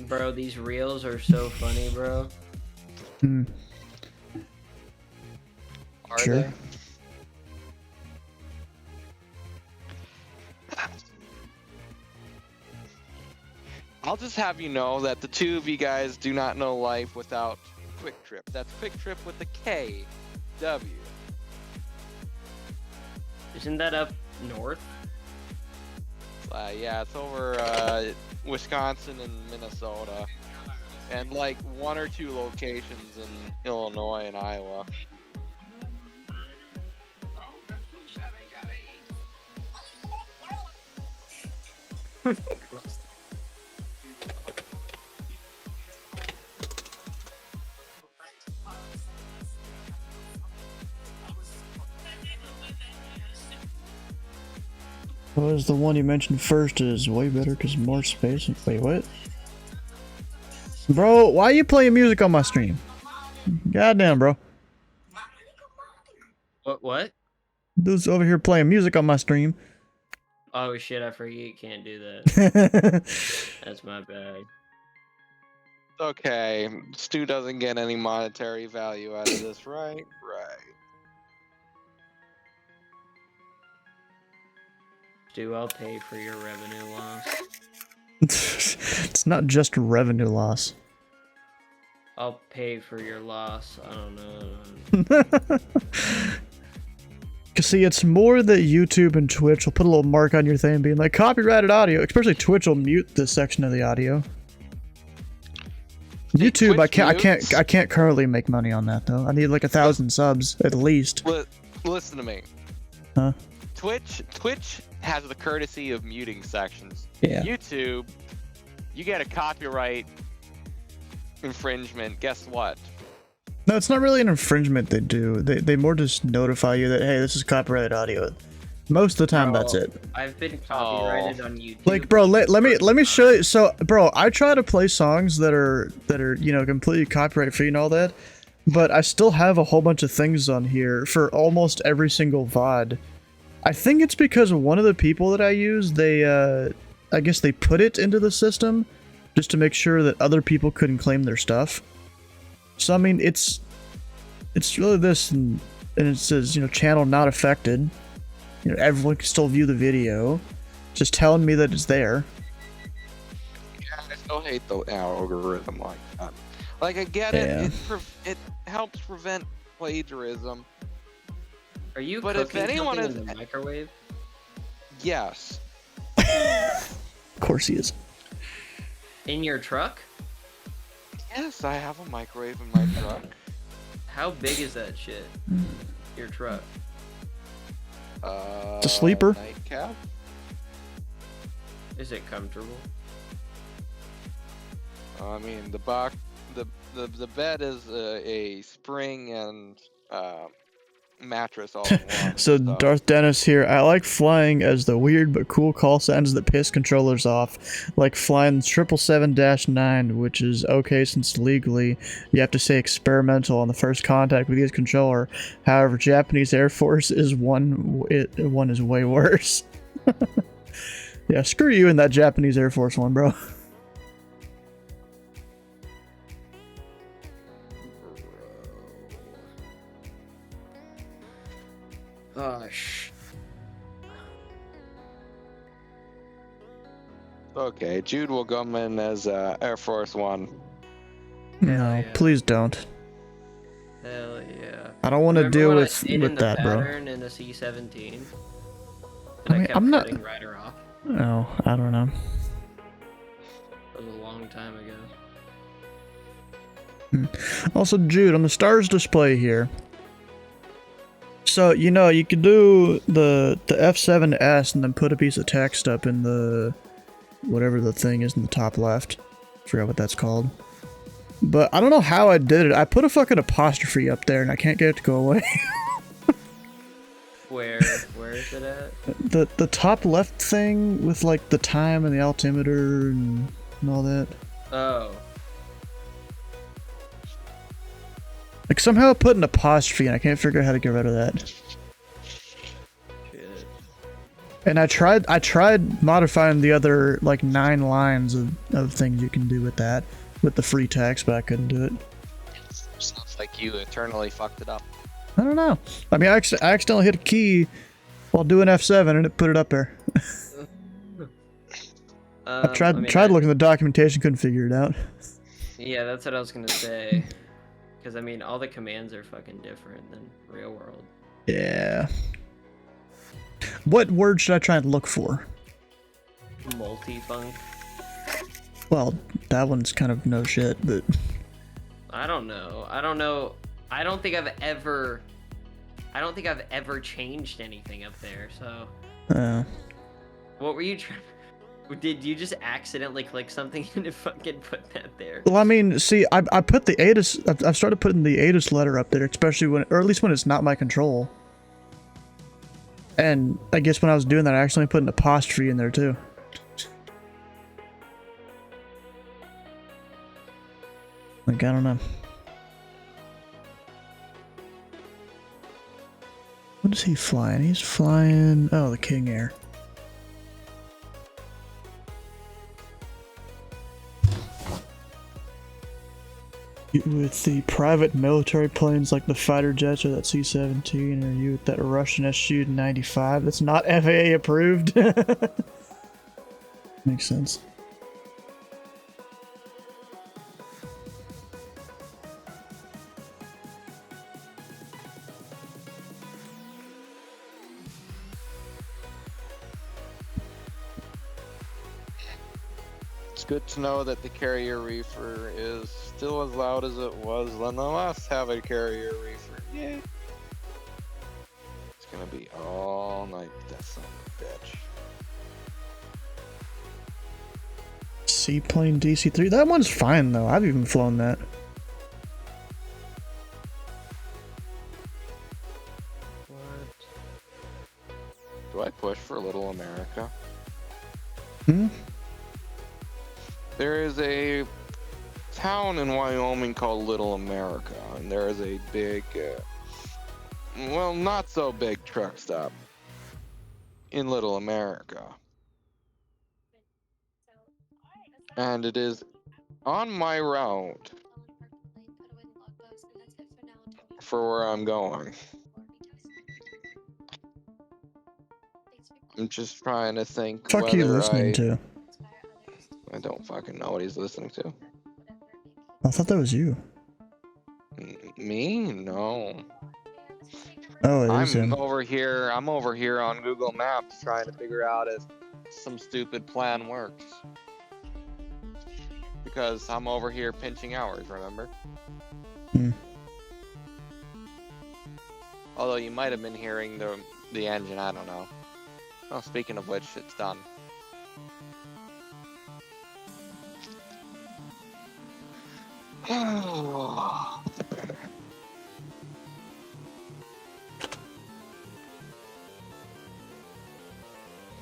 Bro, these reels are so funny, bro. Are Sure. they? I'll just have you know that the two of you guys do not know life without Quick Trip. That's Quick Trip with the K, W. Isn't that up north? Yeah, it's over Wisconsin and Minnesota, and like 1 or 2 locations in Illinois and Iowa. What was the one you mentioned first is way better because more space. Wait, what? Bro, why are you playing music on my stream? Goddamn, bro. What? Dude's over here playing music on my stream. Oh shit, I forget you can't do that. That's my bad. Okay, Stu doesn't get any monetary value out of this, right? Right. Stu, I'll pay for your revenue loss. It's not just revenue loss. I'll pay for your loss. I don't know. Cause see, it's more that YouTube and Twitch will put a little mark on your thing being like copyrighted audio. Especially Twitch will mute this section of the audio. YouTube, Twitch I can't currently make money on that though. I need like 1,000 subs at least. Listen to me. Huh? Twitch has the courtesy of muting sections. Yeah. YouTube, you get a copyright infringement. Guess what? No, it's not really an infringement they do. They more just notify you that, hey, this is copyrighted audio. Most of the time, that's it. I've been copyrighted on YouTube. Like, bro, let me show you. So, bro, I try to play songs that are you know, completely copyright free and all that, but I still have a whole bunch of things on here for almost every single VOD. I think it's because one of the people that I use, they I guess they put it into the system just to make sure that other people couldn't claim their stuff. So I mean, it's really this, and it says, you know, channel not affected. You know, everyone can still view the video. Just telling me that it's there. Yeah, I still hate the algorithm like that. Like, I get Yeah. it. It helps prevent plagiarism. Are you But if cooking anyone something is- in the microwave? Yes. Of course he is. In your truck? Yes, I have a microwave in my truck. How big is that shit? Your truck? It's a sleeper. Nightcap. Is it comfortable? I mean, the bed is a spring and mattress all in one. So Darth Dennis here. I like flying as the weird but cool call signs that piss controllers off. Like flying 777-9, which is okay since legally you have to say experimental on the first contact with each controller. However, Japanese Air Force is one is way worse. Yeah, screw you and that Japanese Air Force one, bro. Gosh. Okay, Jude will come in as Air Force One. No, please don't. Hell yeah. I don't want to Remember deal when I with stayed in the that, bro. pattern in the C-17? And I mean, kept I'm not. cutting right or off. No, I don't know. That was a long time ago. Also, Jude, on the stars display here. So, you know, you could do the F7S and then put a piece of text up in the whatever the thing is in the top left. Forgot what that's called. But I don't know how I did it. I put a fucking apostrophe up there and I can't get it to go away. Where is it at? The top left thing with like the time and the altimeter and all that. Oh. Like somehow I put an apostrophe and I can't figure out how to get rid of that. Shit. And I tried modifying the other like 9 lines of things you can do with that, with the free text, but I couldn't do it. Sounds like you eternally fucked it up. I don't know. I mean, I accidentally hit a key while doing F7 and it put it up there. I tried looking at the documentation, couldn't figure it out. Yeah, that's what I was gonna say. Because, I mean, all the commands are fucking different than real world. Yeah. What word should I try and look for? Multifunc. Well, that one's kind of no shit, but... I don't know. I don't think I've ever changed anything up there, so... What were you trying... Did you just accidentally click something and fucking put that there? Well, I mean, see, I put the ATIS... I've started putting the ATIS letter up there, especially when... Or at least when it's not my control. And I guess when I was doing that, I accidentally put an apostrophe in there, too. Like, I don't know. What is he flying? He's flying... Oh, the King Air. With the private military planes like the fighter jets or that C-17, or you with that Russian Su-95 that's not FAA approved? Makes sense. It's good to know that the carrier reefer is still as loud as it was when the last have a carrier reefer. Yeah. It's gonna be all night with that son of a bitch. Seaplane DC-3? That one's fine though. I've even flown that. Do I push for Little America? There is a town in Wyoming called Little America, and there is a big, well, not so big truck stop in Little America. And it is on my route for where I'm going. I'm just trying to think. Fuck you listening to? I don't fucking know what he's listening to. I thought that was you. Me? No. Oh, it is him. I'm over here on Google Maps trying to figure out if some stupid plan works. Because I'm over here pinching hours, remember? Although you might have been hearing the engine, I don't know. Oh, speaking of which, it's done.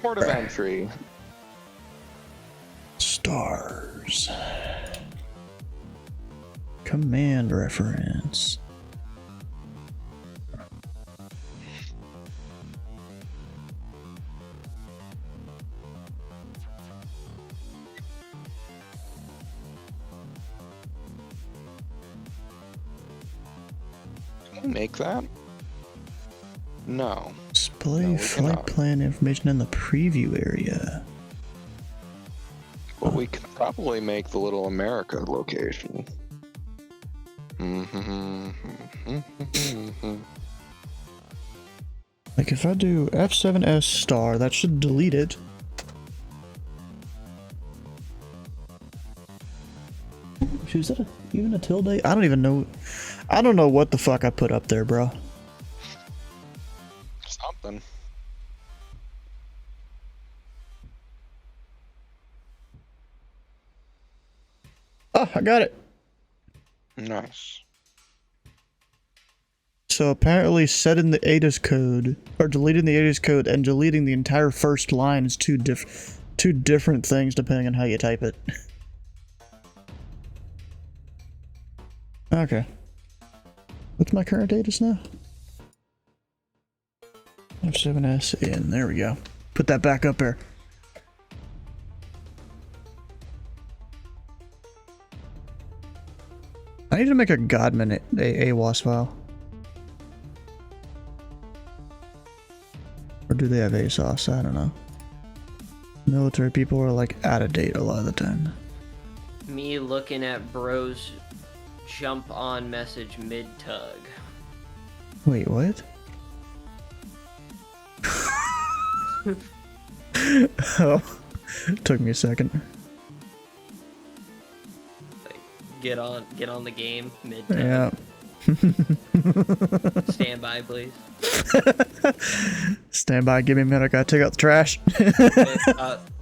Port of entry. Stars. Command reference. Can we make that? No. Display flight plan information in the preview area. Well, we could probably make the Little America location. Like if I do F7S star, that should delete it. Is that even a tilde? I don't even know. I don't know what the fuck I put up there, bro. Something. Oh, I got it. Nice. So apparently setting the ATIS code, or deleting the ATIS code and deleting the entire first line is two different things depending on how you type it. Okay. What's my current ATIS now? F7S in, there we go. Put that back up there. I need to make a Godman AWAS file. Or do they have ASOS? I don't know. Military people are like out of date a lot of the time. Me looking at bros jump on message mid-tug. Wait, what? Oh, took me a second. Like, get on the game mid-tug. Yeah. Stand by, please. Stand by, give me a minute, I gotta take out the trash. Wait,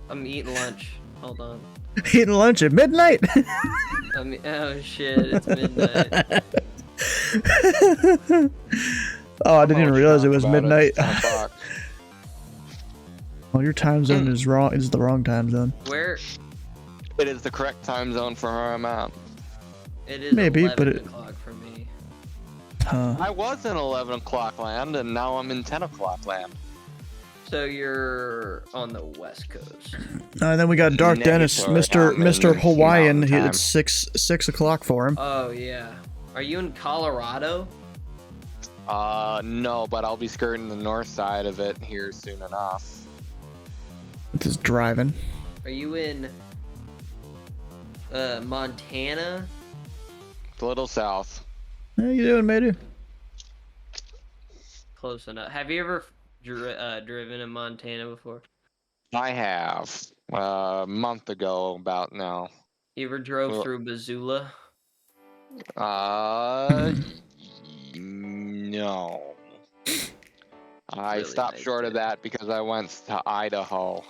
I'm eating lunch. Hold on. Eating lunch at midnight? Oh shit, it's midnight. Oh, I didn't even realize it was midnight. Well, your time zone is wrong. It's the wrong time zone. Where? It is the correct time zone for where I'm at. It is maybe, 11 but o'clock for me. Huh. I was in 11 o'clock land, and now I'm in 10 o'clock land. So you're on the west coast. And then we got Dark Dennis, Mr. Hawaiian. It's 6 o'clock for him. Oh yeah. Are you in Colorado? No, but I'll be skirting the north side of it here soon enough. Just driving. Are you in Montana? It's a little south. How you doing, matey? Close enough. Have you ever driven in Montana before? I have. A month ago, about now. You ever drove through Missoula? No. I Really stopped nice short of that because I went to Idaho.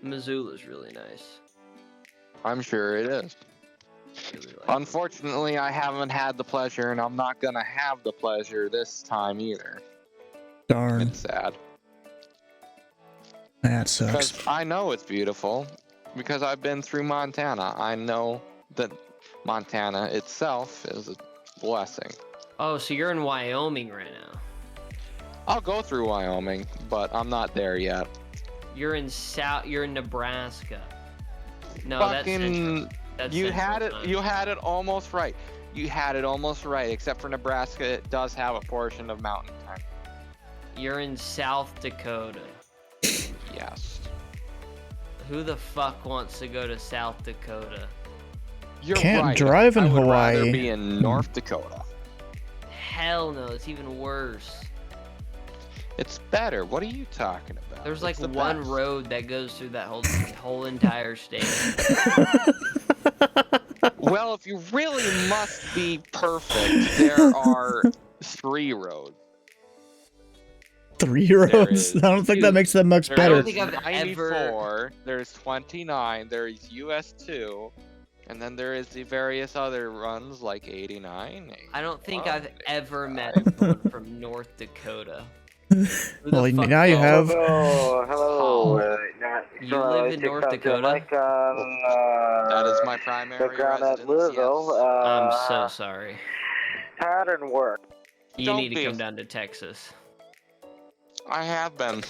Missoula's really nice. I'm sure it is. Unfortunately, I haven't had the pleasure, and I'm not gonna have the pleasure this time either. Darn. It's sad. That sucks. Because I know it's beautiful, because I've been through Montana. I know that Montana itself is a blessing. Oh, so you're in Wyoming right now? I'll go through Wyoming, but I'm not there yet. You're in Nebraska. No, Fucking, that's you Central had it. Time. You had it almost right. You had it almost right, except for Nebraska. It does have a portion of mountain time. You're in South Dakota. Yes. Who the fuck wants to go to South Dakota? You're Can't right. drive in I would Hawaii. rather be in North Dakota. Hell no, it's even worse. It's better. What are you talking about? There's like It's the one best. road that goes through that whole entire state. Well, if you really must be perfect, there are 3 roads. 3-year-olds. I don't think that makes them much I better. don't think I've ever. 94, there's 29, there's US2, and then there is the various other runs like 89. I don't think I've ever met someone from North Dakota. Well, now you have. Hello. You live in North Dakota? That is my primary residence, Louisville. yes. I'm so sorry. Pattern work. You need to come down to Texas. I have been.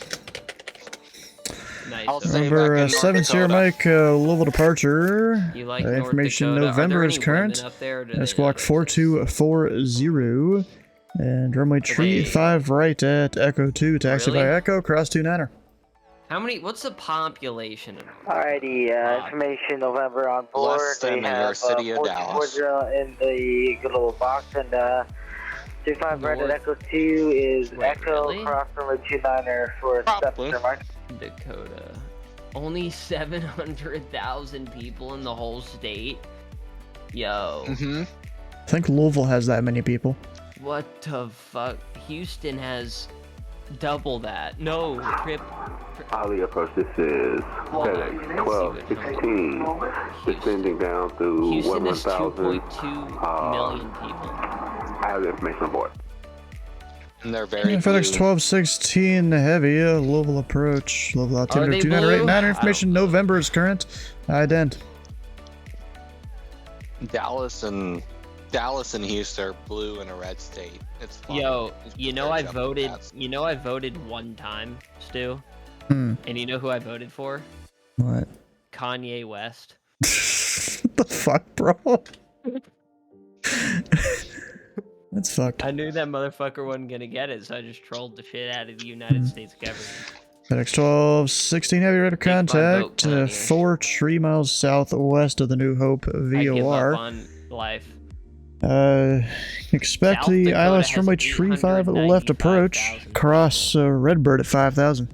Nice. Number 7 Sierra Mike, Louisville departure. You like information North Dakota? Are November there is any current. women up there, or do they Squawk 4240. And runway tree 5 right at Echo 2. Taxi Really? by Echo, cross 29er. How many? What's the population of? Alrighty, information November on board. Less than We your have city of Dallas. 1440 in the good little box, and 25 right at Echo 2 is Echo, really? cross number 29er for September. Dakota. Only 700,000 people in the whole state. Yo. Mm-hmm. I think Louisville has that many people. What the fuck? Houston has double that. No, Ali approach, this is FedEx 1216, descending down through Houston is 11,000. 2.2 million people. I have the information on board. And they're very FedEx blue. 1216 heavy, Louisville approach. Louisville altimeter they 2989. blue? Information November is current. Ident. Dallas and Houston are blue in a red state. It's funny. Yo, It's you know very I jumping voted. cats. You know I voted one time, Stu. Hmm. And you know who I voted for? What? Kanye West. What the fuck, bro? That's fucked. I knew that motherfucker wasn't gonna get it, so I just trolled the shit out of the United States government. FedEx 1216 heavy rate of contact. 4 tree miles southwest of the New Hope I give up VOR. on life. Expect South the Dakota ILS has runway tree 5 at the left approach. Cross Redbird at 5,000.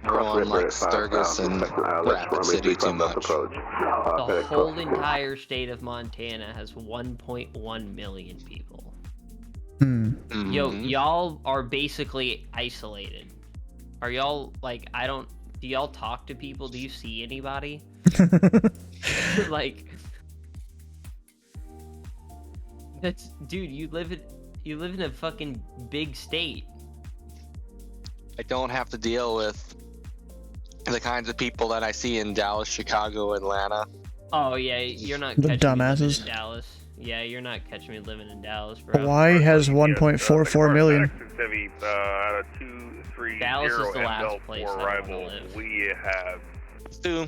Everyone likes Sturgis and Rapid City too much. The whole entire state of Montana has 1.1 million people. Yo, y'all are basically isolated. Are y'all like? Do y'all talk to people? Do you see anybody? Like, that's dude. You live in a fucking big state. I don't have to deal with the kinds of people that I see in Dallas, Chicago, Atlanta. Oh yeah, you're not The catching me living dumbasses. in Dallas. Yeah, you're not catching me living in Dallas, bro. Hawaii has 1.44 million. Heavy, out of 230 Dallas is the and last Bell place for I wanna arrival, live. we have Stu,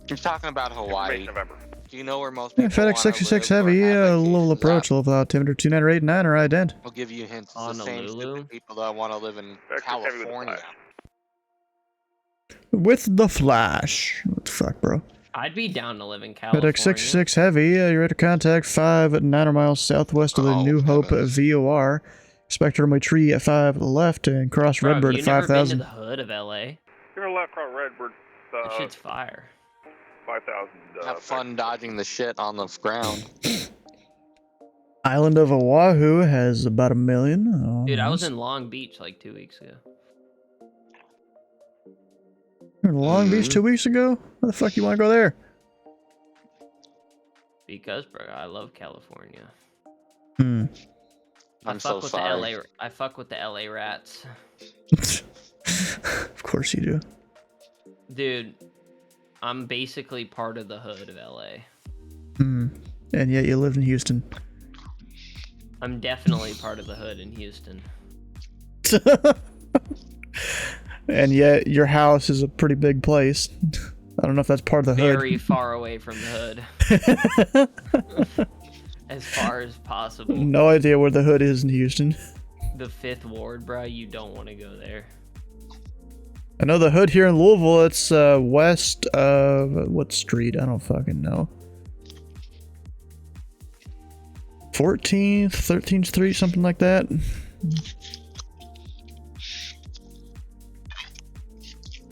you're talking about Hawaii. November. Do you know where most people FedEx wanna 66 live or heavy, have Louisville approach, Louisville altimeter 2989 or ident. I'll give you hints. It's the same Honolulu? stupid people that want to live in California. With the flash. What the fuck, bro? I'd be down to live in California. FedEx 66 heavy, you're at a contact 5 at 9 miles southwest of the New Hope VOR. Expect runway tree at 5 at the left and cross Bro, Redbird you at never been to 5,000. the hood of LA? You're left cross Redbird. That shit's fire. 5,000. Have fun dodging the shit on the ground. Island of Oahu has about 1 million. Oh, Dude, I was nice. in Long Beach like 2 weeks ago. You were in Long Beach 2 weeks ago? Why the fuck you want to go there? Because, bro, I love California. I'm I so fuck with sorry. the LA. I fuck with the LA rats. Of course you do. Dude, I'm basically part of the hood of LA. And yet you live in Houston. I'm definitely part of the hood in Houston. And yet your house is a pretty big place. I don't know if that's part of the hood. Very far away from the hood. As far as possible. No idea where the hood is in Houston. The 5th Ward, bro, you don't want to go there. I know the hood here in Louisville, it's west of... what street? I don't fucking know. 14th, 13th Street, something like that.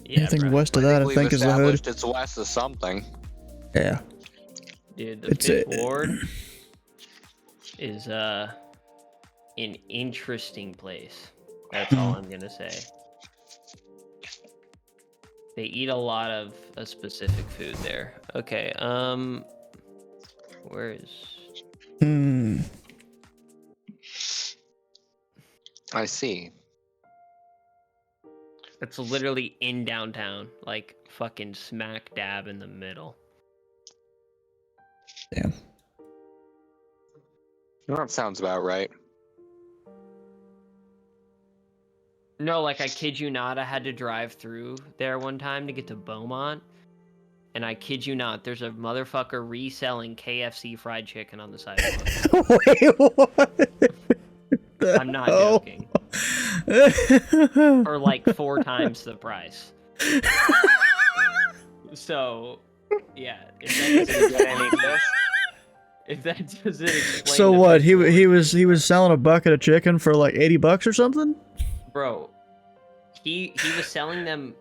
Yeah, Anything bro. west of that, I We've think, is the hood. established it's west of something. Yeah. Dude, the It's 5th Ward is an interesting place. That's all I'm gonna say. They eat a lot of a specific food there. Okay, where is... I see. It's literally in downtown, like fucking smack dab in the middle. Damn. That sounds about right. No, like I kid you not, I had to drive through there one time to get to Beaumont. And I kid you not, there's a motherfucker reselling KFC fried chicken on the sidewalk. Wait, what? I'm not joking. For like 4 times the price. So, yeah. If that doesn't explain. So what? He was selling a bucket of chicken for like $80 or something? Bro, he was selling them.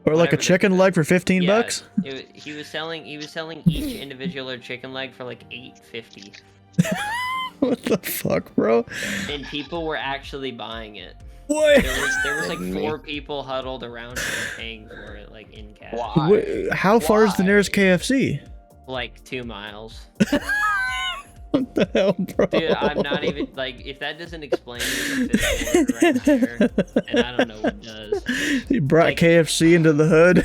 Or like a chicken leg for $15? He was selling each individual chicken leg for like $8.50. What the fuck, bro? And people were actually buying it. What? There was like 4 people huddled around him paying for it, like in cash. How far is the nearest KFC? Like 2 miles. What the hell, bro? Dude, I'm not even like, if that doesn't explain the fifth word right there, and I don't know what does. He brought like, KFC into the hood.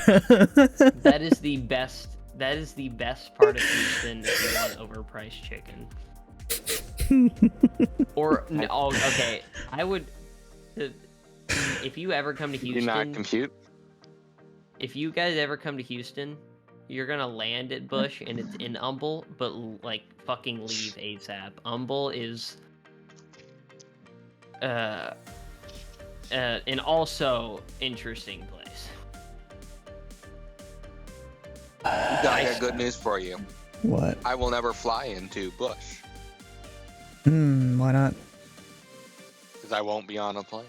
That is the best. That is the best part of Houston if you want overpriced chicken. Or no, okay, I would. If you ever come to Houston, do not compute. If you guys ever come to Houston, you're gonna land at Bush and it's in Humble, but like fucking leave ASAP. Humble is an also interesting place. I got good news for you. What? I will never fly into Bush. Why not? Because I won't be on a plane.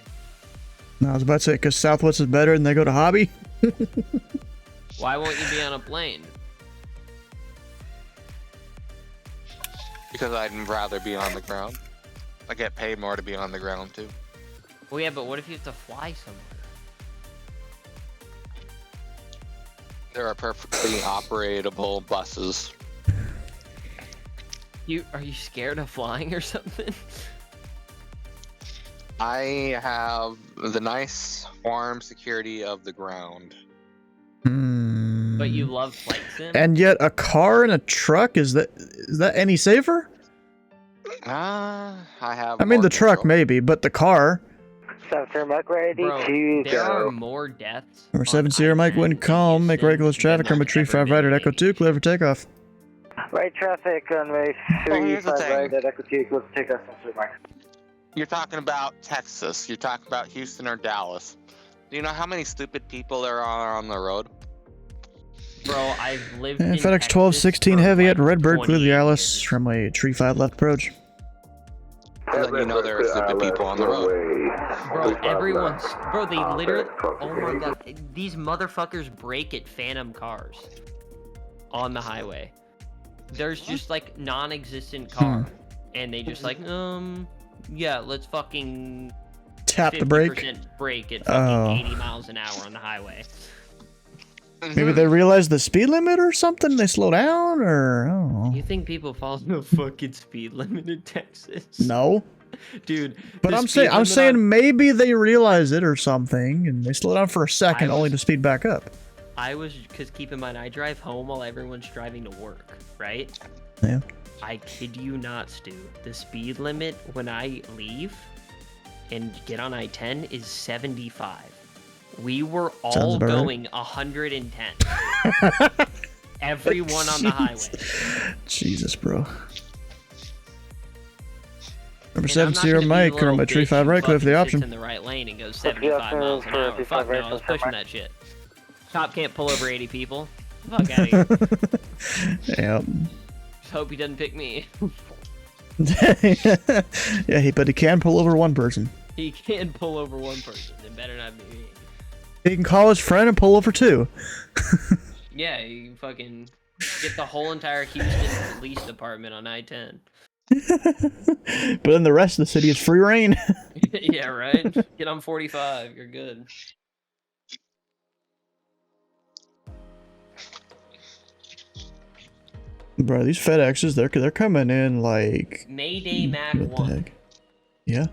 No, I was about to say, because Southwest is better and they go to Hobby. Why won't you be on a plane? Because I'd rather be on the ground. I get paid more to be on the ground, too. Well, yeah, but what if you have to fly somewhere? There are perfectly operatable buses. Are you scared of flying or something? I have the nice, warm security of the ground. But you love flight sim? And yet a car and a truck, is that any safer? I have. I mean, the truck maybe, but the car. 7 Mike ready Bro, to there go. are more deaths. Number 70 Mike, wind calm, make regular traffic, number 35 right at Echo 2, clear for takeoff. Right traffic, runway 35 right at Echo 2, clear for takeoff, 7 Mike. You're talking about Texas. You're talking about Houston or Dallas. Do you know how many stupid people there are on the road? Bro, I've lived in FedEx 1216 heavy at Redbird, clear the Alice, runway 35 left approach. Then you know there are stupid people on the road. Bro, they literally, oh my god, these motherfuckers brake at phantom cars on the highway. There's just like non-existent car, and they just like, yeah, let's fucking tap the brake. 50% brake at fucking 80 miles an hour on the highway. Maybe they realize the speed limit or something, they slow down, or I don't know. You think people follow the fucking speed limit in Texas? No. Dude, but I'm saying maybe they realize it or something, and they slow down for a second only to speed back up. Because keep in mind, I drive home while everyone's driving to work, right? Yeah. I kid you not, Stu. The speed limit when I leave and get on I-10 is 75. We were all going 110. Everyone on the highway. Jesus, bro. Number 70 Mike, runway 35 right, clear for the option. In the right lane and goes 75 miles an hour. Fuck no, I was pushing that shit. Cop can't pull over 80 people. Fuck out of here. Yep. Just hope he doesn't pick me. Yeah, but he can pull over one person. He can pull over one person. It better not be me. He can call his friend and pull over 2. Yeah, you can fucking get the whole entire Houston police department on I-10. But then the rest of the city is free reign. Yeah, right? Get on 45, you're good. Bro, these FedExes, they're coming in like... Mayday Mac what 1. the heck? Yeah?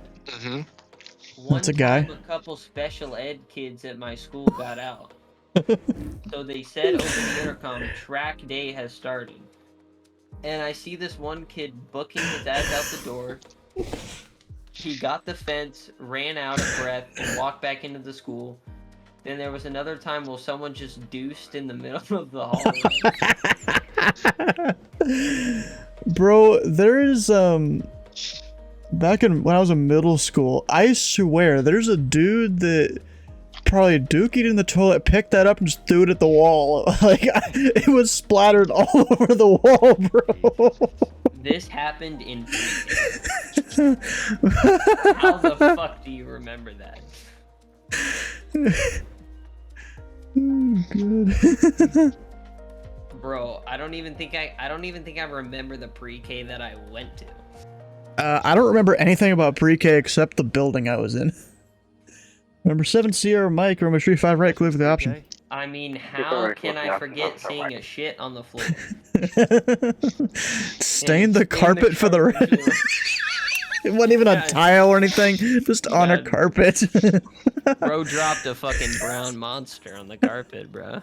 One That's a guy. time a couple special ed kids at my school got out. So they said over the intercom, track day has started. And I see this one kid booking his ass out the door. He got the fence, ran out of breath, and walked back into the school. Then there was another time where someone just deuced in the middle of the hallway. Bro, there's back when I was in middle school, I swear there's a dude that probably dookied in the toilet, picked that up and just threw it at the wall. Like it was splattered all over the wall, bro. This happened in pre-K. How the fuck do you remember that? Good. Bro, I don't even think I remember the pre-K that I went to. I don't remember anything about pre-K except the building I was in. Remember 7 Sierra Mike, Roman 35 right, click for the option. I mean, how can I forget seeing a shit on the floor? Stain the carpet for the red. It wasn't even a tile or anything, just on a carpet. Bro dropped a fucking brown monster on the carpet, bro.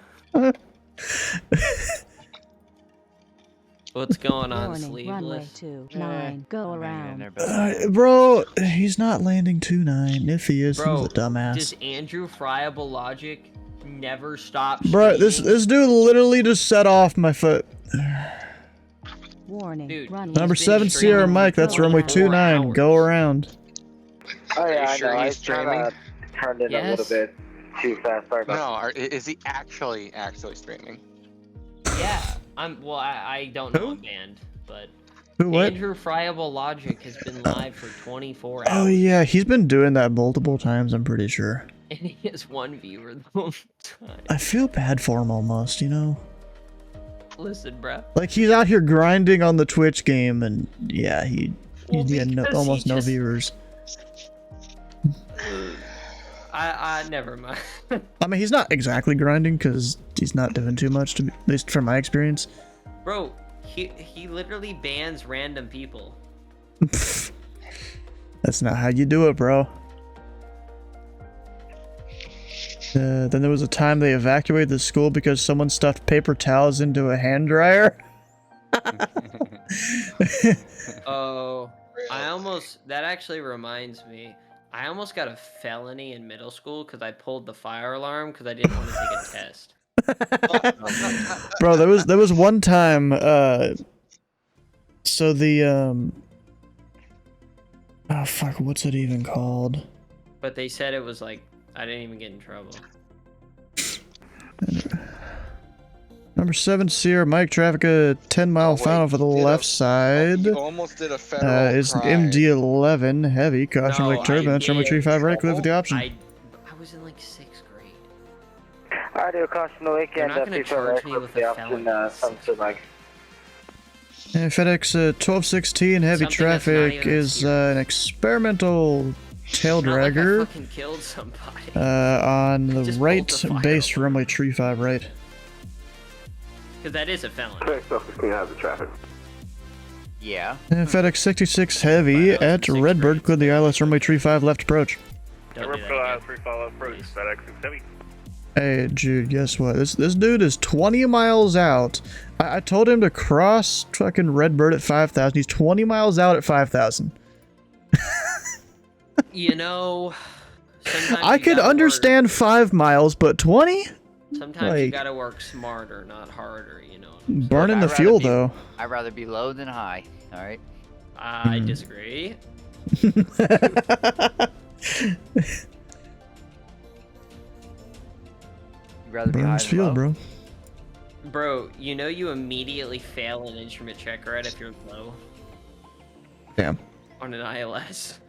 What's going on, Sleeveless? 29, go around. Bro, he's not landing 2-9. If he is, Bro, he's a dumbass. does Andrew Friable logic never stop Bro, this dude literally just set off my foot. Warning. Dude, Number 7 Sierra Mike, that's runway 29. Go around. Oh yeah, Are you sure I know. he's streaming? Turned in a little bit too fast. Sorry about No, is he actually streaming? Yeah, I don't know a band, but Who, what? Andrew Friable Logic has been live for 24 hours. Oh yeah, he's been doing that multiple times, I'm pretty sure. And he has one viewer the whole time. I feel bad for him almost, you know? Listen, bruh. Like, he's out here grinding on the Twitch game, and yeah, he had almost no just- viewers. I never mind. I mean, he's not exactly grinding, because he's not doing too much, at least from my experience. Bro, he literally bans random people. That's not how you do it, bro. Then there was a time they evacuated the school because someone stuffed paper towels into a hand dryer. Oh, that actually reminds me. I almost got a felony in middle school because I pulled the fire alarm because I didn't want to take a test. Bro, there was one time, so the, oh fuck, what's it even called? But they said it was like, I didn't even get in trouble. Number 7 Sierra Mike, traffic a 10-mile final for the left side. You almost did a federal It's crime. MD11, heavy, caution No, brake turbulence, runway 35 right, clear for the option. I was in like 6th grade. Alright, do caution the weekend. They're not gonna charge me with a felony. Something like. And FedEx 1216, heavy Something that's not traffic even is an experimental tail Not like I dragger fucking killed somebody. on the Just right pulled the fire base runway 35 right. Because that is a felony. Clean out the traffic. Yeah. And FedEx 66 heavy at Redbird, clear the ILS runway 35 left approach. Free follow approach, FedEx 670. Hey Jude, guess what? This dude is 20 miles out. I told him to cross fucking Redbird at 5,000. He's 20 miles out at 5,000. You know, sometimes I you could gotta understand 5 miles, but 20? Sometimes you Like, gotta work smarter, not harder, you know. burning the fuel though. I'd rather be low than high, alright? I disagree. You'd rather be high Burns than fuel, low? bro. Bro, you know you immediately fail an instrument check, right, if you're low Damn. on an ILS.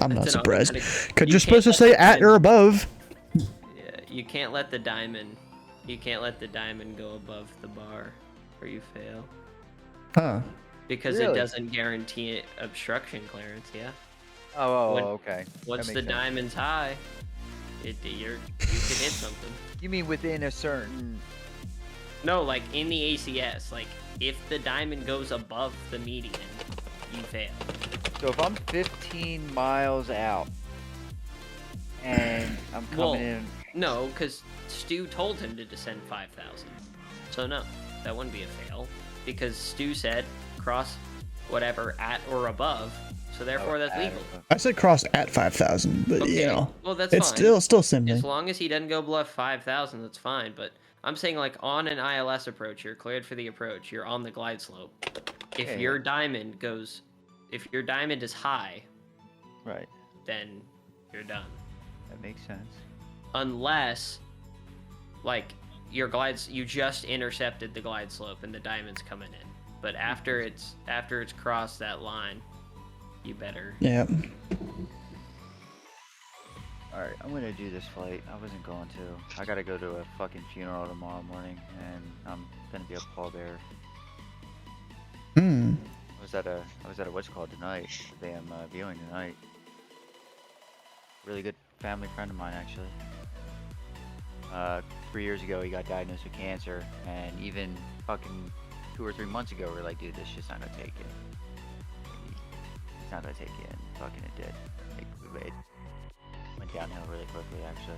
I'm not That's an surprised. automatic- Because you you're supposed to can't say let the at or above. Yeah, you can't let the diamond go above the bar, or you fail. Huh. Because Really? it doesn't guarantee obstruction clearance, yeah. Oh, When- okay. Once That the makes sense. diamond's high, you can hit something. You mean within a certain... No, like in the ACS, like if the diamond goes above the median, you fail. So if I'm 15 miles out and I'm coming in... No, because Stu told him to descend 5,000. So no, that wouldn't be a fail. Because Stu said cross whatever at or above, so therefore that's legal. I said cross at 5,000, but you know, Well, that's it's fine. still simply. As long as he doesn't go below 5,000, that's fine. But I'm saying like on an ILS approach, you're cleared for the approach. You're on the glide slope. If Yeah, your diamond goes, if your diamond is high, right, then you're done. That makes sense. Unless, like, your glides, you just intercepted the glide slope and the diamond's coming in. But after it's crossed that line, you better. Yeah. Alright, I'm gonna do this flight. I wasn't going to. I gotta go to a fucking funeral tomorrow morning, and I'm gonna be a pallbearer. Hmm. I was at a what's it called tonight? A damn viewing tonight. Really good family friend of mine, actually. 3 years ago, he got diagnosed with cancer, and even fucking 2 or 3 months ago, we're like, dude, this shit's not gonna take it. It's not gonna take it, and fucking it did. Like, it went downhill really quickly, actually.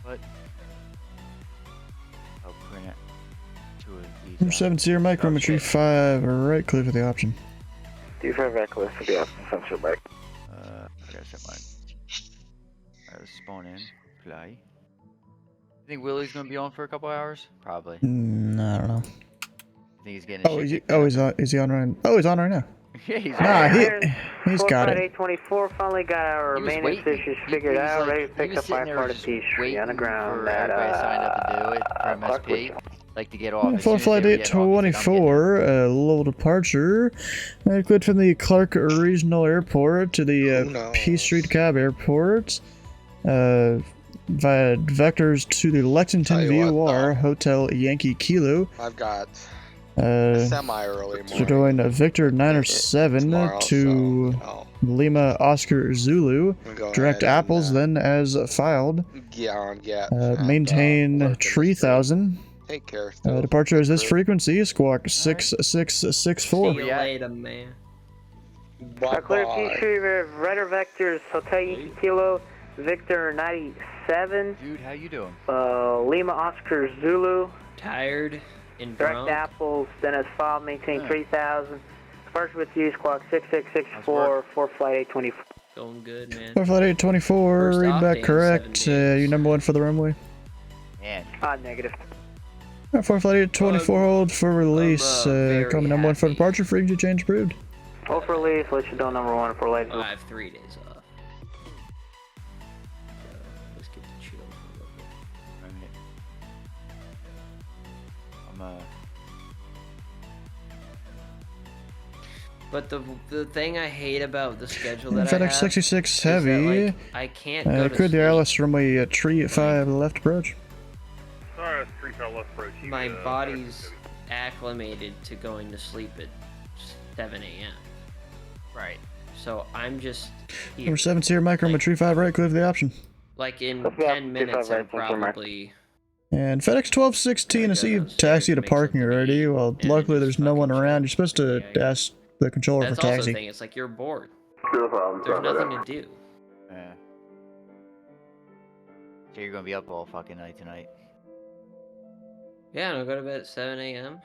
But I'll print it. Two of these. Number 7 Sierra micrometry 5, right click for the option. D5 right click for the option, sensor back. I gotta set mine. Alright, let's spawn in. Fly. You think Willie's gonna be on for a couple hours? Probably. I don't know. You think he's getting his shit Is he on right? Oh, he's on right now. Yeah, he's Nah, he's got it. 824 finally got our He was maintenance waiting. issues figured He was out. like- Ready to he pick was up sitting my there part of just T waiting on the ground. for everybody to sign up to do it from SP. Like to get off. As For soon as they flight would get off, he's like, I'm getting 824, low departure. Cleared from the Clark Regional Airport to the P Street Cab Airport. Via vectors to the Lexington VOR Hotel Yankee Kilo. I've got semi-early So doing Victor 907 tomorrow, to Lima Oscar Zulu. Go Direct ahead apples then as filed. Maintain 3000. Take care. Departure is this frequency, squawk 6664. See you later, man. Clear P3, Rudder Vectors, Hotel Yankee Kilo, Victor 97. Dude, how you doing? Lima Oscar Zulu. Tired and Direct drunk. apples, then as filed, maintain 3000. First with you, squawk 6664 for flight 824. Going good, man. For flight 824, First read off, back damn, correct. You number 1 for the runway. Man. Negative. For flight 824, hold for release. Coming number 1 for departure, frequency change approved. Hold for release, let you know number 1 for late. I have 3 days off. So, let's get to chill for a little bit. But the thing I hate about the schedule that I have FedEx 66 is that, Heavy. like, I can't go to Cleared the sleep. ILS runway tree at 5 left approach. Sorry, 3 left approach. My body's acclimated to going to sleep at 7 a.m. Right. So I'm just here. Number 7 Sierra micrometry 5 right, clear for the option. Like in 10 minutes, I'm probably. And FedEx 1216, I see you taxi to parking already. Well, luckily there's no one around. You're supposed to ask the controller That's for also the taxi. thing. It's like you're bored. No problem. There's nothing to do. Yeah. So you're gonna be up all fucking night tonight. Yeah, and I'll go to bed at 7 a.m.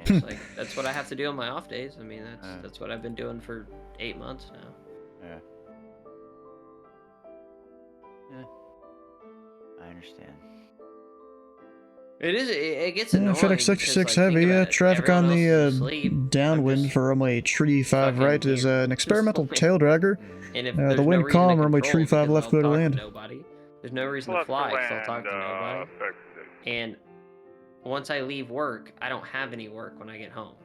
It's like that's what I have to do on my off days. I mean, that's what I've been doing for 8 months now. Yeah. Yeah. I understand. It gets annoying. FedEx 66 because, like, Heavy, think about it, traffic on everyone the else is asleep. downwind for runway tree 5 right is an experimental tail dragger. And if The there's no wind reason calm, to runway control tree 5 because left I'll clear to talk land. nobody. There's no reason to fly because I'll talk to nobody. And once I leave work, I don't have any work when I get home.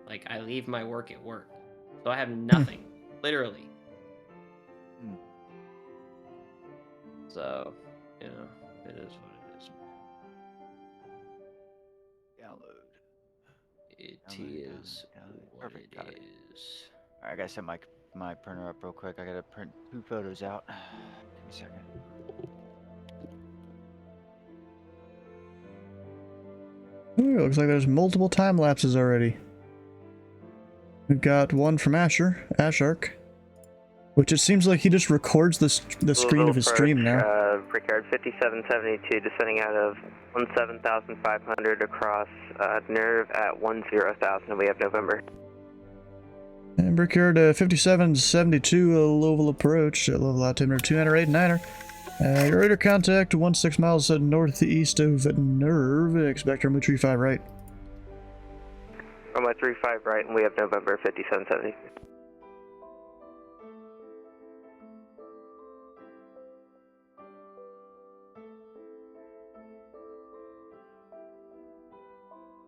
Like, I leave my work at work. So I have nothing. Literally. So, you know, it is what it is. Download. It is what Perfect, it got it. is. Alright, I gotta set my printer up real quick. I gotta print 2 photos out. Give me a second. Ooh, looks like there's multiple time lapses already. We've got one from Ashark, which it seems like he just records the screen of his stream now. Brickyard 5772 descending out of 17,500 across nerve at 10,000. We have November. And Brickyard 5772, Louisville approach, level altimeter 289er. Your radar contact 16 miles northeast of Nerve. Expect runway 35 right. Runway 35 right, and we have November 5770.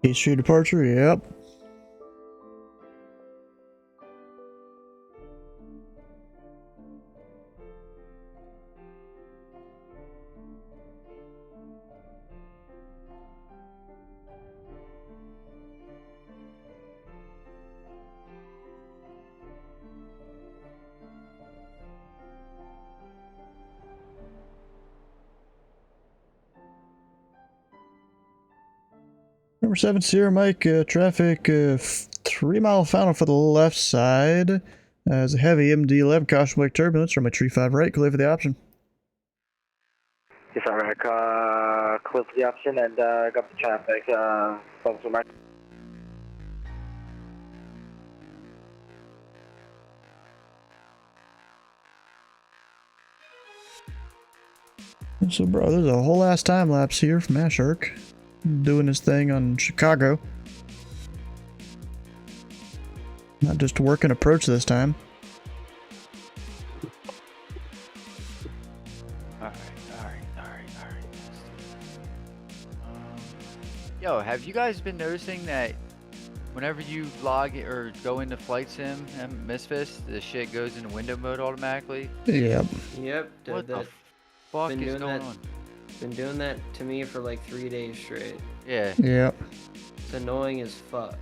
East Street departure, yep. Number 7 Sierra Mike, traffic 3 mile final for the left side. As a heavy MD11 caution wake turbulence from a tree 5 right, clear for the option. Yes, alright, clear for the option and got the traffic. So, bro, there's a whole ass time lapse here from Ashark. Doing his thing on Chicago. Not just working approach this time. Alright. Yo, have you guys been noticing that whenever you log or go into Flight Sim and Misfits, the shit goes into window mode automatically? Yep. Yep. What the fuck is going on? Been doing that to me for like 3 days straight. Yeah. Yep. It's annoying as fuck.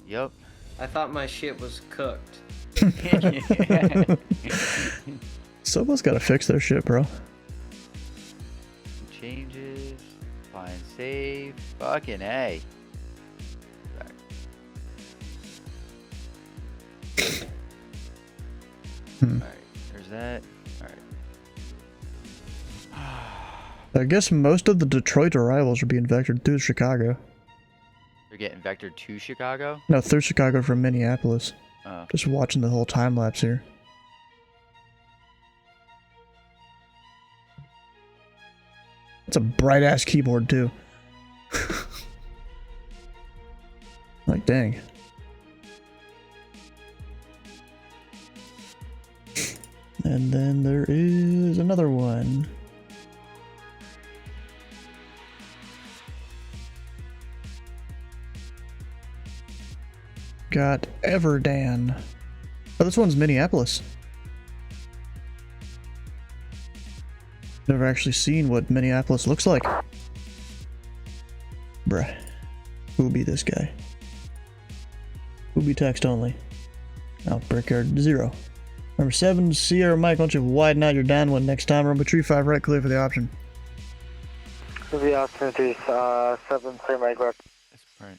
Yep. I thought my shit was cooked. Someone's gotta fix their shit, bro. Changes. Find save. Fucking A. Alright, there's that. Alright. I guess most of the Detroit arrivals are being vectored through Chicago. They're getting vectored to Chicago? No, through Chicago from Minneapolis. Oh. Just watching the whole time lapse here. It's a bright ass keyboard too. Like, dang. And then there is another one. Got Everdan. Oh, this one's Minneapolis. Never actually seen what Minneapolis looks like. Bruh. Who'll be this guy? Who'll be text only? Oh, Brickyard 0. Number 7, Sierra Mike, why don't you widen out your downwind next time? Remember, tree 5 right, clear for the option. For the option, 7, Sierra Mike, left. That's right.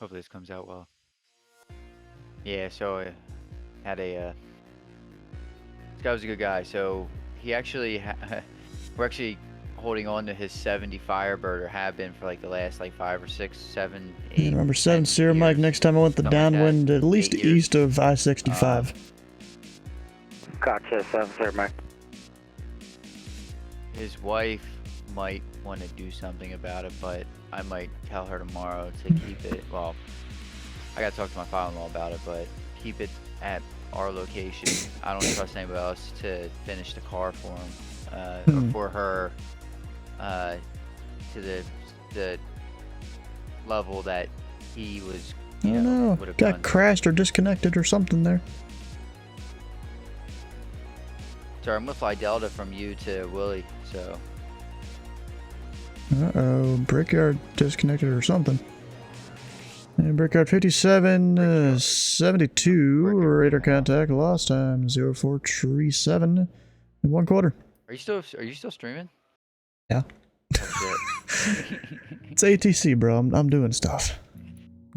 Hopefully this comes out well. Yeah, so I had a... this guy was a good guy, so he actually... we're actually holding on to his 70 Firebird, or have been for like the last like 5 or 6, 7, 8... Number 7, Sierra Mike, next time I want the downwind at least east of I-65. Gotcha, 7, Sierra Mike. His wife might want to do something about it, but I might tell her tomorrow to keep it, well, I gotta talk to my father-in-law about it, but keep it at our location. I don't trust anybody else to finish the car for him, or for her, to the level that he was, I don't know, would have got done. crashed or disconnected or something there. Sorry, I'm gonna fly Delta from you to Willie, so. Uh-oh, Brickyard disconnected or something. And Brickyard 57, 72, radar contact, lost time 0437 and 1/4. Are you still streaming? Yeah. Oh, It's ATC, bro. I'm doing stuff.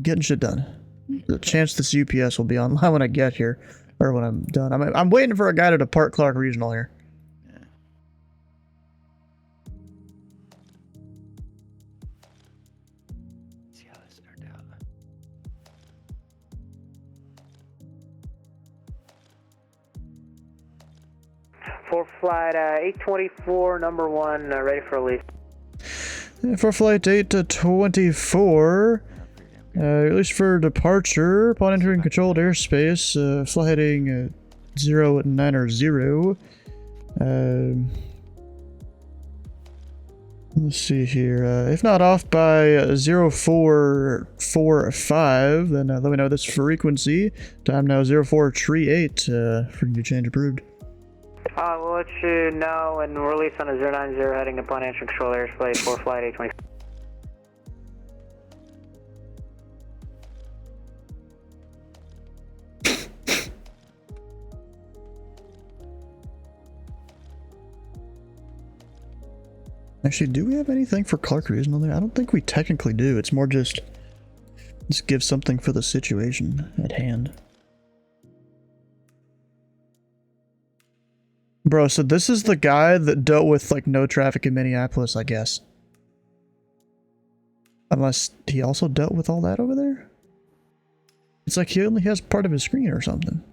Getting shit done. The chance this UPS will be online when I get here, or when I'm done. I'm waiting for a guy to depart Clark Regional here. Yeah. Let's see how this turned out. For flight 824, number 1, ready for release. For flight 824, released for departure upon entering controlled airspace, flight heading 090. Let's see here. If not off by 0445, then let me know this frequency. Time now 0438. Frequency change approved. We'll let you know and release on a 090 heading upon entering control airspace for flight 820. Actually, do we have anything for Clark Regional there? I don't think we technically do. It's more just give something for the situation at hand. Bro, so this is the guy that dealt with, like, no traffic in Minneapolis, I guess. Unless he also dealt with all that over there? It's like he only has part of his screen or something.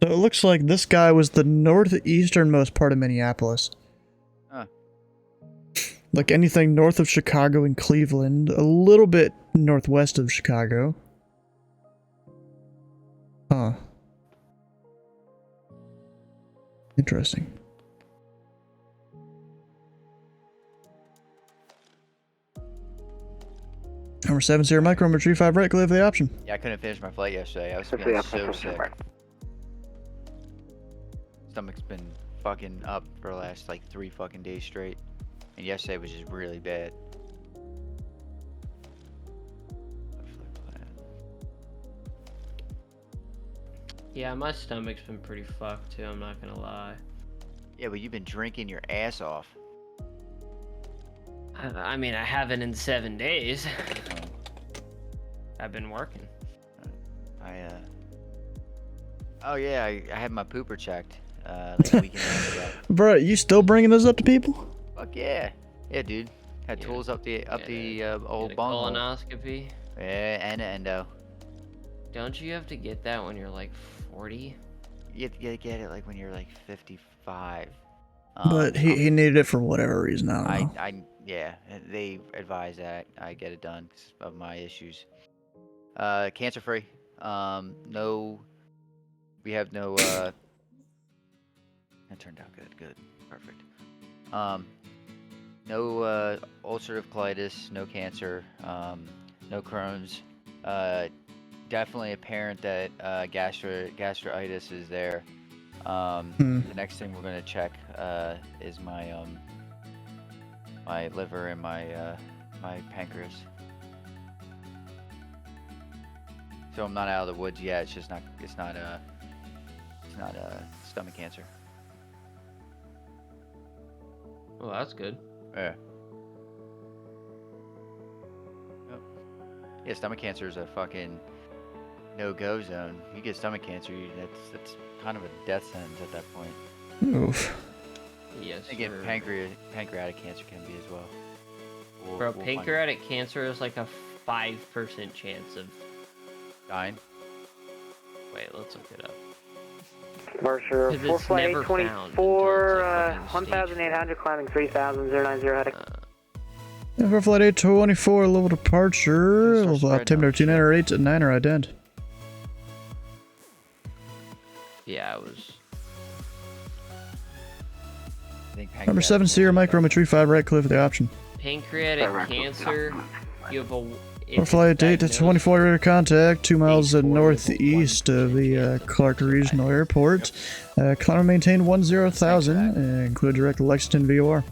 So it looks like this guy was the northeasternmost part of Minneapolis. Huh. Like anything north of Chicago and Cleveland, a little bit northwest of Chicago. Huh. Interesting. Number 70 micro, number 35 right, clear for the option. Yeah, I couldn't finish my flight yesterday. I was feeling so sick. Stomach's been fucking up for the last like 3 fucking days straight. And yesterday was just really bad. Yeah, my stomach's been pretty fucked too, I'm not gonna lie. Yeah, but you've been drinking your ass off. I mean, I haven't in 7 days. I've been working. Oh yeah, I had my pooper checked like a week and a half ago. Bro, you still bringing this up to people? Fuck yeah. Yeah, dude. Had tools up the old bung. Colonoscopy. Yeah, and an endo. Don't you have to get that when you're like 40? You have to get it like when you're like 55. But he needed it for whatever reason, I don't know. Yeah, they advise that I get it done 'cause of my issues. Cancer free. No, we have no, that turned out good, perfect. No ulcerative colitis, no cancer, no Crohn's. Definitely apparent that gastritis is there. The next thing we're gonna check is my my liver and my my pancreas. So I'm not out of the woods yet. It's not stomach cancer. Well, that's good. Yeah. Yep. Yeah, stomach cancer is a fucking no-go zone. You get stomach cancer, that's kind of a death sentence at that point. Oof. Yes. Again, pancreatic cancer can be as well. Bro, pancreatic cancer is like a 5% chance of dying. Wait, let's look it up. Mercer, 4 flight 824, 1,800, climbing 3,000, 090 heading. For flight 824, level departure, level altimeter 298 at 9 are ident. Yeah, it was. Number 7 Sierra micrometry 5 right, clear for the option. Pancreatic cancer, Flight 8 to 24 radar contact, 2 miles northeast of the Clark Regional Airport. Climb and maintain 10,000, include direct Lexington VOR.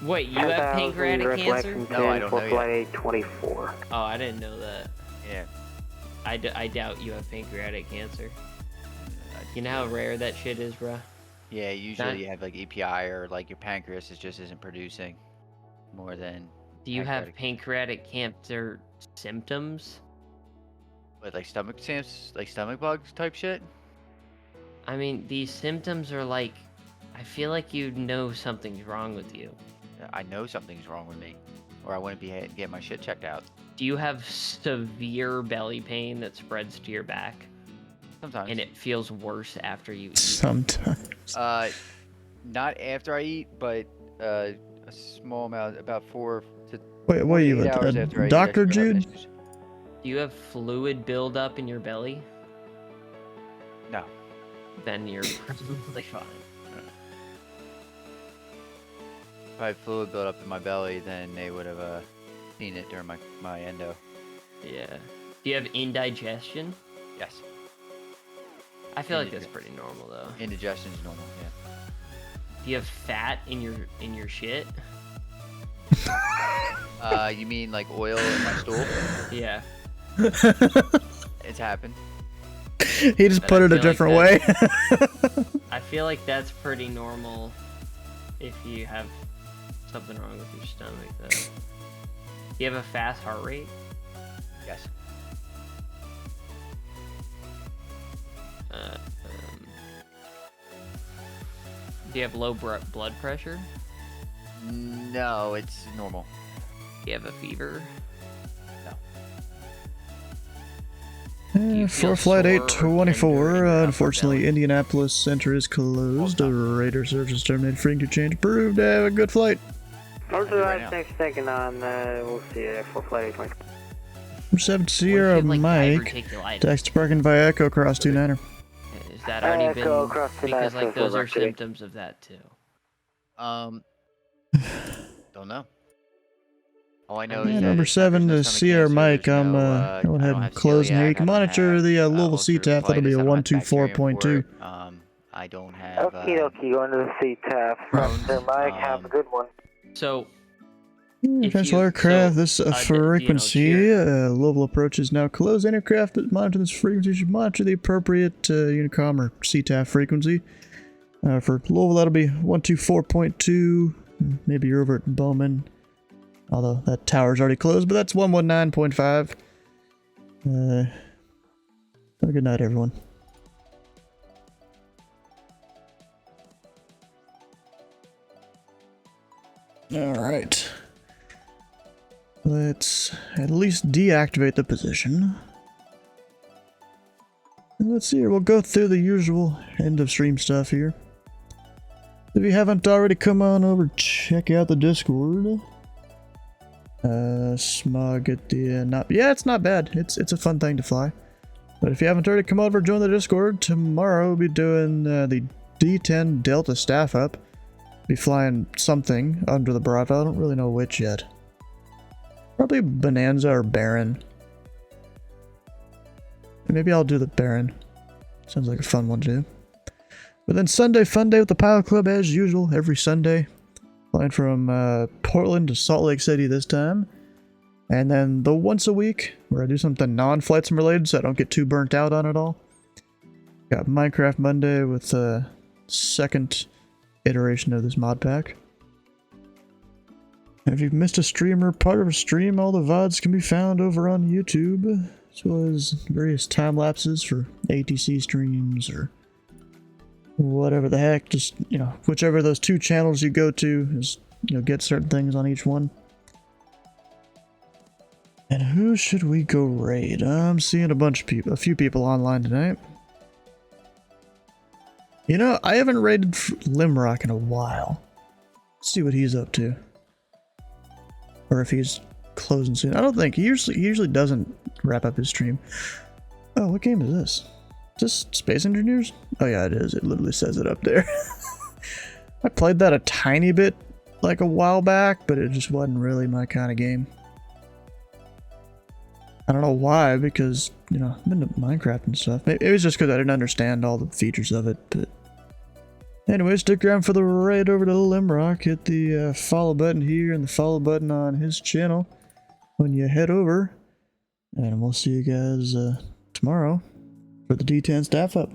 Wait, you have pancreatic cancer? No, I don't know Flight yet. 824. Oh, I didn't know that. Yeah. I doubt you have pancreatic cancer. You know how rare that shit is, bro? Yeah, usually you have like EPI or like your pancreas just isn't producing more than. Do you have pancreatic cancer symptoms? What, like stomach bugs type shit? I mean, these symptoms are like, I feel like you know something's wrong with you. I know something's wrong with me, or I wouldn't be getting my shit checked out. Do you have severe belly pain that spreads to your back? Sometimes. And it feels worse after you eat? Sometimes. Not after I eat, but a small amount, about 4 to Wait, what are you, 8 hours a after I eat, Dr. I start having Jude? issues. Do you have fluid buildup in your belly? No. Then you're probably fine. If I had fluid built up in my belly, then they would have seen it during my endo. Yeah. Do you have indigestion? Yes. I feel like that's pretty normal though. Indigestion's normal, yeah. Do you have fat in your shit? You mean like oil in my stool? Yeah. It's happened. He just put it a different way. I feel like that's pretty normal if you have something wrong with your stomach though. Do you have a fast heart rate? Yes. Do you have low blood pressure? No, it's normal. Do you have a fever? No. For Flight 824, unfortunately, Indianapolis Center is closed. Radar service terminated. Frequency change approved. Have a good flight. Thanks for taking on. We'll see you for Flight 824. 7 Sierra Mike. Text parking via Echo Cross 29er. Is that already been? Because like those are symptoms of that too. Don't know. All I know Yeah, is number that 7 to Sierra Mike. I'm going ahead and closing here. You can monitor the Louisville CTAF. That'll be a 124.2. I don't have. Okie dokie, going to the CTAF. Sir Mike, have a good one. So. Conventional aircraft, this frequency, Louisville approach is now closed. Any aircraft that monitor this frequency should monitor the appropriate Unicom or CTAF frequency. For Louisville, that'll be 124.2. Maybe you're over at Bowman. Although that tower's already closed, but that's 119.5. Have a good night, everyone. Alright. Let's at least deactivate the position. And let's see here, we'll go through the usual end of stream stuff here. If you haven't already, come on over, check out the Discord. Smog at the yeah, it's not bad. It's a fun thing to fly. But if you haven't already, come over, join the Discord. Tomorrow we'll be doing the D10 Delta staff up. Be flying something under the Bravo. I don't really know which yet. Probably Bonanza or Baron. Maybe I'll do the Baron. Sounds like a fun one too. But then Sunday, fun day with the Pilot Club as usual, every Sunday. Flying from Portland to Salt Lake City this time. And then the once a week, where I do something non-flight sim related so I don't get too burnt out on it all. Got Minecraft Monday with the second iteration of this mod pack. And if you've missed a stream or part of a stream, all the VODs can be found over on YouTube, as well as various time lapses for ATC streams or whatever the heck. Just, you know, whichever of those two channels you go to is, you know, get certain things on each one. And who should we go raid? I'm seeing a few people online tonight. You know, I haven't raided Limrock in a while. Let's see what he's up to. Or if he's closing soon. I don't think he usually doesn't wrap up his stream. Oh, what game is this? Is this Space Engineers? Oh yeah, it is. It literally says it up there. I played that a tiny bit like a while back, but it just wasn't really my kind of game. I don't know why, because, you know, I'm into Minecraft and stuff. It was just because I didn't understand all the features of it, but... Anyway, stick around for the ride over to Limrock. Hit the follow button here and the follow button on his channel when you head over. And we'll see you guys tomorrow for the D10 staff up.